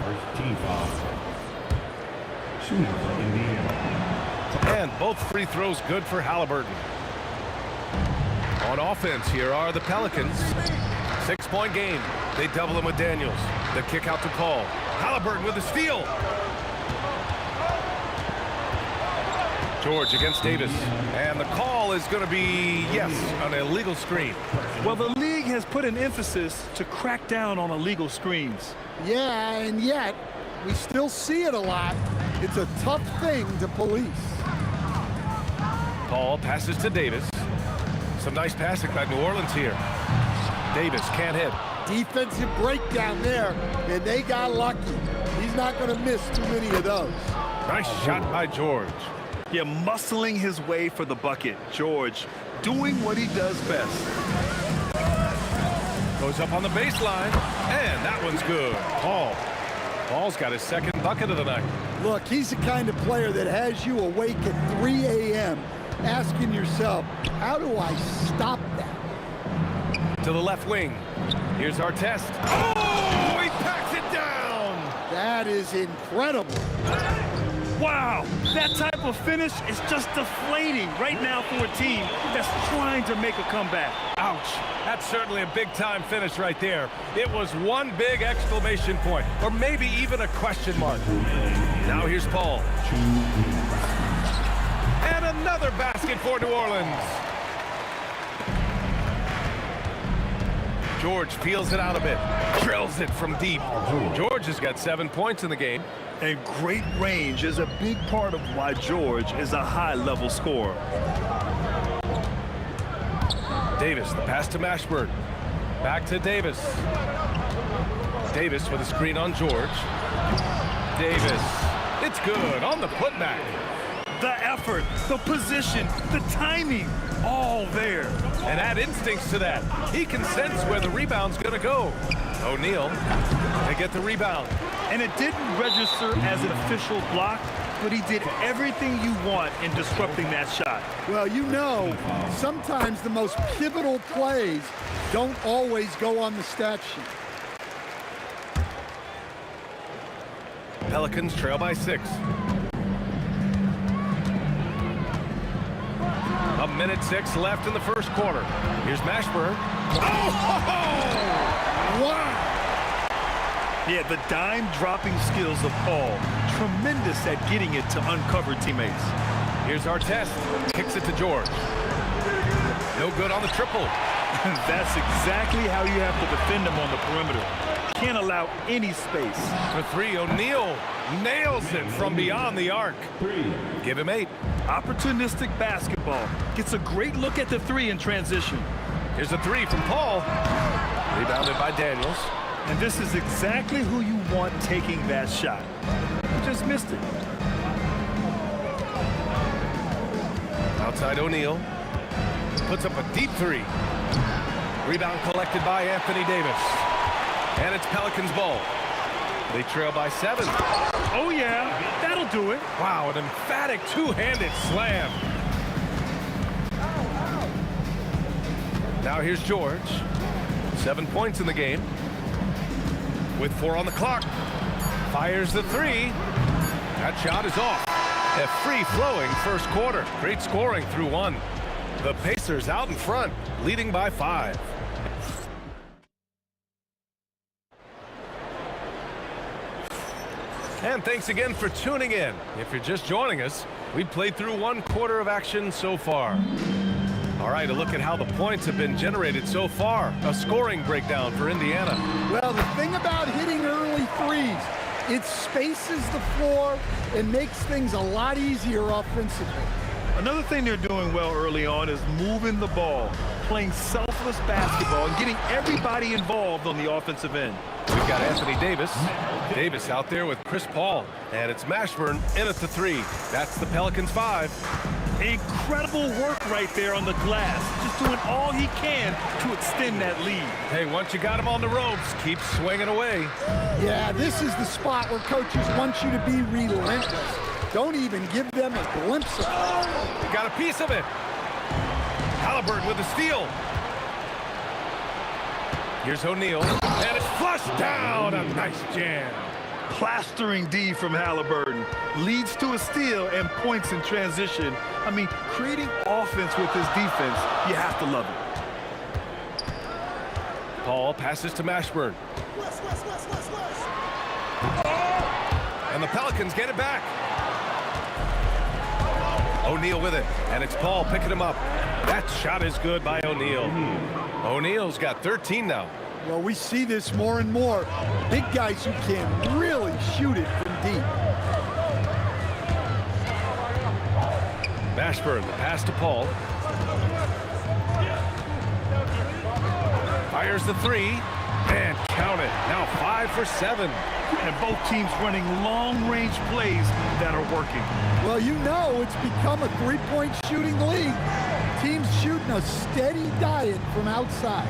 And both free throws good for Halliburton. On offense, here are the Pelicans. 6-point game. They double him with Daniels. The kick out to Paul. Halliburton with the steal. George against Davis. And the call is going to be, yes, an illegal screen. Well, the league has put an emphasis to crack down on illegal screens. Yeah, and yet, we still see it a lot. It's a tough thing to police. Paul passes to Davis. Some nice passing by New Orleans here. Davis can't hit. Defensive breakdown there, and they got lucky. He's not going to miss too many of those. Nice shot by George. Yeah, muscling his way for the bucket. George doing what he does best. Goes up on the baseline, and that one's good. Paul's got his second bucket of the night. Look, he's the kind of player that has you awake at 3 a.m. asking yourself, how do I stop that? To the left wing. Here's Artest. Oh, he packs it down. That is incredible. Wow, that type of finish is just deflating right now for a team that's trying to make a comeback. Ouch. That's certainly a big-time finish right there. It was one big exclamation point, or maybe even a question mark. Now here's Paul. And another basket for New Orleans. George feels it out a bit. Drills it from deep. George has got 7 points in the game. And great range is a big part of why George is a high-level scorer. Davis, the pass to Mashburn. Back to Davis. Davis with a screen on George. Davis. It's good on the putback. The effort, the position, the timing, all there. And add instincts to that. He can sense where the rebound's going to go. O'Neal, they get the rebound. And it didn't register as an official block, but he did everything you want in disrupting that shot. Well, you know, sometimes the most pivotal plays don't always go on the stat sheet. Pelicans trail by 6. A minute 6 left in the first quarter. Here's Mashburn. Oh! Wow! Yeah, the dime-dropping skills of Paul. Tremendous at getting it to uncover teammates. Here's Artest. Kicks it to George. No good on the triple. That's exactly how you have to defend him on the perimeter. Can't allow any space. For 3, O'Neal nails it from beyond the arc. Give him 8. Opportunistic basketball. Gets a great look at the three in transition. Here's a three from Paul. Rebounded by Daniels. And this is exactly who you want taking that shot. He just missed it. Outside O'Neal. Puts up a deep three. Rebound collected by Anthony Davis. And it's Pelicans ball. They trail by 7. Oh, yeah. That'll do it. Wow, an emphatic two-handed slam. Now here's George. 7 points in the game. With 4 on the clock. Fires the three. That shot is off. A free-flowing first quarter. Great scoring through 1. The Pacers out in front, leading by 5. And thanks again for tuning in. If you're just joining us, we've played through 1 quarter of action so far. All right, a look at how the points have been generated so far. A scoring breakdown for Indiana. Well, the thing about hitting early threes, it spaces the floor and makes things a lot easier offensively. Another thing they're doing well early on is moving the ball, playing selfless basketball, and getting everybody involved on the offensive end. We've got Anthony Davis. Davis out there with Chris Paul. And it's Mashburn in at the 3. That's the Pelicans 5. Incredible work right there on the glass. Just doing all he can to extend that lead. Hey, once you got him on the ropes, keep swinging away. Yeah, this is the spot where coaches want you to be relentless. Don't even give them a glimpse of it. You got a piece of it. Halliburton with the steal. Here's O'Neal, and it's flushed down. A nice jam. Plastering D from Halliburton. Leads to a steal and points in transition. I mean, creating offense with his defense, you have to love it. Paul passes to Mashburn. And the Pelicans get it back. O'Neal with it, and it's Paul picking him up. That shot is good by O'Neal. O'Neal's got 13 now. Well, we see this more and more. Big guys who can really shoot it from deep. Mashburn, the pass to Paul. Fires the 3, and count it. Now 5 for 7. And both teams running long-range plays that are working. Well, you know it's become a three-point shooting league. Teams shooting a steady diet from outside.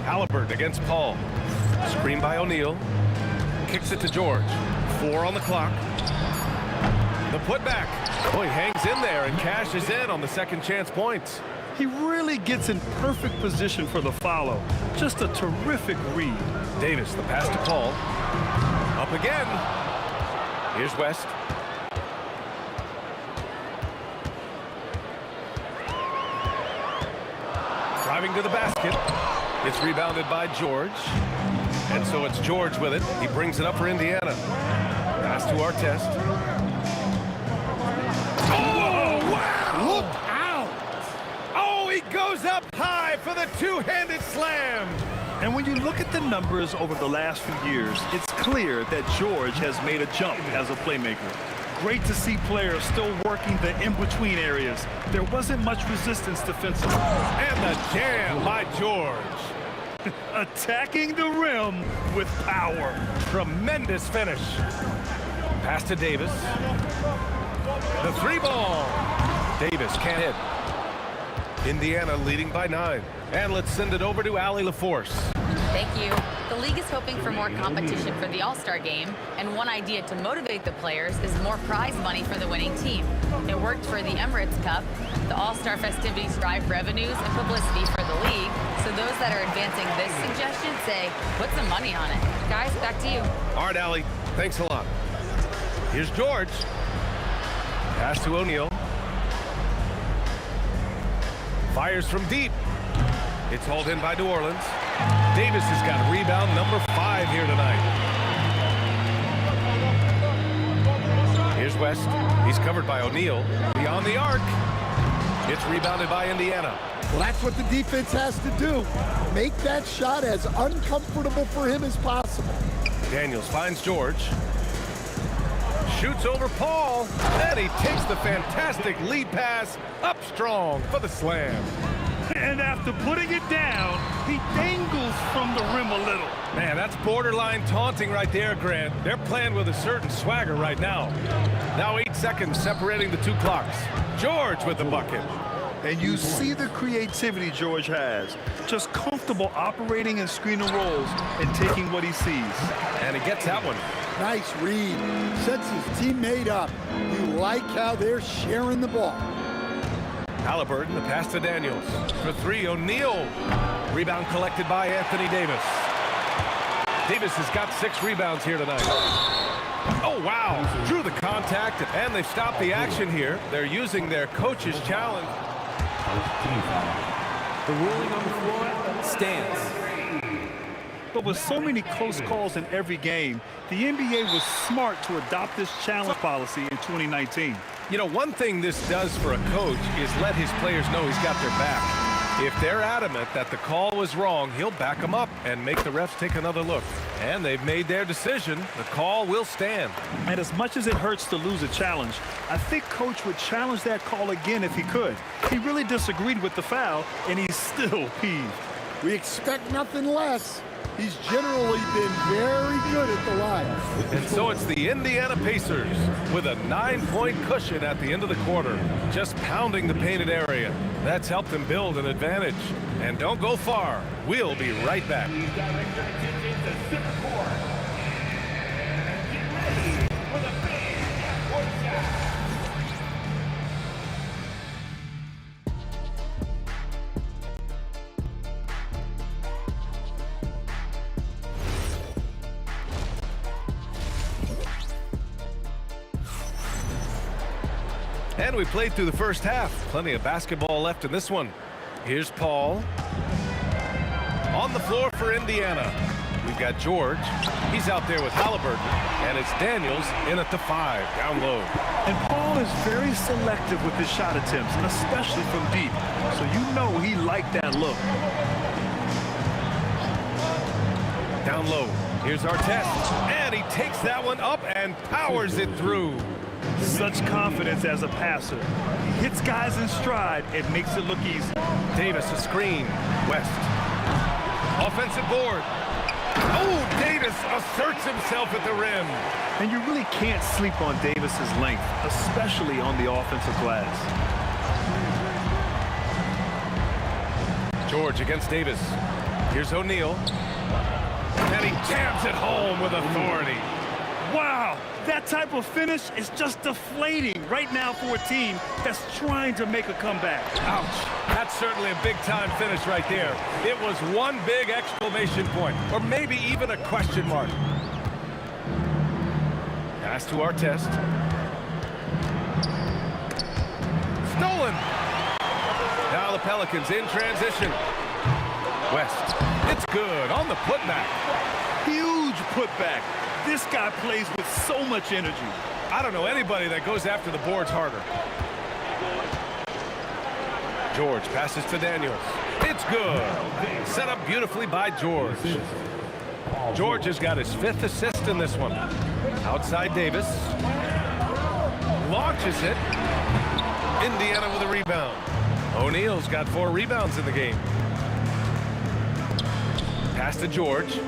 Halliburton against Paul. Screen by O'Neal. Kicks it to George. 4 on the clock. The putback. Oh, he hangs in there and cashes in on the second chance points. He really gets in perfect position for the follow. Just a terrific read. Davis, the pass to Paul. Up again. Here's West. Driving to the basket. It's rebounded by George. And so it's George with it. He brings it up for Indiana. Pass to Artest. Oh, wow! Look out! Oh, he goes up high for the two-handed slam. And when you look at the numbers over the last few years, it's clear that George has made a jump as a playmaker. Great to see players still working the in-between areas. There wasn't much resistance defensively. And the jam by George. Attacking the rim with power. Tremendous finish. Pass to Davis. The 3 ball. Davis can't hit. Indiana leading by 9. And let's send it over to Allie LaForce. Thank you. The league is hoping for more competition for the All-Star game, and one idea to motivate the players is more prize money for the winning team. It worked for the Emirates Cup. The All-Star festivities drive revenues and publicity for the league, so those that are advancing this suggestion say, put some money on it. Guys, back to you. All right, Allie. Thanks a lot. Here's George. Pass to O'Neal. Fires from deep. It's hauled in by New Orleans. Davis has got rebound number 5 here tonight. Here's West. He's covered by O'Neal. Beyond the arc. It's rebounded by Indiana. Well, that's what the defense has to do. Make that shot as uncomfortable for him as possible. Daniels finds George. Shoots over Paul, and he takes the fantastic lead pass up strong for the slam. And after putting it down, he dangles from the rim a little. Man, that's borderline taunting right there, Grant. They're playing with a certain swagger right now. Now 8 seconds separating the two clocks. George with the bucket. And you see the creativity George has. Just comfortable operating in screen and rolls and taking what he sees. And he gets that one. Nice read. Sets his teammate up. You like how they're sharing the ball. Halliburton, the pass to Daniels. For three, O'Neal. Rebound collected by Anthony Davis. Davis has got 6 rebounds here tonight. Oh, wow. Drew the contact, and they've stopped the action here. They're using their coach's challenge. The ruling on the floor stands. But with so many close calls in every game, the NBA was smart to adopt this challenge policy in 2019. You know, one thing this does for a coach is let his players know he's got their back. If they're adamant that the call was wrong, he'll back them up and make the refs take another look. And they've made their decision. The call will stand. And as much as it hurts to lose a challenge, I think Coach would challenge that call again if he could. He really disagreed with the foul, and he's still peeved. We expect nothing less. He's generally been very good at the line. And so it's the Indiana Pacers with a 9-point cushion at the end of the quarter, just pounding the painted area. That's helped them build an advantage. And don't go far. We'll be right back. And we played through the first half. Plenty of basketball left in this one. Here's Paul. On the floor for Indiana. We've got George. He's out there with Halliburton. And it's Daniels in at the 5, down low. And Paul is very selective with his shot attempts, especially from deep. So you know he liked that look. Down low. Here's Artest. And he takes that one up and powers it through. Such confidence as a passer. He hits guys in stride and makes it look easy. Davis a screen. West. Offensive board. Oh, Davis asserts himself at the rim. And you really can't sleep on Davis's length, especially on the offensive glass. George against Davis. Here's O'Neal. And he jams it home with authority. Wow, that type of finish is just deflating right now for a team that's trying to make a comeback. Ouch. That's certainly a big-time finish right there. It was one big exclamation point, or maybe even a question mark. Pass to Artest. Stolen. Now the Pelicans in transition. West. It's good on the putback. Huge putback. This guy plays with so much energy. I don't know anybody that goes after the boards harder. George passes to Daniels. It's good. Set up beautifully by George. George has got his 5th assist in this one. Outside Davis. Launches it. Indiana with a rebound. O'Neal's got 4 rebounds in the game. Pass to George.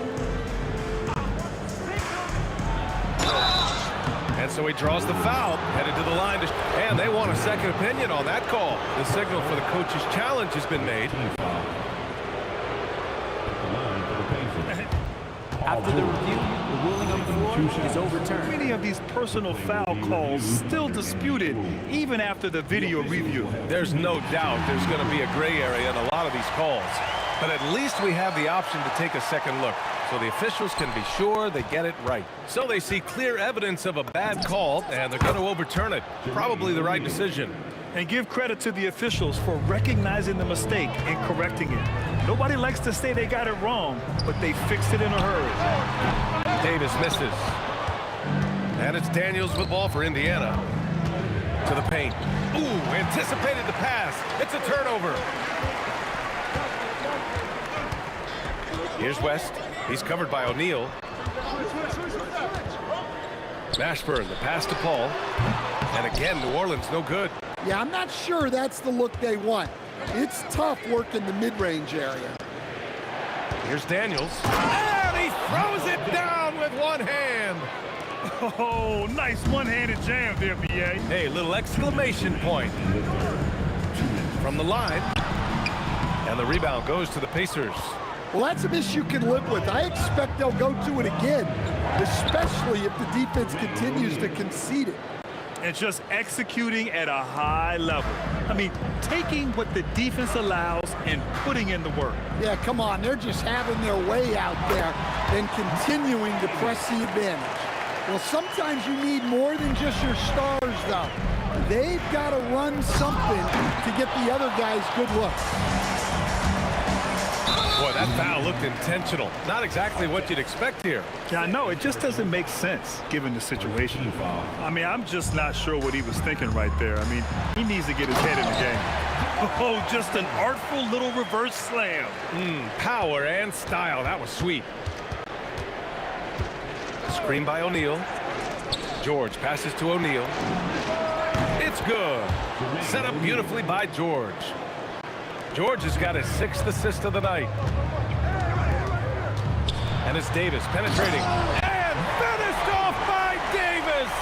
And so he draws the foul, headed to the line, and they want a second opinion on that call. The signal for the coach's challenge has been made. After the review, the ruling on the floor is overturned. Many of these personal foul calls still disputed, even after the video review. There's no doubt there's going to be a gray area in a lot of these calls. But at least we have the option to take a second look, so the officials can be sure they get it right. So they see clear evidence of a bad call, and they're going to overturn it. Probably the right decision. And give credit to the officials for recognizing the mistake and correcting it. Nobody likes to say they got it wrong, but they fixed it in a hurry. Davis misses. And it's Daniels with ball for Indiana. To the paint. Ooh, anticipated the pass. It's a turnover. Here's West. He's covered by O'Neal. Mashburn, the pass to Paul. And again, New Orleans no good. Yeah, I'm not sure that's the look they want. It's tough working the mid-range area. Here's Daniels. And he throws it down with one hand. Oh, nice one-handed jam there, B.A. Hey, little exclamation point. From the line. And the rebound goes to the Pacers. Well, that's a miss you can live with. I expect they'll go to it again, especially if the defense continues to concede it. And just executing at a high level. I mean, taking what the defense allows and putting in the work. Yeah, come on. They're just having their way out there and continuing to press the advantage. Well, sometimes you need more than just your stars, though. They've got to run something to get the other guys good looks. Boy, that foul looked intentional. Not exactly what you'd expect here. Yeah, I know. It just doesn't make sense given the situation. I mean, I'm just not sure what he was thinking right there. I mean, he needs to get his head in the game. Oh, just an artful little reverse slam. Power and style. That was sweet. Screen by O'Neal. George passes to O'Neal. It's good. Set up beautifully by George. George has got his 6th assist of the night. And it's Davis penetrating. And finished off by Davis!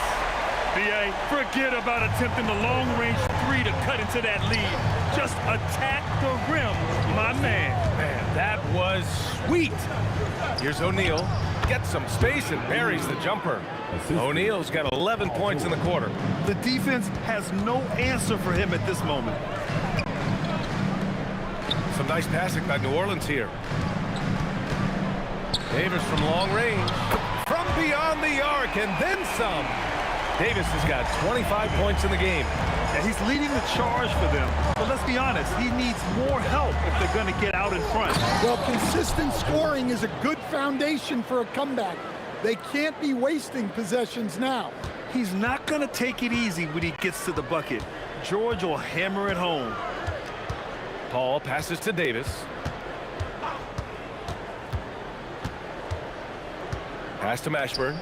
B.A., forget about attempting the long-range 3 to cut into that lead. Just attack the rim, my man. Man, that was sweet. Here's O'Neal. Gets some space and buries the jumper. O'Neal's got 11 points in the quarter. The defense has no answer for him at this moment. Some nice passing by New Orleans here. Davis from long range. From beyond the arc and then some. Davis has got 25 points in the game. And he's leading the charge for them. But let's be honest, he needs more help if they're going to get out in front. Well, consistent scoring is a good foundation for a comeback. They can't be wasting possessions now. He's not going to take it easy when he gets to the bucket. George will hammer it home. Paul passes to Davis. Pass to Mashburn.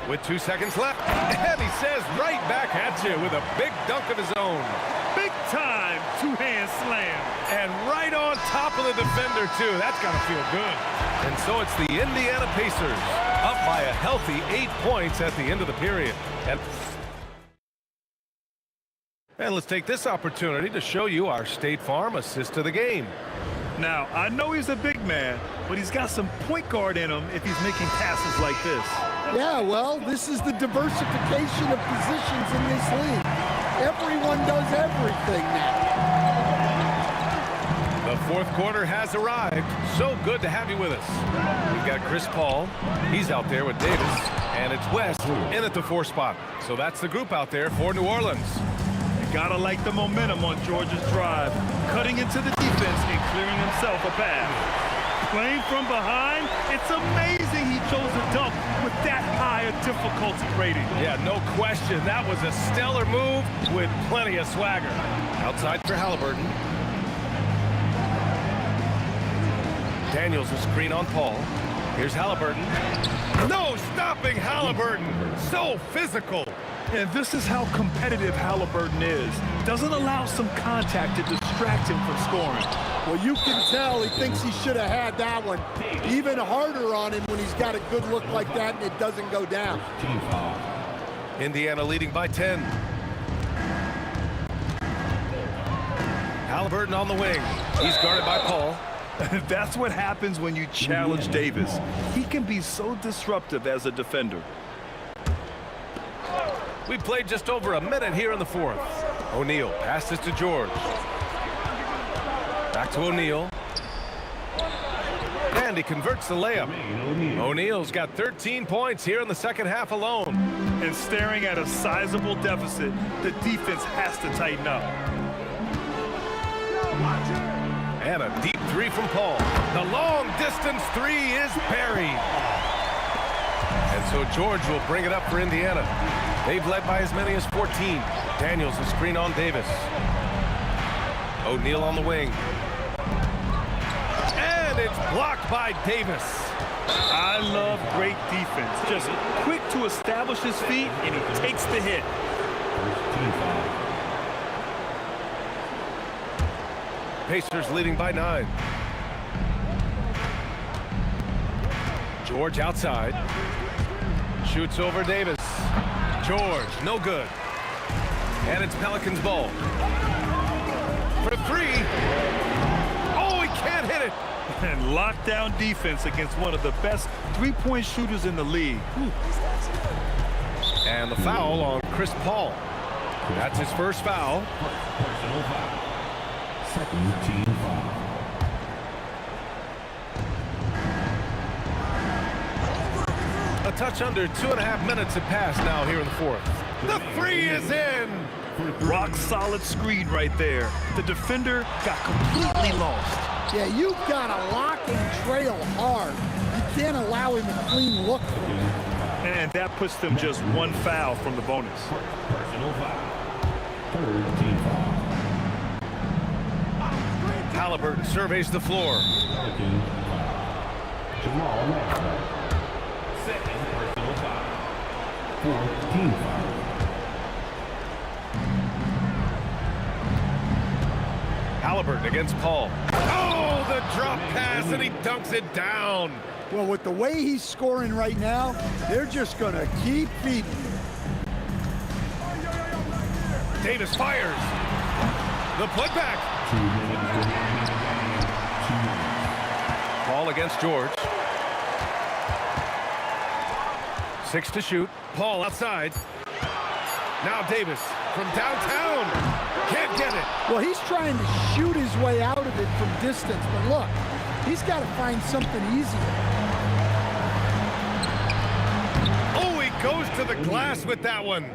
With 2 seconds left. And he says right back at you with a big dunk of his own. Big time two-hand slam. And right on top of the defender, too. That's got to feel good. And so it's the Indiana Pacers up by a healthy 8 points at the end of the period. And let's take this opportunity to show you our State Farm assist of the game. Now, I know he's a big man, but he's got some point guard in him if he's making passes like this. Yeah, well, this is the diversification of positions in this league. Everyone does everything now. The fourth quarter has arrived. So good to have you with us. We've got Chris Paul. He's out there with Davis. And it's West in at the 4 spot. So that's the group out there for New Orleans. Gotta like the momentum on Georgia's drive. Cutting into the defense and clearing himself a path. Playing from behind, it's amazing he chose a dunk with that high a difficulty rating. Yeah, no question. That was a stellar move with plenty of swagger. Outside for Halliburton. Daniels a screen on Paul. Here's Halliburton. No stopping Halliburton. So physical. And this is how competitive Halliburton is. Doesn't allow some contact to distract him from scoring. Well, you can tell he thinks he should have had that one. Even harder on him when he's got a good look like that and it doesn't go down. Indiana leading by 10. Halliburton on the wing. He's guarded by Paul. That's what happens when you challenge Davis. He can be so disruptive as a defender. We played just over a minute here in the fourth. O'Neal passes to George. Back to O'Neal. And he converts the layup. O'Neal's got 13 points here in the second half alone. And staring at a sizable deficit, the defense has to tighten up. And a deep 3 from Paul. The long distance 3 is buried. And so George will bring it up for Indiana. They've led by as many as 14. Daniels a screen on Davis. O'Neal on the wing. And it's blocked by Davis. I love great defense. Just quick to establish his feet, and he takes the hit. Pacers leading by 9. George outside. Shoots over Davis. George, no good. And it's Pelicans ball. For 3. Oh, he can't hit it. And lockdown defense against one of the best three-point shooters in the league. And the foul on Chris Paul. That's his first foul. Second team foul. A touch under 2.5 minutes have passed now here in the 4th. The 3 is in. Rock solid screen right there. The defender got completely lost. Yeah, you've got to lock and trail hard. You can't allow him a clean look. And that puts them just 1 foul from the bonus. Personal foul. Third team foul. Halliburton surveys the floor. Jamal Murray. Second personal foul. Fourth team foul. Halliburton against Paul. Oh, the drop pass, and he dunks it down. Well, with the way he's scoring right now, they're just going to keep feeding him. Davis fires. The putback. Paul against George. 6 to shoot. Paul outside. Now Davis from downtown. Can't get it. Well, he's trying to shoot his way out of it from distance, but look, he's got to find something easier. Oh, he goes to the glass with that one.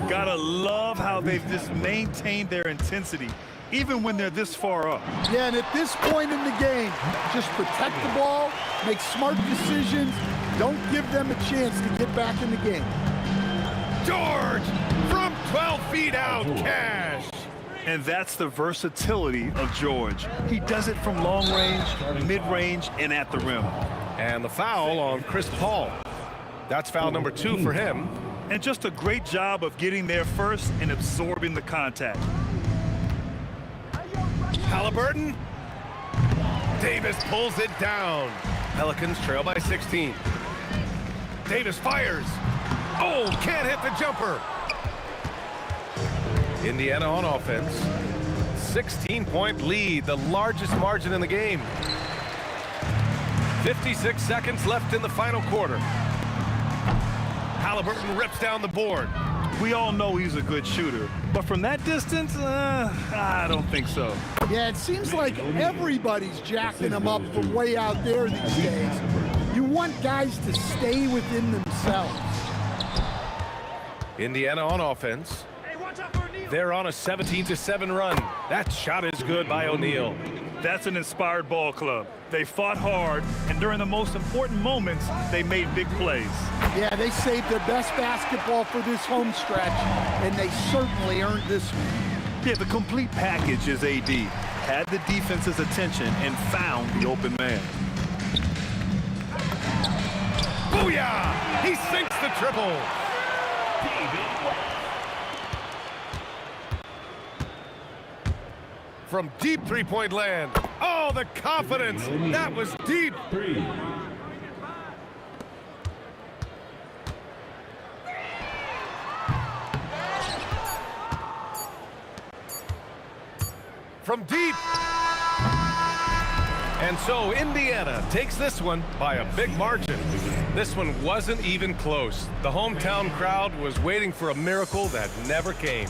Gotta love how they've just maintained their intensity, even when they're this far up. Yeah, and at this point in the game, just protect the ball, make smart decisions, don't give them a chance to get back in the game. George from 12 feet out, cash. And that's the versatility of George. He does it from long range, mid-range, and at the rim. And the foul on Chris Paul. That's foul number 2 for him. And just a great job of getting there first and absorbing the contact. Halliburton. Davis pulls it down. Pelicans trail by 16. Davis fires. Oh, can't hit the jumper. Indiana on offense. 16-point lead, the largest margin in the game. 56 seconds left in the final quarter. Halliburton rips down the board. We all know he's a good shooter, but from that distance, I don't think so. Yeah, it seems like everybody's jacking him up from way out there these days. You want guys to stay within themselves. Indiana on offense. They're on a 17-7 run. That shot is good by O'Neal. That's an inspired ball club. They fought hard, and during the most important moments, they made big plays. Yeah, they saved their best basketball for this home stretch, and they certainly earned this one. Yeah, the complete package is AD. Had the defense's attention and found the open man. Booyah! He sinks the triple. From deep three-point land. Oh, the confidence. That was deep. From deep. And so Indiana takes this one by a big margin. This one wasn't even close. The hometown crowd was waiting for a miracle that never came.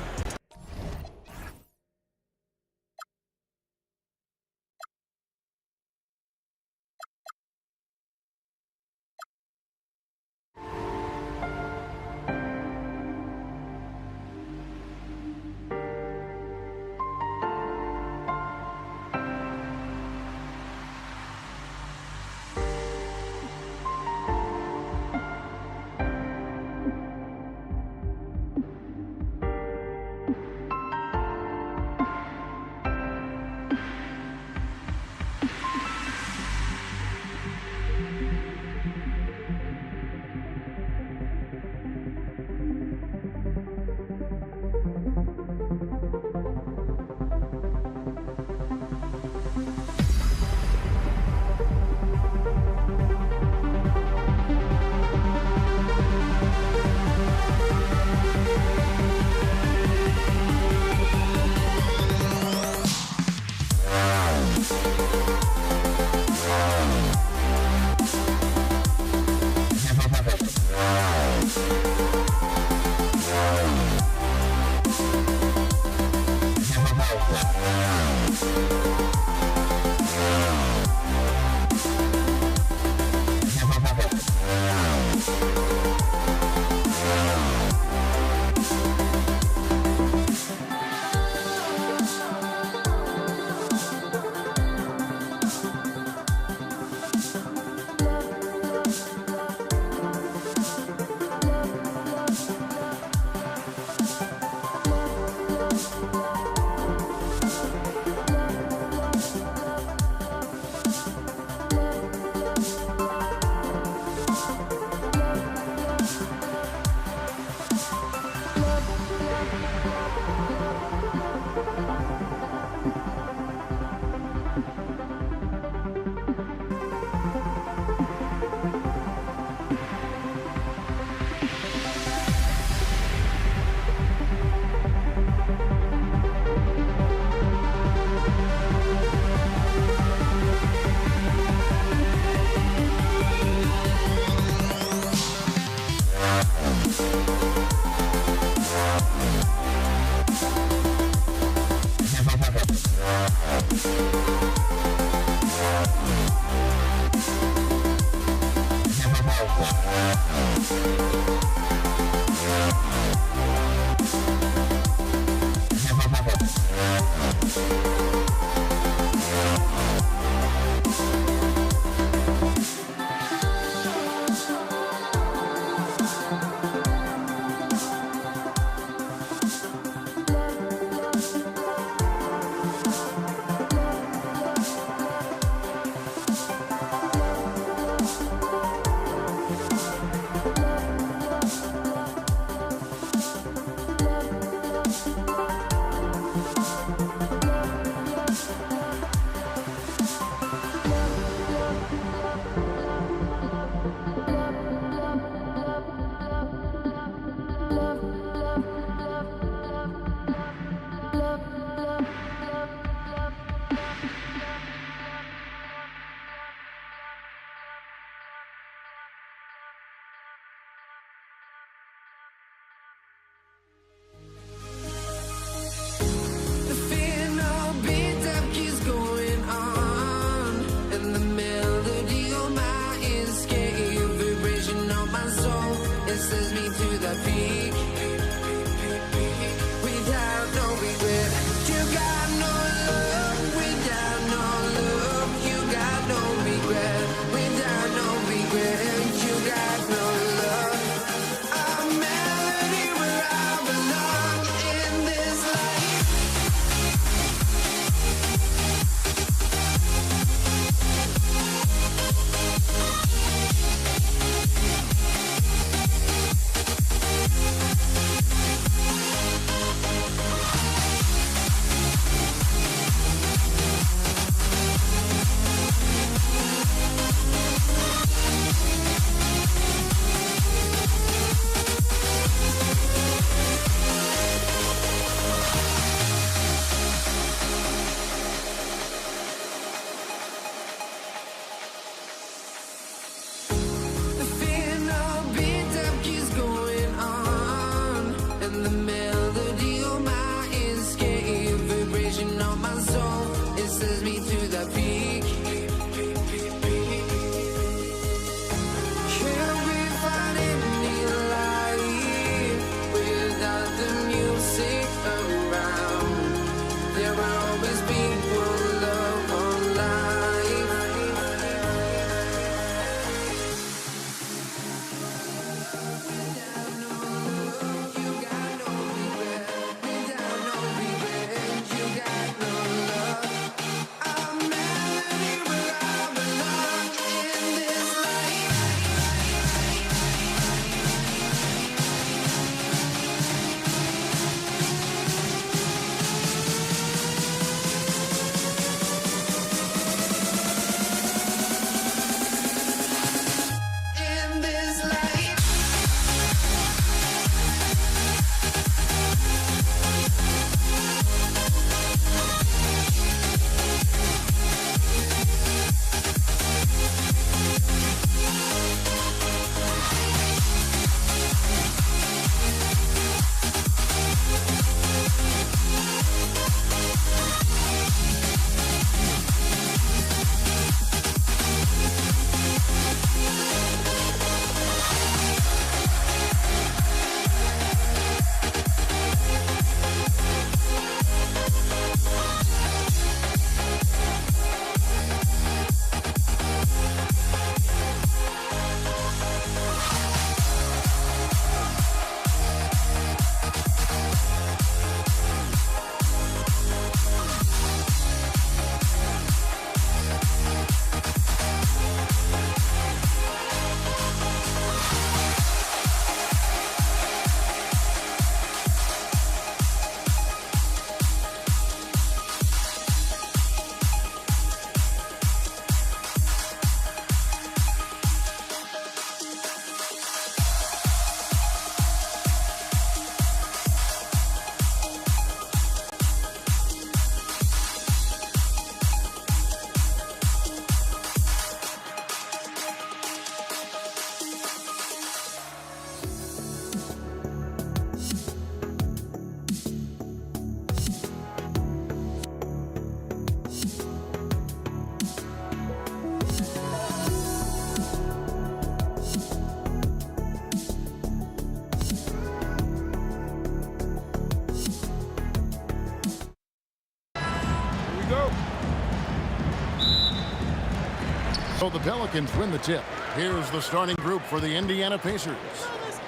So the Pelicans win the tip. Here's the starting group for the Indiana Pacers.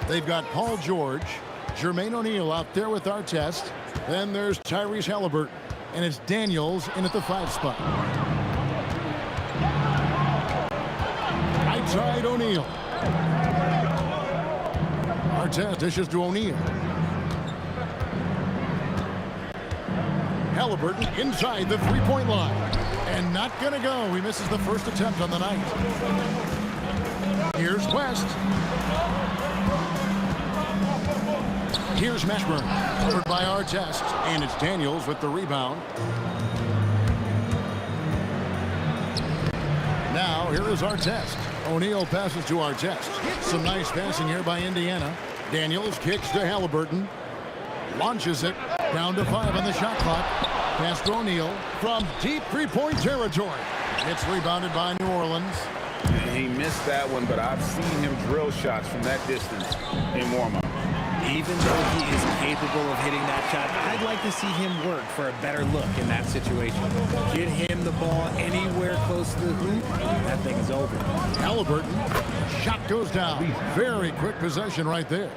They've got Paul George, Jermaine O'Neal out there with Artest. Then there's Tyrese Halliburton, and it's Daniels in at the 5 spot. Right side, O'Neal. Artest dishes to O'Neal. Halliburton inside the three-point line. And not going to go. He misses the first attempt on the night. Here's West. Here's Mashburn. Covered by Artest. And it's Daniels with the rebound. Now, here is Artest. O'Neal passes to Artest. Some nice passing here by Indiana. Daniels kicks to Halliburton. Launches it. Down to 5 on the shot clock. Pass to O'Neal from deep three-point territory. It's rebounded by New Orleans. He missed that one, but I've seen him drill shots from that distance in warm-up. Even though he is capable of hitting that shot, I'd like to see him work for a better look in that situation. Get him the ball anywhere close to the hoop, that thing is over. Halliburton, shot goes down. Very quick possession right there.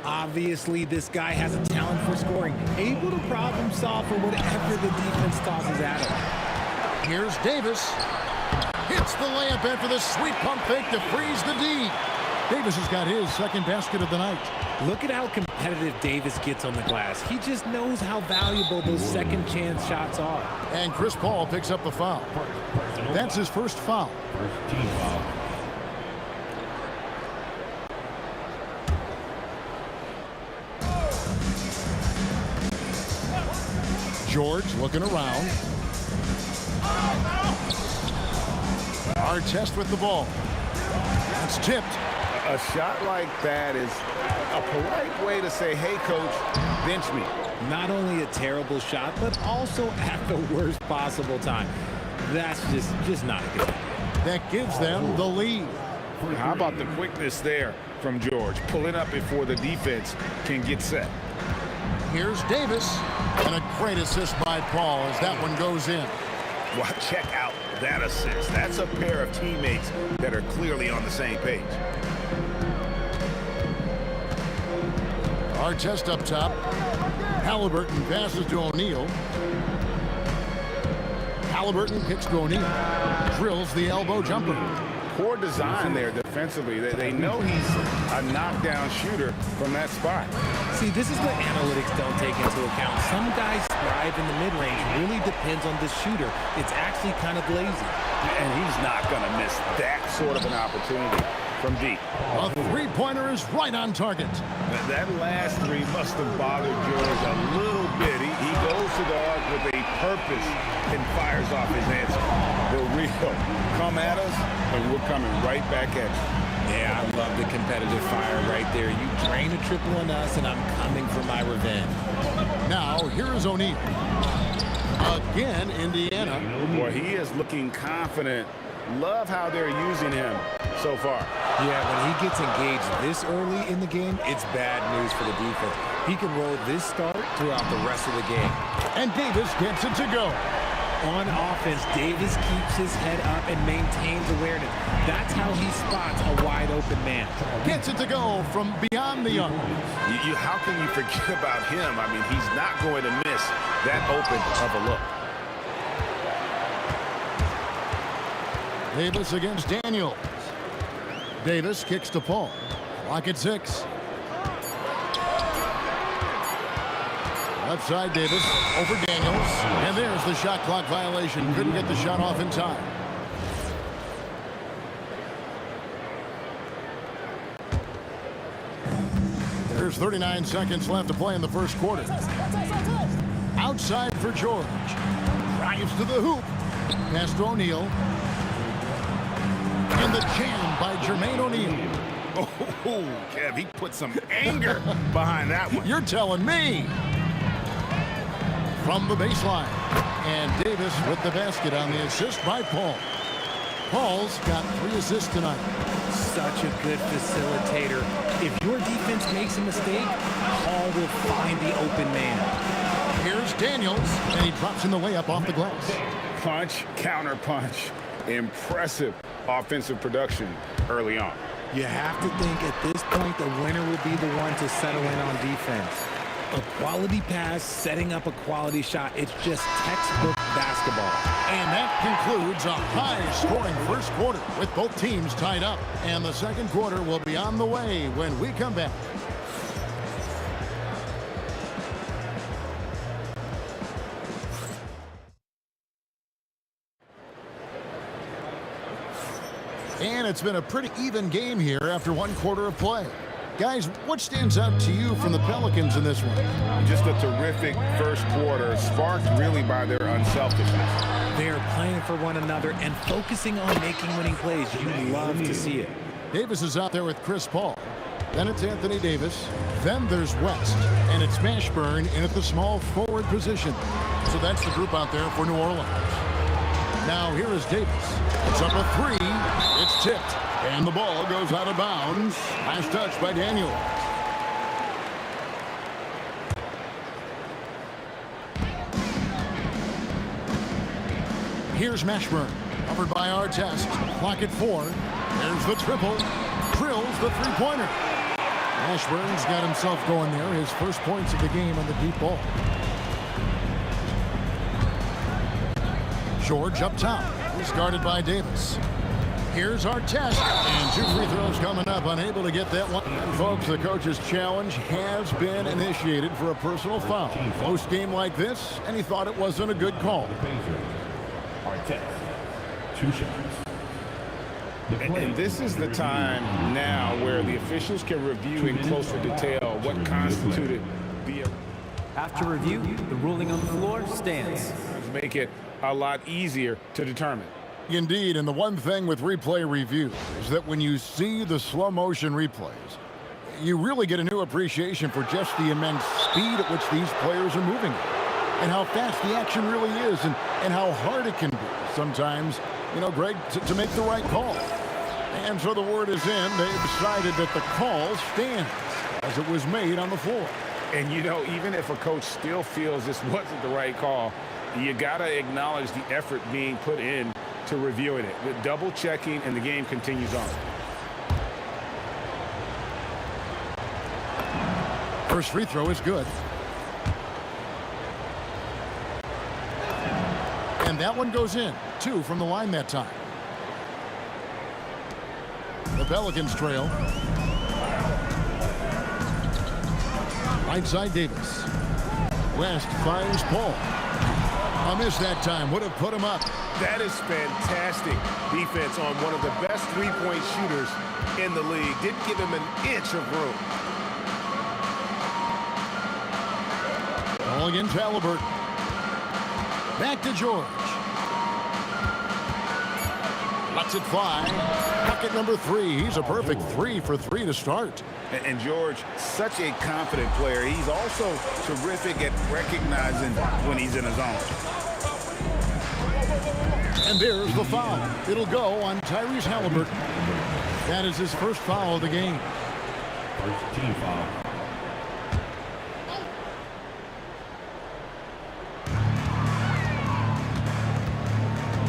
Obviously, this guy has a talent for scoring, able to problem solve for whatever the defense tosses at him. Here's Davis. Hits the layup after the sweet pump fake to freeze the D. Davis has got his second basket of the night. Look at how competitive Davis gets on the glass. He just knows how valuable those second chance shots are. And Chris Paul picks up the foul. That's his first foul. Team foul. George looking around. Artest with the ball. It's tipped. A shot like that is a polite way to say, hey, coach, bench me. Not only a terrible shot, but also at the worst possible time. That's just not a good idea. That gives them the lead. How about the quickness there from George, pulling up before the defense can get set. Here's Davis, and a great assist by Paul as that one goes in. Well, check out that assist. That's a pair of teammates that are clearly on the same page. Artest up top. Halliburton passes to O'Neal. Halliburton kicks to O'Neal. Drills the elbow jumper. Poor design there defensively. They know he's a knockdown shooter from that spot. See, this is what analytics don't take into account. Some guys thrive in the mid-range. Really depends on the shooter. It's actually kind of lazy. And he's not going to miss that sort of an opportunity from deep. A three-pointer is right on target. That last three must have bothered George a little bit. He goes to the arc with a purpose and fires off his answer. The real come at us, and we're coming right back at you. Yeah, I love the competitive fire right there. You drain a triple on us, and I'm coming for my revenge. Now, here is O'Neal. Again, Indiana. Boy, he is looking confident. Love how they're using him so far. Yeah, when he gets engaged this early in the game, it's bad news for the defense. He can roll this start throughout the rest of the game. And Davis gets it to go. On offense, Davis keeps his head up and maintains awareness. That's how he spots a wide-open man. Gets it to go from beyond the arc. How can you forget about him? I mean, he's not going to miss that open of a look. Davis against Daniels. Davis kicks to Paul. Clock at 6. Left side, Davis over Daniels. And there's the shot clock violation. Couldn't get the shot off in time. There's 39 seconds left to play in the first quarter. Outside for George. Drives to the hoop. Pass to O'Neal. And the jam by Jermaine O'Neal. Oh, Kev, he put some anger behind that one. You're telling me. From the baseline. And Davis with the basket on the assist by Paul. Paul's got 3 assists tonight. Such a good facilitator. If your defense makes a mistake, Paul will find the open man. Here's Daniels, and he drops in the layup off the glass. Punch, counter punch. Impressive offensive production early on. You have to think at this point the winner will be the one to settle in on defense. A quality pass, setting up a quality shot. It's just textbook basketball. And that concludes a high-scoring first quarter with both teams tied up. And the second quarter will be on the way when we come back. And it's been a pretty even game here after one quarter of play. Guys, what stands out to you from the Pelicans in this one? Just a terrific first quarter, sparked really by their unselfishness. They are playing for one another and focusing on making winning plays. You love to see it. Davis is out there with Chris Paul. Then it's Anthony Davis. Then there's West. And it's Mashburn in at the small forward position. So that's the group out there for New Orleans. Now here is Davis. It's up a three. It's tipped. And the ball goes out of bounds. Last touch by Daniel. Here's Mashburn. Covered by Artest. Clock at 4. There's the triple. Drills the three-pointer. Mashburn's got himself going there. His first points of the game on the deep ball. George up top. He's guarded by Davis. Here's Artest, and 2 free throws coming up, unable to get that one. And folks, the coach's challenge has been initiated for a personal foul. Close game like this, and he thought it wasn't a good call. Artest, 2 shots. And this is the time now where the officials can review in closer detail what constituted the... After review, the ruling on the floor stands. Make it a lot easier to determine. Indeed, and the one thing with replay review is that when you see the slow motion replays, you really get a new appreciation for just the immense speed at which these players are moving and how fast the action really is and how hard it can be sometimes, you know, Greg, to make the right call. And so the word is in. They decided that the call stands as it was made on the floor. And, you know, even if a coach still feels this wasn't the right call, you got to acknowledge the effort being put in to reviewing it. With double checking, and the game continues on. First free throw is good. And that one goes in. 2 from the line that time. The Pelicans trail. Right side Davis. West finds Paul. A miss that time. Would have put him up. That is fantastic defense on one of the best three-point shooters in the league. Didn't give him an inch of room. Ball against Halliburton. Back to George. Lets it fly. Bucket number 3. He's a perfect 3 for 3 to start. And George, such a confident player. He's also terrific at recognizing when he's in his zone. And there's the foul. It'll go on Tyrese Halliburton. That is his first foul of the game. First team foul.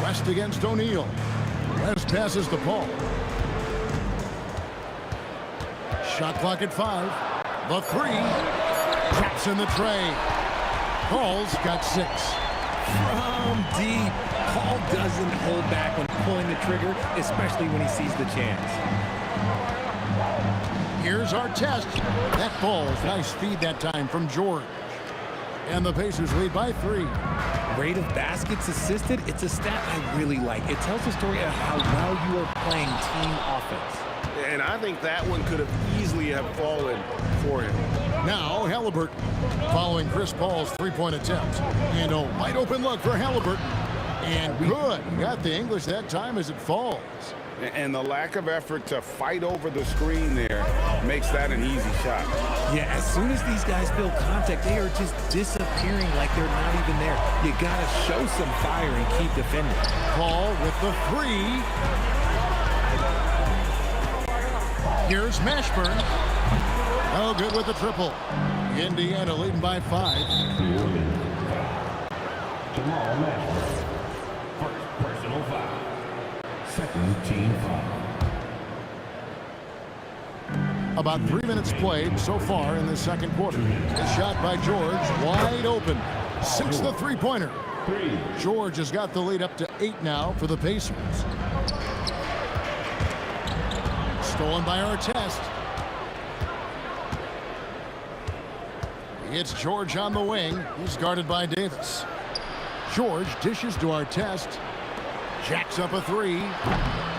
West against O'Neal. West passes the Paul. Shot clock at 5. The 3. Drops in the tray. Paul's got 6. From deep. Paul doesn't hold back when pulling the trigger, especially when he sees the chance. Here's Artest. That ball's nice feed that time from George. And the Pacers lead by 3. Rate of baskets assisted, it's a stat I really like. It tells the story of how well you are playing team offense. And I think that one could have easily have fallen for him. Now Halliburton following Chris Paul's three-point attempt. And a wide open look for Halliburton. And good. Got the English that time as it falls. And the lack of effort to fight over the screen there makes that an easy shot. Yeah, as soon as these guys feel contact, they are just disappearing like they're not even there. You got to show some fire and keep defending. Paul with the 3. Here's Mashburn. Oh, good with the triple. Indiana leading by 5. Jamal Mashburn. First personal foul. Second team foul. About 3 minutes played so far in the second quarter. A shot by George, wide open. 6 the three-pointer. George has got the lead up to 8 now for the Pacers. Stolen by Artest. It's George on the wing. He's guarded by Davis. George dishes to Artest. Jacks up a three.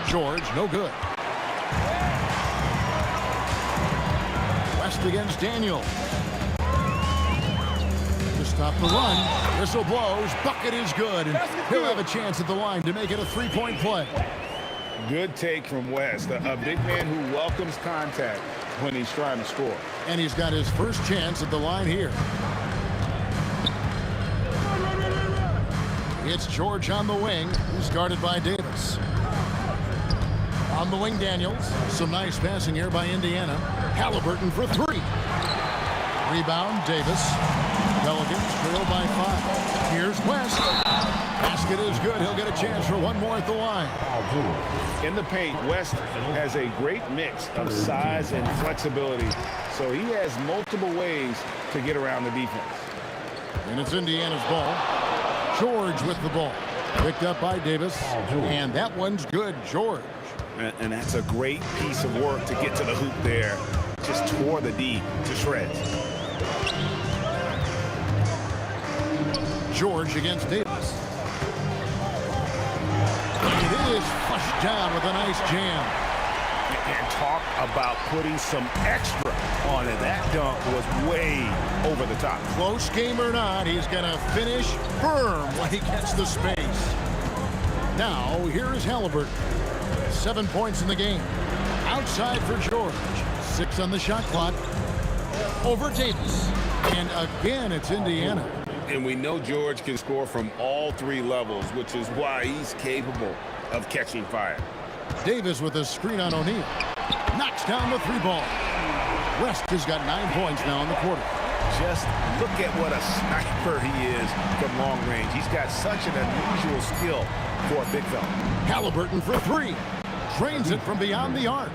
George, no good. West against Daniel. To stop the run. Whistle blows. Bucket is good. And he'll have a chance at the line to make it a three-point play. Good take from West. A big man who welcomes contact when he's trying to score. And he's got his first chance at the line here. It's George on the wing, who's guarded by Davis. On the wing, Daniels. Some nice passing here by Indiana. Halliburton for three. Rebound, Davis. Pelicans trail by 5. Here's West. Basket is good. He'll get a chance for one more at the line. In the paint, West has a great mix of size and flexibility, so he has multiple ways to get around the defense. And it's Indiana's ball. George with the ball. Picked up by Davis. And that one's good, George. And that's a great piece of work to get to the hoop there. Just tore the D to shreds. George against Davis. It is flushed down with a nice jam. And talk about putting some extra on it. That dunk was way over the top. Close game or not, he's going to finish firm when he gets the space. Now, here is Halliburton. 7 points in the game. Outside for George. 6 on the shot clock. Over Davis. And again, it's Indiana. And we know George can score from all 3 levels, which is why he's capable of catching fire. Davis with a screen on O'Neal. Knocks down the 3-ball. West has got 9 points now in the quarter. Just look at what a sniper he is from long range. He's got such an unusual skill for a big fella. Halliburton for 3. Drains it from beyond the arc.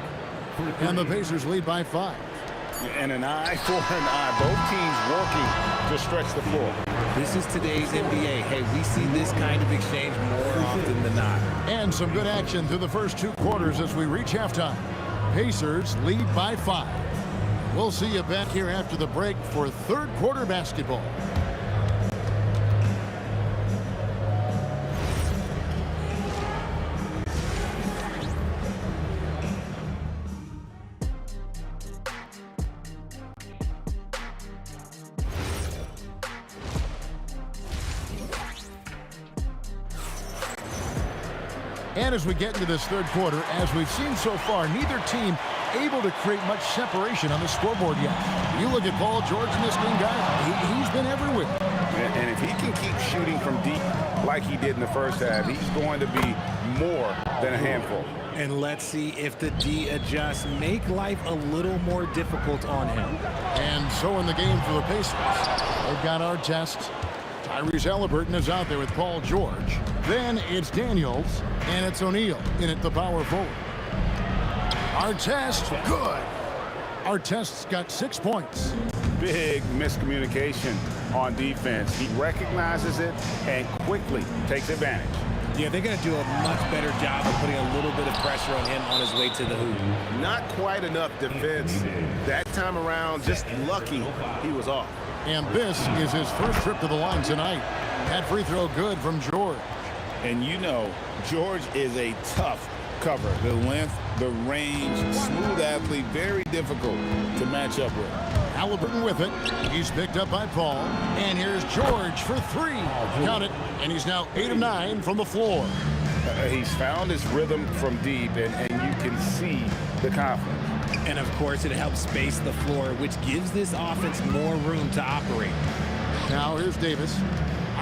And the Pacers lead by 5. And an eye for an eye. Both teams working to stretch the floor. This is today's NBA. Hey, we see this kind of exchange more often than not. And some good action through the first 2 quarters as we reach halftime. Pacers lead by 5. We'll see you back here after the break for third quarter basketball. And as we get into this third quarter, as we've seen so far, neither team able to create much separation on the scoreboard yet. You look at Paul George in this game, guy, he's been everywhere. And if he can keep shooting from deep like he did in the first half, he's going to be more than a handful. And let's see if the D adjusts, make life a little more difficult on him. And so in the game for the Pacers, they've got Artest. Tyrese Halliburton is out there with Paul George. Then it's Daniels, and it's O'Neal in at the power forward. Artest, good. Artest's got 6 points. Big miscommunication on defense. He recognizes it and quickly takes advantage. Yeah, they're going to do a much better job of putting a little bit of pressure on him on his way to the hoop. Not quite enough defense that time around. Just lucky he was off. And this is his first trip to the line tonight. That free throw good from George. And you know, George is a tough cover. The length, the range, smooth athlete, very difficult to match up with. Halliburton with it. He's picked up by Paul. And here's George for 3. Got it. And he's now 8 of 9 from the floor. He's found his rhythm from deep, and you can see the confidence. And of course, it helps space the floor, which gives this offense more room to operate. Now here's Davis.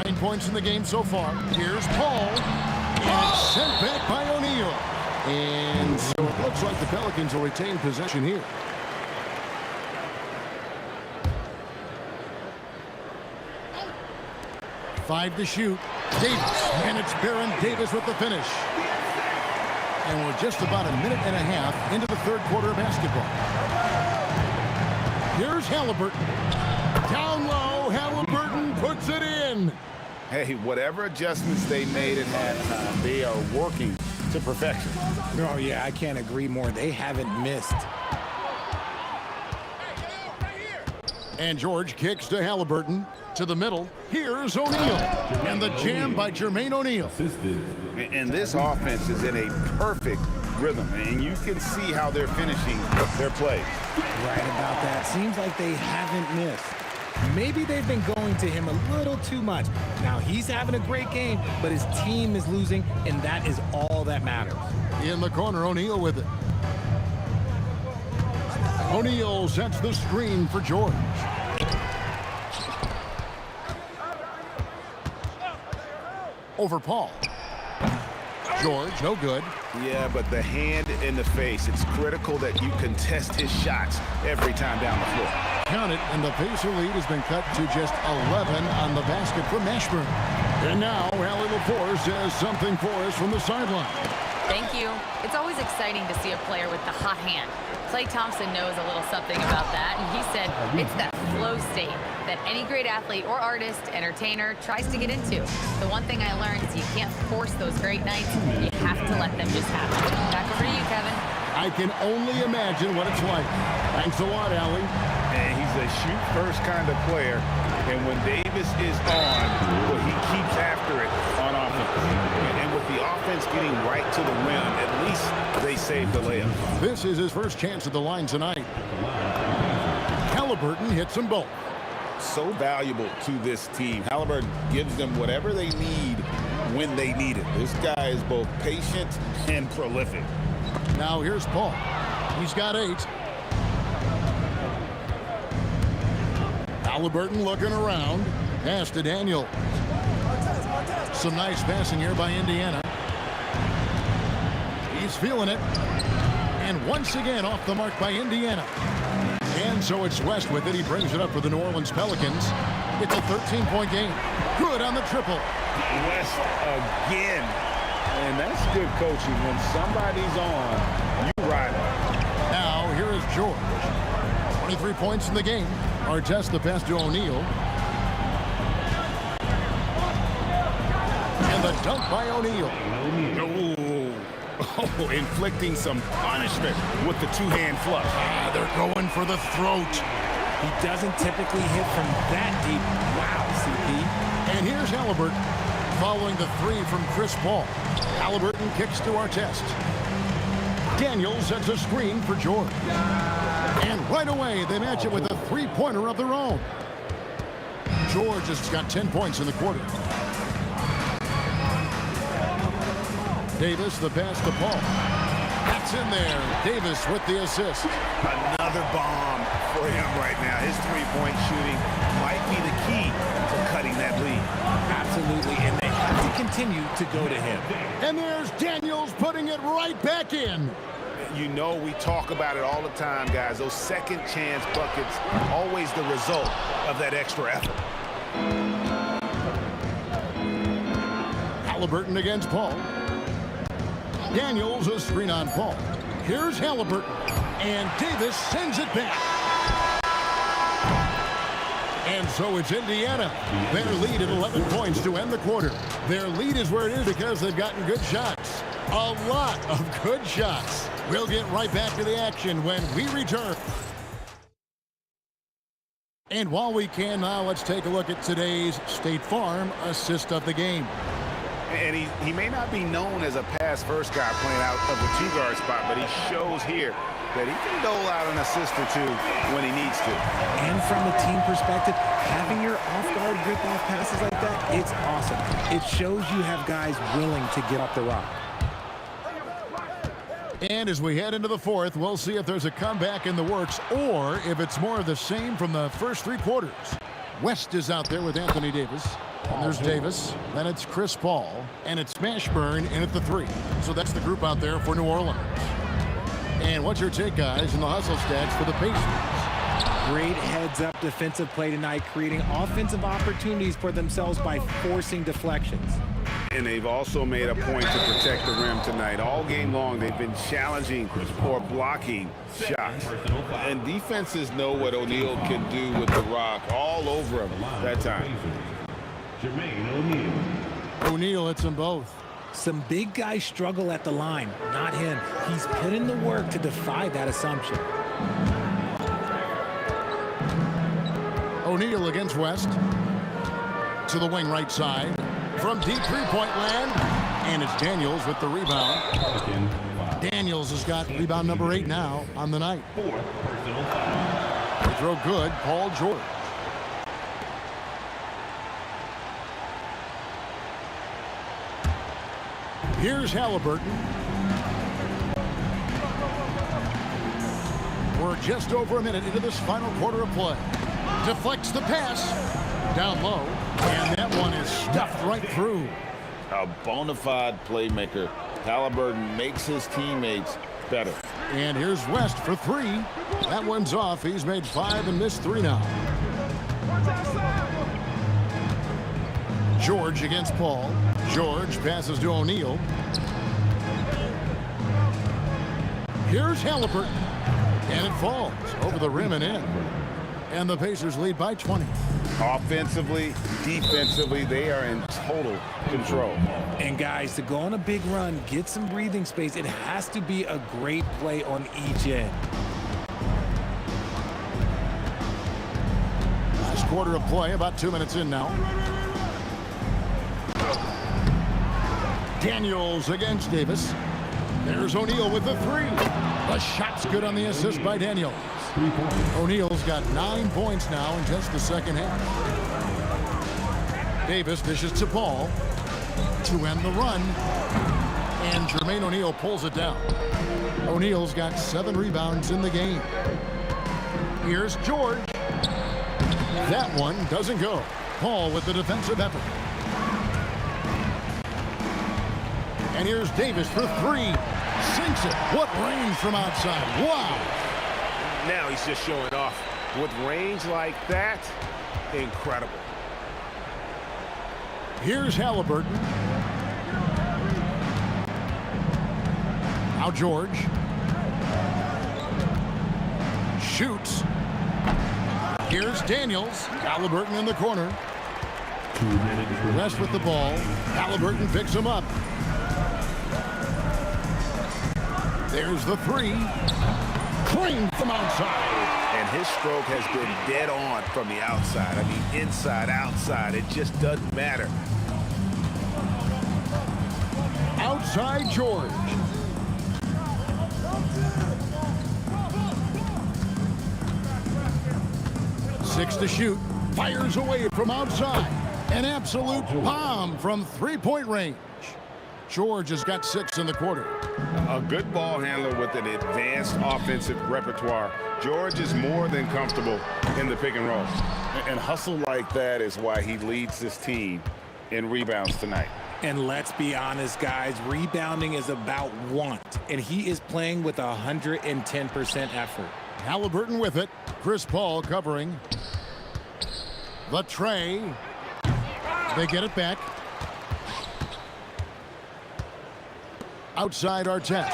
9 points in the game so far. Here's Paul. And it's sent back by O'Neal. And so it looks like the Pelicans will retain possession here. Five to shoot. Davis. And it's Baron Davis with the finish. And we're just about a minute and a half into the third quarter of basketball. Here's Halliburton. Down low, Halliburton puts it in. Hey, whatever adjustments they made at halftime, they are working to perfection. Oh, yeah, I can't agree more. They haven't missed. And George kicks to Halliburton. To the middle. Here's O'Neal. And the jam by Jermaine O'Neal. And this offense is in a perfect rhythm. And you can see how they're finishing their plays. Right about that. Seems like they haven't missed. Maybe they've been going to him a little too much. Now, he's having a great game, but his team is losing, and that is all that matters. In the corner, O'Neal with it. O'Neal sets the screen for George. Over Paul. George, no good. Yeah, but the hand in the face, it's critical that you contest his shots every time down the floor. Count it, and the Pacer lead has been cut to just 11 on the basket for Mashburn. And now, Allie LaForce says something for us from the sideline. Thank you. It's always exciting to see a player with the hot hand. Klay Thompson knows a little something about that, and he said it's that flow state that any great athlete or artist, entertainer, tries to get into. The one thing I learned is you can't force those great nights. You have to let them just happen. Back over to you, Kevin. I can only imagine what it's like. Thanks a lot, Allie. And he's a shoot-first kind of player, and when Davis is on, well, he keeps after it on offense. And with the offense getting right to the rim, at least they saved the layup. This is his first chance at the line tonight. Halliburton hits them both. So valuable to this team. Halliburton gives them whatever they need when they need it. This guy is both patient and prolific. Now here's Paul. He's got 8. Halliburton looking around. Pass to Daniel. Some nice passing here by Indiana. He's feeling it. And once again off the mark by Indiana. And so it's West with it. He brings it up for the New Orleans Pelicans. It's a 13-point game. Good on the triple. West again. And that's good coaching. When somebody's on, you ride it. Now here is George. 23 points in the game. Artest the pass to O'Neal. And the dunk by O'Neal. Oh, inflicting some punishment with the two-hand flush. They're going for the throat. He doesn't typically hit from that deep. Wow, CP. And here's Halliburton following the 3 from Chris Paul. Halliburton kicks to Artest. Daniel sets a screen for George. And right away, they match it with a 3-pointer of their own. George has got 10 points in the quarter. Davis, the pass to Paul. That's in there. Davis with the assist. Another bomb for him right now. His three-point shooting might be the key to cutting that lead. Absolutely, and they have to continue to go to him. And there's Daniels putting it right back in. You know, we talk about it all the time, guys. Those second chance buckets, always the result of that extra effort. Halliburton against Paul. Daniels a screen on Paul. Here's Halliburton. And Davis sends it back. And so it's Indiana. Their lead at 11 points to end the quarter. Their lead is where it is because they've gotten good shots. A lot of good shots. We'll get right back to the action when we return. And while we can now, let's take a look at today's State Farm assist of the game. And he may not be known as a pass-first guy playing out of the two-guard spot, but he shows here that he can dole out an assist or two when he needs to. And from a team perspective, having your off-guard rip-off passes like that, it's awesome. It shows you have guys willing to get up the rock. And as we head into the fourth, we'll see if there's a comeback in the works or if it's more of the same from the first 3 quarters. West is out there with Anthony Davis. And there's Davis. Then it's Chris Paul. And it's Mashburn in at the 3. So that's the group out there for New Orleans. And what's your take, guys, in the hustle stats for the Pacers? Great heads-up defensive play tonight, creating offensive opportunities for themselves by forcing deflections. And they've also made a point to protect the rim tonight. All game long, they've been challenging or blocking shots. And defenses know what O'Neal can do with the rock all over him that time. O'Neal hits them both. Some big guys struggle at the line, not him. He's put in the work to defy that assumption. O'Neal against West. To the wing right side. From deep three-point land. And it's Daniels with the rebound. Daniels has got rebound number 8 now on the night. They throw good, Paul George. Here's Halliburton. We're just over a minute into this final quarter of play. Deflects the pass. Down low. And that one is stuffed right through. A bona fide playmaker. Halliburton makes his teammates better. And here's West for 3. That one's off. He's made 5 and missed 3 now. George against Paul. George passes to O'Neal. Here's Halliburton. And it falls over the rim and in. And the Pacers lead by 20. Offensively, defensively, they are in total control. And guys, to go on a big run, get some breathing space, it has to be a great play on each end. Last quarter of play, about 2 minutes in now. Daniels against Davis. There's O'Neal with the 3. The shot's good on the assist by Daniels. O'Neal's got 9 points now in just the second half. Davis dishes to Paul to end the run. And Jermaine O'Neal pulls it down. O'Neal's got 7 rebounds in the game. Here's George. That one doesn't go. Paul with the defensive effort. And here's Davis for 3. Sinks it. What range from outside. Wow. Now he's just showing off. With range like that, incredible. Here's Halliburton. Now George. Shoots. Here's Daniels. Halliburton in the corner. West with the ball. Halliburton picks him up. There's the 3. Clean from outside. And his stroke has been dead on from the outside. I mean, inside, outside. It just doesn't matter. Outside George. Six to shoot. Fires away from outside. An absolute bomb from three-point range. George has got 6 in the quarter. A good ball handler with an advanced offensive repertoire. George is more than comfortable in the pick and roll. And hustle like that is why he leads this team in rebounds tonight. And let's be honest, guys, rebounding is about want. And he is playing with 110% effort. Halliburton with it. Chris Paul covering. The tray. They get it back. Outside Artest.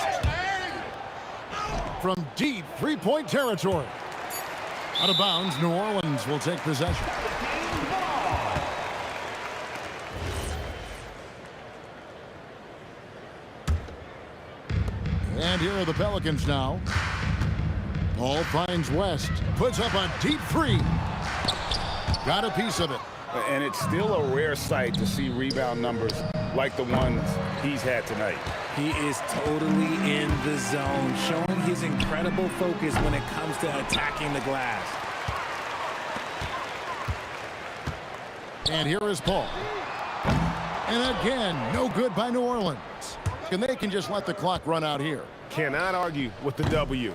From deep three-point territory. Out of bounds, New Orleans will take possession. And here are the Pelicans now. Paul finds West. Puts up a deep 3. Got a piece of it. And it's still a rare sight to see rebound numbers like the ones he's had tonight. He is totally in the zone, showing his incredible focus when it comes to attacking the glass. And here is Paul. And again, no good by New Orleans. And they can just let the clock run out here. Cannot argue with the W.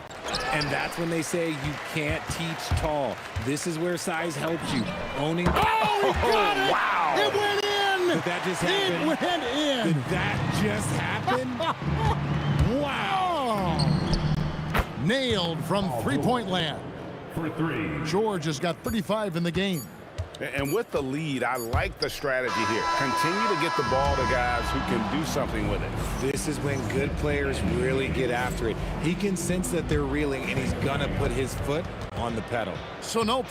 And that's when they say you can't teach tall. This is where size helps you. Owning. Oh, he got it! Wow! It went in! Did that just happen? It went in! Did that just happen? Wow! Oh. Nailed from three-point land. for three. George has got 35 in the game. And with the lead, I like the strategy here. Continue to get the ball to guys who can do something with it. This is when good players really get after it. He can sense that they're reeling, and he's going to put his foot on the pedal. So no.